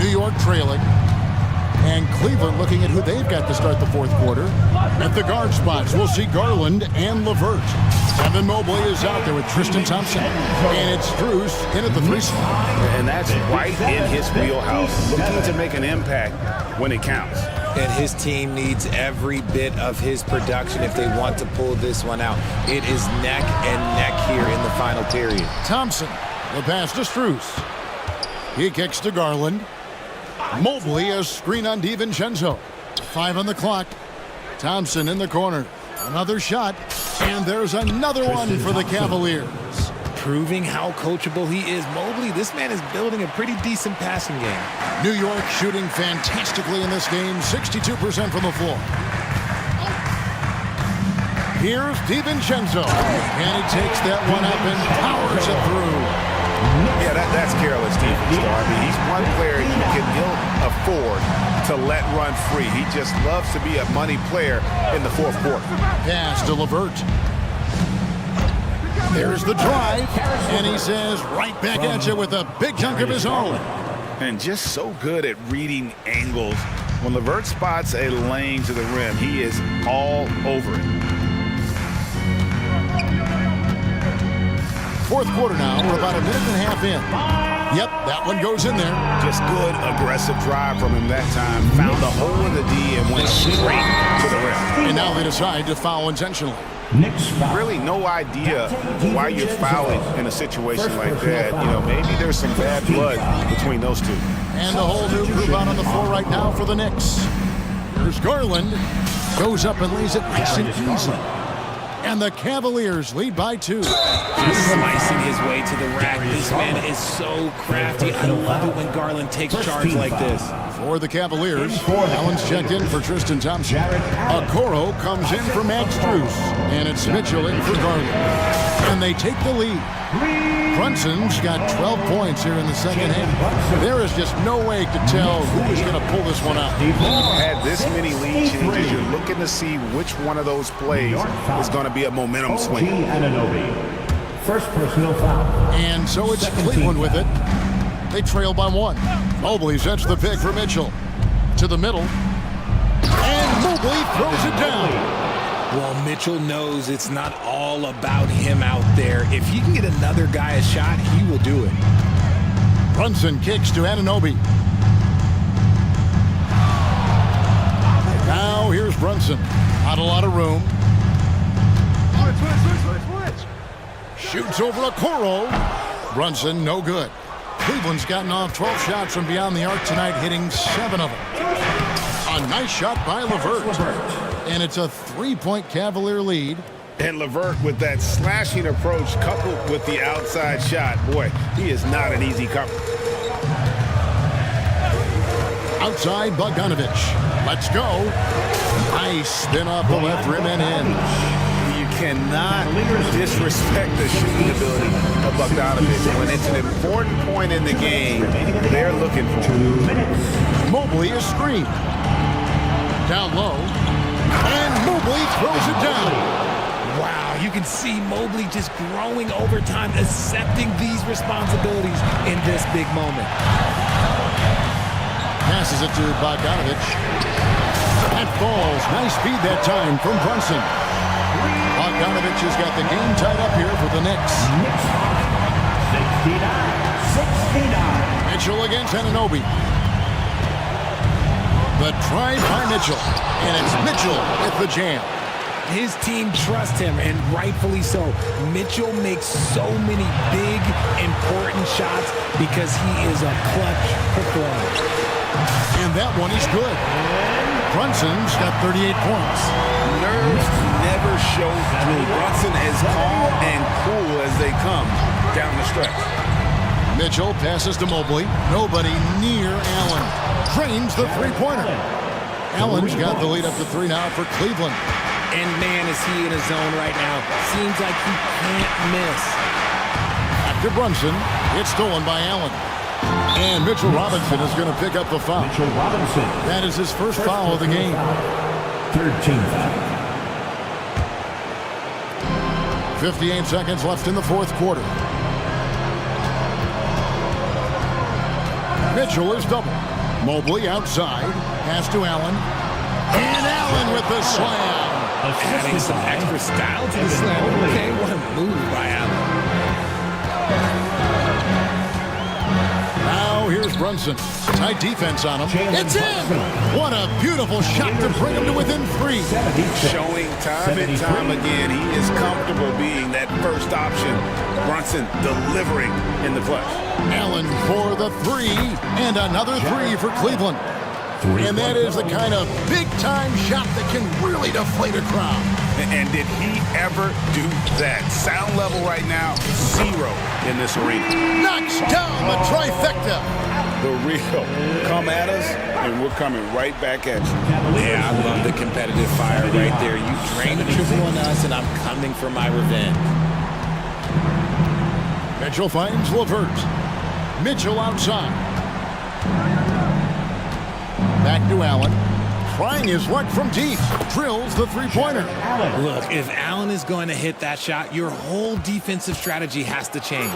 New York trailing. And Cleveland looking at who they've got to start the fourth quarter. At the guard spots, we'll see Garland and LeVert. Evan Mobley is out there with Tristan Thompson. And it's Strus in at the 3 spot. And that's right in his wheelhouse. Looking to make an impact when it counts. And his team needs every bit of his production if they want to pull this one out. It is neck and neck here in the final period. Thompson, the pass to Strus. He kicks to Garland. Mobley, a screen on DiVincenzo. 5 on the clock. Thompson in the corner. Another shot. And there's another one for the Cavaliers. Proving how coachable he is. Mobley, this man is building a pretty decent passing game. New York shooting fantastically in this game. 62% from the floor. Here's DiVincenzo. And he takes that one up and powers it through. Yeah, that's careless defense, though. I mean, he's one player you can ill afford to let run free. He just loves to be a money player in the fourth quarter. Pass to LeVert. There's the drive, and he says right back at you with a big chunk of his own. And just so good at reading angles. When LeVert spots a lane to the rim, he is all over it. Fourth quarter now, we're about a minute and a half in. Yep, that one goes in there. Just good, aggressive drive from him that time. Found the hole in the D and went straight to the rim. And now they decide to foul intentionally. Really no idea why you're fouling in a situation like that. You know, maybe there's some bad blood between those two. And the whole new group out on the floor right now for the Knicks. Here's Garland. Goes up and lays it nice and easy. And the Cavaliers lead by 2. Just slicing his way to the rack. This man is so crafty. I love it when Garland takes charge like this. For the Cavaliers, Allen's checked in for Tristan Thompson. Okoro comes in for Max Strus. And it's Mitchell in for Garland. And they take the lead. Brunson's got 12 points here in the second half. There is just no way to tell who is going to pull this one out. You've had this many lead changes. You're looking to see which one of those plays is going to be a momentum swing. First personal foul. And so it's Cleveland with it. They trail by 1. Mobley sets the pick for Mitchell. To the middle. And Mobley throws it down. Well, Mitchell knows it's not all about him out there. If he can get another guy a shot, he will do it. Brunson kicks to Anunoby. Now here's Brunson. Not a lot of room. Shoots over Okoro. Brunson, no good. Cleveland's gotten off 12 shots from beyond the arc tonight, hitting 7 of them. A nice shot by LeVert. And it's a 3-point Cavalier lead. And LeVert with that slashing approach coupled with the outside shot. Boy, he is not an easy cover. Outside Bogdanovich. Let's go. Nice spin off the left rim and in. You cannot disrespect the shooting ability of Bogdanovich. When it's an important point in the game, they're looking for him. Mobley is screened. Down low. And Mobley throws it down. Wow, you can see Mobley just growing over time, accepting these responsibilities in this big moment. Passes it to Bogdanovich. That falls. Nice feed that time from Brunson. Bogdanovich has got the game tied up here for the Knicks. 69. Mitchell against Anunoby. The drive by Mitchell. And it's Mitchell with the jam. His team trusts him, and rightfully so. Mitchell makes so many big, important shots because he is a clutch performer. And that one is good. Brunson's got 38 points. Nerves never show through. Brunson is calm and cool as they come down the stretch. Mitchell passes to Mobley. Nobody near Allen. Drains the three-pointer. Allen's got the lead up to 3 now for Cleveland. And man, is he in a zone right now. Seems like he can't miss. After Brunson, it's stolen by Allen. And Mitchell Robinson is going to pick up the foul. Mitchell Robinson. That is his first foul of the game. Third team foul. 58 seconds left in the fourth quarter. Mitchell is double. Mobley outside. Pass to Allen. And Allen with the slam. Adding some extra style to the slam. Okay, what a move by Allen. Now here's Brunson. Tight defense on him. It's in! What a beautiful shot to bring him to within 3. Showing time and time again he is comfortable being that first option. Brunson delivering in the clutch. Allen for the 3, and another 3 for Cleveland. And that is the kind of big-time shot that can really deflate a crowd. And did he ever do that? Sound level right now, 0 in this arena. Knocks down the trifecta. The real. Come at us, and we're coming right back at you. Yeah, I love the competitive fire right there. You drain a triple on us, and I'm coming for my revenge. Mitchell finds LeVert. Mitchell outside. Back to Allen. Trying his luck from deep. Drills the three-pointer. Look, if Allen is going to hit that shot, your whole defensive strategy has to change.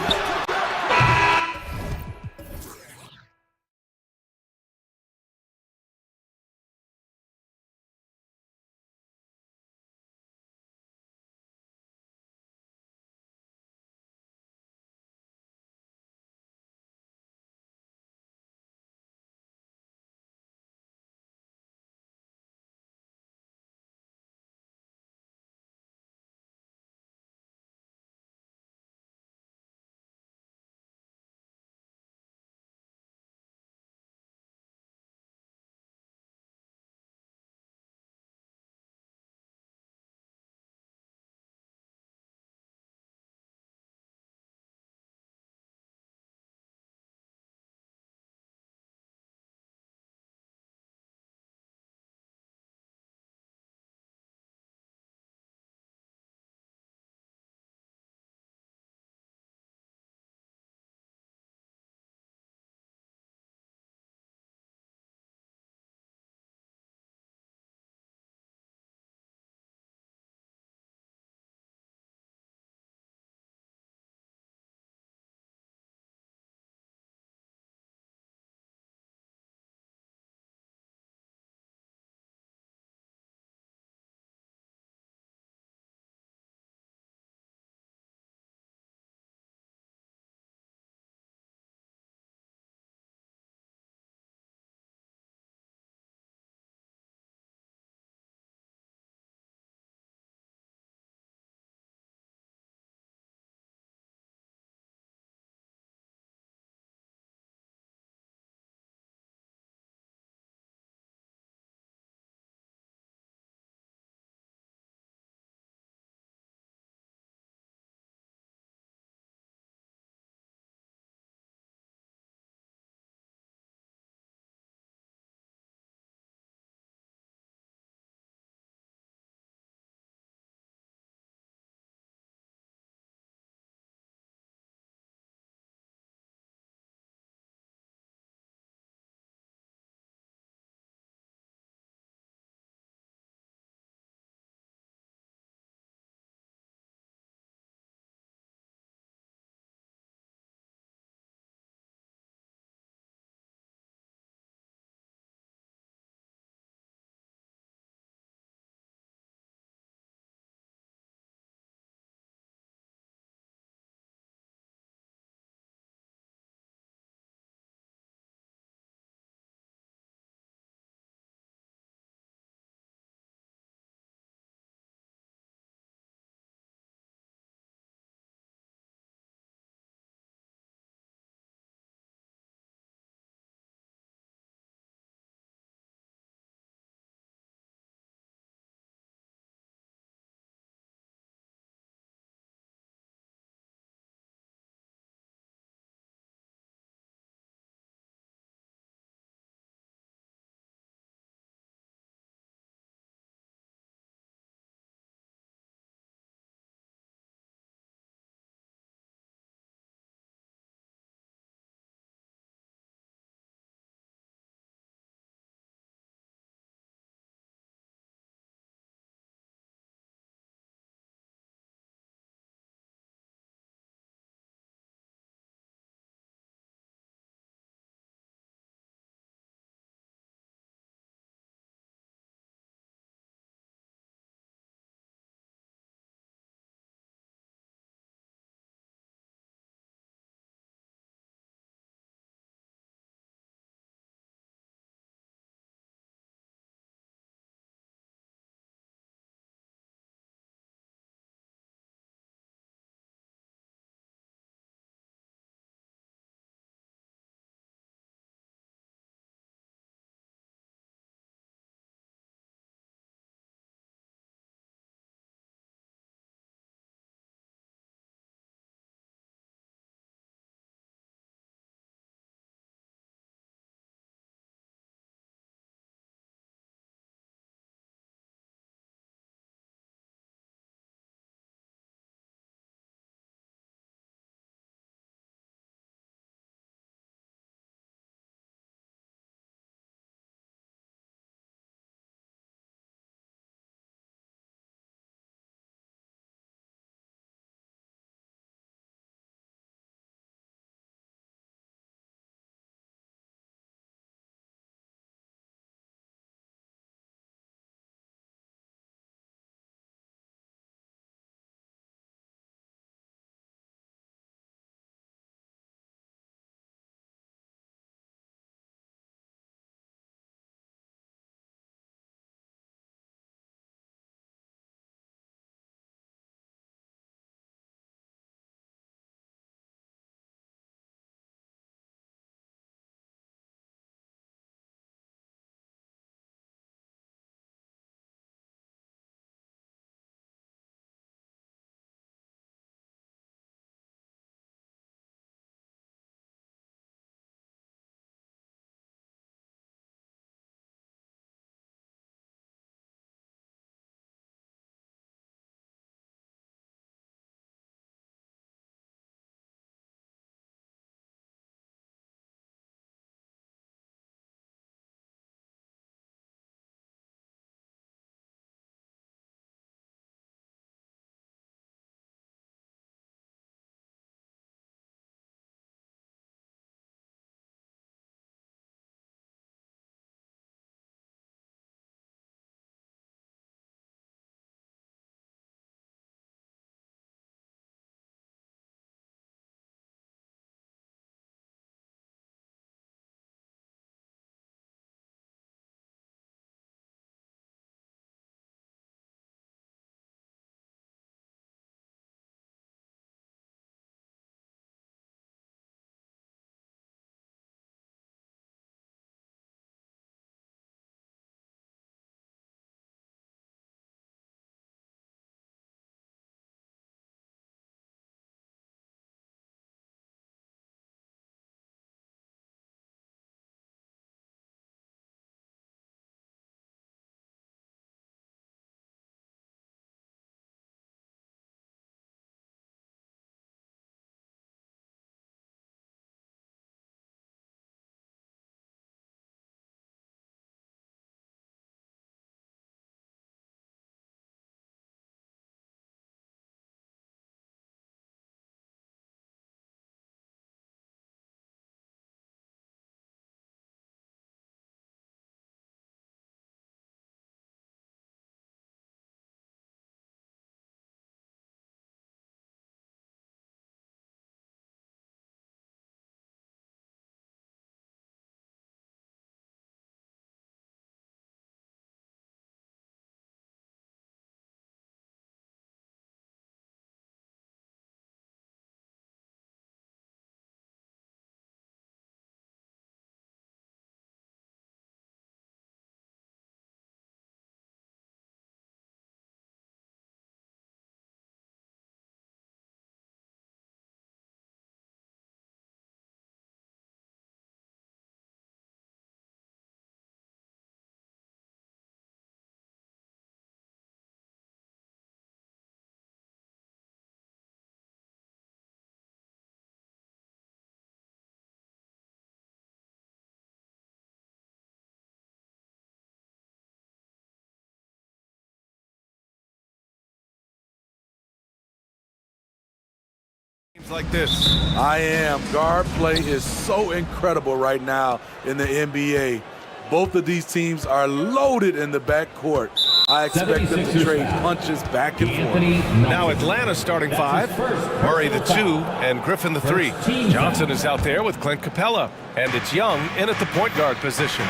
like this. I am. Guard play is so incredible right now in the NBA. Both of these teams are loaded in the backcourt. I expect them to trade punches back and forth. Now Atlanta starting 5. Murray the 2 and Griffin the 3. Johnson is out there with Clint Capella. And it's Young in at the point guard position.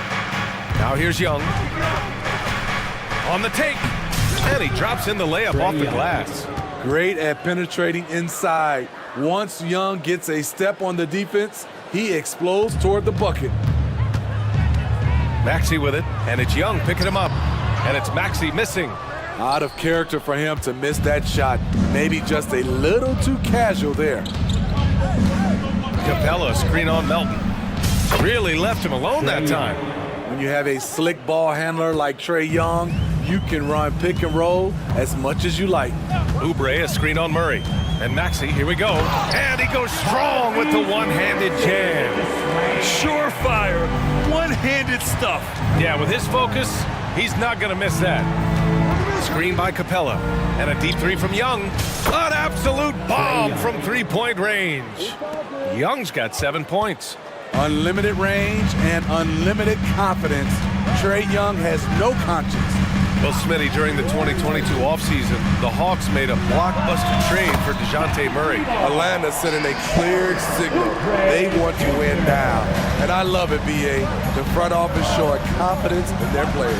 Now here's Young. On the take. And he drops in the layup off the glass. Great at penetrating inside. Once Young gets a step on the defense, he explodes toward the bucket. Maxey with it, and it's Young picking him up. And it's Maxey missing. Out of character for him to miss that shot. Maybe just a little too casual there. Capella screen on Melton. Really left him alone that time. When you have a slick ball handler like Trae Young, you can run pick and roll as much as you like. Oubre a screen on Murray. And Maxey, here we go. And he goes strong with the one-handed jam. Surefire, one-handed stuff. Yeah, with his focus, he's not going to miss that. Screen by Capella. And a deep 3 from Young. An absolute bomb from three-point range. Young's got 7 points. Unlimited range and unlimited confidence. Trae Young has no conscience. Well, Smitty, during the 2022 offseason, the Hawks made a blockbuster trade for DeJounte Murray. Atlanta sending a clear signal. They want to win now. And I love it, B.A. The front office showing confidence in their players.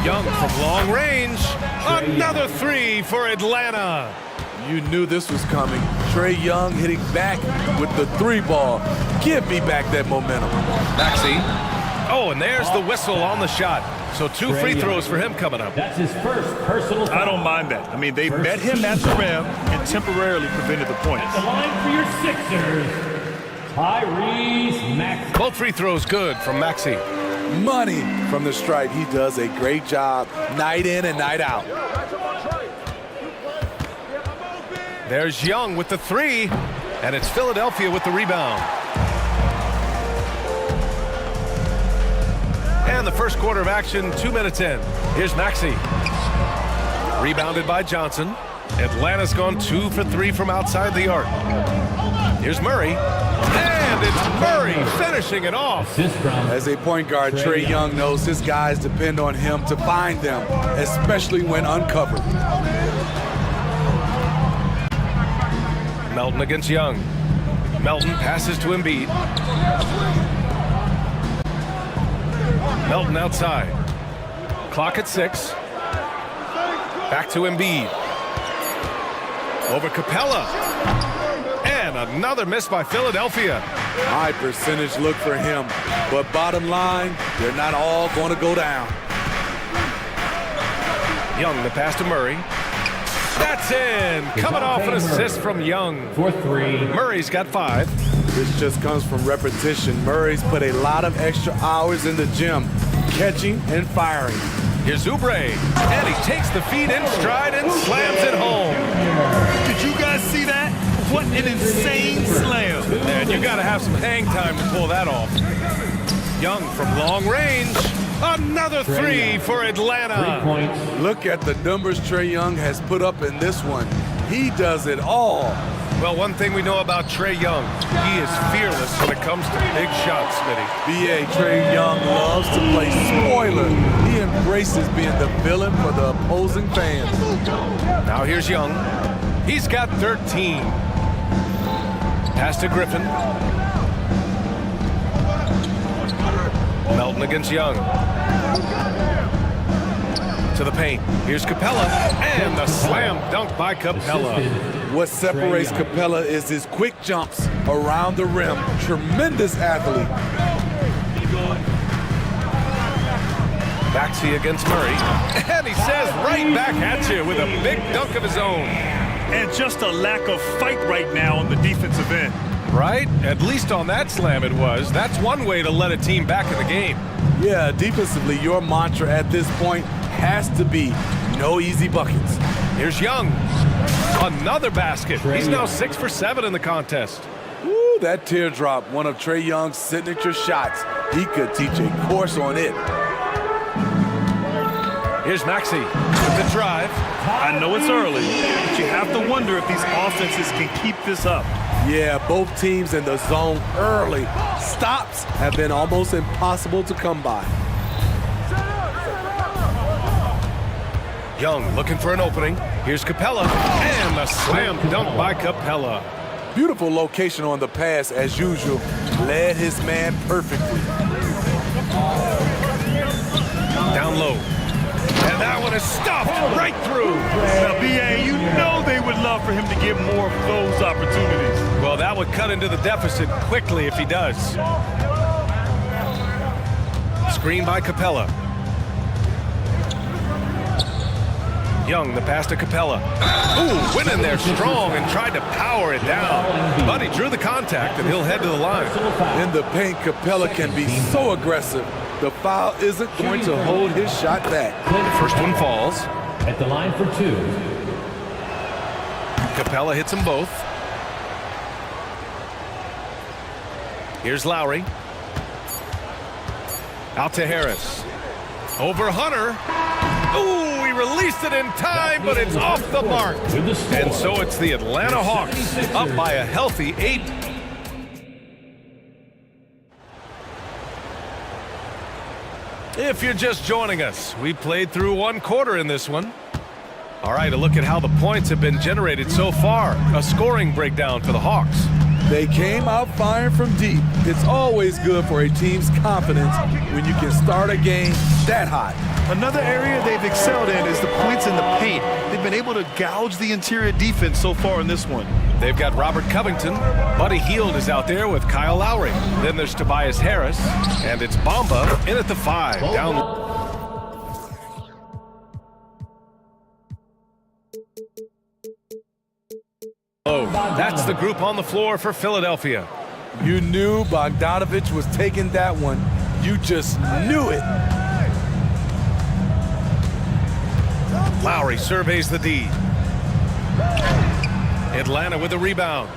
Young from long range. Another 3 for Atlanta. You knew this was coming. Trae Young hitting back with the 3 ball. Give me back that momentum. Maxey. Oh, and there's the whistle on the shot. So 2 free throws for him coming up. That's his first personal foul. I don't mind that. I mean, they met him at the rim and temporarily prevented the points. At the line for your Sixers, Tyrese Maxey. Both free throws good from Maxey. Money from the stripe. He does a great job night in and night out. There's Young with the 3, and it's Philadelphia with the rebound. And the first quarter of action, 2 minutes in. Here's Maxey. Rebounded by Johnson. Atlanta's gone 2 for 3 from outside the arc. Here's Murray. And it's Murray finishing it off. As a point guard, Trae Young knows his guys depend on him to find them, especially when uncovered. Melton against Young. Melton passes to Embiid. Melton outside. Clock at 6. Back to Embiid. Over Capella. And another miss by Philadelphia. High percentage look for him. But bottom line, they're not all going to go down. Young the pass to Murray. That's in. Coming off an assist from Young. For 3. Murray's got 5. This just comes from repetition. Murray's put a lot of extra hours in the gym, catching and firing. Here's Oubre, and he takes the feet in stride and slams it home. Did you guys see that? What an insane slam. And you got to have some hang time to pull that off. Young from long range. Another 3 for Atlanta. 3 points. Look at the numbers Trae Young has put up in this one. He does it all. Well, one thing we know about Trae Young, he is fearless when it comes to big shots, Smitty. B.A. Trae Young loves to play spoiler. He embraces being the villain for the opposing fans. Now here's Young. He's got 13. Pass to Griffin. Melton against Young. To the paint. Here's Capella. And the slam dunk by Capella. What separates Capella is his quick jumps around the rim. Tremendous athlete. Maxey against Murray. And he says right back at you with a big dunk of his own. And just a lack of fight right now on the defensive end. Right? At least on that slam it was. That's one way to let a team back in the game. Yeah, defensively, your mantra at this point has to be no easy buckets. Here's Young. Another basket. He's now 6 for 7 in the contest. Ooh, that teardrop, one of Trae Young's signature shots. He could teach a course on it. Here's Maxey. With the drive. I know it's early, but you have to wonder if these offenses can keep this up. Yeah, both teams in the zone early. Stops have been almost impossible to come by. Young looking for an opening. Here's Capella, and a slam dunk by Capella. Beautiful location on the pass as usual. Led his man perfectly. Down low. And that one is stopped right through. Now, B.A., you know they would love for him to get more of those opportunities. Well, that would cut into the deficit quickly if he does. Screen by Capella. Young, the pass to Capella. Ooh, went in there strong and tried to power it down. But he drew the contact, and he'll head to the line. In the paint, Capella can be so aggressive. The foul isn't going to hold his shot back. The first one falls. At the line for two. Capella hits them both. Here's Lowry. Out to Harris. Over Hunter. Ooh, he released it in time, but it's off the mark. And so it's the Atlanta Hawks up by a healthy 8. If you're just joining us, we played through one quarter in this one. All right, a look at how the points have been generated so far. A scoring breakdown for the Hawks. They came out firing from deep. It's always good for a team's confidence when you can start a game that hot. Another area they've excelled in is the points in the paint. They've been able to gouge the interior defense so far in this one. They've got Robert Covington. Buddy Hield is out there with Kyle Lowry. Then there's Tobias Harris. And it's Bamba in at the 5. Down. Oh, that's the group on the floor for Philadelphia. You knew Bogdanovich was taking that one. You just knew it. Lowry surveys the D. Atlanta with the rebound.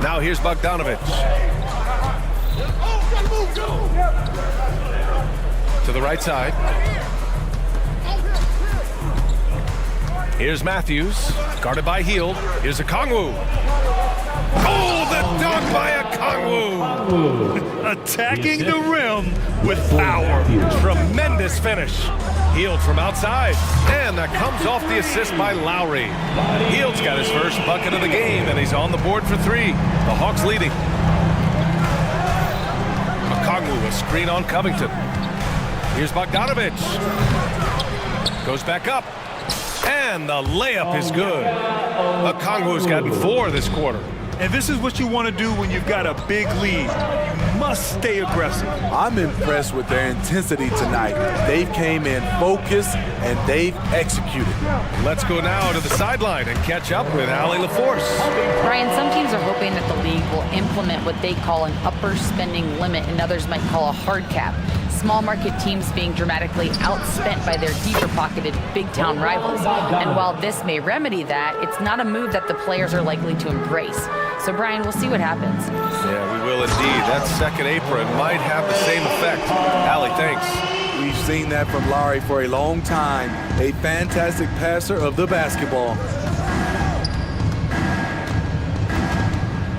Now here's Bogdanovich. To the right side. Here's Matthews, guarded by Hield. Here's Okongwu. Oh, the dunk by Okongwu! Attacking the rim with power. Tremendous finish. Hield from outside, and that comes off the assist by Lowry. Hield's got his first bucket of the game, and he's on the board for 3. The Hawks leading. Okongwu, a screen on Covington. Here's Bogdanovich. Goes back up. And the layup is good. Okongwu's gotten 4 this quarter. And this is what you want to do when you've got a big lead. You must stay aggressive. I'm impressed with their intensity tonight. They came in focused and they've executed. Let's go now to the sideline and catch up with Allie LaForce. Brian, some teams are hoping that the league will implement what they call an upper spending limit and others might call a hard cap. Small market teams being dramatically outspent by their deeper pocketed big town rivals. And while this may remedy that, it's not a move that the players are likely to embrace. So Brian, we'll see what happens. Yeah, we will indeed. That second apron might have the same effect. Allie, thanks. We've seen that from Lowry for a long time. A fantastic passer of the basketball.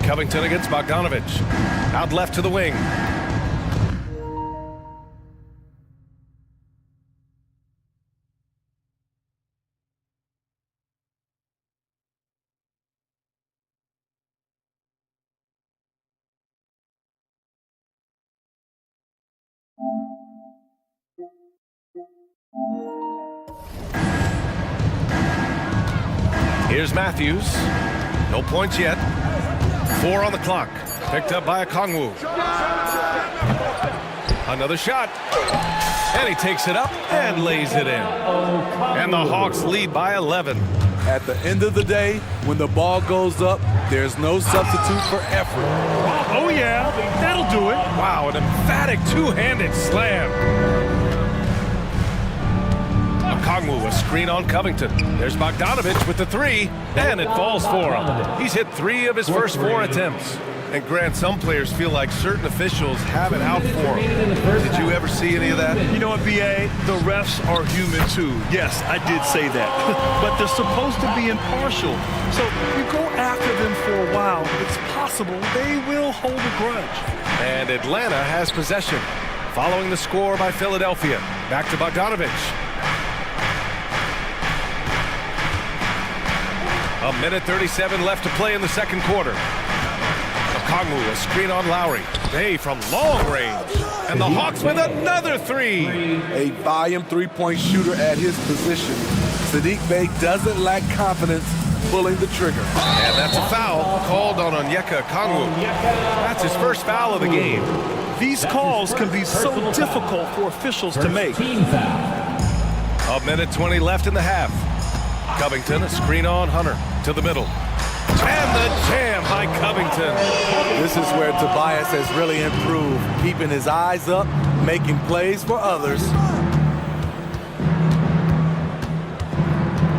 Covington against Bogdanovich. Out left to the wing. Here's Matthews. No points yet. 4 on the clock. Picked up by Okongwu. Another shot. And he takes it up and lays it in. And the Hawks lead by 11. At the end of the day, when the ball goes up, there's no substitute for effort. Oh, yeah. That'll do it. Wow, an emphatic two-handed slam. Okongwu, a screen on Covington. There's Bogdanovich with the 3, and it falls for him. He's hit 3 of his first 4 attempts. And Grant, some players feel like certain officials have it out for them. Did you ever see any of that? You know what, B.A.? The refs are human too. Yes, I did say that. But they're supposed to be impartial. So you go after them for a while, it's possible they will hold a grudge. And Atlanta has possession. Following the score by Philadelphia. Back to Bogdanovich. A minute 37 left to play in the second quarter. Kongwu, a screen on Lowry. Day from long range. And the Hawks with another three. A volume three-point shooter at his position. Sadiq Bey doesn't lack confidence pulling the trigger. And that's a foul called on Onyeka Kongwu. That's his first foul of the game. These calls can be so difficult for officials to make. A minute 20 left in the half. Covington, a screen on Hunter to the middle. And the jam by Covington. This is where Tobias has really improved, keeping his eyes up, making plays for others.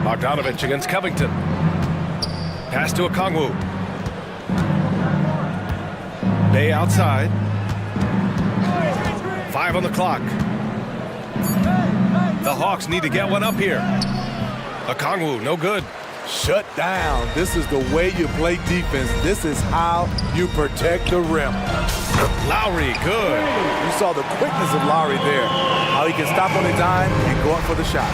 Bogdanovich against Covington. Pass to Okongwu. Bay outside. 5 on the clock. The Hawks need to get one up here. Okongwu, no good. Shut down. This is the way you play defense. This is how you protect the rim. Lowry, good. You saw the quickness of Lowry there. How he can stop on a dime and go up for the shot.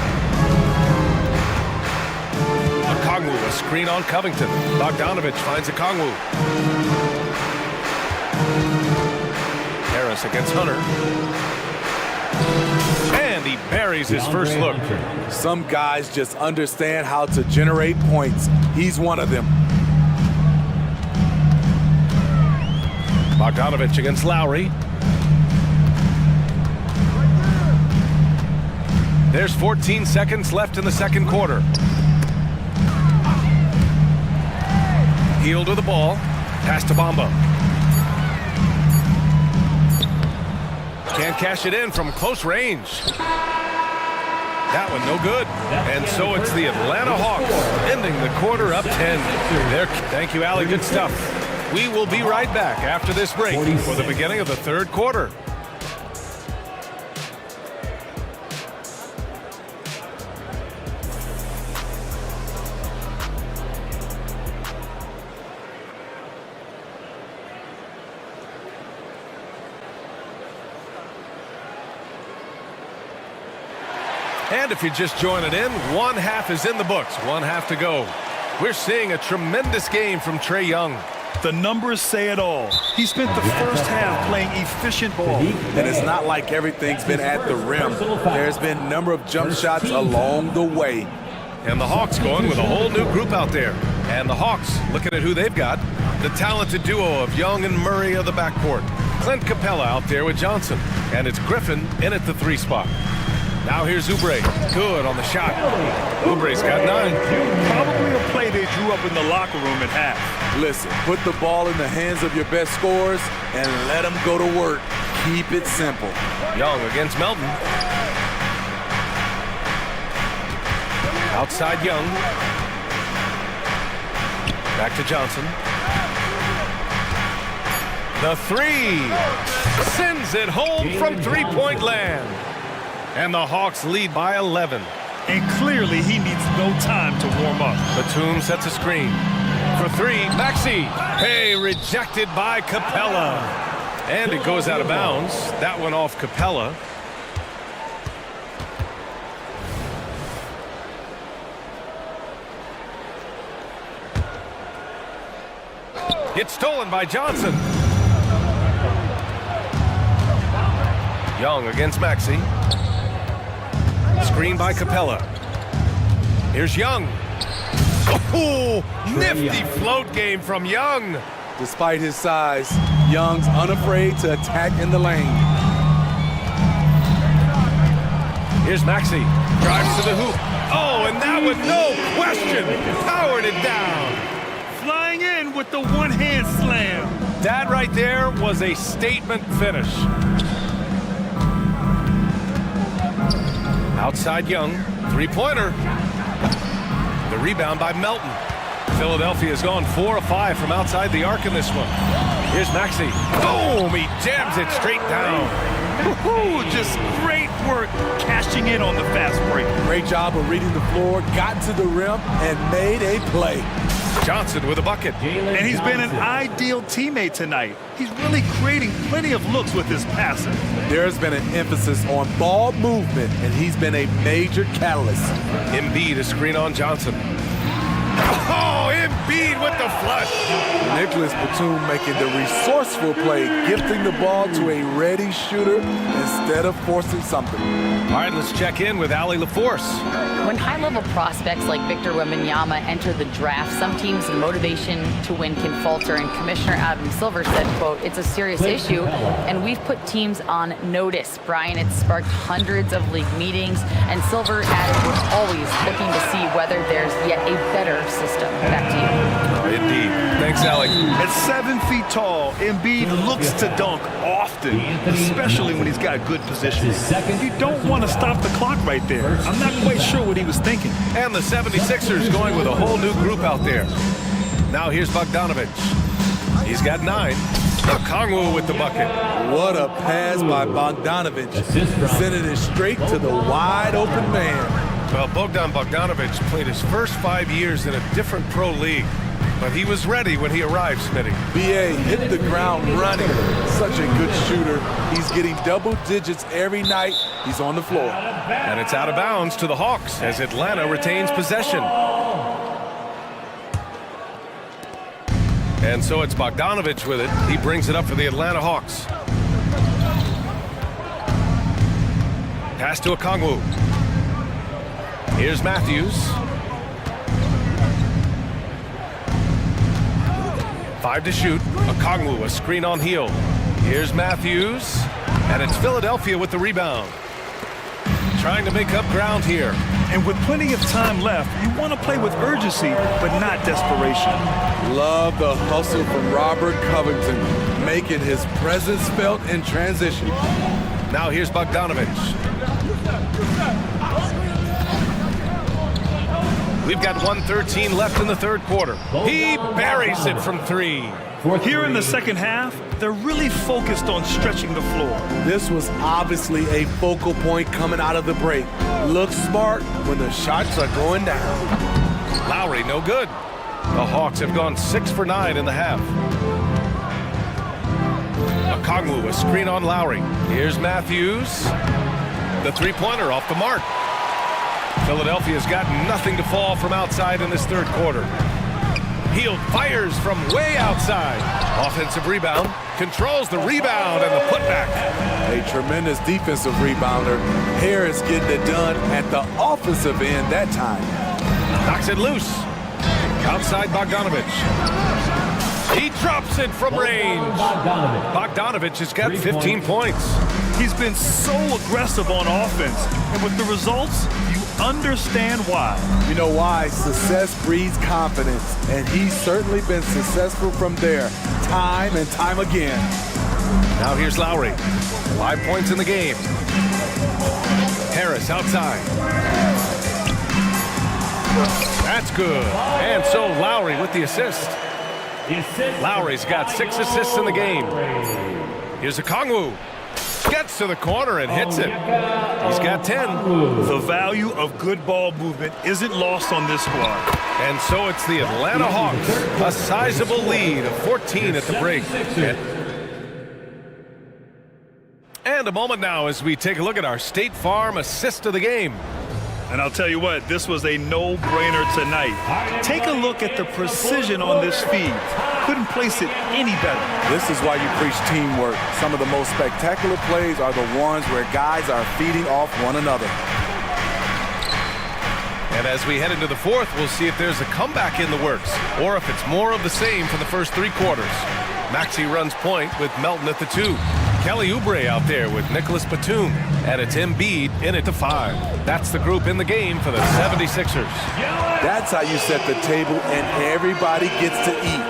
Okongwu, a screen on Covington. Bogdanovich finds Okongwu. Harris against Hunter. And he buries his first look. Some guys just understand how to generate points. He's one of them. Bogdanovich against Lowry. There's 14 seconds left in the second quarter. Healed with the ball. Pass to Bamba. Can't cash it in from close range. That one no good. And so it's the Atlanta Hawks ending the quarter up 10. Thank you, Allie. Good stuff. We will be right back after this break for the beginning of the third quarter. And if you're just joining in, one half is in the books, one half to go. We're seeing a tremendous game from Trae Young. The numbers say it all. He spent the first half playing efficient ball. And it's not like everything's been at the rim. There's been a number of jump shots along the way. And the Hawks going with a whole new group out there. And the Hawks, looking at who they've got, the talented duo of Young and Murray of the backcourt. Clint Capella out there with Johnson. And it's Griffin in at the 3 spot. Now here's Oubre. Good on the shot. Oubre's got 9. Probably a play they drew up in the locker room at half. Listen, put the ball in the hands of your best scorers and let them go to work. Keep it simple. Young against Melton. Outside Young. Back to Johnson. The 3. Sends it home from three-point land. And the Hawks lead by 11. And clearly he needs no time to warm up. Batum sets a screen. For 3, Maxey. Hey, rejected by Capella. And it goes out of bounds. That one off Capella. It's stolen by Johnson. Young against Maxey. Screen by Capella. Here's Young. Oh, nifty float game from Young. Despite his size, Young's unafraid to attack in the lane. Here's Maxey. Drives to the hoop. Oh, and that one, no question, powered it down. Flying in with the one-hand slam. That right there was a statement finish. Outside Young, 3-pointer. The rebound by Melton. Philadelphia has gone 4 of 5 from outside the arc in this one. Here's Maxey. Boom! He jams it straight down. Woohoo! Just great work cashing in on the fast break. Great job of reading the floor, got to the rim, and made a play. Johnson with a bucket. And he's been an ideal teammate tonight. He's really creating plenty of looks with his passing. There's been an emphasis on ball movement, and he's been a major catalyst. Embiid a screen on Johnson. Oh, Embiid with the flush. Nicholas Batum making the resourceful play, gifting the ball to a ready shooter instead of forcing something. All right, let's check in with Allie LaForce. When high-level prospects like Victor Wembanyama enter the draft, some teams' motivation to win can falter, and Commissioner Adam Silver said, quote, "It's a serious issue, and we've put teams on notice." Brian, it's sparked hundreds of league meetings, and Silver added, "We're always looking to see whether there's yet a better system." Back to you. Indeed. Thanks, Allie. At 7 feet tall, Embiid looks to dunk often, especially when he's got good position. You don't want to stop the clock right there. I'm not quite sure what he was thinking. And the 76ers going with a whole new group out there. Now here's Bogdanovich. He's got 9. Okongwu with the bucket. What a pass by Bogdanovich. Sending it straight to the wide open man. Well, Bogdanovich played his first 5 years in a different pro league, but he was ready when he arrived, Smitty. BA hit the ground running. Such a good shooter. He's getting double digits every night he's on the floor. And it's out of bounds to the Hawks as Atlanta retains possession. And so it's Bogdanovich with it. He brings it up for the Atlanta Hawks. Pass to Okongwu. Here's Matthews. 5 to shoot. Okongwu, a screen on heel. Here's Matthews. And it's Philadelphia with the rebound. Trying to make up ground here. And with plenty of time left, you want to play with urgency, but not desperation. Love the hustle from Robert Covington, making his presence felt in transition. Now here's Bogdanovich. We've got 1:13 left in the third quarter. He buries it from 3. Here in the second half, they're really focused on stretching the floor. This was obviously a focal point coming out of the break. Look smart when the shots are going down. Lowry, no good. The Hawks have gone 6 for 9 in the half. Okongwu, a screen on Lowry. Here's Matthews. The three-pointer off the mark. Philadelphia's got nothing to fall from outside in this third quarter. Hield fires from way outside. Offensive rebound. Controls the rebound and the putback. A tremendous defensive rebounder. Harris getting it done at the offensive end that time. Knocks it loose. Outside Bogdanovich. He drops it from range. Bogdanovich has got 15 points. He's been so aggressive on offense, and with the results, you understand why. You know why? Success breeds confidence, and he's certainly been successful from there, time and time again. Now here's Lowry. 5 points in the game. Harris outside. That's good. And so Lowry with the assist. Lowry's got 6 assists in the game. Here's Okongwu. Gets to the corner and hits it. He's got 10. The value of good ball movement isn't lost on this squad. And so it's the Atlanta Hawks, a sizable lead of 14 at the break. And a moment now as we take a look at our State Farm assist of the game. And I'll tell you what, this was a no-brainer tonight. Take a look at the precision on this feed. Couldn't place it any better. This is why you preach teamwork. Some of the most spectacular plays are the ones where guys are feeding off one another. And as we head into the fourth, we'll see if there's a comeback in the works or if it's more of the same for the first 3 quarters. Maxey runs point with Melton at the 2. Kelly Oubre out there with Nicholas Batum, and it's Embiid in at the 5. That's the group in the game for the 76ers. That's how you set the table, and everybody gets to eat.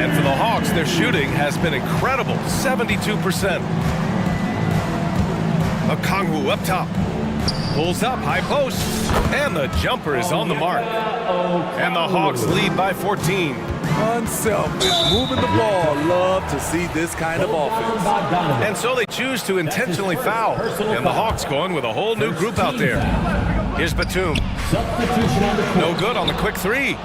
And for the Hawks, their shooting has been incredible, 72%. Okongwu up top. Pulls up, high post, and the jumper is on the mark. And the Hawks lead by 14. Unselfish, moving the ball. Love to see this kind of offense. And so they choose to intentionally foul. And the Hawks going with a whole new group out there. Here's Batum. No good on the quick three.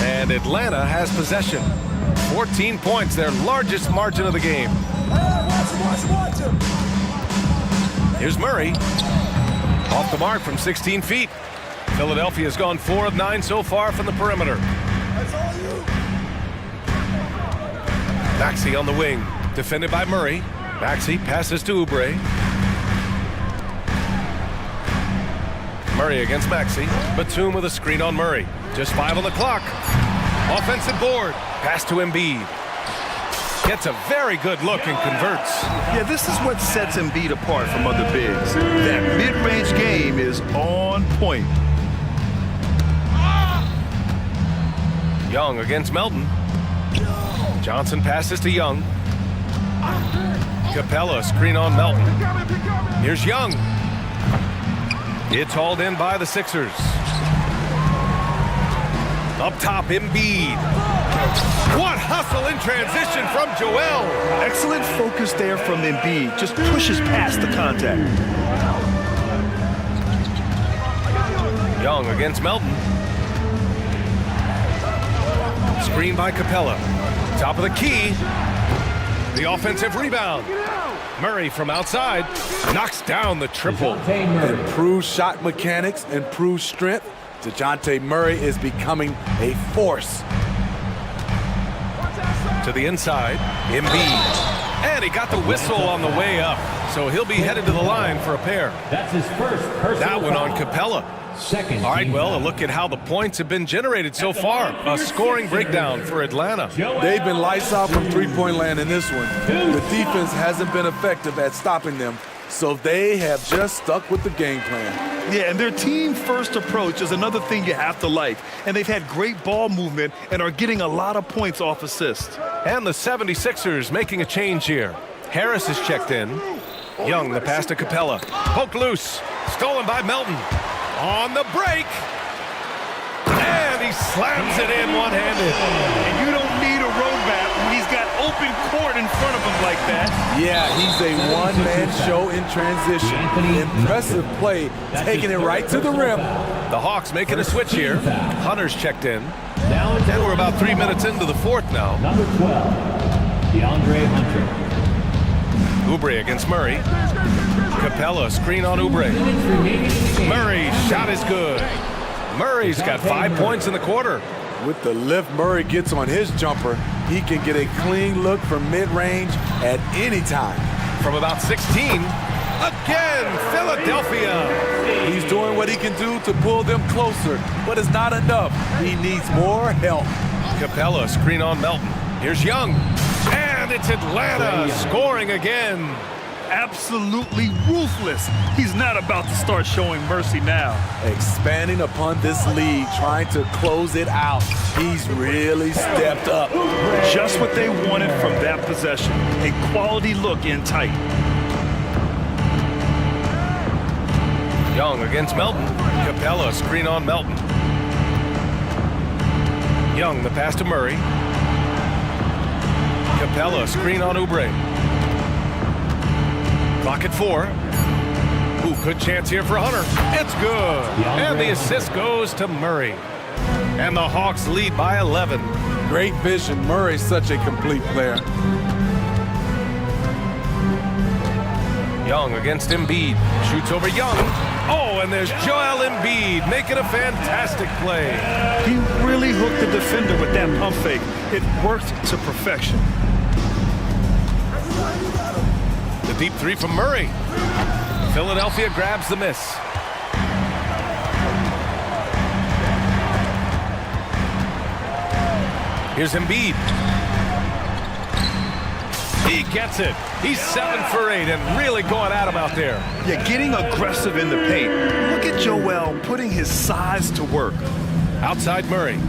And Atlanta has possession. 14 points, their largest margin of the game. Here's Murray. Off the mark from 16 feet. Philadelphia's gone 4 of 9 so far from the perimeter. Maxey on the wing, defended by Murray. Maxey passes to Oubre. Murray against Maxey. Batum with a screen on Murray. Just 5 on the clock. Offensive board. Pass to Embiid. Gets a very good look and converts. Yeah, this is what sets Embiid apart from other bigs. That mid-range game is on point. Young against Melton. Johnson passes to Young. Capella screen on Melton. Here's Young. It's hauled in by the Sixers. Up top, Embiid. What hustle in transition from Joel. Excellent focus there from Embiid. Just pushes past the contact. Young against Melton. Screen by Capella. Top of the key. The offensive rebound. Murray from outside knocks down the triple. Improved shot mechanics, improved strength. DeJounte Murray is becoming a force. To the inside, Embiid. And he got the whistle on the way up. So he'll be headed to the line for a pair. That's his first personal That one on foul. Capella. Second. All right, well, a look at how the points have been generated so far. A scoring breakdown for Atlanta. They've been lights out from three-point land in this one. The defense hasn't been effective at stopping them, so they have just stuck with the game plan. Yeah, and their team-first approach is another thing you have to like. And they've had great ball movement and are getting a lot of points off assists. And the 76ers making a change here. Harris is checked in. Young, the pass to Capella. Poked loose. Stolen by Melton. On the break. And he slams it in one-handed. And you don't need a roadmap when he's got open court in front of him like that. Yeah, he's a one-man show in transition. Impressive play, taking it right to the rim. The Hawks making a switch here. Hunter's checked in. And we're about 3 minutes into the fourth now. Number 12, DeAndre Hunter. Oubre against Murray. Capella screen on Oubre. Murray shot is good. Murray's got 5 points in the quarter. With the lift Murray gets on his jumper, he can get a clean look from mid-range at any time. From about 16, again, Philadelphia. He's doing what he can do to pull them closer, but it's not enough. He needs more help. Capella screen on Melton. Here's Young. And it's Atlanta scoring again. Absolutely ruthless. He's not about to start showing mercy now. Expanding upon this lead, trying to close it out. He's really stepped up. Just what they wanted from that possession. A quality look in tight. Young against Melton. Capella screen on Melton. Young, the pass to Murray. Capella screen on Oubre. Clock at 4. Ooh, good chance here for Hunter. It's good. And the assist goes to Murray. And the Hawks lead by 11. Great vision. Murray's such a complete player. Young against Embiid. Shoots over Young. Oh, and there's Joel Embiid making a fantastic play. He really hooked the defender with that pump fake. It worked to perfection. The deep three from Murray. Philadelphia grabs the miss. Here's Embiid. He gets it. He's 7 for 8 and really going at him out there. Yeah, getting aggressive in the paint. Look at Joel putting his size to work. Outside Murray.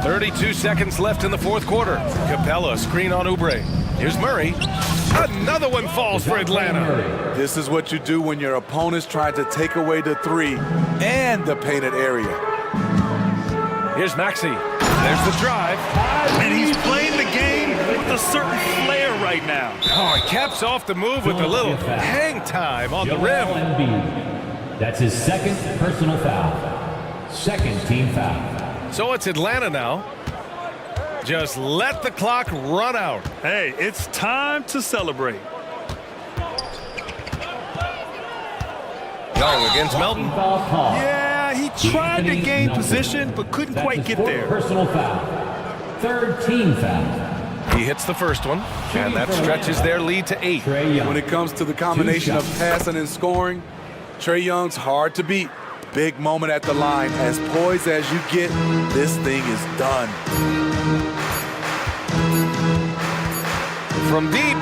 32 seconds left in the fourth quarter. Capella screen on Oubre. Here's Murray. Another one falls for Atlanta. This is what you do when your opponent's trying to take away the three and the painted area. Here's Maxey. There's the drive. And he's playing the game with a certain flair right now. Oh, he caps off the move with a little hang time on the rim. That's his second personal foul. Second team foul. So it's Atlanta now. Just let the clock run out. Hey, it's time to celebrate. Young against Melton. Yeah, he tried to gain position, but couldn't quite get there. Personal foul. Third team foul. He hits the first one, and that stretches their lead to 8. When it comes to the combination of passing and scoring, Trae Young's hard to beat. Big moment at the line. As poised as you get, this thing is done. From deep,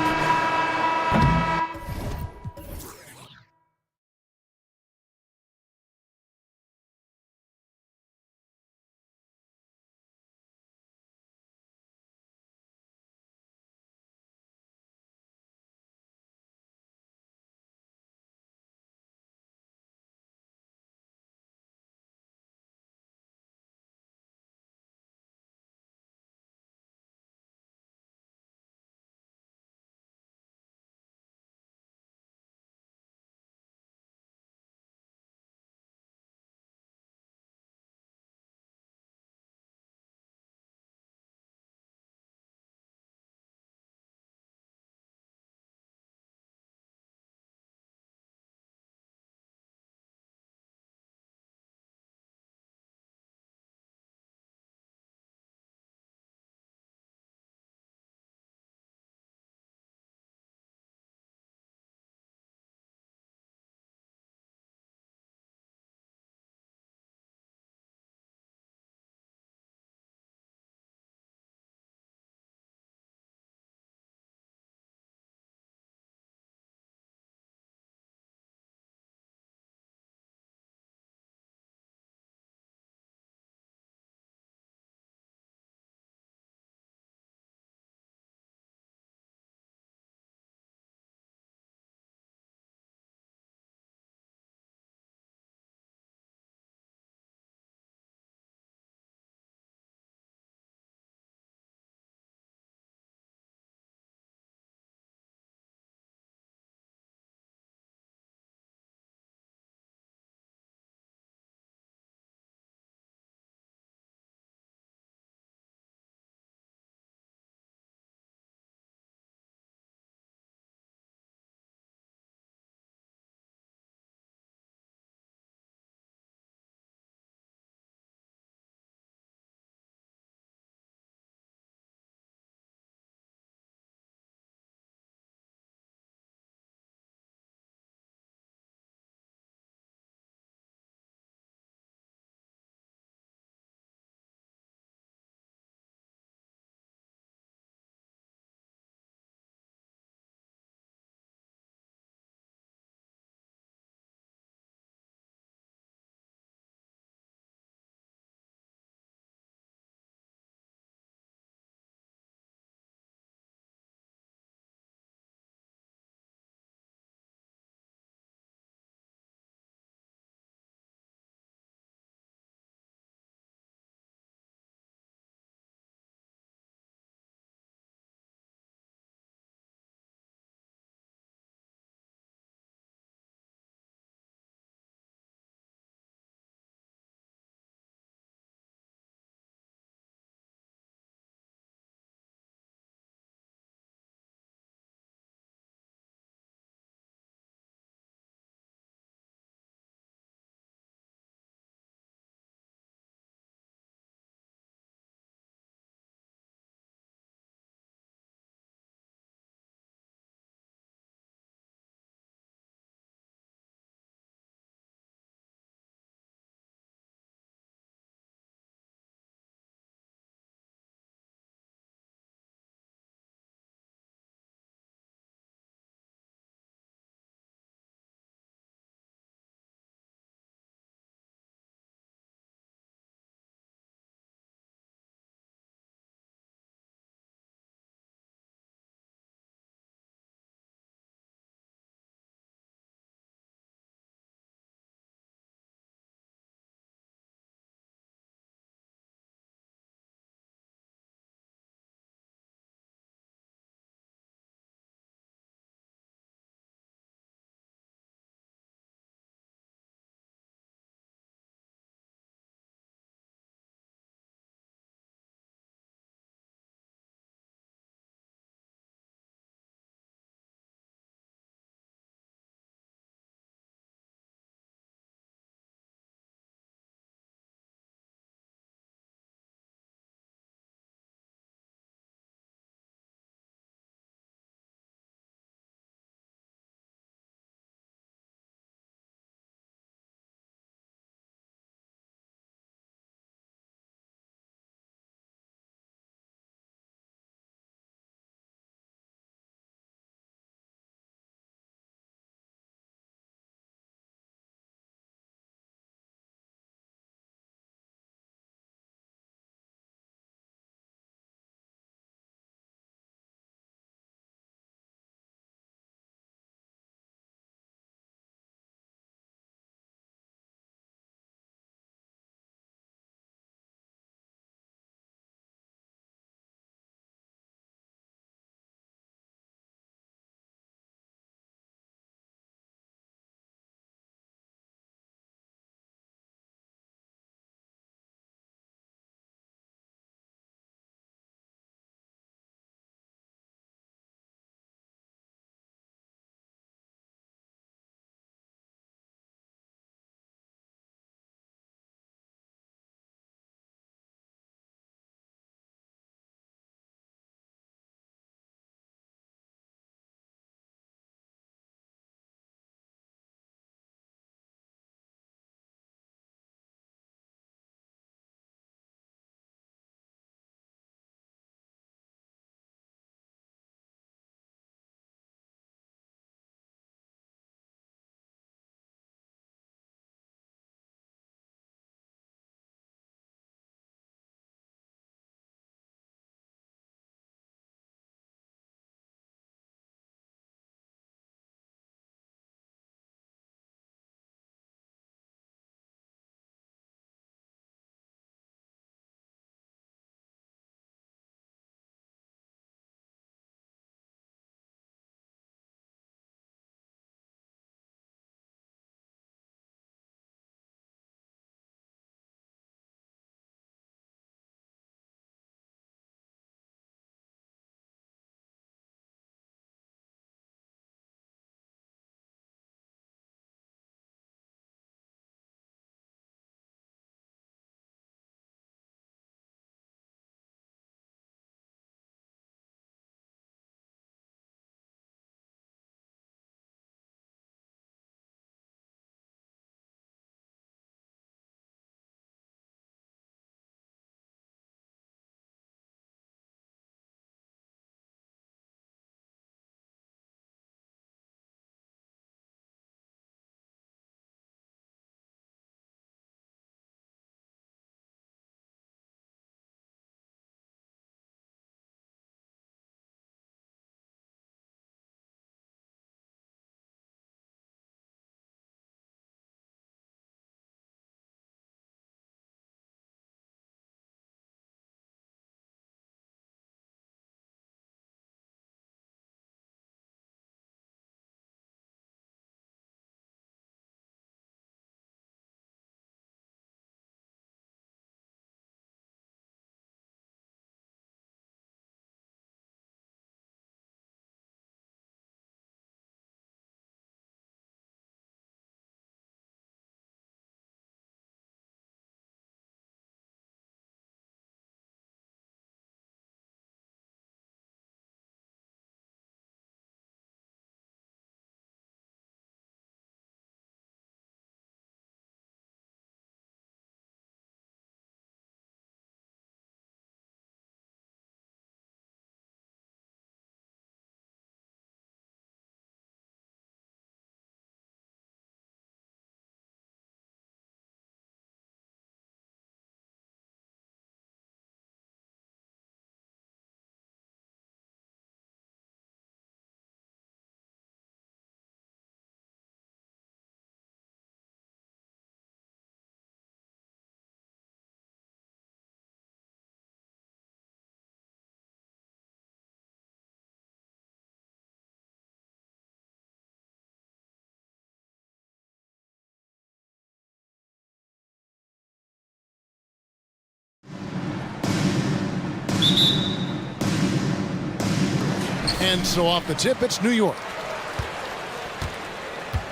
And so off the tip, it's New York.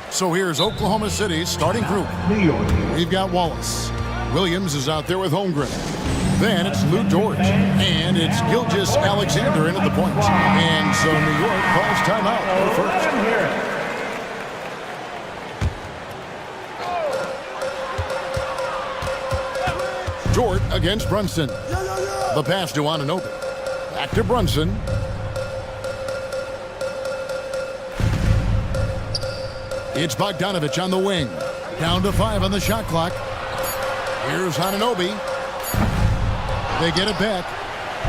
So here's Oklahoma City's starting group. We've got Wallace. Williams is out there with Holmgren. Then it's Lou George. And it's Gilgeous Alexander in at the point. And so New York calls timeout first. Jort against Brunson. The pass to Anunoby. Back to Brunson. It's Bogdanovich on the wing. Down to 5 on the shot clock. Here's Anunoby. They get it back.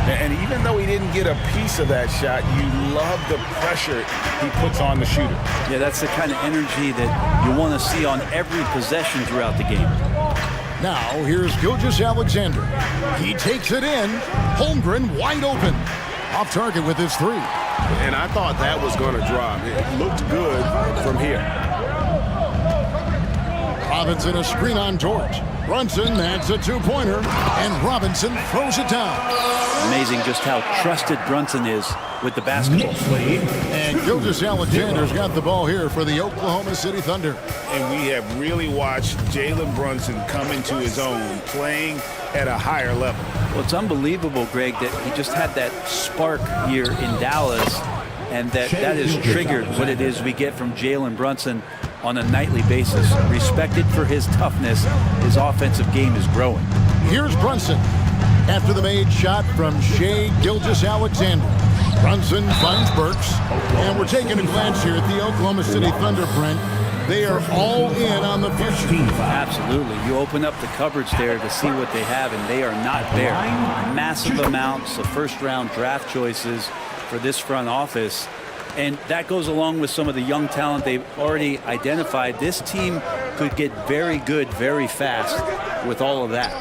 And even though he didn't get a piece of that shot, you love the pressure he puts on the shooter. Yeah, that's the kind of energy that you want to see on every possession throughout the game. Now, here's Gilgeous Alexander. He takes it in. Holmgren wide open. Off target with his 3. And I thought that was going to drop. It looked good from here. Robinson a screen on George. Brunson adds a 2-pointer, and Robinson throws it down. Amazing just how trusted Brunson is with the basketball. And Gilgeous Alexander's got the ball here for the Oklahoma City Thunder. And we have really watched Jalen Brunson come into his own, playing at a higher level. Well, it's unbelievable, Greg, that he just had that spark here in Dallas, and that has triggered what it is we get from Jalen Brunson on a nightly basis. Respected for his toughness, his offensive game is growing. Here's Brunson after the made shot from Shea Gilgeous Alexander. Brunson finds Burks, and we're taking a glance here at the Oklahoma City Thunder, Brent. They are all in on the future. Absolutely. You open up the cupboards there to see what they have, and they are not bare. Massive amounts of first-round draft choices for this front office. And that goes along with some of the young talent they've already identified. This team could get very good very fast with all of that.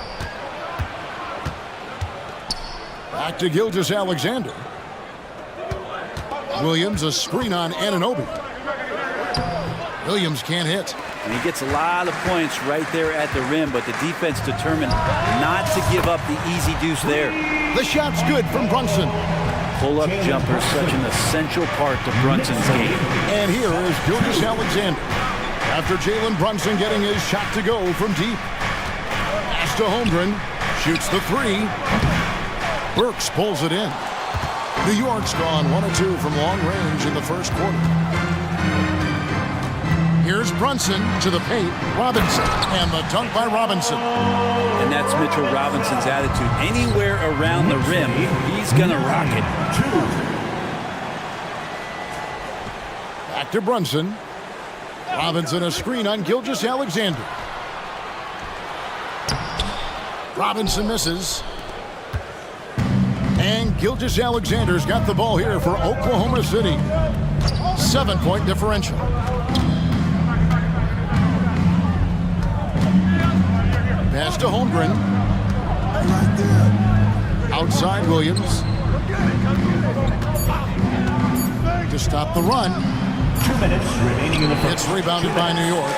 Back to Gilgeous Alexander. Williams a screen on Anunoby. Williams can't hit. And he gets a lot of points right there at the rim, but the defense determined not to give up the easy deuce there. The shot's good from Brunson. Pull-up jumper, such an essential part to Brunson's game. And here is Gilgeous Alexander. After Jalen Brunson getting his shot to go from deep. Pass to Holmgren. Shoots the 3. Burks pulls it in. New York's gone 1 of 2 from long range in the first quarter. Here's Brunson to the paint. Robinson. And the dunk by Robinson. And that's Mitchell Robinson's attitude. Anywhere around the rim, he's going to rock it. Back to Brunson. Robinson a screen on Gilgeous Alexander. Robinson misses. And Gilgeous Alexander's got the ball here for Oklahoma City. 7-point differential. Pass to Holmgren. Outside Williams. To stop the run. 2 minutes remaining in the first. It's rebounded by New York.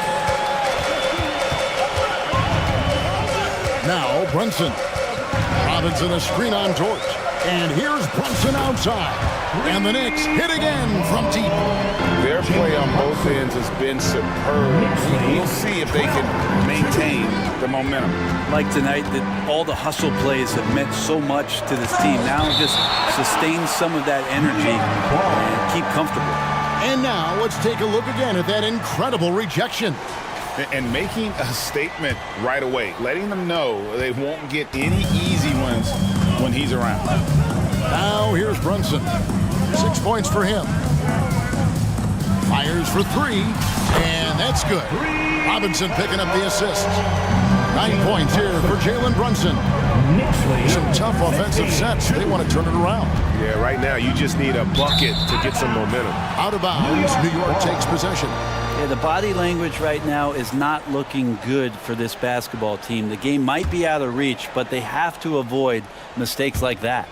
Now Brunson. Robinson a screen on George. And here's Brunson outside. And the Knicks hit again from deep. Their play on both ends has been superb. We'll see if they can maintain the momentum. Like tonight, that all the hustle plays have meant so much to this team. Now just sustain some of that energy and keep comfortable. And now let's take a look again at that incredible rejection. And making a statement right away, letting them know they won't get any easy ones when he's around. Now here's Brunson. 6 points for him. Fires for 3, and that's good. Robinson picking up the assist. 9 points here for Jalen Brunson. Some tough offensive sets. They want to turn it around. Yeah, right now you just need a bucket to get some momentum. Out of bounds, New York takes possession. Yeah, the body language right now is not looking good for this basketball team. The game might be out of reach, but they have to avoid mistakes like that.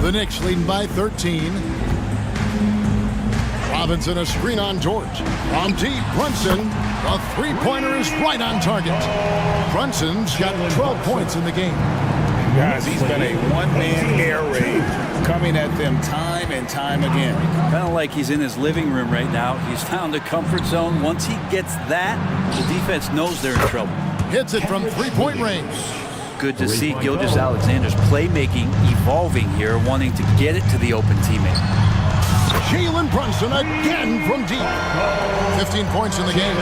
The Knicks leading by 13. Robinson a screen on George. From deep, Brunson. The three-pointer is right on target. Brunson's got 12 points in the game. Guys, he's been a one-man air raid coming at them time and time again. Kind of like he's in his living room right now. He's found a comfort zone. Once he gets that, the defense knows they're in trouble. Hits it from three-point range. Good to see Gilgeous-Alexander's playmaking evolving here, wanting to get it to the open teammate. Jalen Brunson again from deep. 15 points in the game.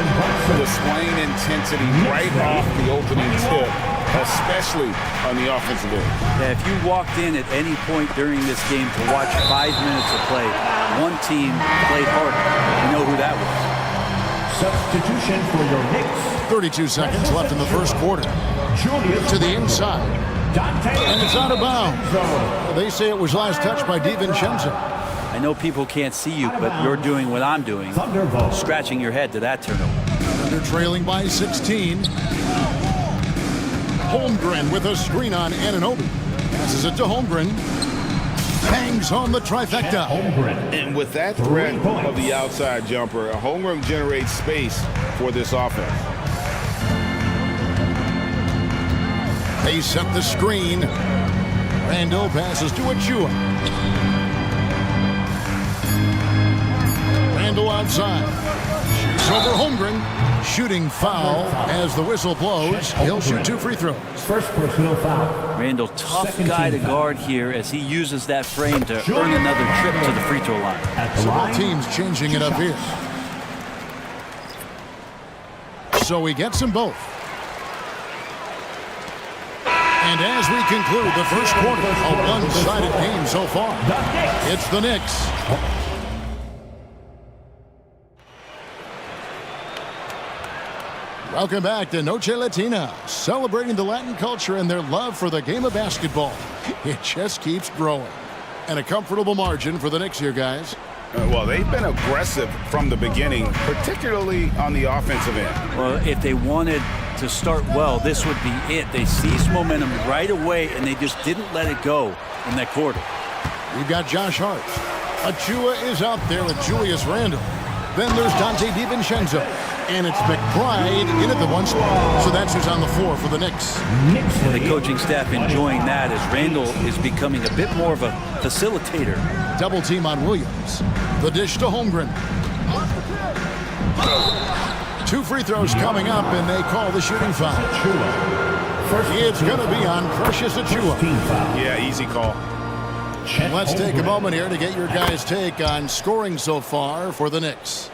Displaying intensity right off the opening tip, especially on the offensive end. Yeah, if you walked in at any point during this game to watch 5 minutes of play, one team played harder. You know who that was. Substitution for your Knicks. 32 seconds left in the first quarter. To the inside. And it's out of bounds. They say it was last touched by DiVincenzo. I know people can't see you, but you're doing what I'm doing. Scratching your head to that turnover. They're trailing by 16. Holmgren with a screen on Anunoby. Passes it to Holmgren. Hangs on the trifecta. And with that threat of the outside jumper, Holmgren generates space for this offense. They set the screen. Randall passes to Achua. Randall outside. Shoots over Holmgren. Shooting foul as the whistle blows. He'll shoot 2 free throws. First personal foul. Randall, tough guy to guard here as he uses that frame to earn another trip to the free throw line. So both teams changing it up here. So he gets them both. And as we conclude the first quarter, a one-sided game so far. It's the Knicks. Welcome back to Noche Latina, celebrating the Latin culture and their love for the game of basketball. It just keeps growing. And a comfortable margin for the Knicks here, guys. Well, they've been aggressive from the beginning, particularly on the offensive end. Well, if they wanted to start well, this would be it. They seized momentum right away, and they just didn't let it go in that quarter. We've got Josh Hart. Achua is out there with Julius Randle. Then there's Dante DiVincenzo. And it's McBride in at the 1 spot. So that's who's on the floor for the Knicks. The coaching staff enjoying that as Randall is becoming a bit more of a facilitator. Double team on Williams. The dish to Holmgren. 2 free throws coming up, and they call the shooting foul. It's going to be on Precious Achua. Yeah, easy call. Let's take a moment here to get your guys' take on scoring so far for the Knicks.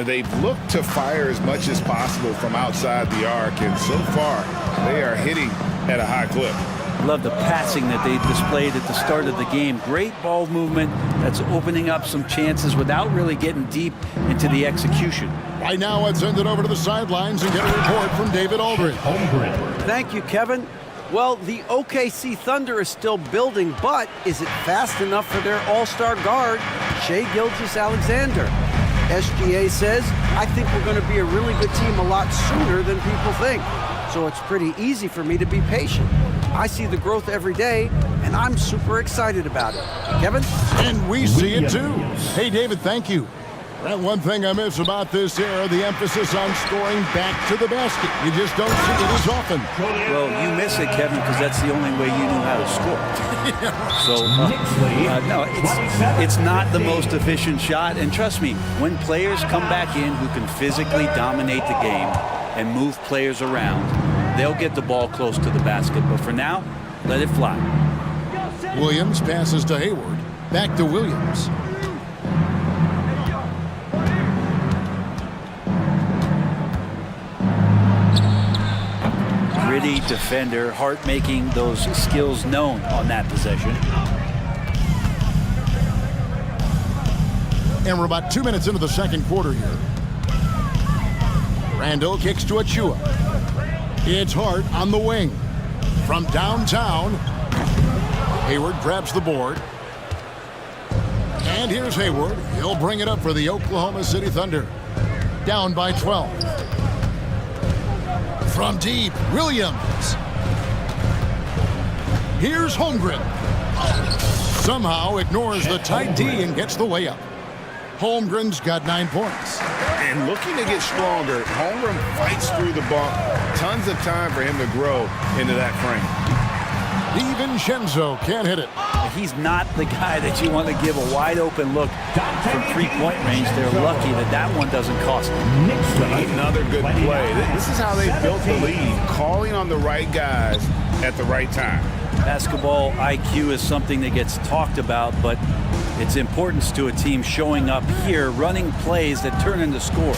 They've looked to fire as much as possible from outside the arc, and so far they are hitting at a high clip. Love the passing that they displayed at the start of the game. Great ball movement that's opening up some chances without really getting deep into the execution. Right now, let's send it over to the sidelines and get a report from David Aldridge. Thank you, Kevin. Well, the OKC Thunder is still building, but is it fast enough for their all-star guard, Shai Gilgeous-Alexander? SGA says, I think we're going to be a really good team a lot sooner than people think. So it's pretty easy for me to be patient. I see the growth every day, and I'm super excited about it. Kevin? And we see it too. Hey, David, thank you. That one thing I miss about this era, the emphasis on scoring back to the basket. You just don't see it as often. Well, you miss it, Kevin, because that's the only way you knew how to score. So, no, it's not the most efficient shot. And trust me, when players come back in who can physically dominate the game and move players around, they'll get the ball close to the basket. But for now, let it fly. Williams passes to Hayward. Back to Williams. Gritty defender, Hart making those skills known on that possession. And we're about 2 minutes into the second quarter here. Randall kicks to Achua. It's Hart on the wing. From downtown, Hayward grabs the board. And here's Hayward. He'll bring it up for the Oklahoma City Thunder. Down by 12. From deep, Williams. Here's Holmgren. Somehow ignores the tight D and gets the way up. Holmgren's got 9 points. And looking to get stronger, Holmgren fights through the bump. Tons of time for him to grow into that frame. DiVincenzo can't hit it. He's not the guy that you want to give a wide open look from three-point range. They're lucky that that one doesn't cost them. Another good play. This is how they built the lead, calling on the right guys at the right time. Basketball IQ is something that gets talked about, but its importance to a team showing up here, running plays that turn into scores.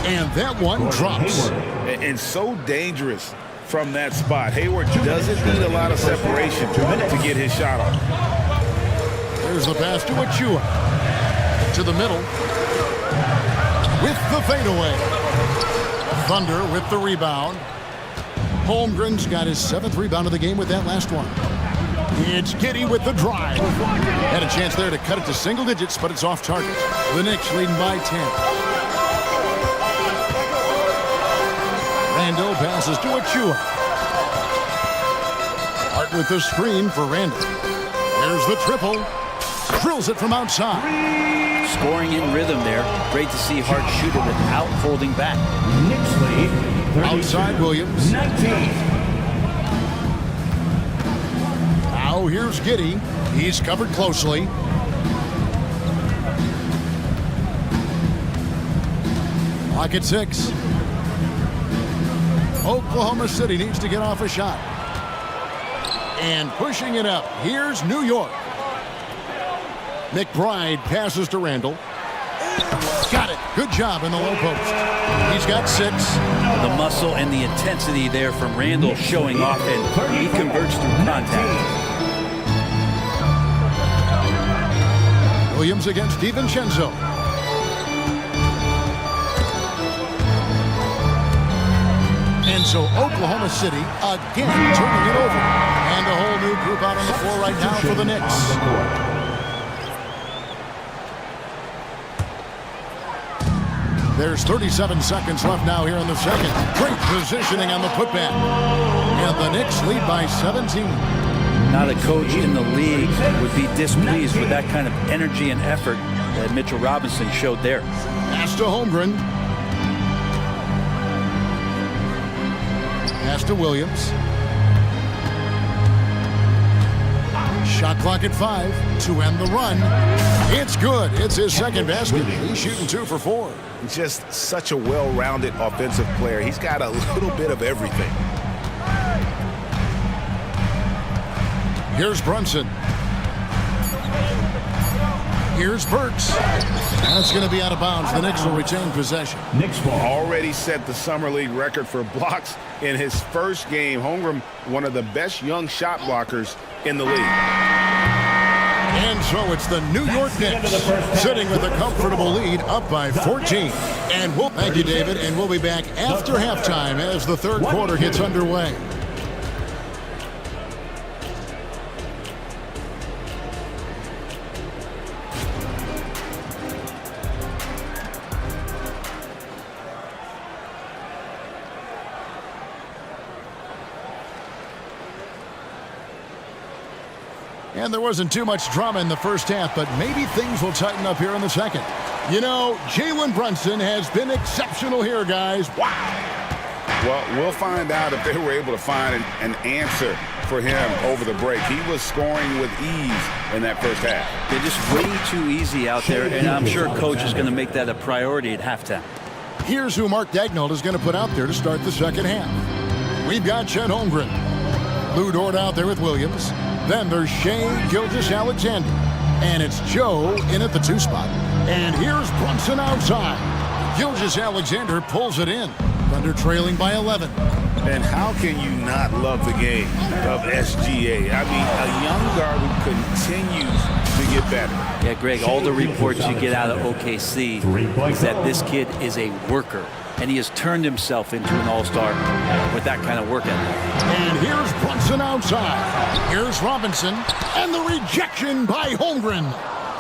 And that one drops. And so dangerous from that spot. Hayward doesn't need a lot of separation to get his shot off. There's the pass to Achua. To the middle. With the fadeaway. Thunder with the rebound. Holmgren's got his 7th rebound of the game with that last one. It's Giddey with the drive. Had a chance there to cut it to single digits, but it's off target. The Knicks leading by 10. Randall passes to Achua. Hart with the screen for Randall. There's the triple. Drills it from outside. Scoring in rhythm there. Great to see Hart shoot it without holding back. Knicks lead. Outside Williams. 19. Now here's Giddey. He's covered closely. Clock at 6. Oklahoma City needs to get off a shot. And pushing it up. Here's New York. McBride passes to Randall. Got it. Good job in the low post. He's got 6. The muscle and the intensity there from Randall showing off, and he converts through contact. Williams against DiVincenzo. And so Oklahoma City again turning it over. And a whole new group out on the floor right now for the Knicks. There's 37 seconds left now here in the second. Great positioning on the putback. And the Knicks lead by 17. Not a coach in the league would be displeased with that kind of energy and effort that Mitchell Robinson showed there. Pass to Holmgren. Pass to Williams. Shot clock at 5 to end the run. It's good. It's his second basket. He's shooting 2 for 4. Just such a well-rounded offensive player. He's got a little bit of everything. Here's Brunson. Here's Burks. And it's going to be out of bounds. The Knicks will retain possession. Knicks ball. Already set the summer league record for blocks in his first game. Holmgren, one of the best young shot blockers in the league. And so it's the New York Knicks sitting with a comfortable lead up by 14. And thank you, David. And we'll be back after halftime as the third quarter gets underway. And there wasn't too much drama in the first half, but maybe things will tighten up here in the second. You know, Jalen Brunson has been exceptional here, guys. Wow. Well, we'll find out if they were able to find an answer for him over the break. He was scoring with ease in that first half. They're just way too easy out there, and I'm sure Coach is going to make that a priority at halftime. Here's who Mark Daigneault is going to put out there to start the second half. We've got Chet Holmgren. Lou Dort out there with Williams. Then there's Shea Gilgeous-Alexander. And it's Joe in at the 2 spot. And here's Brunson outside. Gilgeous-Alexander pulls it in. Thunder trailing by 11. And how can you not love the game of SGA? I mean, a young guard who continues to get better. Yeah, Greg, all the reports you get out of OKC is that this kid is a worker. And he has turned himself into an all-star with that kind of work ethic. And here's Brunson outside. Here's Robinson. And the rejection by Holmgren.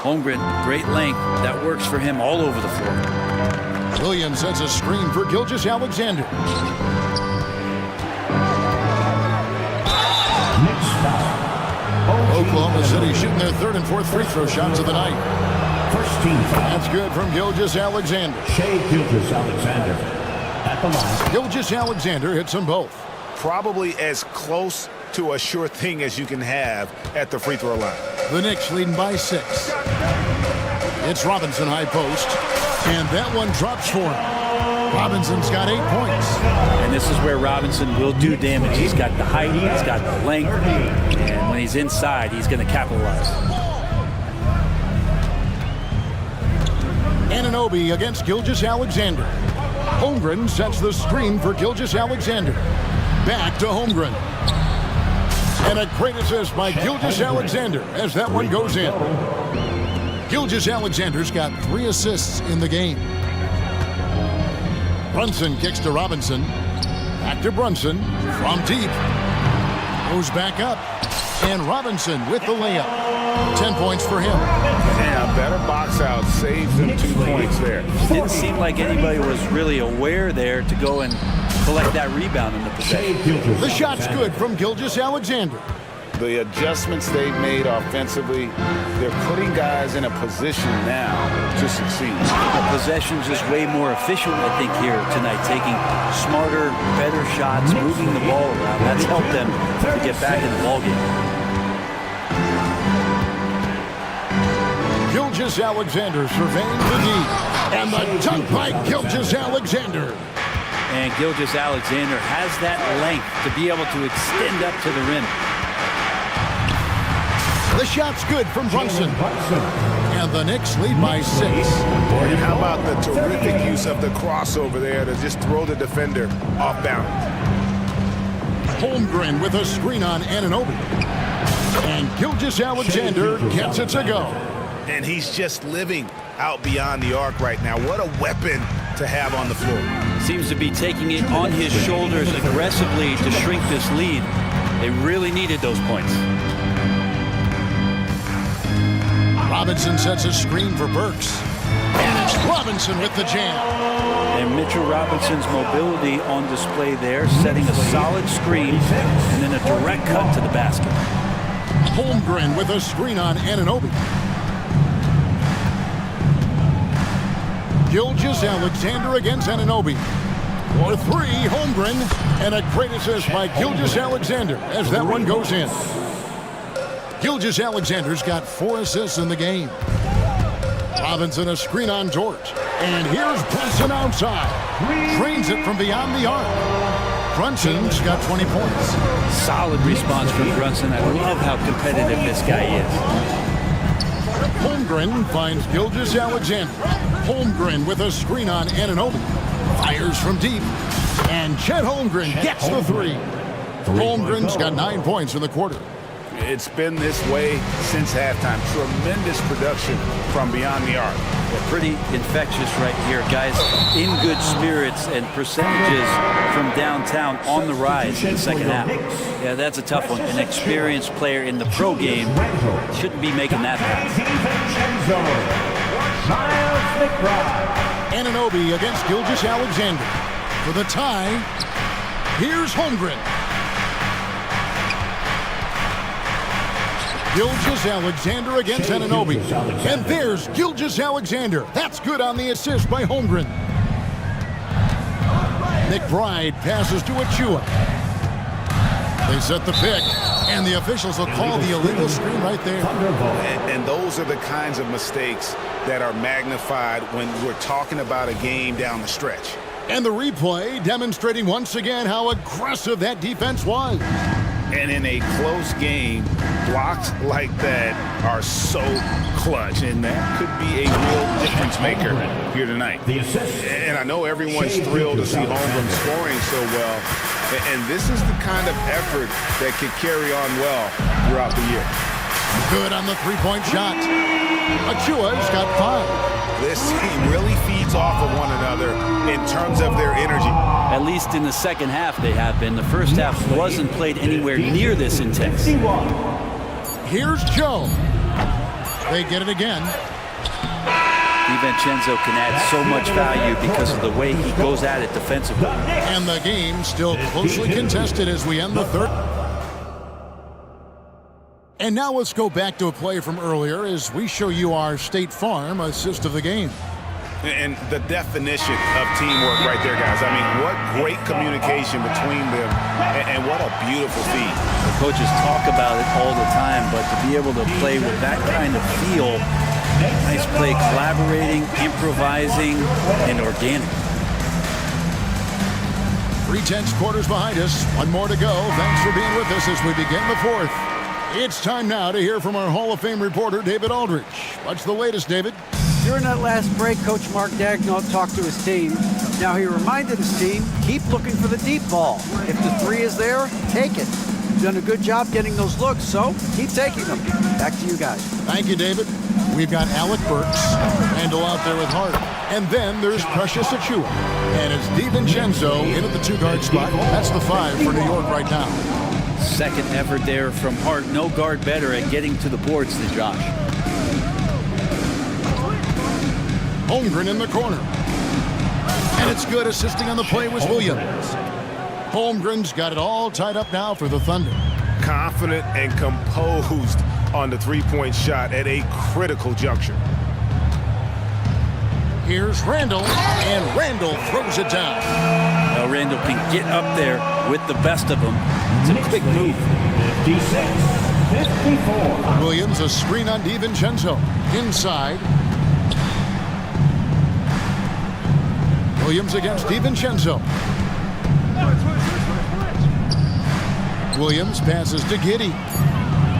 Holmgren, great length. That works for him all over the floor. Williams sets a screen for Gilgeous-Alexander. Oklahoma City shooting their 3rd and 4th free throw shots of the night. First team foul. That's good from Gilgeous-Alexander. Shea Gilgeous-Alexander at the line. Gilgeous-Alexander hits them both. Probably as close to a sure thing as you can have at the free throw line. The Knicks leading by 6. It's Robinson high post, and that one drops for him. Robinson's got 8 points. And this is where Robinson will do damage. He's got the height, he's got the length, and when he's inside, he's going to capitalize. Anunoby against Gilgeous-Alexander. Holmgren sets the screen for Gilgeous-Alexander. Back to Holmgren. And a great assist by Gilgeous-Alexander as that one goes in. Gilgeous-Alexander's got 3 assists in the game. Brunson kicks to Robinson. Back to Brunson from deep. Goes back up. And Robinson with the layup. 10 points for him. Yeah, better box out. Saves him 2 points there. Didn't seem like anybody was really aware there to go and collect that rebound in the possession. The shot's good from Gilgeous-Alexander. The adjustments they've made offensively, they're putting guys in a position now to succeed. The possession's just way more efficient, I think, here tonight, taking smarter, better shots, moving the ball around. That's helped them to get back in the ballgame. Gilgeous-Alexander surveying the D. And the dunk by Gilgeous-Alexander. And Gilgeous-Alexander has that length to be able to extend up to the rim. The shot's good from Brunson. And the Knicks lead by 6. And how about the terrific use of the crossover there to just throw the defender off balance. Holmgren with a screen on Anunoby. And Gilgeous-Alexander gets it to go. And he's just living out beyond the arc right now. What a weapon to have on the floor. Seems to be taking it on his shoulders aggressively to shrink this lead. They really needed those points. Robinson sets a screen for Burks. And it's Robinson with the jam. And Mitchell Robinson's mobility on display there, setting a solid screen and then a direct cut to the basket. Holmgren with a screen on Anunoby. Gilgeous-Alexander against Anunoby. For 3, Holmgren. And a great assist by Gilgeous-Alexander as that one goes in. Gilgeous-Alexander's got 4 assists in the game. Robinson a screen on George. And here's Brunson outside. Drains it from beyond the arc. Brunson's got 20 points. Solid response from Brunson. I love how competitive this guy is. Holmgren finds Gilgeous-Alexander. Holmgren with a screen on Anunoby. Fires from deep. And Chet Holmgren gets the 3. Holmgren's got 9 points in the quarter. It's been this way since halftime. Tremendous production from beyond the arc. They're pretty infectious right here, guys. In good spirits and percentages from downtown on the rise in the second half. Yeah, that's a tough one. An experienced player in the pro game shouldn't be making that pass. Anunoby against Gilgeous-Alexander. For the tie, here's Holmgren. Gilgeous-Alexander against Anunoby. And there's Gilgeous-Alexander. That's good on the assist by Holmgren. McBride passes to Achua. They set the pick, and the officials will call the illegal screen right there. And those are the kinds of mistakes that are magnified when we're talking about a game down the stretch. And the replay demonstrating once again how aggressive that defense was. And in a close game, blocks like that are so clutch, and that could be a real difference maker here tonight. And I know everyone's thrilled to see Holmgren scoring so well, and this is the kind of effort that could carry on well throughout the year. Good on the three-point shot. Achua's got 5. This team really feeds off of one another in terms of their energy. At least in the second half they have been. The first half wasn't played anywhere near this intense. Here's Joe. They get it again. DiVincenzo can add so much value because of the way he goes at it defensively. And the game still closely contested as we end the third. And now let's go back to a play from earlier as we show you our State Farm assist of the game. And the definition of teamwork right there, guys. I mean, what great communication between them, and what a beautiful feat. The coaches talk about it all the time, but to be able to play with that kind of feel, nice play, collaborating, improvising, and organic. 3/10 quarters behind us. One more to go. Thanks for being with us as we begin the fourth. It's time now to hear from our Hall of Fame reporter, David Aldridge. What's the latest, David? During that last break, Coach Mark Daigneault talked to his team. Now he reminded his team, keep looking for the deep ball. If the three is there, take it. You've done a good job getting those looks, so keep taking them. Back to you guys. Thank you, David. We've got Alec Burks, Randall out there with Hart. And then there's Precious Achiuwa. And it's DiVincenzo in at the two-guard spot. That's the 5 for New York right now. Second effort there from Hart. No guard better at getting to the boards than Josh. Holmgren in the corner. And it's good. Assisting on the play was Williams. Holmgren's got it all tied up now for the Thunder. Confident and composed on the three-point shot at a critical juncture. Here's Randall, and Randall throws it down. Now Randall can get up there with the best of them. It's a quick move. 56-54. Williams, a screen on DiVincenzo. Inside. Williams against DiVincenzo. Williams passes to Giddey.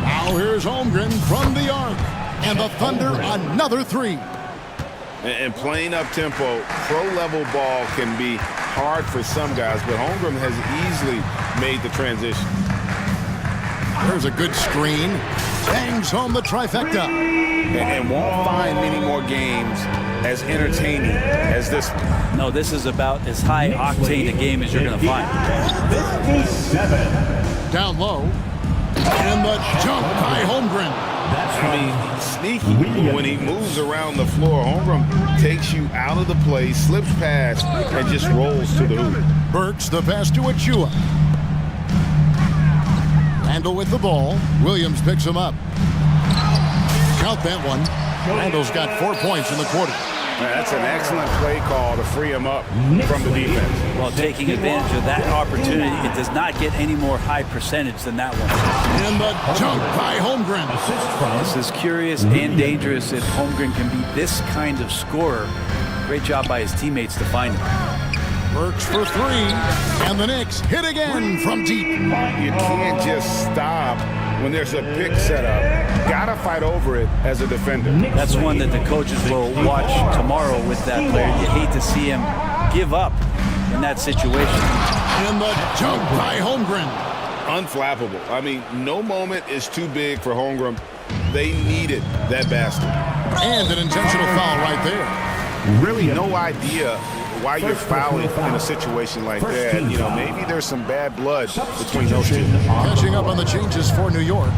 Now here's Holmgren from the arc. And the Thunder another 3. And playing up-tempo, pro-level ball can be hard for some guys, but Holmgren has easily made the transition. There's a good screen. Bangs home the trifecta. And won't find many more games as entertaining as this one. No, this is about as high octane a game as you're going to find. 57. Down low. And the jump by Holmgren. I mean, sneaky when he moves around the floor. Holmgren takes you out of the play, slips past, and just rolls to the hoop. Burks the pass to Achiuwa. Randall with the ball. Williams picks him up. Count that one. Randall's got 4 points in the quarter. That's an excellent play call to free him up from the defense. Well, taking advantage of that opportunity, it does not get any more high percentage than that one. And the dunk by Holmgren. This is curious and dangerous if Holmgren can be this kind of scorer. Great job by his teammates to find him. Burks for 3. And the Knicks hit again from deep. You can't just stop when there's a pick set up. Gotta fight over it as a defender. That's one that the coaches will watch tomorrow with that player. You hate to see him give up in that situation. And the jump by Holmgren. Unflappable. I mean, no moment is too big for Holmgren. They needed that basket. And an intentional foul right there. Really no idea why you're fouling in a situation like that. You know, maybe there's some bad blood between those two. Catching up on the changes for New York.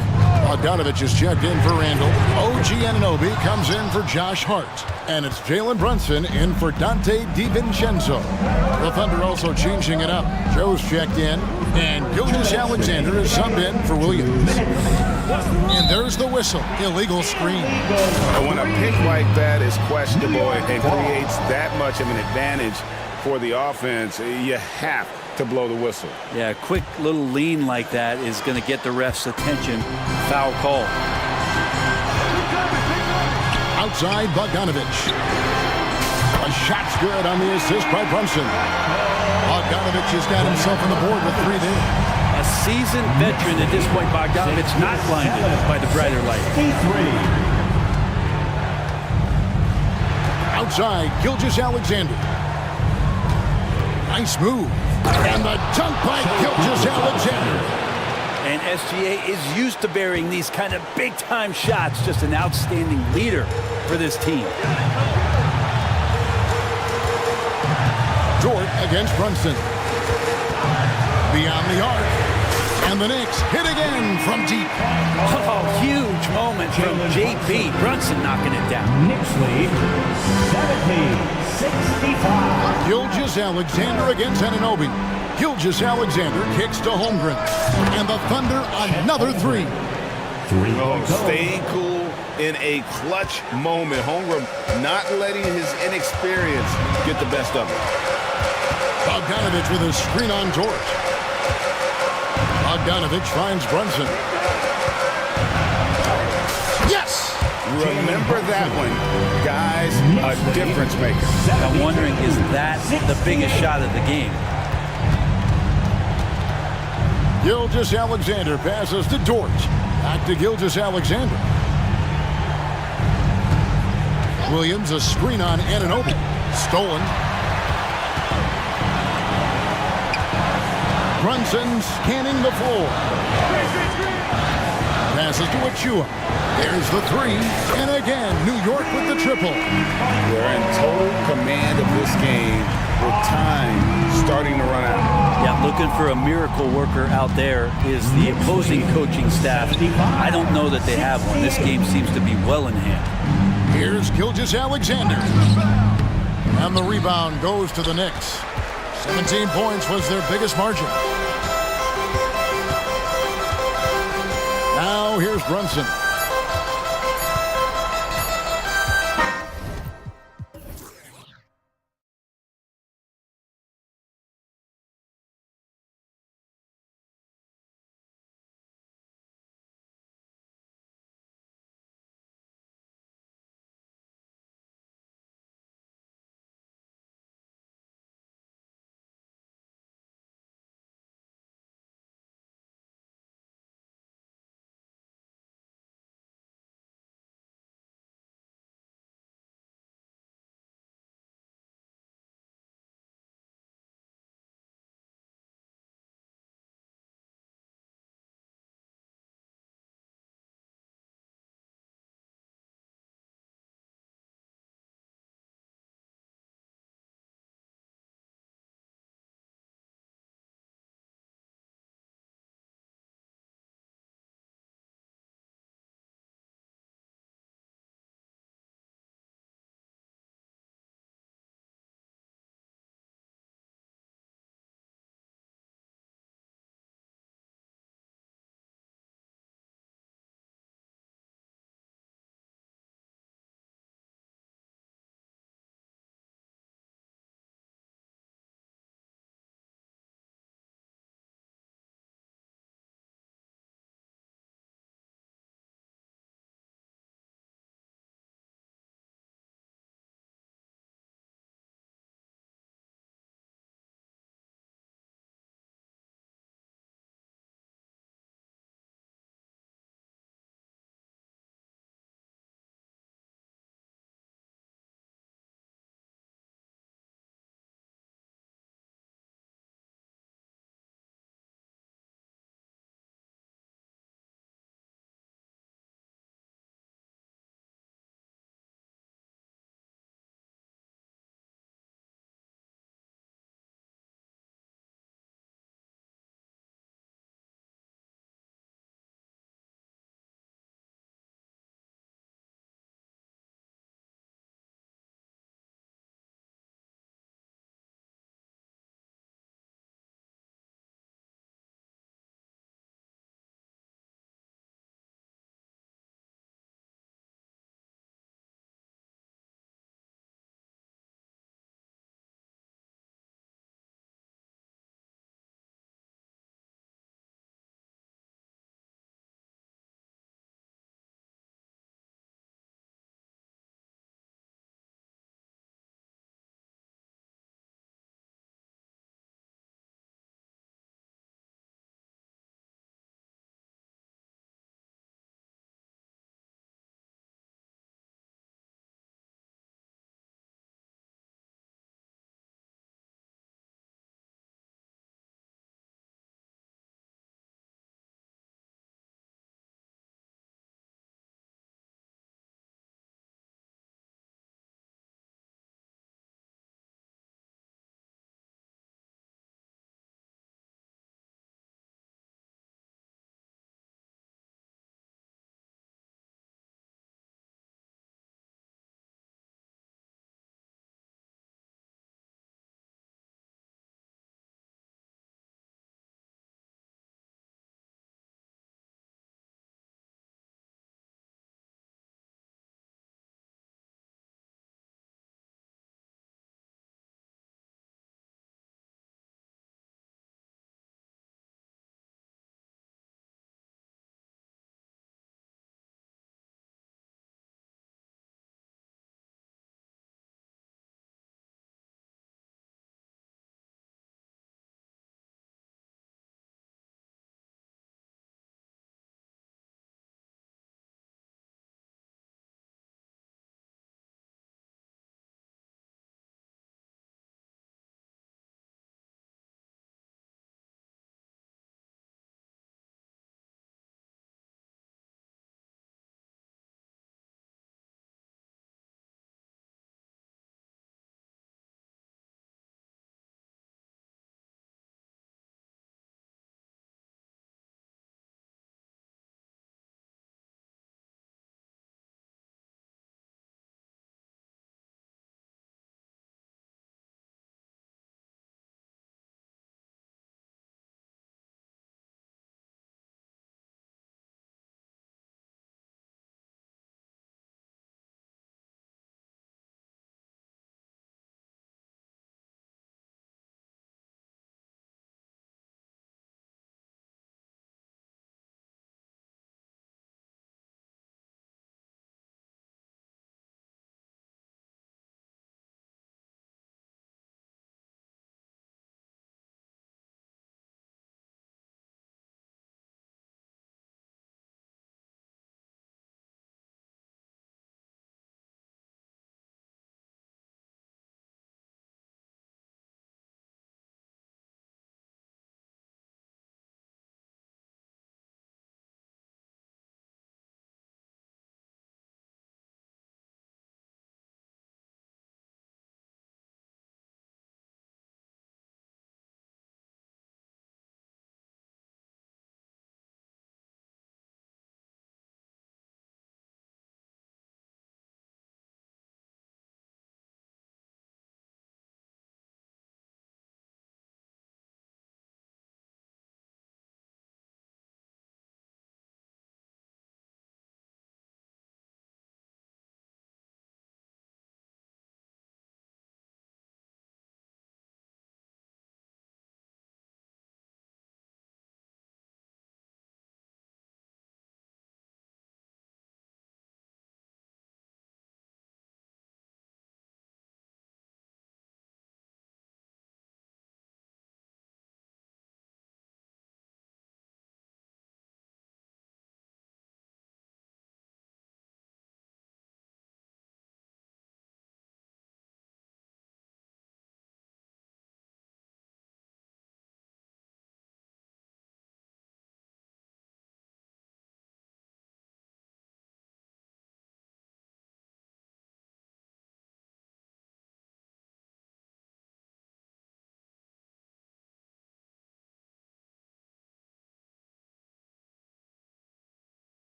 Bogdanovich is checked in for Randall. OG Anunoby comes in for Josh Hart. And it's Jalen Brunson in for Dante DiVincenzo. The Thunder also changing it up. Joe's checked in. And Gilgeous-Alexander is subbed in for Williams. And there's the whistle. Illegal screen. And when a pick like that is questionable and creates that much of an advantage for the offense, you have to blow the whistle. Yeah, a quick little lean like that is going to get the ref's attention. Foul call. Outside Bogdanovich. A shot's good on the assist by Brunson. Bogdanovich has got himself on the board with 3 there. A seasoned veteran at this point, Bogdanovich not blinded by the brighter light. Outside, Gilgeous-Alexander. Nice move. And the dunk by Gilgeous-Alexander. And SGA is used to bearing these kind of big-time shots. Just an outstanding leader for this team. Dort against Brunson. Beyond the arc. And the Knicks hit again from deep. Oh, huge moment from JB. Brunson knocking it down. Knicks lead 70-65. Gilgeous-Alexander against Anunoby. Gilgeous-Alexander kicks to Holmgren. And the Thunder another 3. Staying cool in a clutch moment. Holmgren not letting his inexperience get the best of him. Bogdanovich with a screen on George. Bogdanovich finds Brunson. Yes! Remember that one. Guys, a difference maker. I'm wondering, is that the biggest shot of the game? Gilgeous-Alexander passes to George. Back to Gilgeous-Alexander. Williams, a screen on Anunoby. Stolen. Brunson scanning the floor. Passes to Achua. There's the three. And again, New York with the triple. They're in total command of this game with time starting to run out. Yeah, looking for a miracle worker out there is the opposing coaching staff. I don't know that they have one. This game seems to be well in hand. Here's Gilgeous-Alexander. And the rebound goes to the Knicks. 17 points was their biggest margin. Now here's Brunson.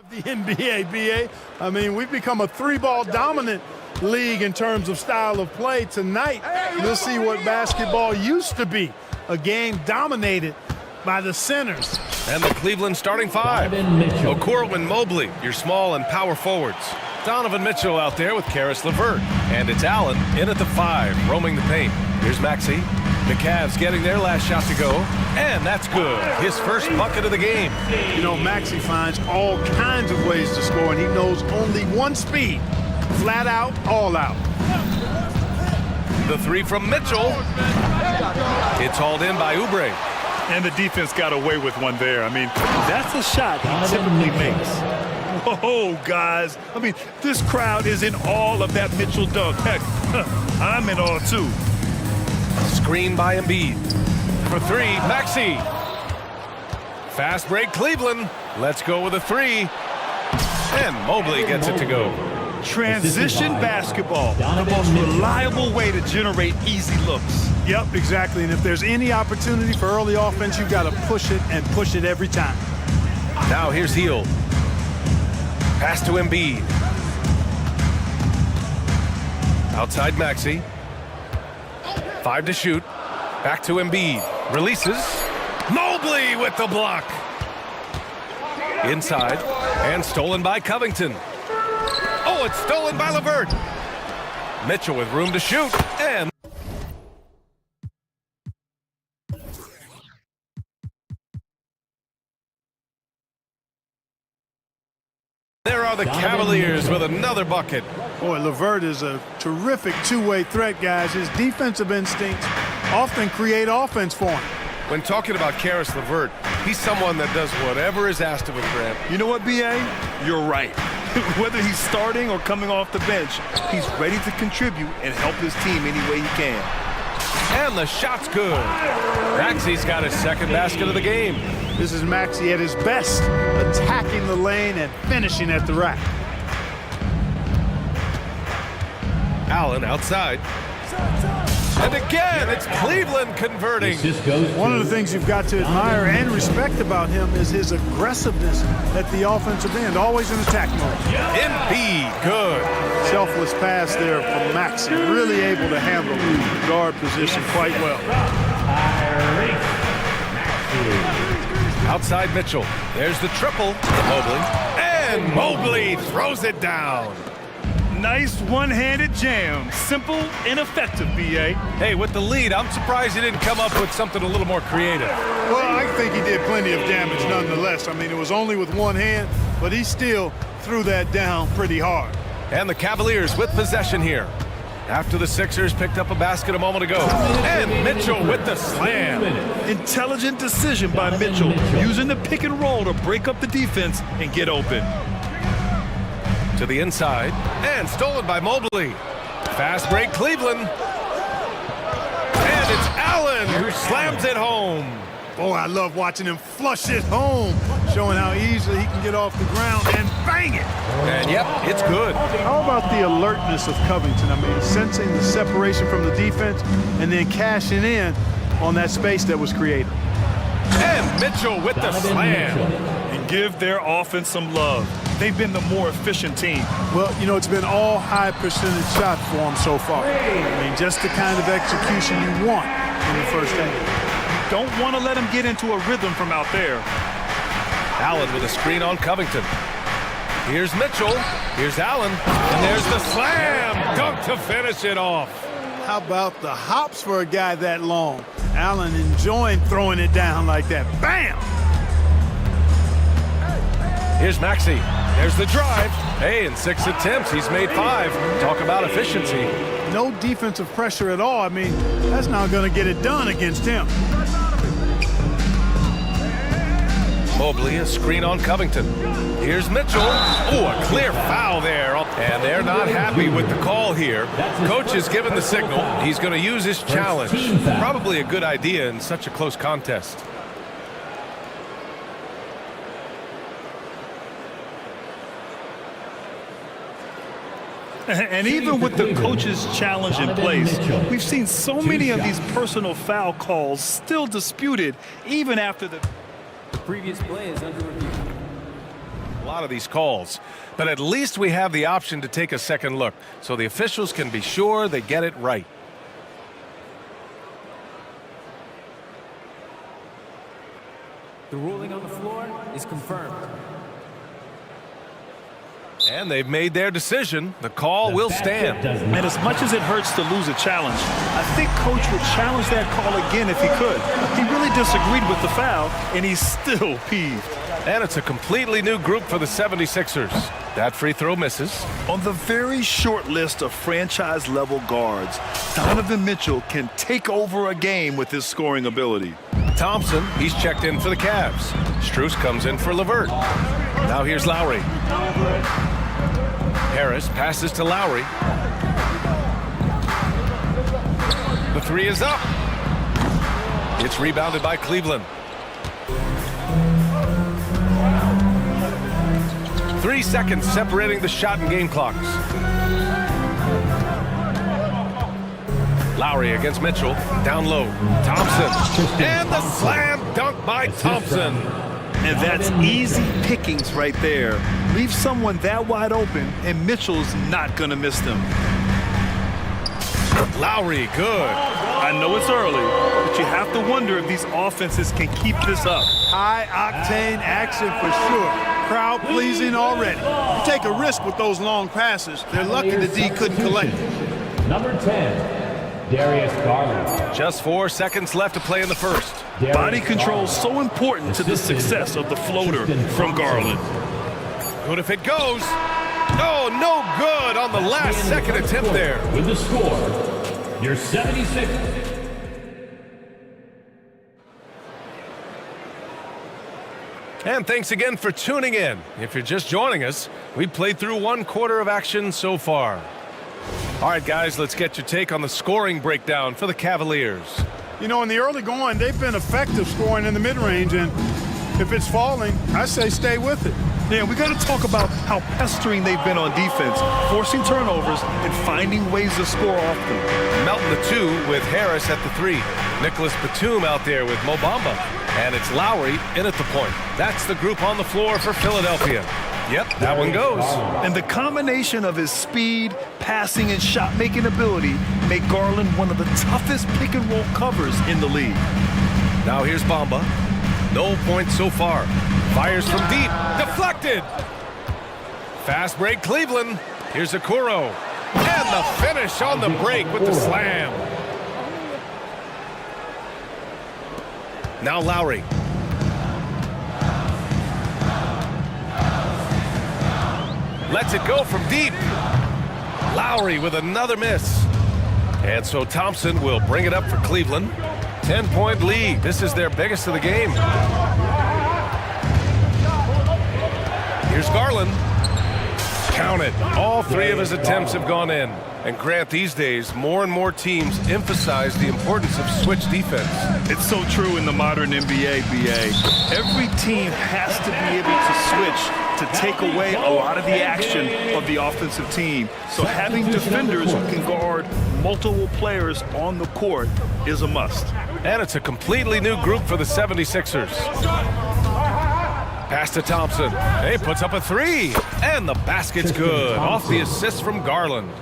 The NBA, BA. I mean, we've become a three-ball dominant league in terms of style of play. Tonight, you'll see what basketball used to be, a game dominated by the centers. And the Cleveland starting five. Okoro and Mobley, your small and power forwards. Donovan Mitchell out there with Karis LeVert. And it's Allen in at the 5, roaming the paint. Here's Maxey. The Cavs getting their last shot to go. And that's good. His first bucket of the game. You know, Maxey finds all kinds of ways to score, and he knows only one speed. Flat out, all out. The 3 from Mitchell. It's hauled in by Oubre. And the defense got away with one there. I mean, that's a shot he typically makes. Whoa, guys. I mean, this crowd is in awe of that Mitchell dunk. Heck, I'm in awe, too. Screen by Embiid. For 3, Maxey. Fast break, Cleveland. Let's go with a 3. And Mobley gets it to go. Transition basketball, the most reliable way to generate easy looks. Yep, exactly. And if there's any opportunity for early offense, you've got to push it and push it every time. Now here's Heel. Pass to Embiid. Outside Maxey. 5 to shoot. Back to Embiid. Releases. Mobley with the block. Inside. And stolen by Covington. Oh, it's stolen by LeVert. Mitchell with room to shoot. And there are the Cavaliers with another bucket. Boy, LeVert is a terrific two-way threat, guys. His defensive instincts often create offense for him. When talking about Karis LeVert, he's someone that does whatever is asked of him, Grant. You know what, B.A.? You're right. Whether he's starting or coming off the bench, he's ready to contribute and help his team any way he can. And the shot's good. Maxey's got his second basket of the game. This is Maxey at his best, attacking the lane and finishing at the rack. Allen outside. And again, it's Cleveland converting. One of the things you've got to admire and respect about him is his aggressiveness at the offensive end, always in attack mode. Embiid, good. Selfless pass there from Maxey, really able to handle the guard position quite well. Outside Mitchell. There's the triple to Mobley. And Mobley throws it down. Nice one-handed jam. Simple and effective, B.A. Hey, with the lead, I'm surprised he didn't come up with something a little more creative. Well, I think he did plenty of damage nonetheless. I mean, it was only with one hand, but he still threw that down pretty hard. And the Cavaliers with possession here. After the Sixers picked up a basket a moment ago. And Mitchell with the slam. Intelligent decision by Mitchell, using the pick and roll to break up the defense and get open. To the inside, and stolen by Mobley. Fast break, Cleveland. And it's Allen who slams it home. Boy, I love watching him flush it home, showing how easily he can get off the ground and bang it. And yep, it's good. How about the alertness of Covington? I mean, sensing the separation from the defense and then cashing in on that space that was created. And Mitchell with the slam. And give their offense some love. They've been the more efficient team. Well, you know, it's been all high percentage shots for them so far. I mean, just the kind of execution you want in the first half. You don't want to let them get into a rhythm from out there. Allen with a screen on Covington. Here's Mitchell. Here's Allen. And there's the slam. Dunk to finish it off. How about the hops for a guy that long? Allen enjoying throwing it down like that. Bam! Here's Maxey. There's the drive. Hey, in 6 attempts, he's made 5. Talk about efficiency. No defensive pressure at all. I mean, that's not going to get it done against him. Mobley, a screen on Covington. Here's Mitchell. Oh, a clear foul there. And they're not happy with the call here. Coach has given the signal. He's going to use his challenge. Probably a good idea in such a close contest. And even with the coach's challenge in place, we've seen so many of these personal foul calls still disputed even after the previous play is under review. A lot of these calls. But at least we have the option to take a second look, so the officials can be sure they get it right. The ruling on the floor is confirmed. And they've made their decision. The call will stand. And as much as it hurts to lose a challenge, I think Coach would challenge that call again if he could. He really disagreed with the foul, and he's still peeved. And it's a completely new group for the 76ers. That free throw misses. On the very short list of franchise-level guards, Donovan Mitchell can take over a game with his scoring ability. Thompson, he's checked in for the Cavs. Strus comes in for LeVert. Now here's Lowry. Harris passes to Lowry. The three is up. It's rebounded by Cleveland. 3 seconds separating the shot and game clocks. Lowry against Mitchell, down low. Thompson, and the slam dunk by Thompson. And that's easy pickings right there. Leave someone that wide open, and Mitchell's not going to miss them. Lowry, good. I know it's early, but you have to wonder if these offenses can keep this up. High-octane action for sure. Crowd pleasing already. You take a risk with those long passes. They're lucky the D couldn't collect it. Number 10, Darius Garland. Just 4 seconds left to play in the first. Body control so important to the success of the floater from Garland. Good if it goes. Oh, no good on the last second attempt there. With the score, your 76ers. And thanks again for tuning in. If you're just joining us, we played through 1 quarter of action so far. All right, guys, let's get your take on the scoring breakdown for the Cavaliers. You know, in the early going, they've been effective scoring in the mid-range, and if it's falling, I say stay with it. Yeah, we got to talk about how pestering they've been on defense, forcing turnovers and finding ways to score often. Melton the 2 with Harris at the 3. Nicholas Batum out there with Mo Bamba. And it's Lowry in at the point. That's the group on the floor for Philadelphia. Yep, that one goes. And the combination of his speed, passing, and shot-making ability make Garland one of the toughest pick-and-roll covers in the league. Now here's Bamba. No points so far. Fires from deep. Deflected. Fast break Cleveland. Here's Okoro. And the finish on the break with the slam. Now Lowry. Lets it go from deep. Lowry with another miss. And so Thompson will bring it up for Cleveland. 10-point lead. This is their biggest of the game. Here's Garland. Count it. All 3 of his attempts have gone in. And Grant, these days, more and more teams emphasize the importance of switch defense. It's so true in the modern NBA, BA. Every team has to be able to switch to take away a lot of the action of the offensive team. So having defenders who can guard multiple players on the court is a must. And it's a completely new group for the 76ers. Pass to Thompson. He puts up a 3. And the basket's good. Off the assist from Garland.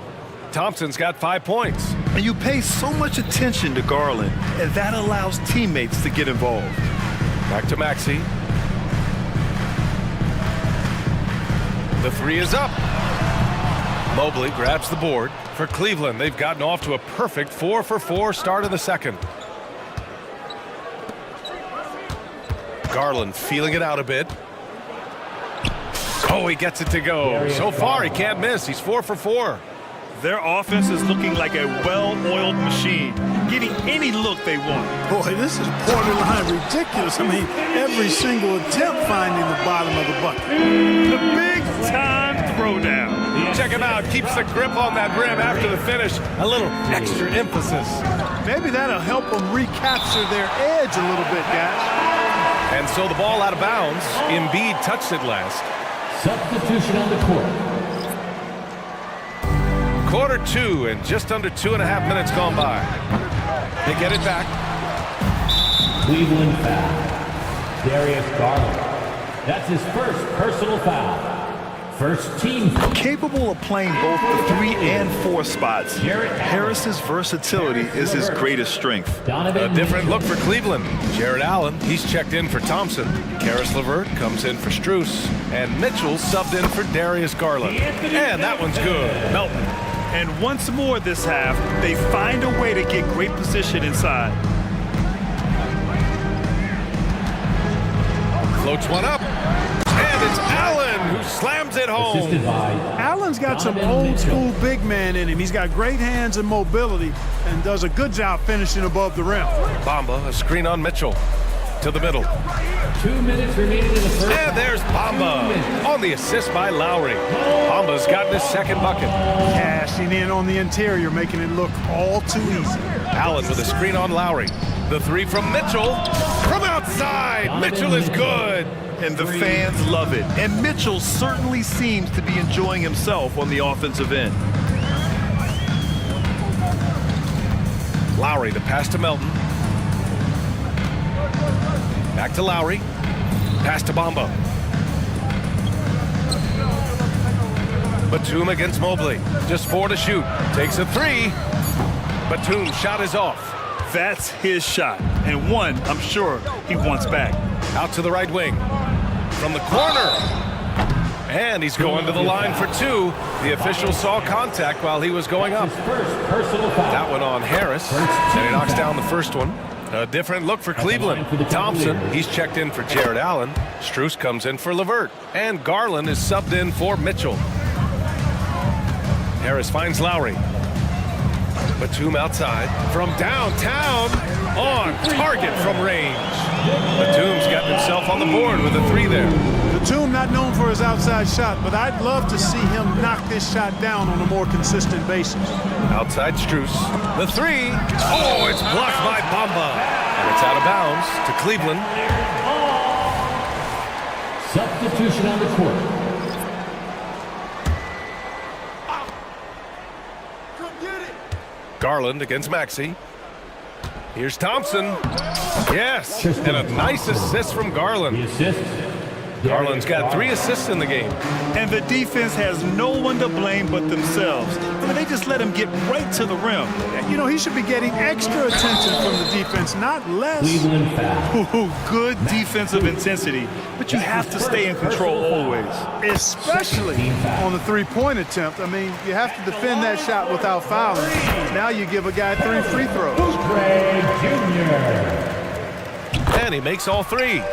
Thompson's got 5 points. And you pay so much attention to Garland, and that allows teammates to get involved. Back to Maxey. The 3 is up. Mobley grabs the board. For Cleveland, they've gotten off to a perfect 4-for-4 start of the second. Garland feeling it out a bit. Oh, he gets it to go. So far, he can't miss. He's 4-for-4. Their offense is looking like a well-oiled machine, getting any look they want. Boy, this is borderline ridiculous. I mean, every single attempt finding the bottom of the bucket. The big-time throwdown. Check him out. Keeps the grip on that rim after the finish. A little extra emphasis. Maybe that'll help them recapture their edge a little bit, guys. And so the ball out of bounds. Embiid touched it last. Substitution on the court. Quarter 2 and just under 2.5 minutes gone by. They get it back. Cleveland foul. Darius Garland. That's his first personal foul. First team foul. Capable of playing both the 3 and 4 spots, Harris's versatility is his greatest strength. A different look for Cleveland. Jared Allen, he's checked in for Thompson. Karis LeVert comes in for Strus. And Mitchell subbed in for Darius Garland. And that one's good. Melton. And once more this half, they find a way to get great position inside. Floats one up. And it's Allen who slams it home. Allen's got some old school big man in him. He's got great hands and mobility and does a good job finishing above the rim. Bamba, a screen on Mitchell. To the middle. 2 minutes remaining in the first. And there's Bamba on the assist by Lowry. Bamba's gotten his second bucket. Cashing in on the interior, making it look all too easy. Allen with a screen on Lowry. The 3 from Mitchell. From outside, Mitchell is good. And the fans love it. And Mitchell certainly seems to be enjoying himself on the offensive end. Lowry, the pass to Melton. Back to Lowry. Pass to Bamba. Batum against Mobley. Just 4 to shoot. Takes a 3. Batum's shot is off. That's his shot. And one, I'm sure, he wants back. Out to the right wing. From the corner. And he's going to the line for 2. The official saw contact while he was going up. That one on Harris. And he knocks down the first one. A different look for Cleveland. Thompson, he's checked in for Jared Allen. Strus comes in for LeVert. And Garland is subbed in for Mitchell. Harris finds Lowry. Batum outside. From downtown. On target from range. Batum's got himself on the board with a 3 there. Batum not known for his outside shot, but I'd love to see him knock this shot down on a more consistent basis. Outside Strus. The 3. Oh, it's blocked by Bamba. And it's out of bounds to Cleveland. Substitution on the court. Garland against Maxey. Here's Thompson. Yes, and a nice assist from Garland. Garland's got 3 assists in the game. And the defense has no one to blame but themselves. I mean, they just let him get right to the rim. You know, he should be getting extra attention from the defense, not less. Ooh, good defensive intensity, but you have to stay in control always. Especially on the 3-point attempt. I mean, you have to defend that shot without fouling. Now you give a guy 3 free throws. And he makes all 3.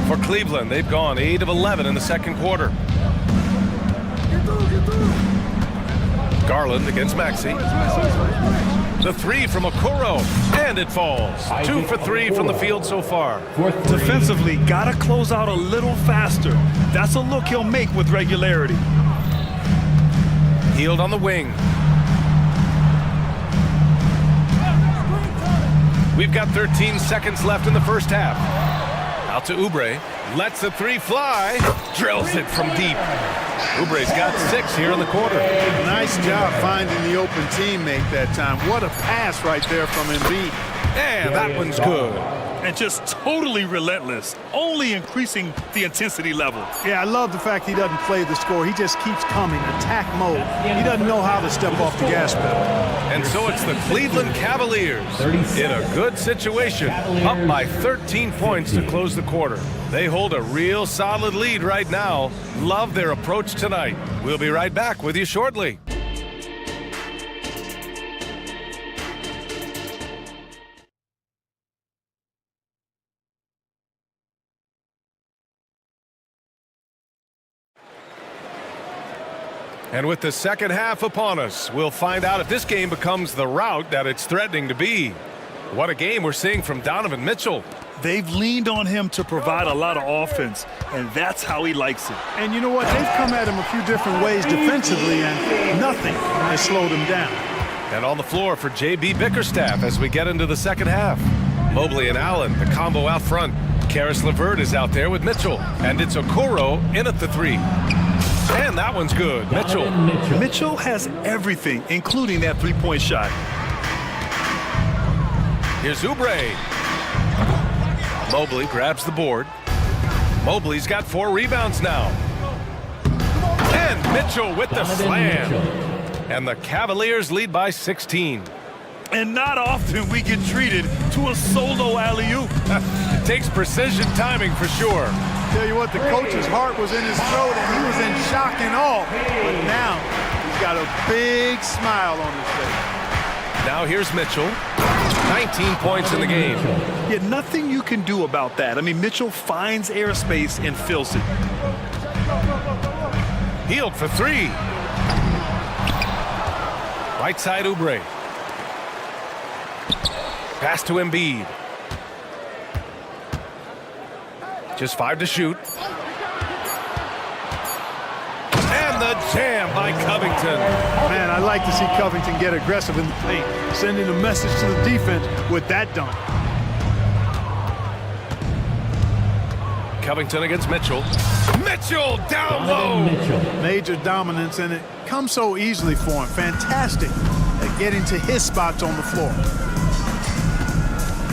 For Cleveland, they've gone 8 of 11 in the second quarter. Garland against Maxey. The 3 from Okoro, and it falls. 2 for 3 from the field so far. Defensively, gotta close out a little faster. That's a look he'll make with regularity. Healed on the wing. We've got 13 seconds left in the first half. Out to Oubre, lets the 3 fly, drills it from deep. Oubre's got 6 here in the quarter. Nice job finding the open teammate that time. What a pass right there from Embiid. And that one's good. And just totally relentless, only increasing the intensity level. Yeah, I love the fact he doesn't play the score. He just keeps coming, attack mode. He doesn't know how to step off the gas pedal. And so it's the Cleveland Cavaliers in a good situation, up by 13 points to close the quarter. They hold a real solid lead right now. Love their approach tonight. We'll be right back with you shortly. And with the second half upon us, we'll find out if this game becomes the rout that it's threatening to be. What a game we're seeing from Donovan Mitchell. They've leaned on him to provide a lot of offense, and that's how he likes it. And you know what? They've come at him a few different ways defensively, and nothing has slowed him down. And on the floor for J.B. Bickerstaff as we get into the second half. Mobley and Allen, the combo out front. Karis LeVert is out there with Mitchell, and it's Okoro in at the 3. And that one's good. Mitchell has everything, including that 3-point shot. Here's Oubre. Mobley grabs the board. Mobley's got 4 rebounds now. And Mitchell with the slam. And the Cavaliers lead by 16. And not often we get treated to a solo alley-oop. It takes precision timing for sure. Tell you what, the coach's heart was in his throat and he was in shock and awe. But now he's got a big smile on his face. Now here's Mitchell. 19 points in the game. Yeah, nothing you can do about that. I mean, Mitchell finds airspace and fills it. Healed for 3. Right side Oubre. Pass to Embiid. Just 5 to shoot. And the jam by Covington. Man, I like to see Covington get aggressive in the paint, sending a message to the defense with that dunk. Covington against Mitchell. Mitchell down low. Major dominance, and it comes so easily for him. Fantastic at getting to his spots on the floor.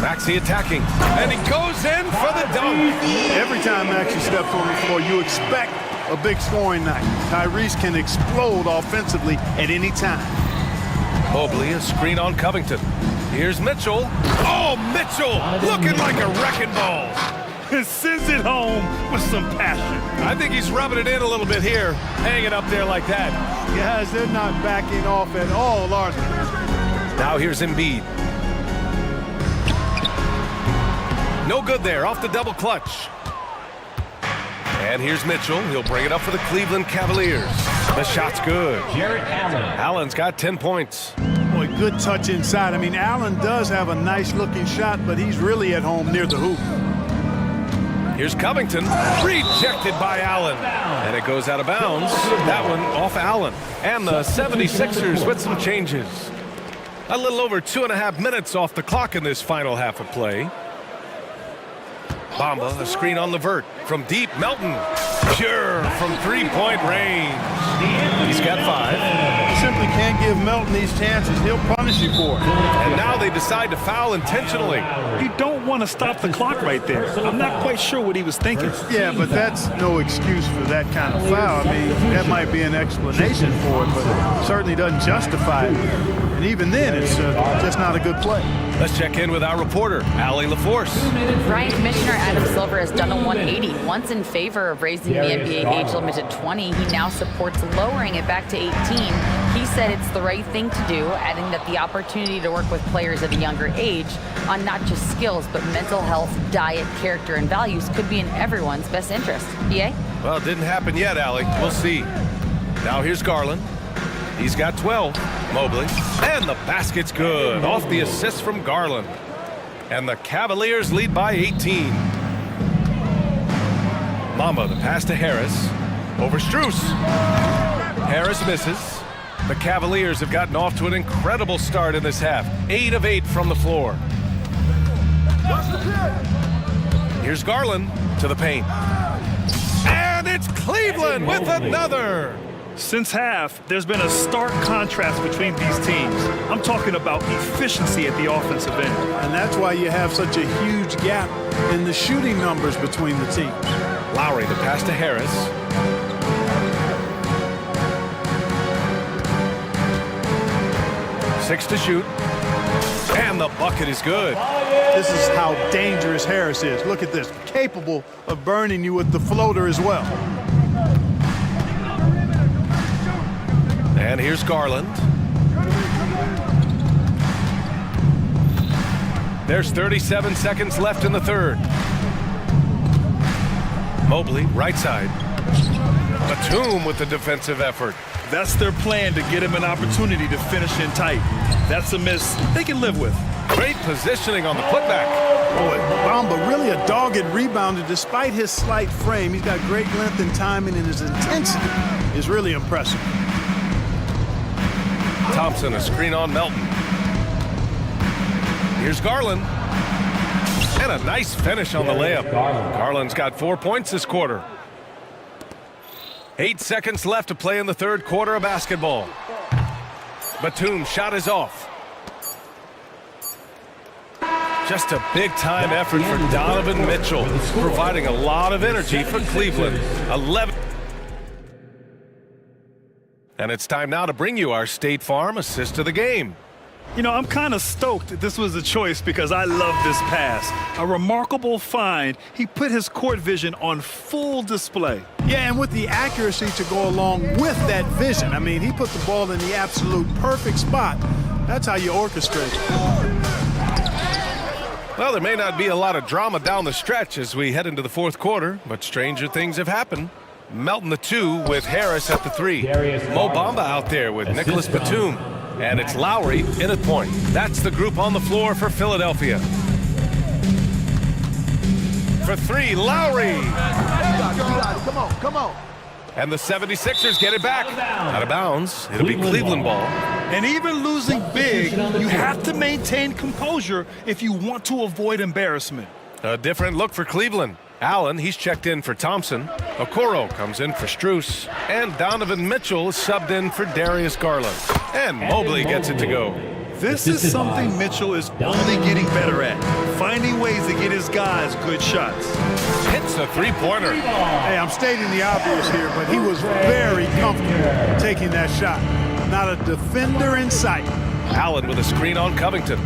Maxey attacking, and he goes in for the dunk. Every time Maxey steps on the floor, you expect a big scoring night. Tyrese can explode offensively at any time. Mobley, a screen on Covington. Here's Mitchell. Oh, Mitchell looking like a wrecking ball. Sends it home with some passion. I think he's rubbing it in a little bit here, hanging up there like that. Guys, they're not backing off at all, Larson. Now here's Embiid. No good there, off the double clutch. And here's Mitchell. He'll bring it up for the Cleveland Cavaliers. The shot's good. Jarrett Allen. Allen's got 10 points. Boy, good touch inside. I mean, Allen does have a nice-looking shot, but he's really at home near the hoop. Here's Covington, rejected by Allen. And it goes out of bounds. That one off Allen. And the 76ers with some changes. A little over 2.5 minutes off the clock in this final half of play. Bamba, a screen on Levert. From deep, Melton. Pure from three-point range. He's got 5. You simply can't give Melton these chances. He'll punish you for it. And now they decide to foul intentionally. You don't want to stop the clock right there. I'm not quite sure what he was thinking. Yeah, but that's no excuse for that kind of foul. I mean, that might be an explanation for it, but it certainly doesn't justify it. And even then, it's just not a good play. Let's check in with our reporter, Allie LaForce. Ryan Commissioner Adam Silver has done a 180. Once in favor of raising the NBA age limit to 20, he now supports lowering it back to 18. He said it's the right thing to do, adding that the opportunity to work with players at a younger age on not just skills, but mental health, diet, character, and values could be in everyone's best interest. EA? Well, it didn't happen yet, Allie. We'll see. Now here's Garland. He's got 12. Mobley. And the basket's good. Off the assist from Garland. And the Cavaliers lead by 18. Mamba, the pass to Harris. Over Strus. Harris misses. The Cavaliers have gotten off to an incredible start in this half. 8 of 8 from the floor. Here's Garland to the paint. And it's Cleveland with another. Since half, there's been a stark contrast between these teams. I'm talking about efficiency at the offensive end. And that's why you have such a huge gap in the shooting numbers between the teams. Lowry, the pass to Harris. Six to shoot. And the bucket is good. This is how dangerous Harris is. Look at this. Capable of burning you with the floater as well. And here's Garland. There's 37 seconds left in the third. Mobley, right side. Batum with the defensive effort. That's their plan, to get him an opportunity to finish in tight. That's a miss they can live with. Great positioning on the putback. Boy, Bamba really a dogged rebounder despite his slight frame. He's got great length and timing, and his intensity is really impressive. Thompson, a screen on Melton. Here's Garland. And a nice finish on the layup. Garland's got 4 points this quarter. 8 seconds left to play in the third quarter of basketball. Batum's shot is off. Just a big-time effort for Donovan Mitchell, providing a lot of energy for Cleveland. 11. And it's time now to bring you our State Farm assist of the game. You know, I'm kind of stoked this was a choice because I love this pass. A remarkable find. He put his court vision on full display. Yeah, and with the accuracy to go along with that vision. I mean, he put the ball in the absolute perfect spot. That's how you orchestrate it. Well, there may not be a lot of drama down the stretch as we head into the fourth quarter, but stranger things have happened. Melton the 2 with Harris at the 3. Mo Bamba out there with Nicholas Batum. And it's Lowry in at point. That's the group on the floor for Philadelphia. For 3, Lowry. Come on, come on. And the 76ers get it back. Out of bounds. It'll be Cleveland ball. And even losing big, you have to maintain composure if you want to avoid embarrassment. A different look for Cleveland. Allen, he's checked in for Thompson. Okoro comes in for Strus. And Donovan Mitchell is subbed in for Darius Garland. And Mobley gets it to go. This is something Mitchell is only getting better at. Finding ways to get his guys good shots. Hits a three-pointer. Hey, I'm stating the obvious here, but he was very comfortable taking that shot. Not a defender in sight. Allen with a screen on Covington.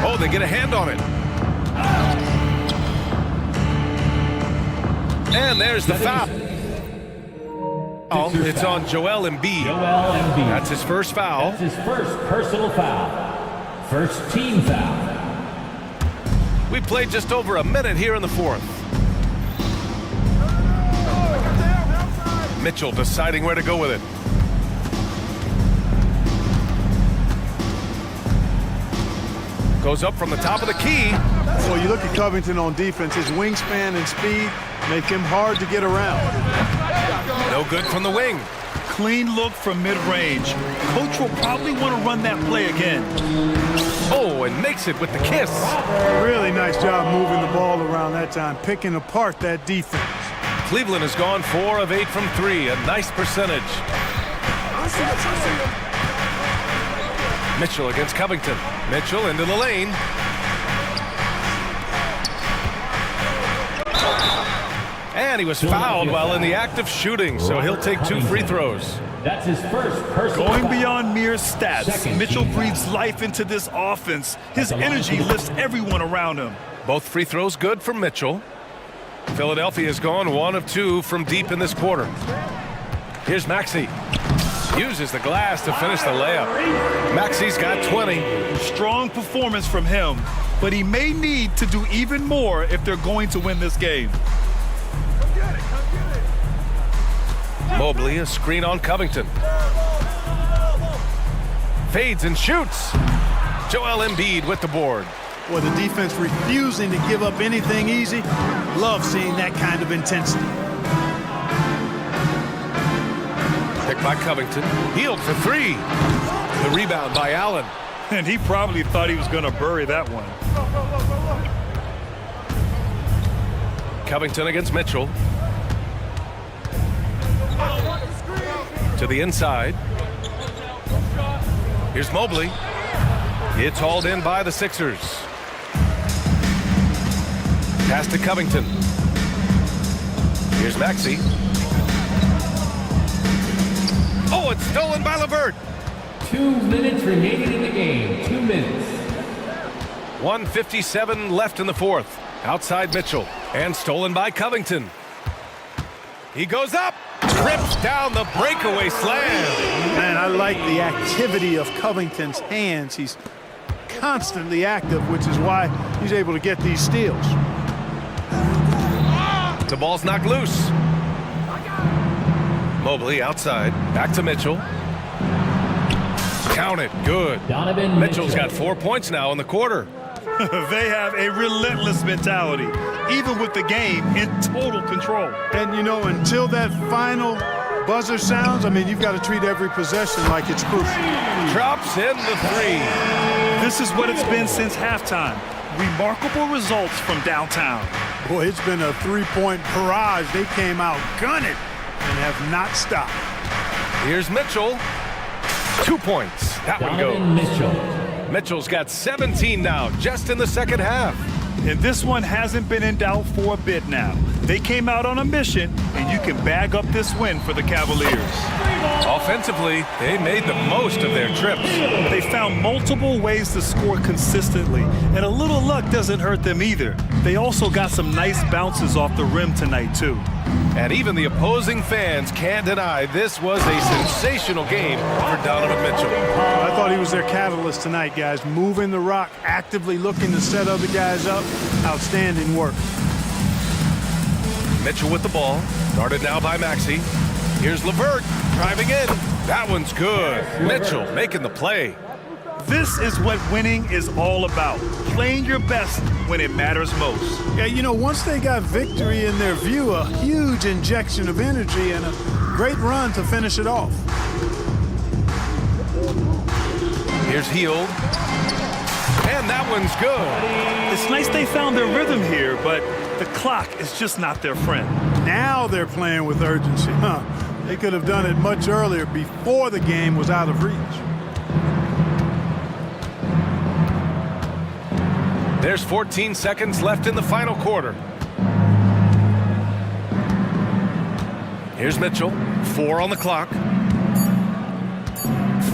Oh, they get a hand on it. And there's the foul. Oh, it's on Joel Embiid. That's his first foul. That's his first personal foul. First team foul. We played just over a minute here in the fourth. Mitchell deciding where to go with it. Goes up from the top of the key. Well, you look at Covington on defense, his wingspan and speed make him hard to get around. No good from the wing. Clean look from mid-range. Coach will probably want to run that play again. Oh, and makes it with the kiss. Really nice job moving the ball around that time, picking apart that defense. Cleveland has gone 4 of 8 from 3, a nice percentage. Mitchell against Covington. Mitchell into the lane. And he was fouled while in the act of shooting, so he'll take 2 free throws. That's his first personal Going foul. beyond mere stats, Mitchell breathes life into this offense. His energy lifts everyone around him. Both free throws good from Mitchell. Philadelphia has gone 1 of 2 from deep in this quarter. Here's Maxey. Uses the glass to finish the layup. Maxey's got 20. Strong performance from him, but he may need to do even more if they're going to win this game. Mobley, a screen on Covington. Fades and shoots. Joel Embiid with the board. Well, the defense refusing to give up anything easy. Love seeing that kind of intensity. Picked by Covington. Healed for 3. The rebound by Allen. And he probably thought he was going to bury that one. Covington against Mitchell. To the inside. Here's Mobley. It's hauled in by the Sixers. Pass to Covington. Here's Maxey. Oh, it's stolen by LeVert. 2 minutes remaining in the game. 2 minutes. 1:57 left in the fourth. Outside Mitchell. And stolen by Covington. He goes up. Rips down the breakaway slam. Man, I like the activity of Covington's hands. He's constantly active, which is why he's able to get these steals. The ball's knocked loose. Mobley outside. Back to Mitchell. Count it. Good. Donovan Mitchell's Mitchell. got 4 points now in the quarter. They have a relentless mentality, even with the game in total control. And, you know, until that final buzzer sounds, I mean, you've got to treat every possession like it's crucial. Drops in the 3. This is what it's been since halftime. Remarkable results from downtown. Boy, it's been a three-point barrage. They came out gunning and have not stopped. Here's Mitchell. 2 points. That one Donovan goes. Mitchell. Mitchell's got 17 now, just in the second half. And this one hasn't been in doubt for a bit now. They came out on a mission, and you can bag up this win for the Cavaliers. Offensively, they made the most of their trips. They found multiple ways to score consistently, and a little luck doesn't hurt them either. They also got some nice bounces off the rim tonight, too. And even the opposing fans can't deny this was a sensational game for Donovan Mitchell. I thought he was their catalyst tonight, guys. Moving the rock, actively looking to set other guys up. Outstanding work. Mitchell with the ball. Guarded now by Maxey. Here's LeVert driving in. That one's good. Mitchell making the play. This is what winning is all about. Playing your best when it matters most. Yeah, you know, once they got victory in their view, a huge injection of energy and a great run to finish it off. Here's Hield. And that one's good. It's nice they found their rhythm here, but the clock is just not their friend. Now they're playing with urgency, huh? They could have done it much earlier, before the game was out of reach. There's 14 seconds left in the final quarter. Here's Mitchell, 4 on the clock.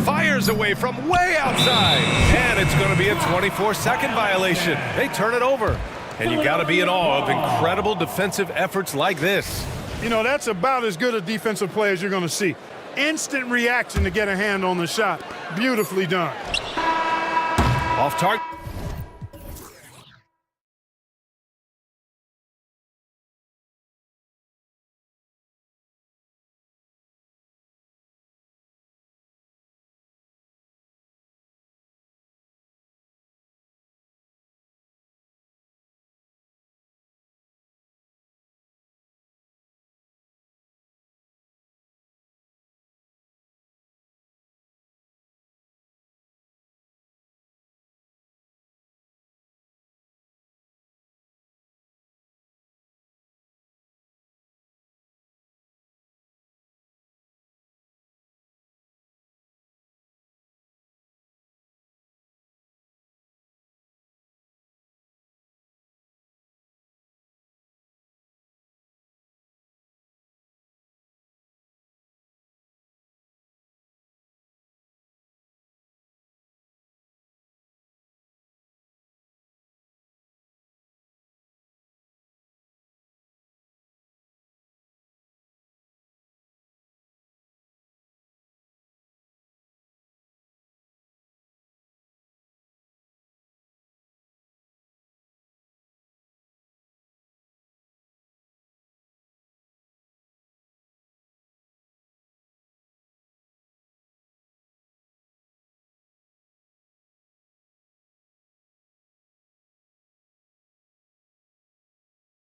Fires away from way outside. And it's going to be a 24-second violation. They turn it over. And you got to be in awe of incredible defensive efforts like this. You know, that's about as good a defensive play as you're going to see. Instant reaction to get a hand on the shot. Beautifully done. Off target.